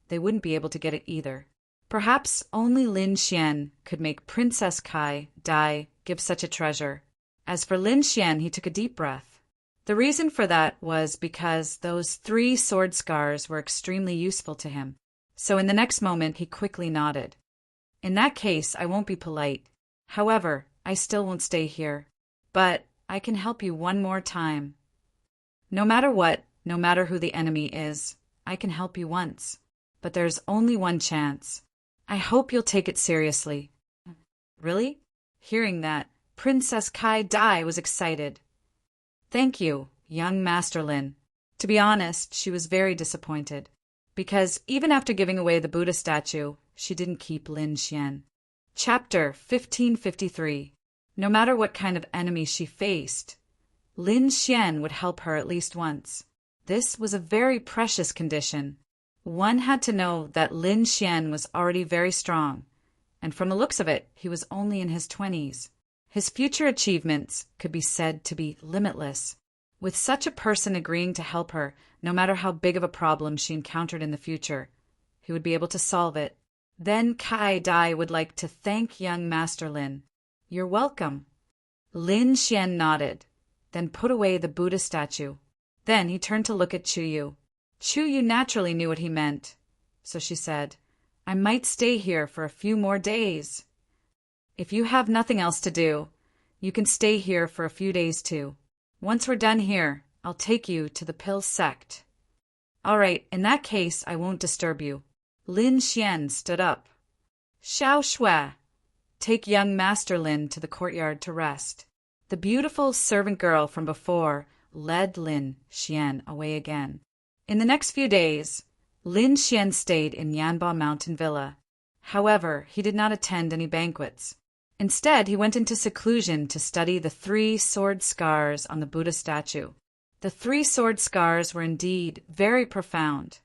they wouldn't be able to get it either. Perhaps only Lin Xian could make Princess Kai Dai give such a treasure. As for Lin Xian, he took a deep breath. The reason for that was because those 3 sword scars were extremely useful to him. So in the next moment, he quickly nodded. "In that case, I won't be polite. However, I still won't stay here. But I can help you one more time. No matter what, no matter who the enemy is, I can help you once. But there's only one chance. I hope you'll take it seriously." "Really?" Hearing that, Princess Kai Dai was excited. "Thank you, young Master Lin." To be honest, she was very disappointed, because even after giving away the Buddha statue, she didn't keep Lin Xian. Chapter 1553. No matter what kind of enemy she faced, Lin Xian would help her at least once. This was a very precious condition. One had to know that Lin Xian was already very strong, and from the looks of it, he was only in his 20s. His future achievements could be said to be limitless. With such a person agreeing to help her, no matter how big of a problem she encountered in the future, he would be able to solve it. Then Kai Dai would like to thank young Master Lin. You're welcome. Lin Xian nodded, then put away the Buddha statue. Then he turned to look at Chuyu. Chuyu naturally knew what he meant, so she said, I might stay here for a few more days. If you have nothing else to do, you can stay here for a few days too. Once we're done here, I'll take you to the Pill sect. All right, in that case, I won't disturb you. Lin Xian stood up. Xiao Shui, take young Master Lin to the courtyard to rest. The beautiful servant girl from before led Lin Xian away again. In the next few days, Lin Xian stayed in Yanba Mountain Villa. However, he did not attend any banquets. Instead, he went into seclusion to study the 3 sword scars on the Buddha statue. The 3 sword scars were indeed very profound,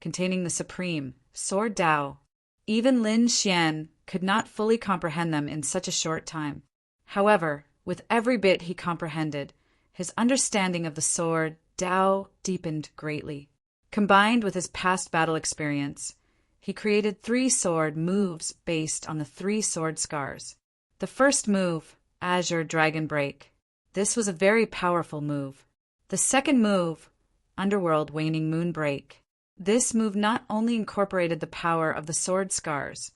containing the supreme sword Tao. Even Lin Xian could not fully comprehend them in such a short time. However, with every bit he comprehended, his understanding of the sword Tao deepened greatly. Combined with his past battle experience, he created 3 sword moves based on the 3 sword scars. The first move, Azure Dragon Break. This was a very powerful move. The second move, Underworld Waning Moon Break. This move not only incorporated the power of the sword scars,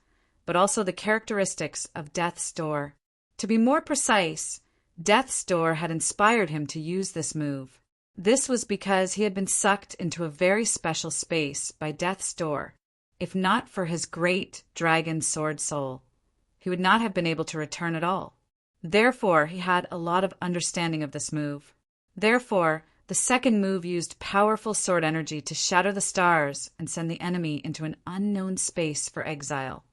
but also the characteristics of Death's Door. To be more precise, Death's Door had inspired him to use this move. This was because he had been sucked into a very special space by Death's Door. If not for his great dragon sword soul, he would not have been able to return at all. Therefore, he had a lot of understanding of this move. Therefore, the second move used powerful sword energy to shatter the stars and send the enemy into an unknown space for exile.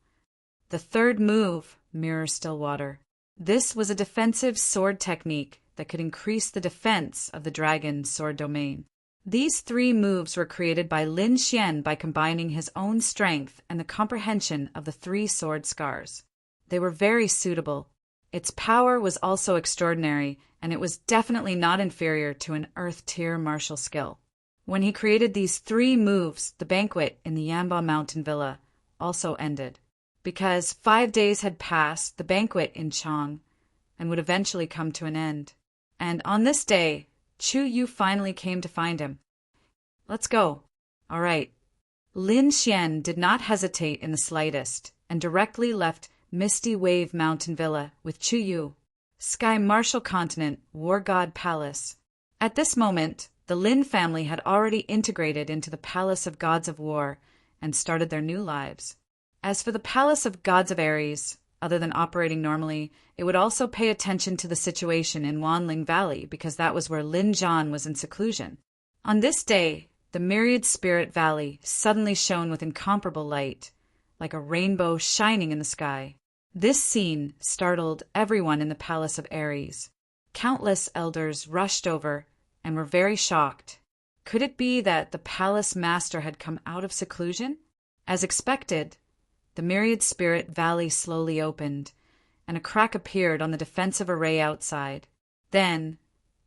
The third move, Mirror Stillwater. This was a defensive sword technique that could increase the defense of the dragon sword domain. These 3 moves were created by Lin Xian by combining his own strength and the comprehension of the 3 sword scars. They were very suitable. Its power was also extraordinary, and it was definitely not inferior to an Earth-tier martial skill. When he created these 3 moves, the banquet in the Yanba Mountain Villa also ended. Because 5 days had passed, the banquet in Chang and would eventually come to an end. And on this day, Chu Yu finally came to find him. Let's go. All right. Lin Xian did not hesitate in the slightest and directly left Misty Wave Mountain Villa with Chu Yu. Sky Martial Continent, War God Palace. At this moment, the Lin family had already integrated into the Palace of Gods of War and started their new lives. As for the Palace of Gods of Ares, other than operating normally, it would also pay attention to the situation in Wanling Valley because that was where Lin Zhan was in seclusion. On this day, the Myriad Spirit Valley suddenly shone with incomparable light, like a rainbow shining in the sky. This scene startled everyone in the Palace of Ares. Countless elders rushed over and were very shocked. Could it be that the palace master had come out of seclusion? As expected, the Myriad Spirit Valley slowly opened, and a crack appeared on the defensive array outside. Then,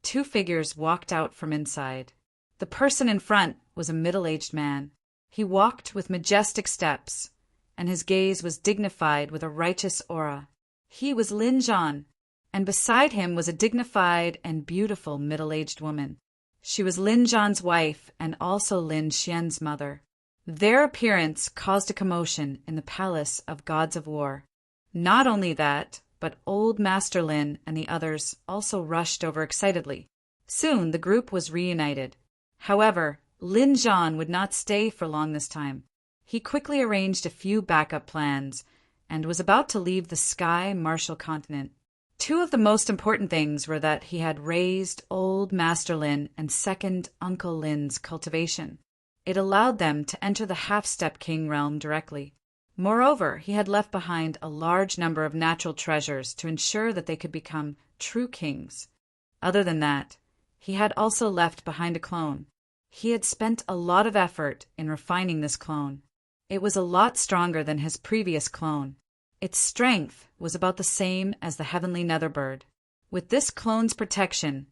2 figures walked out from inside. The person in front was a middle-aged man. He walked with majestic steps, and his gaze was dignified with a righteous aura. He was Lin Zhan, and beside him was a dignified and beautiful middle-aged woman. She was Lin Zhan's wife and also Lin Xian's mother. Their appearance caused a commotion in the Palace of Gods of War. Not only that, but old Master Lin and the others also rushed over excitedly. Soon the group was reunited. However, Lin Zhan would not stay for long this time. He quickly arranged a few backup plans and was about to leave the Sky Martial Continent. 2 of the most important things were that he had raised old Master Lin and second Uncle Lin's cultivation. It allowed them to enter the Half-Step King realm directly. Moreover, he had left behind a large number of natural treasures to ensure that they could become true kings. Other than that, he had also left behind a clone. He had spent a lot of effort in refining this clone. It was a lot stronger than his previous clone. Its strength was about the same as the heavenly Netherbird. With this clone's protection,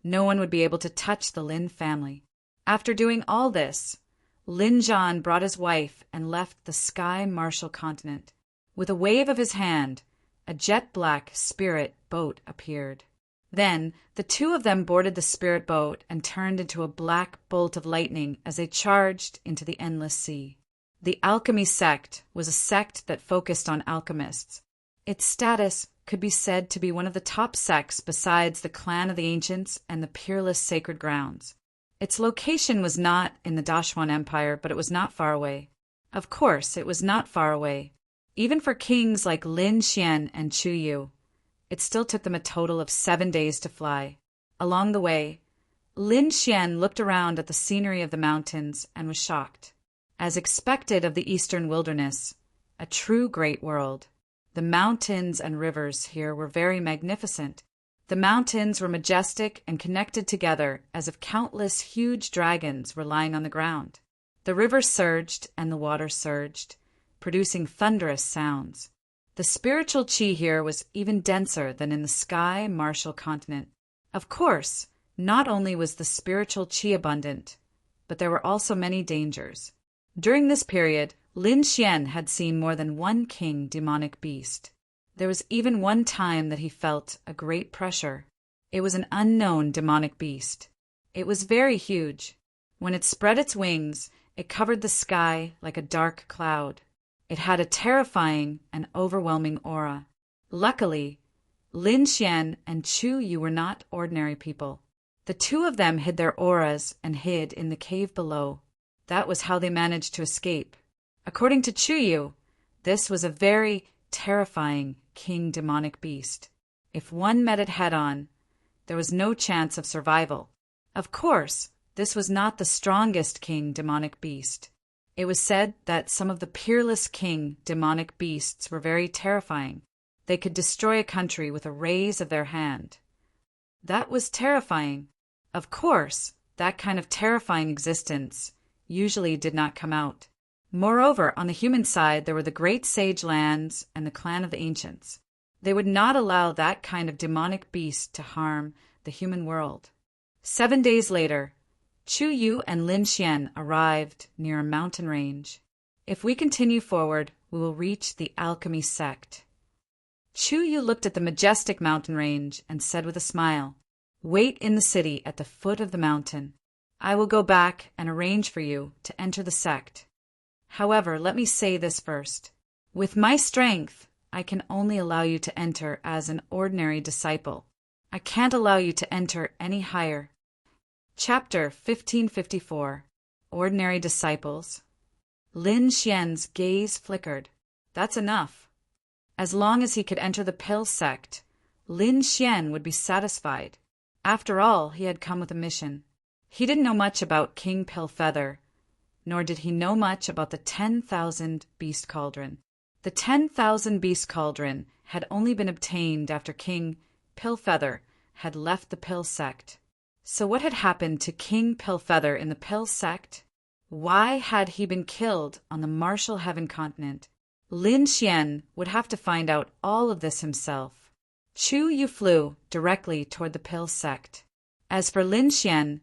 no one would be able to touch the Lin family. After doing all this, Lin Zhan brought his wife and left the sky martial continent. With a wave of his hand, a jet-black spirit boat appeared. Then the two of them boarded the spirit boat and turned into a black bolt of lightning as they charged into the endless sea. The alchemy sect was a sect that focused on alchemists. Its status could be said to be one of the top sects besides the Clan of the Ancients and the Peerless Sacred Grounds. Its location was not in the Dashuan Empire, but it was not far away. Of course, it was not far away. Even for kings like Lin Xian and Chu Yu, it still took them a total of 7 days to fly. Along the way, Lin Xian looked around at the scenery of the mountains and was shocked. As expected of the eastern wilderness, a true great world, the mountains and rivers here were very magnificent. The mountains were majestic and connected together as if countless huge dragons were lying on the ground. The river surged and the water surged, producing thunderous sounds. The spiritual chi here was even denser than in the sky martial continent. Of course, not only was the spiritual chi abundant, but there were also many dangers. During this period, Lin Xian had seen more than one king demonic beast. There was even one time that he felt a great pressure. It was an unknown demonic beast. It was very huge. When it spread its wings, it covered the sky like a dark cloud. It had a terrifying and overwhelming aura. Luckily, Lin Xian and Chu Yu were not ordinary people. The two of them hid their auras and hid in the cave below. That was how they managed to escape. According to Chu Yu, this was a very terrifying king demonic beast. If one met it head-on, there was no chance of survival. Of course, this was not the strongest king demonic beast. It was said that some of the peerless king demonic beasts were very terrifying. They could destroy a country with a raise of their hand. That was terrifying. Of course, that kind of terrifying existence usually did not come out. Moreover, on the human side, there were the great sage lands and the Clan of the Ancients. They would not allow that kind of demonic beast to harm the human world. 7 days later, Chu Yu and Lin Xian arrived near a mountain range. If we continue forward, we will reach the alchemy sect. Chu Yu looked at the majestic mountain range and said with a smile, "Wait in the city at the foot of the mountain. I will go back and arrange for you to enter the sect. However, let me say this first. With my strength, I can only allow you to enter as an ordinary disciple. I can't allow you to enter any higher." Chapter 1554. Ordinary Disciples. Lin Xian's gaze flickered. That's enough. As long as he could enter the pill sect, Lin Xian would be satisfied. After all, he had come with a mission. He didn't know much about King Pillfeather, nor did he know much about the 10,000 Beast Cauldron. The 10,000 Beast Cauldron had only been obtained after King Pillfeather had left the pill sect. So what had happened to King Pillfeather in the pill sect? Why had he been killed on the martial heaven continent? Lin Xian would have to find out all of this himself. Chu Yu flew directly toward the pill sect. As for Lin Xian,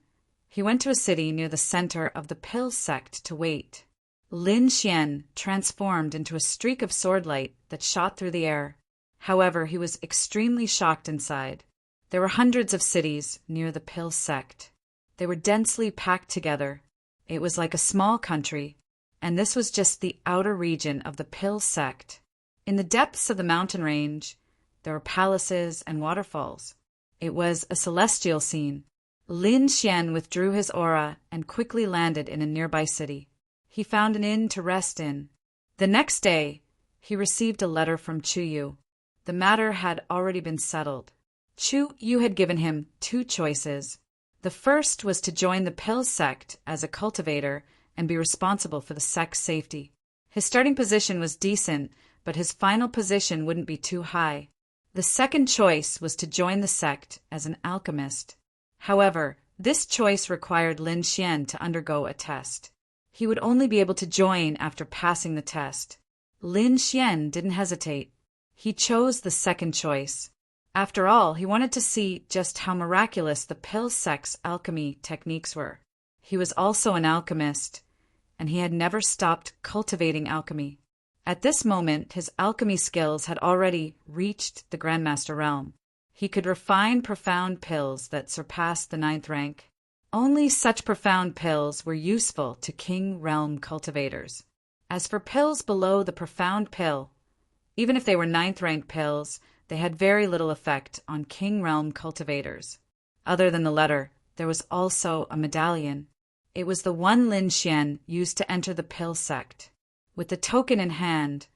he went to a city near the center of the pill sect to wait. Lin Xian transformed into a streak of swordlight that shot through the air. However, he was extremely shocked inside. There were hundreds of cities near the pill sect. They were densely packed together. It was like a small country, and this was just the outer region of the pill sect. In the depths of the mountain range, there were palaces and waterfalls. It was a celestial scene. Lin Xian withdrew his aura and quickly landed in a nearby city. He found an inn to rest in. The next day, he received a letter from Chu Yu. The matter had already been settled. Chu Yu had given him 2 choices. The first was to join the pill sect as a cultivator and be responsible for the sect's safety. His starting position was decent, but his final position wouldn't be too high. The second choice was to join the sect as an alchemist. However, this choice required Lin Xian to undergo a test. He would only be able to join after passing the test. Lin Xian didn't hesitate. He chose the second choice. After all, he wanted to see just how miraculous the pill sect's alchemy techniques were. He was also an alchemist, and he had never stopped cultivating alchemy. At this moment, his alchemy skills had already reached the Grandmaster realm. He could refine profound pills that surpassed the 9th rank. Only such profound pills were useful to King Realm cultivators. As for pills below the profound pill, even if they were 9th rank pills, they had very little effect on King Realm cultivators. Other than the letter, there was also a medallion. It was the one Lin Xian used to enter the pill sect. With the token in hand,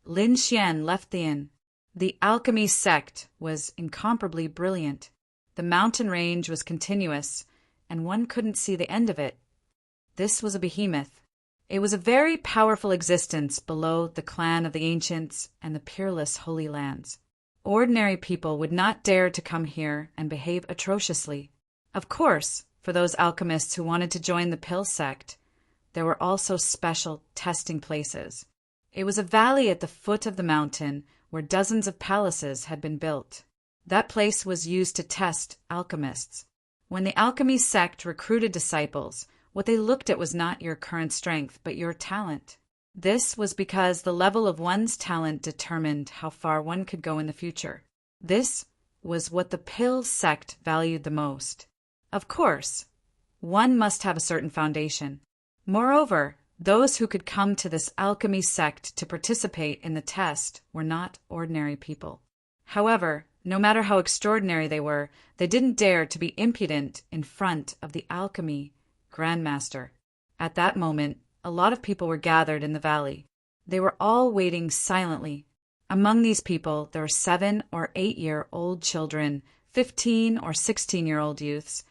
Lin Xian left the inn. The alchemy sect was incomparably brilliant. The mountain range was continuous, and one couldn't see the end of it. This was a behemoth. It was a very powerful existence below the clan of the ancients and the peerless Holy Lands. Ordinary people would not dare to come here and behave atrociously. Of course, for those alchemists who wanted to join the pill sect, there were also special testing places. It was a valley at the foot of the mountain where dozens of palaces had been built. That place was used to test alchemists. When the alchemy sect recruited disciples, what they looked at was not your current strength, but your talent. This was because the level of one's talent determined how far one could go in the future. This was what the pill sect valued the most. Of course, one must have a certain foundation. Moreover, those who could come to this alchemy sect to participate in the test were not ordinary people. However, no matter how extraordinary they were, they didn't dare to be impudent in front of the alchemy Grandmaster. At that moment, a lot of people were gathered in the valley. They were all waiting silently. Among these people, there were 7 or 8-year-old children, 15 or 16-year-old youths,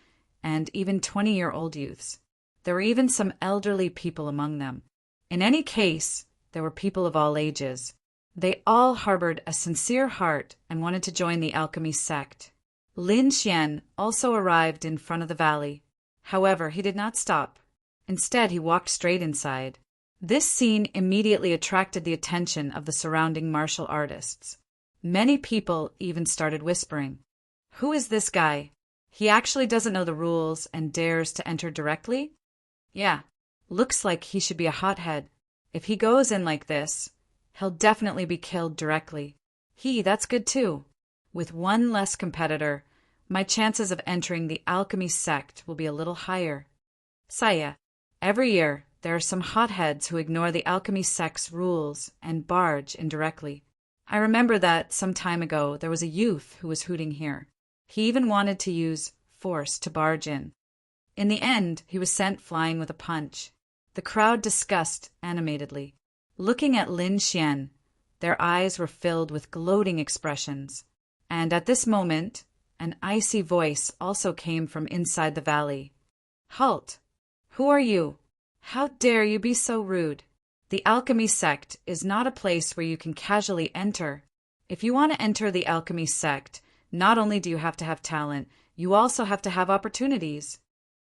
and even 20-year-old youths. There were even some elderly people among them. In any case, there were people of all ages. They all harbored a sincere heart and wanted to join the alchemy sect. Lin Xian also arrived in front of the valley. However, he did not stop. Instead, he walked straight inside. This scene immediately attracted the attention of the surrounding martial artists. Many people even started whispering, "Who is this guy? He actually doesn't know the rules and dares to enter directly? Yeah, looks like he should be a hothead. If he goes in like this, he'll definitely be killed directly. That's good too. With one less competitor, my chances of entering the alchemy sect will be a little higher." Saya, every year, there are some hotheads who ignore the alchemy sect's rules and barge indirectly. I remember that some time ago there was a youth who was hooting here. He even wanted to use force to barge in. In the end, he was sent flying with a punch. The crowd discussed animatedly. Looking at Lin Xian, their eyes were filled with gloating expressions. And at this moment, an icy voice also came from inside the valley. "Halt! Who are you? How dare you be so rude? The alchemy sect is not a place where you can casually enter. If you want to enter the alchemy sect, not only do you have to have talent, you also have to have opportunities.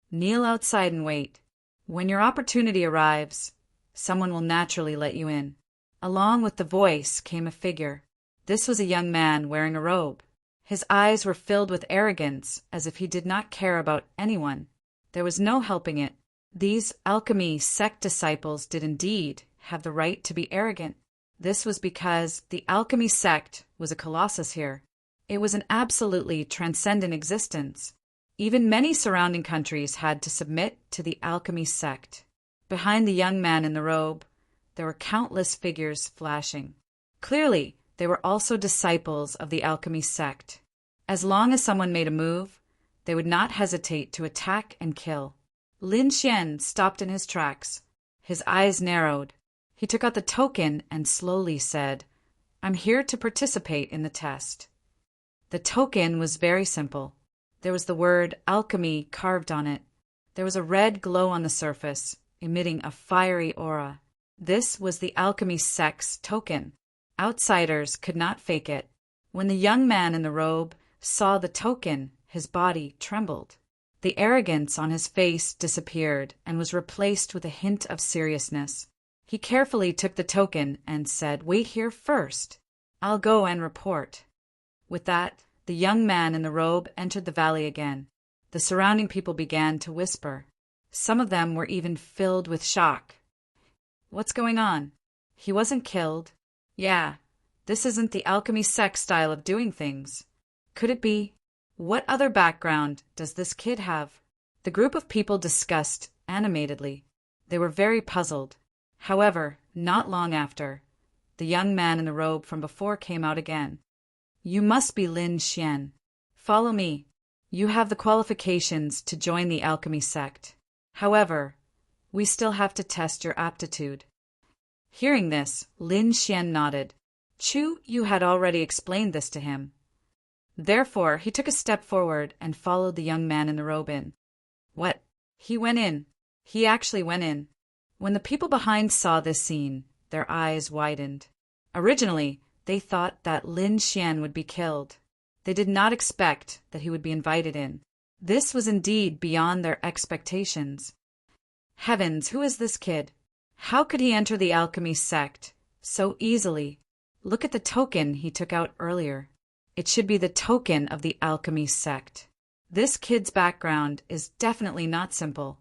Kneel outside and wait. When your opportunity arrives, someone will naturally let you in." Along with the voice came a figure. This was a young man wearing a robe. His eyes were filled with arrogance, as if he did not care about anyone. There was no helping it. These alchemy sect disciples did indeed have the right to be arrogant. This was because the alchemy sect was a colossus here. It was an absolutely transcendent existence. Even many surrounding countries had to submit to the alchemy sect. Behind the young man in the robe, there were countless figures flashing. Clearly, they were also disciples of the alchemy sect. As long as someone made a move, they would not hesitate to attack and kill. Lin Xian stopped in his tracks. His eyes narrowed. He took out the token and slowly said, "I'm here to participate in the test." The token was very simple. There was the word alchemy carved on it. There was a red glow on the surface, emitting a fiery aura. This was the alchemy sect's token. Outsiders could not fake it. When the young man in the robe saw the token, his body trembled. The arrogance on his face disappeared and was replaced with a hint of seriousness. He carefully took the token and said, "Wait here first. I'll go and report." With that, the young man in the robe entered the valley again. The surrounding people began to whisper. Some of them were even filled with shock. What's going on? He wasn't killed. Yeah, this isn't the alchemy sect style of doing things. Could it be? What other background does this kid have? The group of people discussed animatedly. They were very puzzled. However, not long after, the young man in the robe from before came out again. You must be Lin Xian. Follow me. You have the qualifications to join the alchemy sect. However, we still have to test your aptitude. Hearing this, Lin Xian nodded. Chu Yu had already explained this to him. Therefore, he took a step forward and followed the young man in the robe in. What? He went in. He actually went in. When the people behind saw this scene, their eyes widened. Originally, they thought that Lin Xian would be killed. They did not expect that he would be invited in. This was indeed beyond their expectations. Heavens, who is this kid? How could he enter the alchemy sect so easily? Look at the token he took out earlier. It should be the token of the alchemy sect. This kid's background is definitely not simple.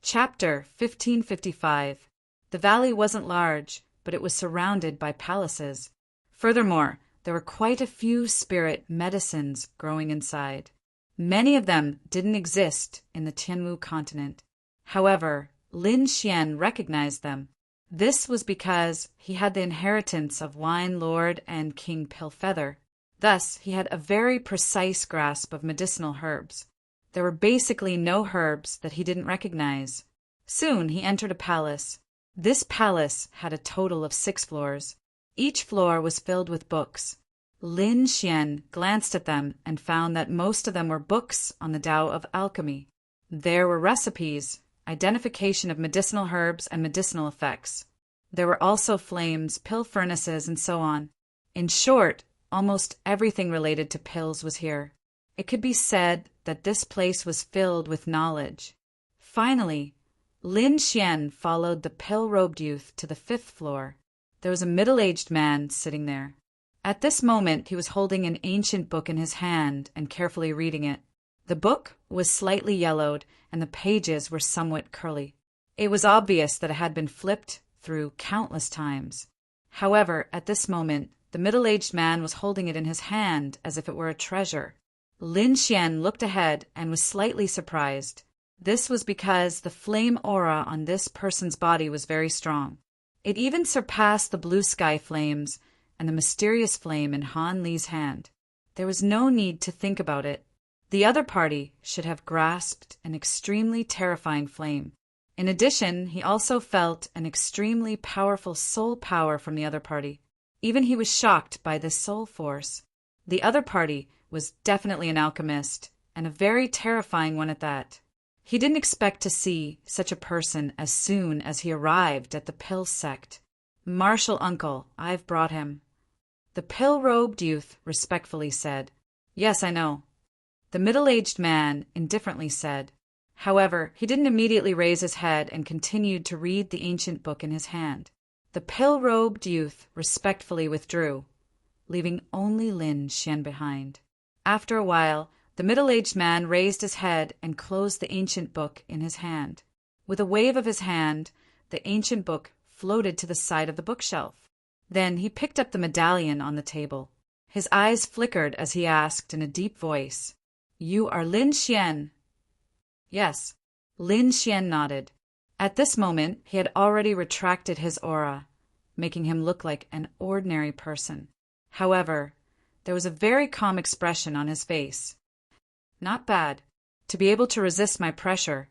Chapter 1555. The valley wasn't large, but it was surrounded by palaces. Furthermore, there were quite a few spirit medicines growing inside. Many of them didn't exist in the Tianwu continent. However, Lin Xian recognized them. This was because he had the inheritance of Wine Lord and King Pillfeather. Thus, he had a very precise grasp of medicinal herbs. There were basically no herbs that he didn't recognize. Soon he entered a palace. This palace had a total of 6 floors. Each floor was filled with books. Lin Xian glanced at them and found that most of them were books on the Tao of alchemy. There were recipes, identification of medicinal herbs and medicinal effects. There were also flames, pill furnaces, and so on. In short, almost everything related to pills was here. It could be said that this place was filled with knowledge. Finally, Lin Xian followed the pill-robed youth to the 5th floor. There was a middle-aged man sitting there. At this moment, he was holding an ancient book in his hand and carefully reading it. The book was slightly yellowed, and the pages were somewhat curly. It was obvious that it had been flipped through countless times. However, at this moment, the middle-aged man was holding it in his hand as if it were a treasure. Lin Xian looked ahead and was slightly surprised. This was because the flame aura on this person's body was very strong. It even surpassed the blue sky flames and the mysterious flame in Han Li's hand. There was no need to think about it. The other party should have grasped an extremely terrifying flame. In addition, he also felt an extremely powerful soul power from the other party. Even he was shocked by this soul force. The other party was definitely an alchemist, and a very terrifying one at that. He didn't expect to see such a person as soon as he arrived at the pill sect. Martial uncle, I've brought him. The pill-robed youth respectfully said, Yes, I know. The middle-aged man indifferently said. However, he didn't immediately raise his head and continued to read the ancient book in his hand. The pill-robed youth respectfully withdrew, leaving only Lin Xian behind. After a while, the middle-aged man raised his head and closed the ancient book in his hand. With a wave of his hand, the ancient book floated to the side of the bookshelf. Then he picked up the medallion on the table. His eyes flickered as he asked in a deep voice, You are Lin Xian? Yes. Lin Xian nodded. At this moment, he had already retracted his aura, making him look like an ordinary person. However, there was a very calm expression on his face. Not bad. To be able to resist my pressure,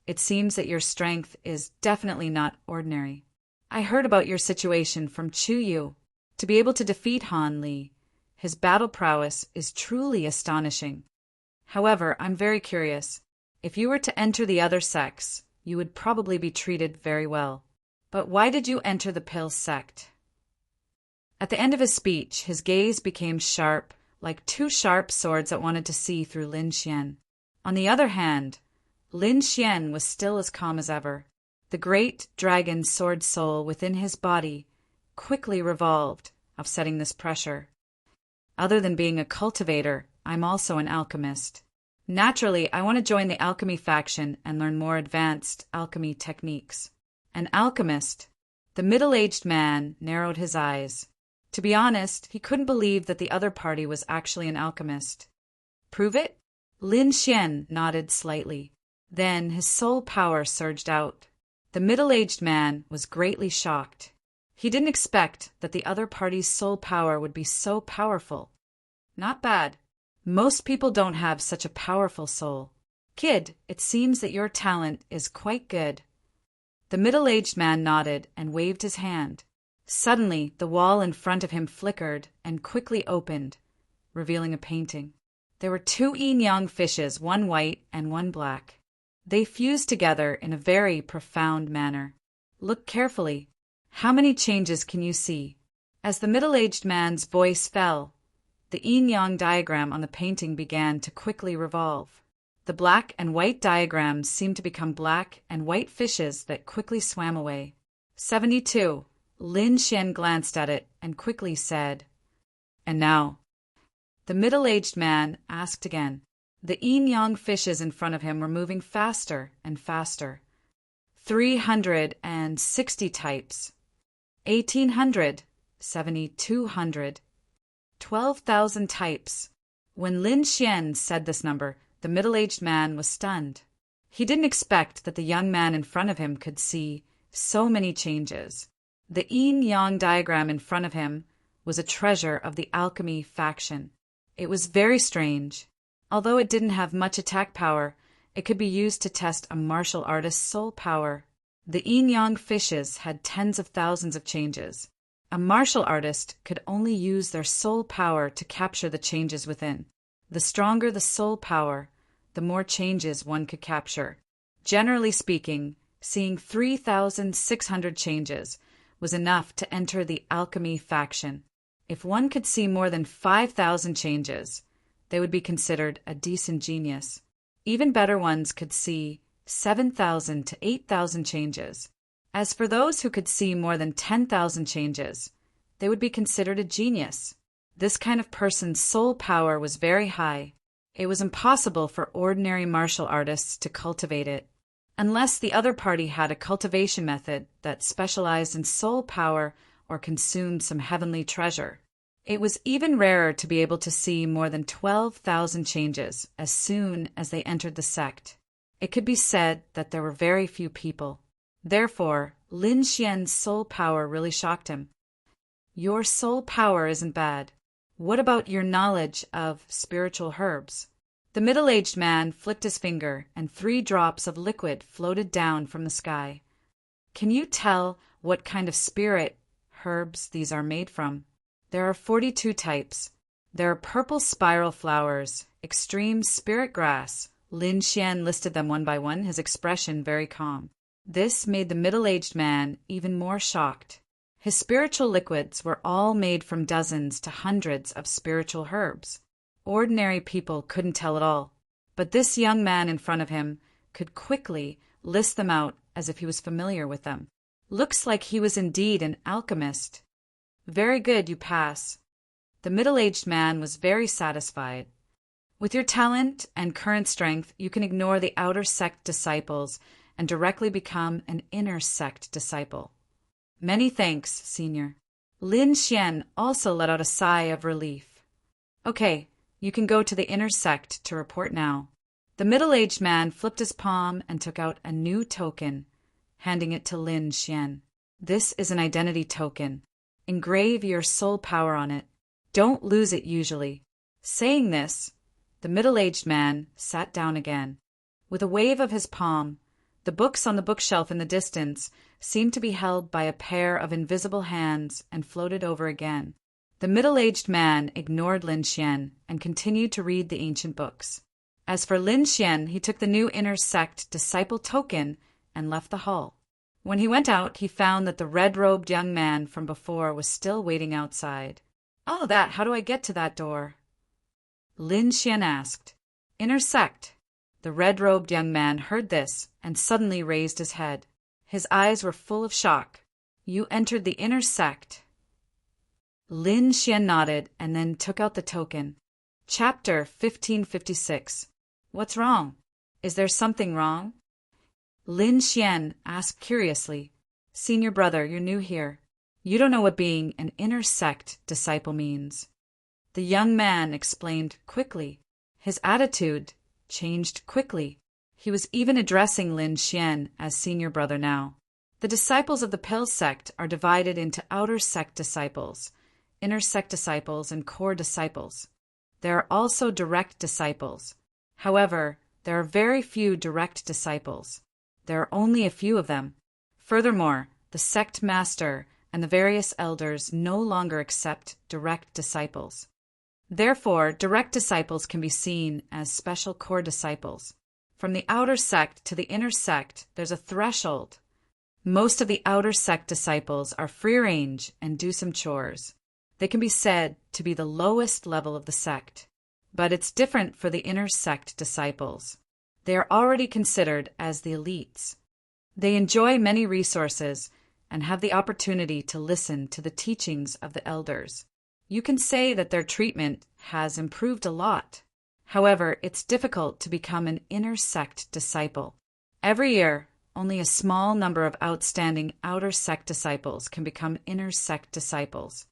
it seems that your strength is definitely not ordinary. I heard about your situation from Chu Yu. To be able to defeat Han Li, his battle prowess is truly astonishing. However, I'm very curious. If you were to enter the other sects, you would probably be treated very well. But why did you enter the pill sect? At the end of his speech, his gaze became sharp, like 2 sharp swords that wanted to see through Lin Xian. On the other hand, Lin Xian was still as calm as ever. The great dragon sword soul within his body quickly revolved, offsetting this pressure. Other than being a cultivator, I'm also an alchemist. Naturally, I want to join the alchemy faction and learn more advanced alchemy techniques. An alchemist? The middle-aged man narrowed his eyes. To be honest, he couldn't believe that the other party was actually an alchemist. Prove it? Lin Xian nodded slightly. Then his soul power surged out. The middle-aged man was greatly shocked. He didn't expect that the other party's soul power would be so powerful. Not bad. Most people don't have such a powerful soul. Kid, it seems that your talent is quite good. The middle-aged man nodded and waved his hand. Suddenly, the wall in front of him flickered and quickly opened, revealing a painting. There were two yin-yang fishes, one white and one black. They fused together in a very profound manner. Look carefully. How many changes can you see? As the middle-aged man's voice fell, the yin-yang diagram on the painting began to quickly revolve. The black and white diagrams seemed to become black and white fishes that quickly swam away. 72. Lin Xian glanced at it and quickly said, "And now?" The middle-aged man asked again. The yin-yang fishes in front of him were moving faster and faster. 360 types. 1800. 7200. 12,000 types. When Lin Xian said this number, the middle-aged man was stunned. He didn't expect that the young man in front of him could see so many changes. The yin-yang diagram in front of him was a treasure of the alchemy faction. It was very strange. Although it didn't have much attack power, it could be used to test a martial artist's soul power. The yin-yang fishes had tens of thousands of changes. A martial artist could only use their soul power to capture the changes within. The stronger the soul power, the more changes one could capture. Generally speaking, seeing 3,600 changes was enough to enter the alchemy faction. If one could see more than 5,000 changes, they would be considered a decent genius. Even better ones could see 7,000 to 8,000 changes. As for those who could see more than 10,000 changes, they would be considered a genius. This kind of person's soul power was very high. It was impossible for ordinary martial artists to cultivate it, unless the other party had a cultivation method that specialized in soul power or consumed some heavenly treasure. It was even rarer to be able to see more than 12,000 changes as soon as they entered the sect. It could be said that there were very few people. Therefore, Lin Xian's soul power really shocked him. Your soul power isn't bad. What about your knowledge of spiritual herbs? The middle-aged man flicked his finger, and 3 drops of liquid floated down from the sky. Can you tell what kind of spirit herbs these are made from? There are 42 types. There are purple spiral flowers, extreme spirit grass. Lin Xian listed them one by one, his expression very calm. This made the middle-aged man even more shocked. His spiritual liquids were all made from dozens to hundreds of spiritual herbs. Ordinary people couldn't tell it all, but this young man in front of him could quickly list them out as if he was familiar with them. Looks like he was indeed an alchemist. Very good, you pass. The middle-aged man was very satisfied. With your talent and current strength, you can ignore the outer sect disciples and directly become an inner sect disciple. Many thanks, Senior. Lin Xian also let out a sigh of relief. Okay, you can go to the inner sect to report now. The middle-aged man flipped his palm and took out a new token, handing it to Lin Xian. This is an identity token. Engrave your soul power on it. Don't lose it usually. Saying this, the middle-aged man sat down again. With a wave of his palm, the books on the bookshelf in the distance seemed to be held by a pair of invisible hands and floated over again. The middle-aged man ignored Lin Xian and continued to read the ancient books. As for Lin Xian, he took the new inner sect disciple token and left the hall. When he went out, he found that the red-robed young man from before was still waiting outside. "Oh, how do I get to that door?" Lin Xian asked. "Inner sect." The red-robed young man heard this and suddenly raised his head. His eyes were full of shock. "You entered the inner sect." Lin Xian nodded and then took out the token. Chapter 1556. What's wrong? Is there something wrong? Lin Xian asked curiously. Senior brother, you're new here. You don't know what being an inner sect disciple means. The young man explained quickly. His attitude changed quickly. He was even addressing Lin Xian as senior brother now. The disciples of the pill sect are divided into outer sect disciples, inner sect disciples, and core disciples. There are also direct disciples. However, there are very few direct disciples. There are only a few of them. Furthermore, the sect master and the various elders no longer accept direct disciples. Therefore, direct disciples can be seen as special core disciples. From the outer sect to the inner sect, there's a threshold. Most of the outer sect disciples are free range and do some chores. They can be said to be the lowest level of the sect. But it's different for the inner sect disciples. They are already considered as the elites. They enjoy many resources and have the opportunity to listen to the teachings of the elders. You can say that their treatment has improved a lot. However, it's difficult to become an inner sect disciple. Every year, only a small number of outstanding outer sect disciples can become inner sect disciples.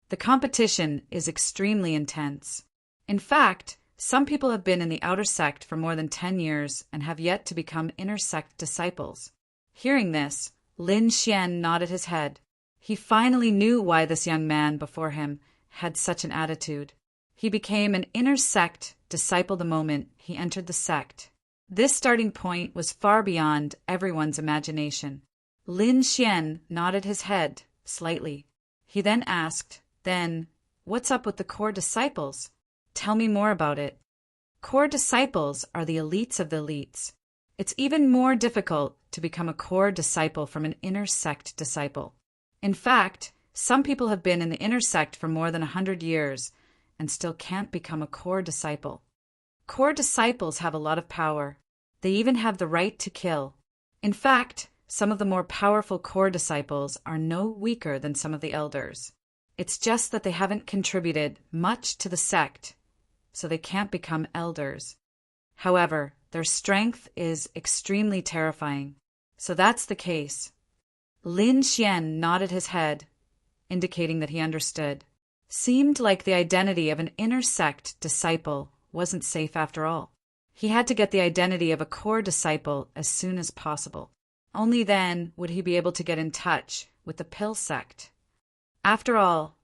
The competition is extremely intense. In fact, some people have been in the outer sect for more than 10 years and have yet to become inner sect disciples. Hearing this, Lin Xian nodded his head. He finally knew why this young man before him had such an attitude. He became an inner sect disciple the moment he entered the sect. This starting point was far beyond everyone's imagination. Lin Xian nodded his head slightly. He then asked, "Then, what's up with the core disciples? Tell me more about it." Core disciples are the elites of the elites. It's even more difficult to become a core disciple from an inner sect disciple. In fact, some people have been in the inner sect for more than 100 years and still can't become a core disciple. Core disciples have a lot of power. They even have the right to kill. In fact, some of the more powerful core disciples are no weaker than some of the elders. It's just that they haven't contributed much to the sect, so they can't become elders. However, their strength is extremely terrifying. So that's the case. Lin Xian nodded his head, indicating that he understood. Seemed like the identity of an inner sect disciple wasn't safe after all. He had to get the identity of a core disciple as soon as possible. Only then would he be able to get in touch with the pill sect. After all,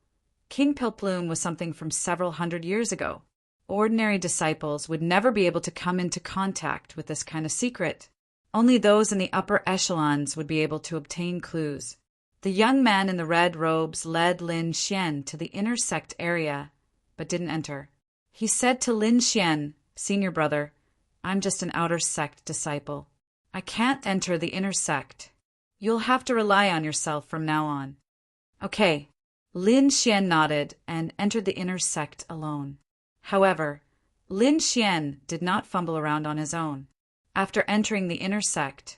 King Pillplume was something from several hundred years ago. Ordinary disciples would never be able to come into contact with this kind of secret. Only those in the upper echelons would be able to obtain clues. The young man in the red robes led Lin Xian to the inner sect area, but didn't enter. He said to Lin Xian, "Senior brother, I'm just an outer sect disciple. I can't enter the inner sect. You'll have to rely on yourself from now on." Okay. Lin Xian nodded and entered the inner sect alone. However, Lin Xian did not fumble around on his own. After entering the inner sect,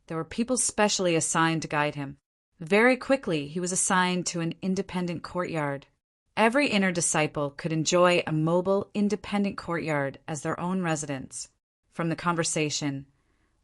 there were people specially assigned to guide him. Very quickly, he was assigned to an independent courtyard. Every inner disciple could enjoy a mobile, independent courtyard as their own residence. From the conversation,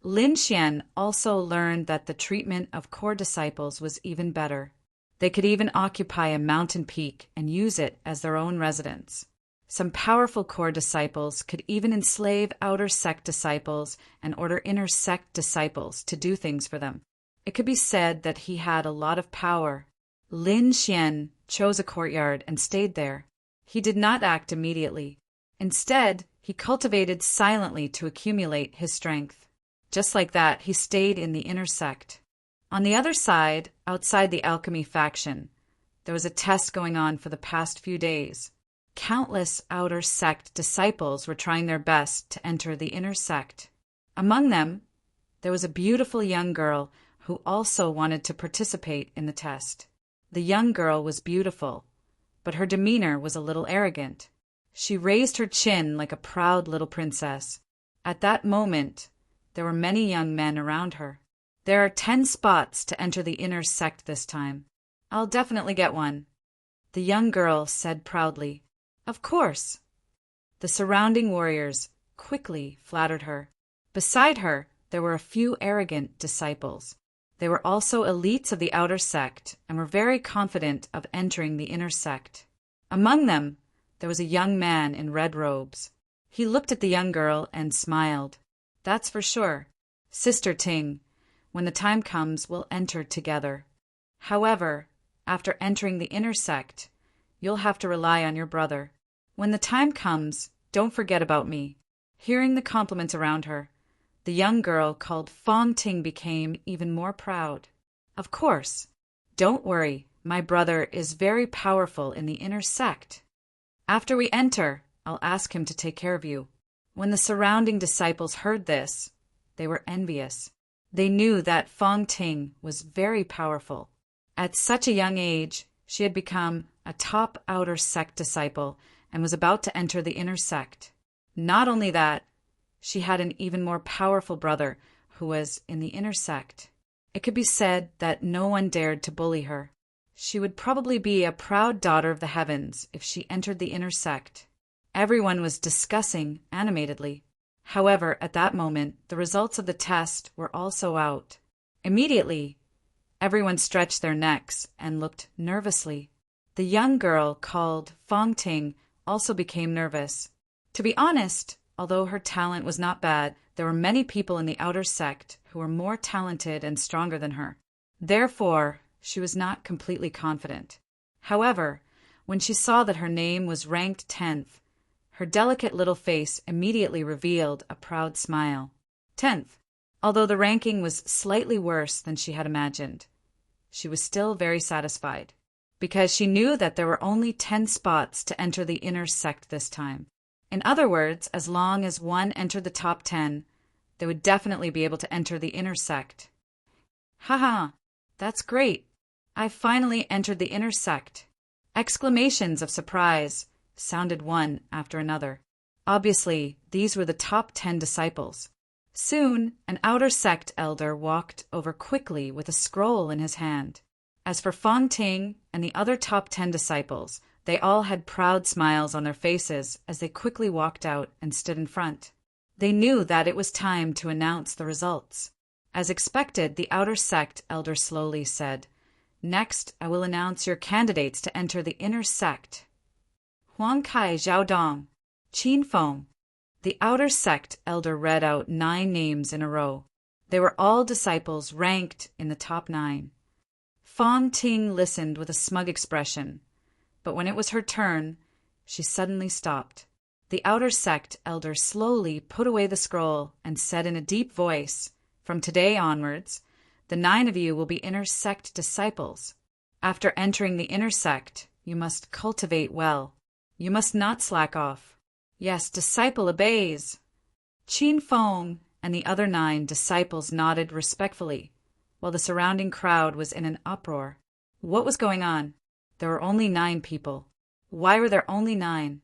Lin Xian also learned that the treatment of core disciples was even better. They could even occupy a mountain peak and use it as their own residence. Some powerful core disciples could even enslave outer sect disciples and order inner sect disciples to do things for them. It could be said that he had a lot of power. Lin Xian chose a courtyard and stayed there. He did not act immediately. Instead, he cultivated silently to accumulate his strength. Just like that, he stayed in the inner sect. On the other side, outside the alchemy faction, there was a test going on for the past few days. Countless outer sect disciples were trying their best to enter the inner sect. Among them, there was a beautiful young girl who also wanted to participate in the test. The young girl was beautiful, but her demeanor was a little arrogant. She raised her chin like a proud little princess. At that moment, there were many young men around her. "There are 10 spots to enter the inner sect this time. I'll definitely get one," the young girl said proudly. "Of course." The surrounding warriors quickly flattered her. Beside her, there were a few arrogant disciples. They were also elites of the outer sect and were very confident of entering the inner sect. Among them, there was a young man in red robes. He looked at the young girl and smiled. That's for sure. Sister Ting, when the time comes, we'll enter together. However, after entering the inner sect, you'll have to rely on your brother. When the time comes, don't forget about me. Hearing the compliments around her, the young girl called Fong Ting became even more proud. Of course. Don't worry, my brother is very powerful in the inner sect. After we enter, I'll ask him to take care of you. When the surrounding disciples heard this, they were envious. They knew that Fong Ting was very powerful. At such a young age, she had become a top outer sect disciple and was about to enter the inner sect. Not only that, she had an even more powerful brother who was in the inner sect. It could be said that no one dared to bully her. She would probably be a proud daughter of the heavens if she entered the inner sect. Everyone was discussing animatedly. However, at that moment, the results of the test were also out. Immediately, everyone stretched their necks and looked nervously. The young girl called Fong Ting also became nervous. To be honest, although her talent was not bad, there were many people in the outer sect who were more talented and stronger than her. Therefore, she was not completely confident. However, when she saw that her name was ranked 10th, her delicate little face immediately revealed a proud smile. 10th. Although the ranking was slightly worse than she had imagined, she was still very satisfied, because she knew that there were only 10 spots to enter the inner sect this time. In other words, as long as one entered the top 10, they would definitely be able to enter the inner sect. Haha, that's great. I finally entered the inner sect. Exclamations of surprise sounded one after another. Obviously, these were the top 10 disciples. Soon, an outer sect elder walked over quickly with a scroll in his hand. As for Fong Ting and the other top 10 disciples, they all had proud smiles on their faces as they quickly walked out and stood in front. They knew that it was time to announce the results. As expected, the outer sect elder slowly said, "Next, I will announce your candidates to enter the inner sect. Huang Kai Zhaodong, Qin Feng." The outer sect elder read out 9 names in a row. They were all disciples ranked in the top 9. Fong Ting listened with a smug expression, but when it was her turn, she suddenly stopped. The outer sect elder slowly put away the scroll and said in a deep voice, "From today onwards, the 9 of you will be inner sect disciples. After entering the inner sect, you must cultivate well. You must not slack off. Yes, disciple obeys." Qin Feng and the other 9 disciples nodded respectfully, while the surrounding crowd was in an uproar. What was going on? There were only 9 people. Why were there only 9?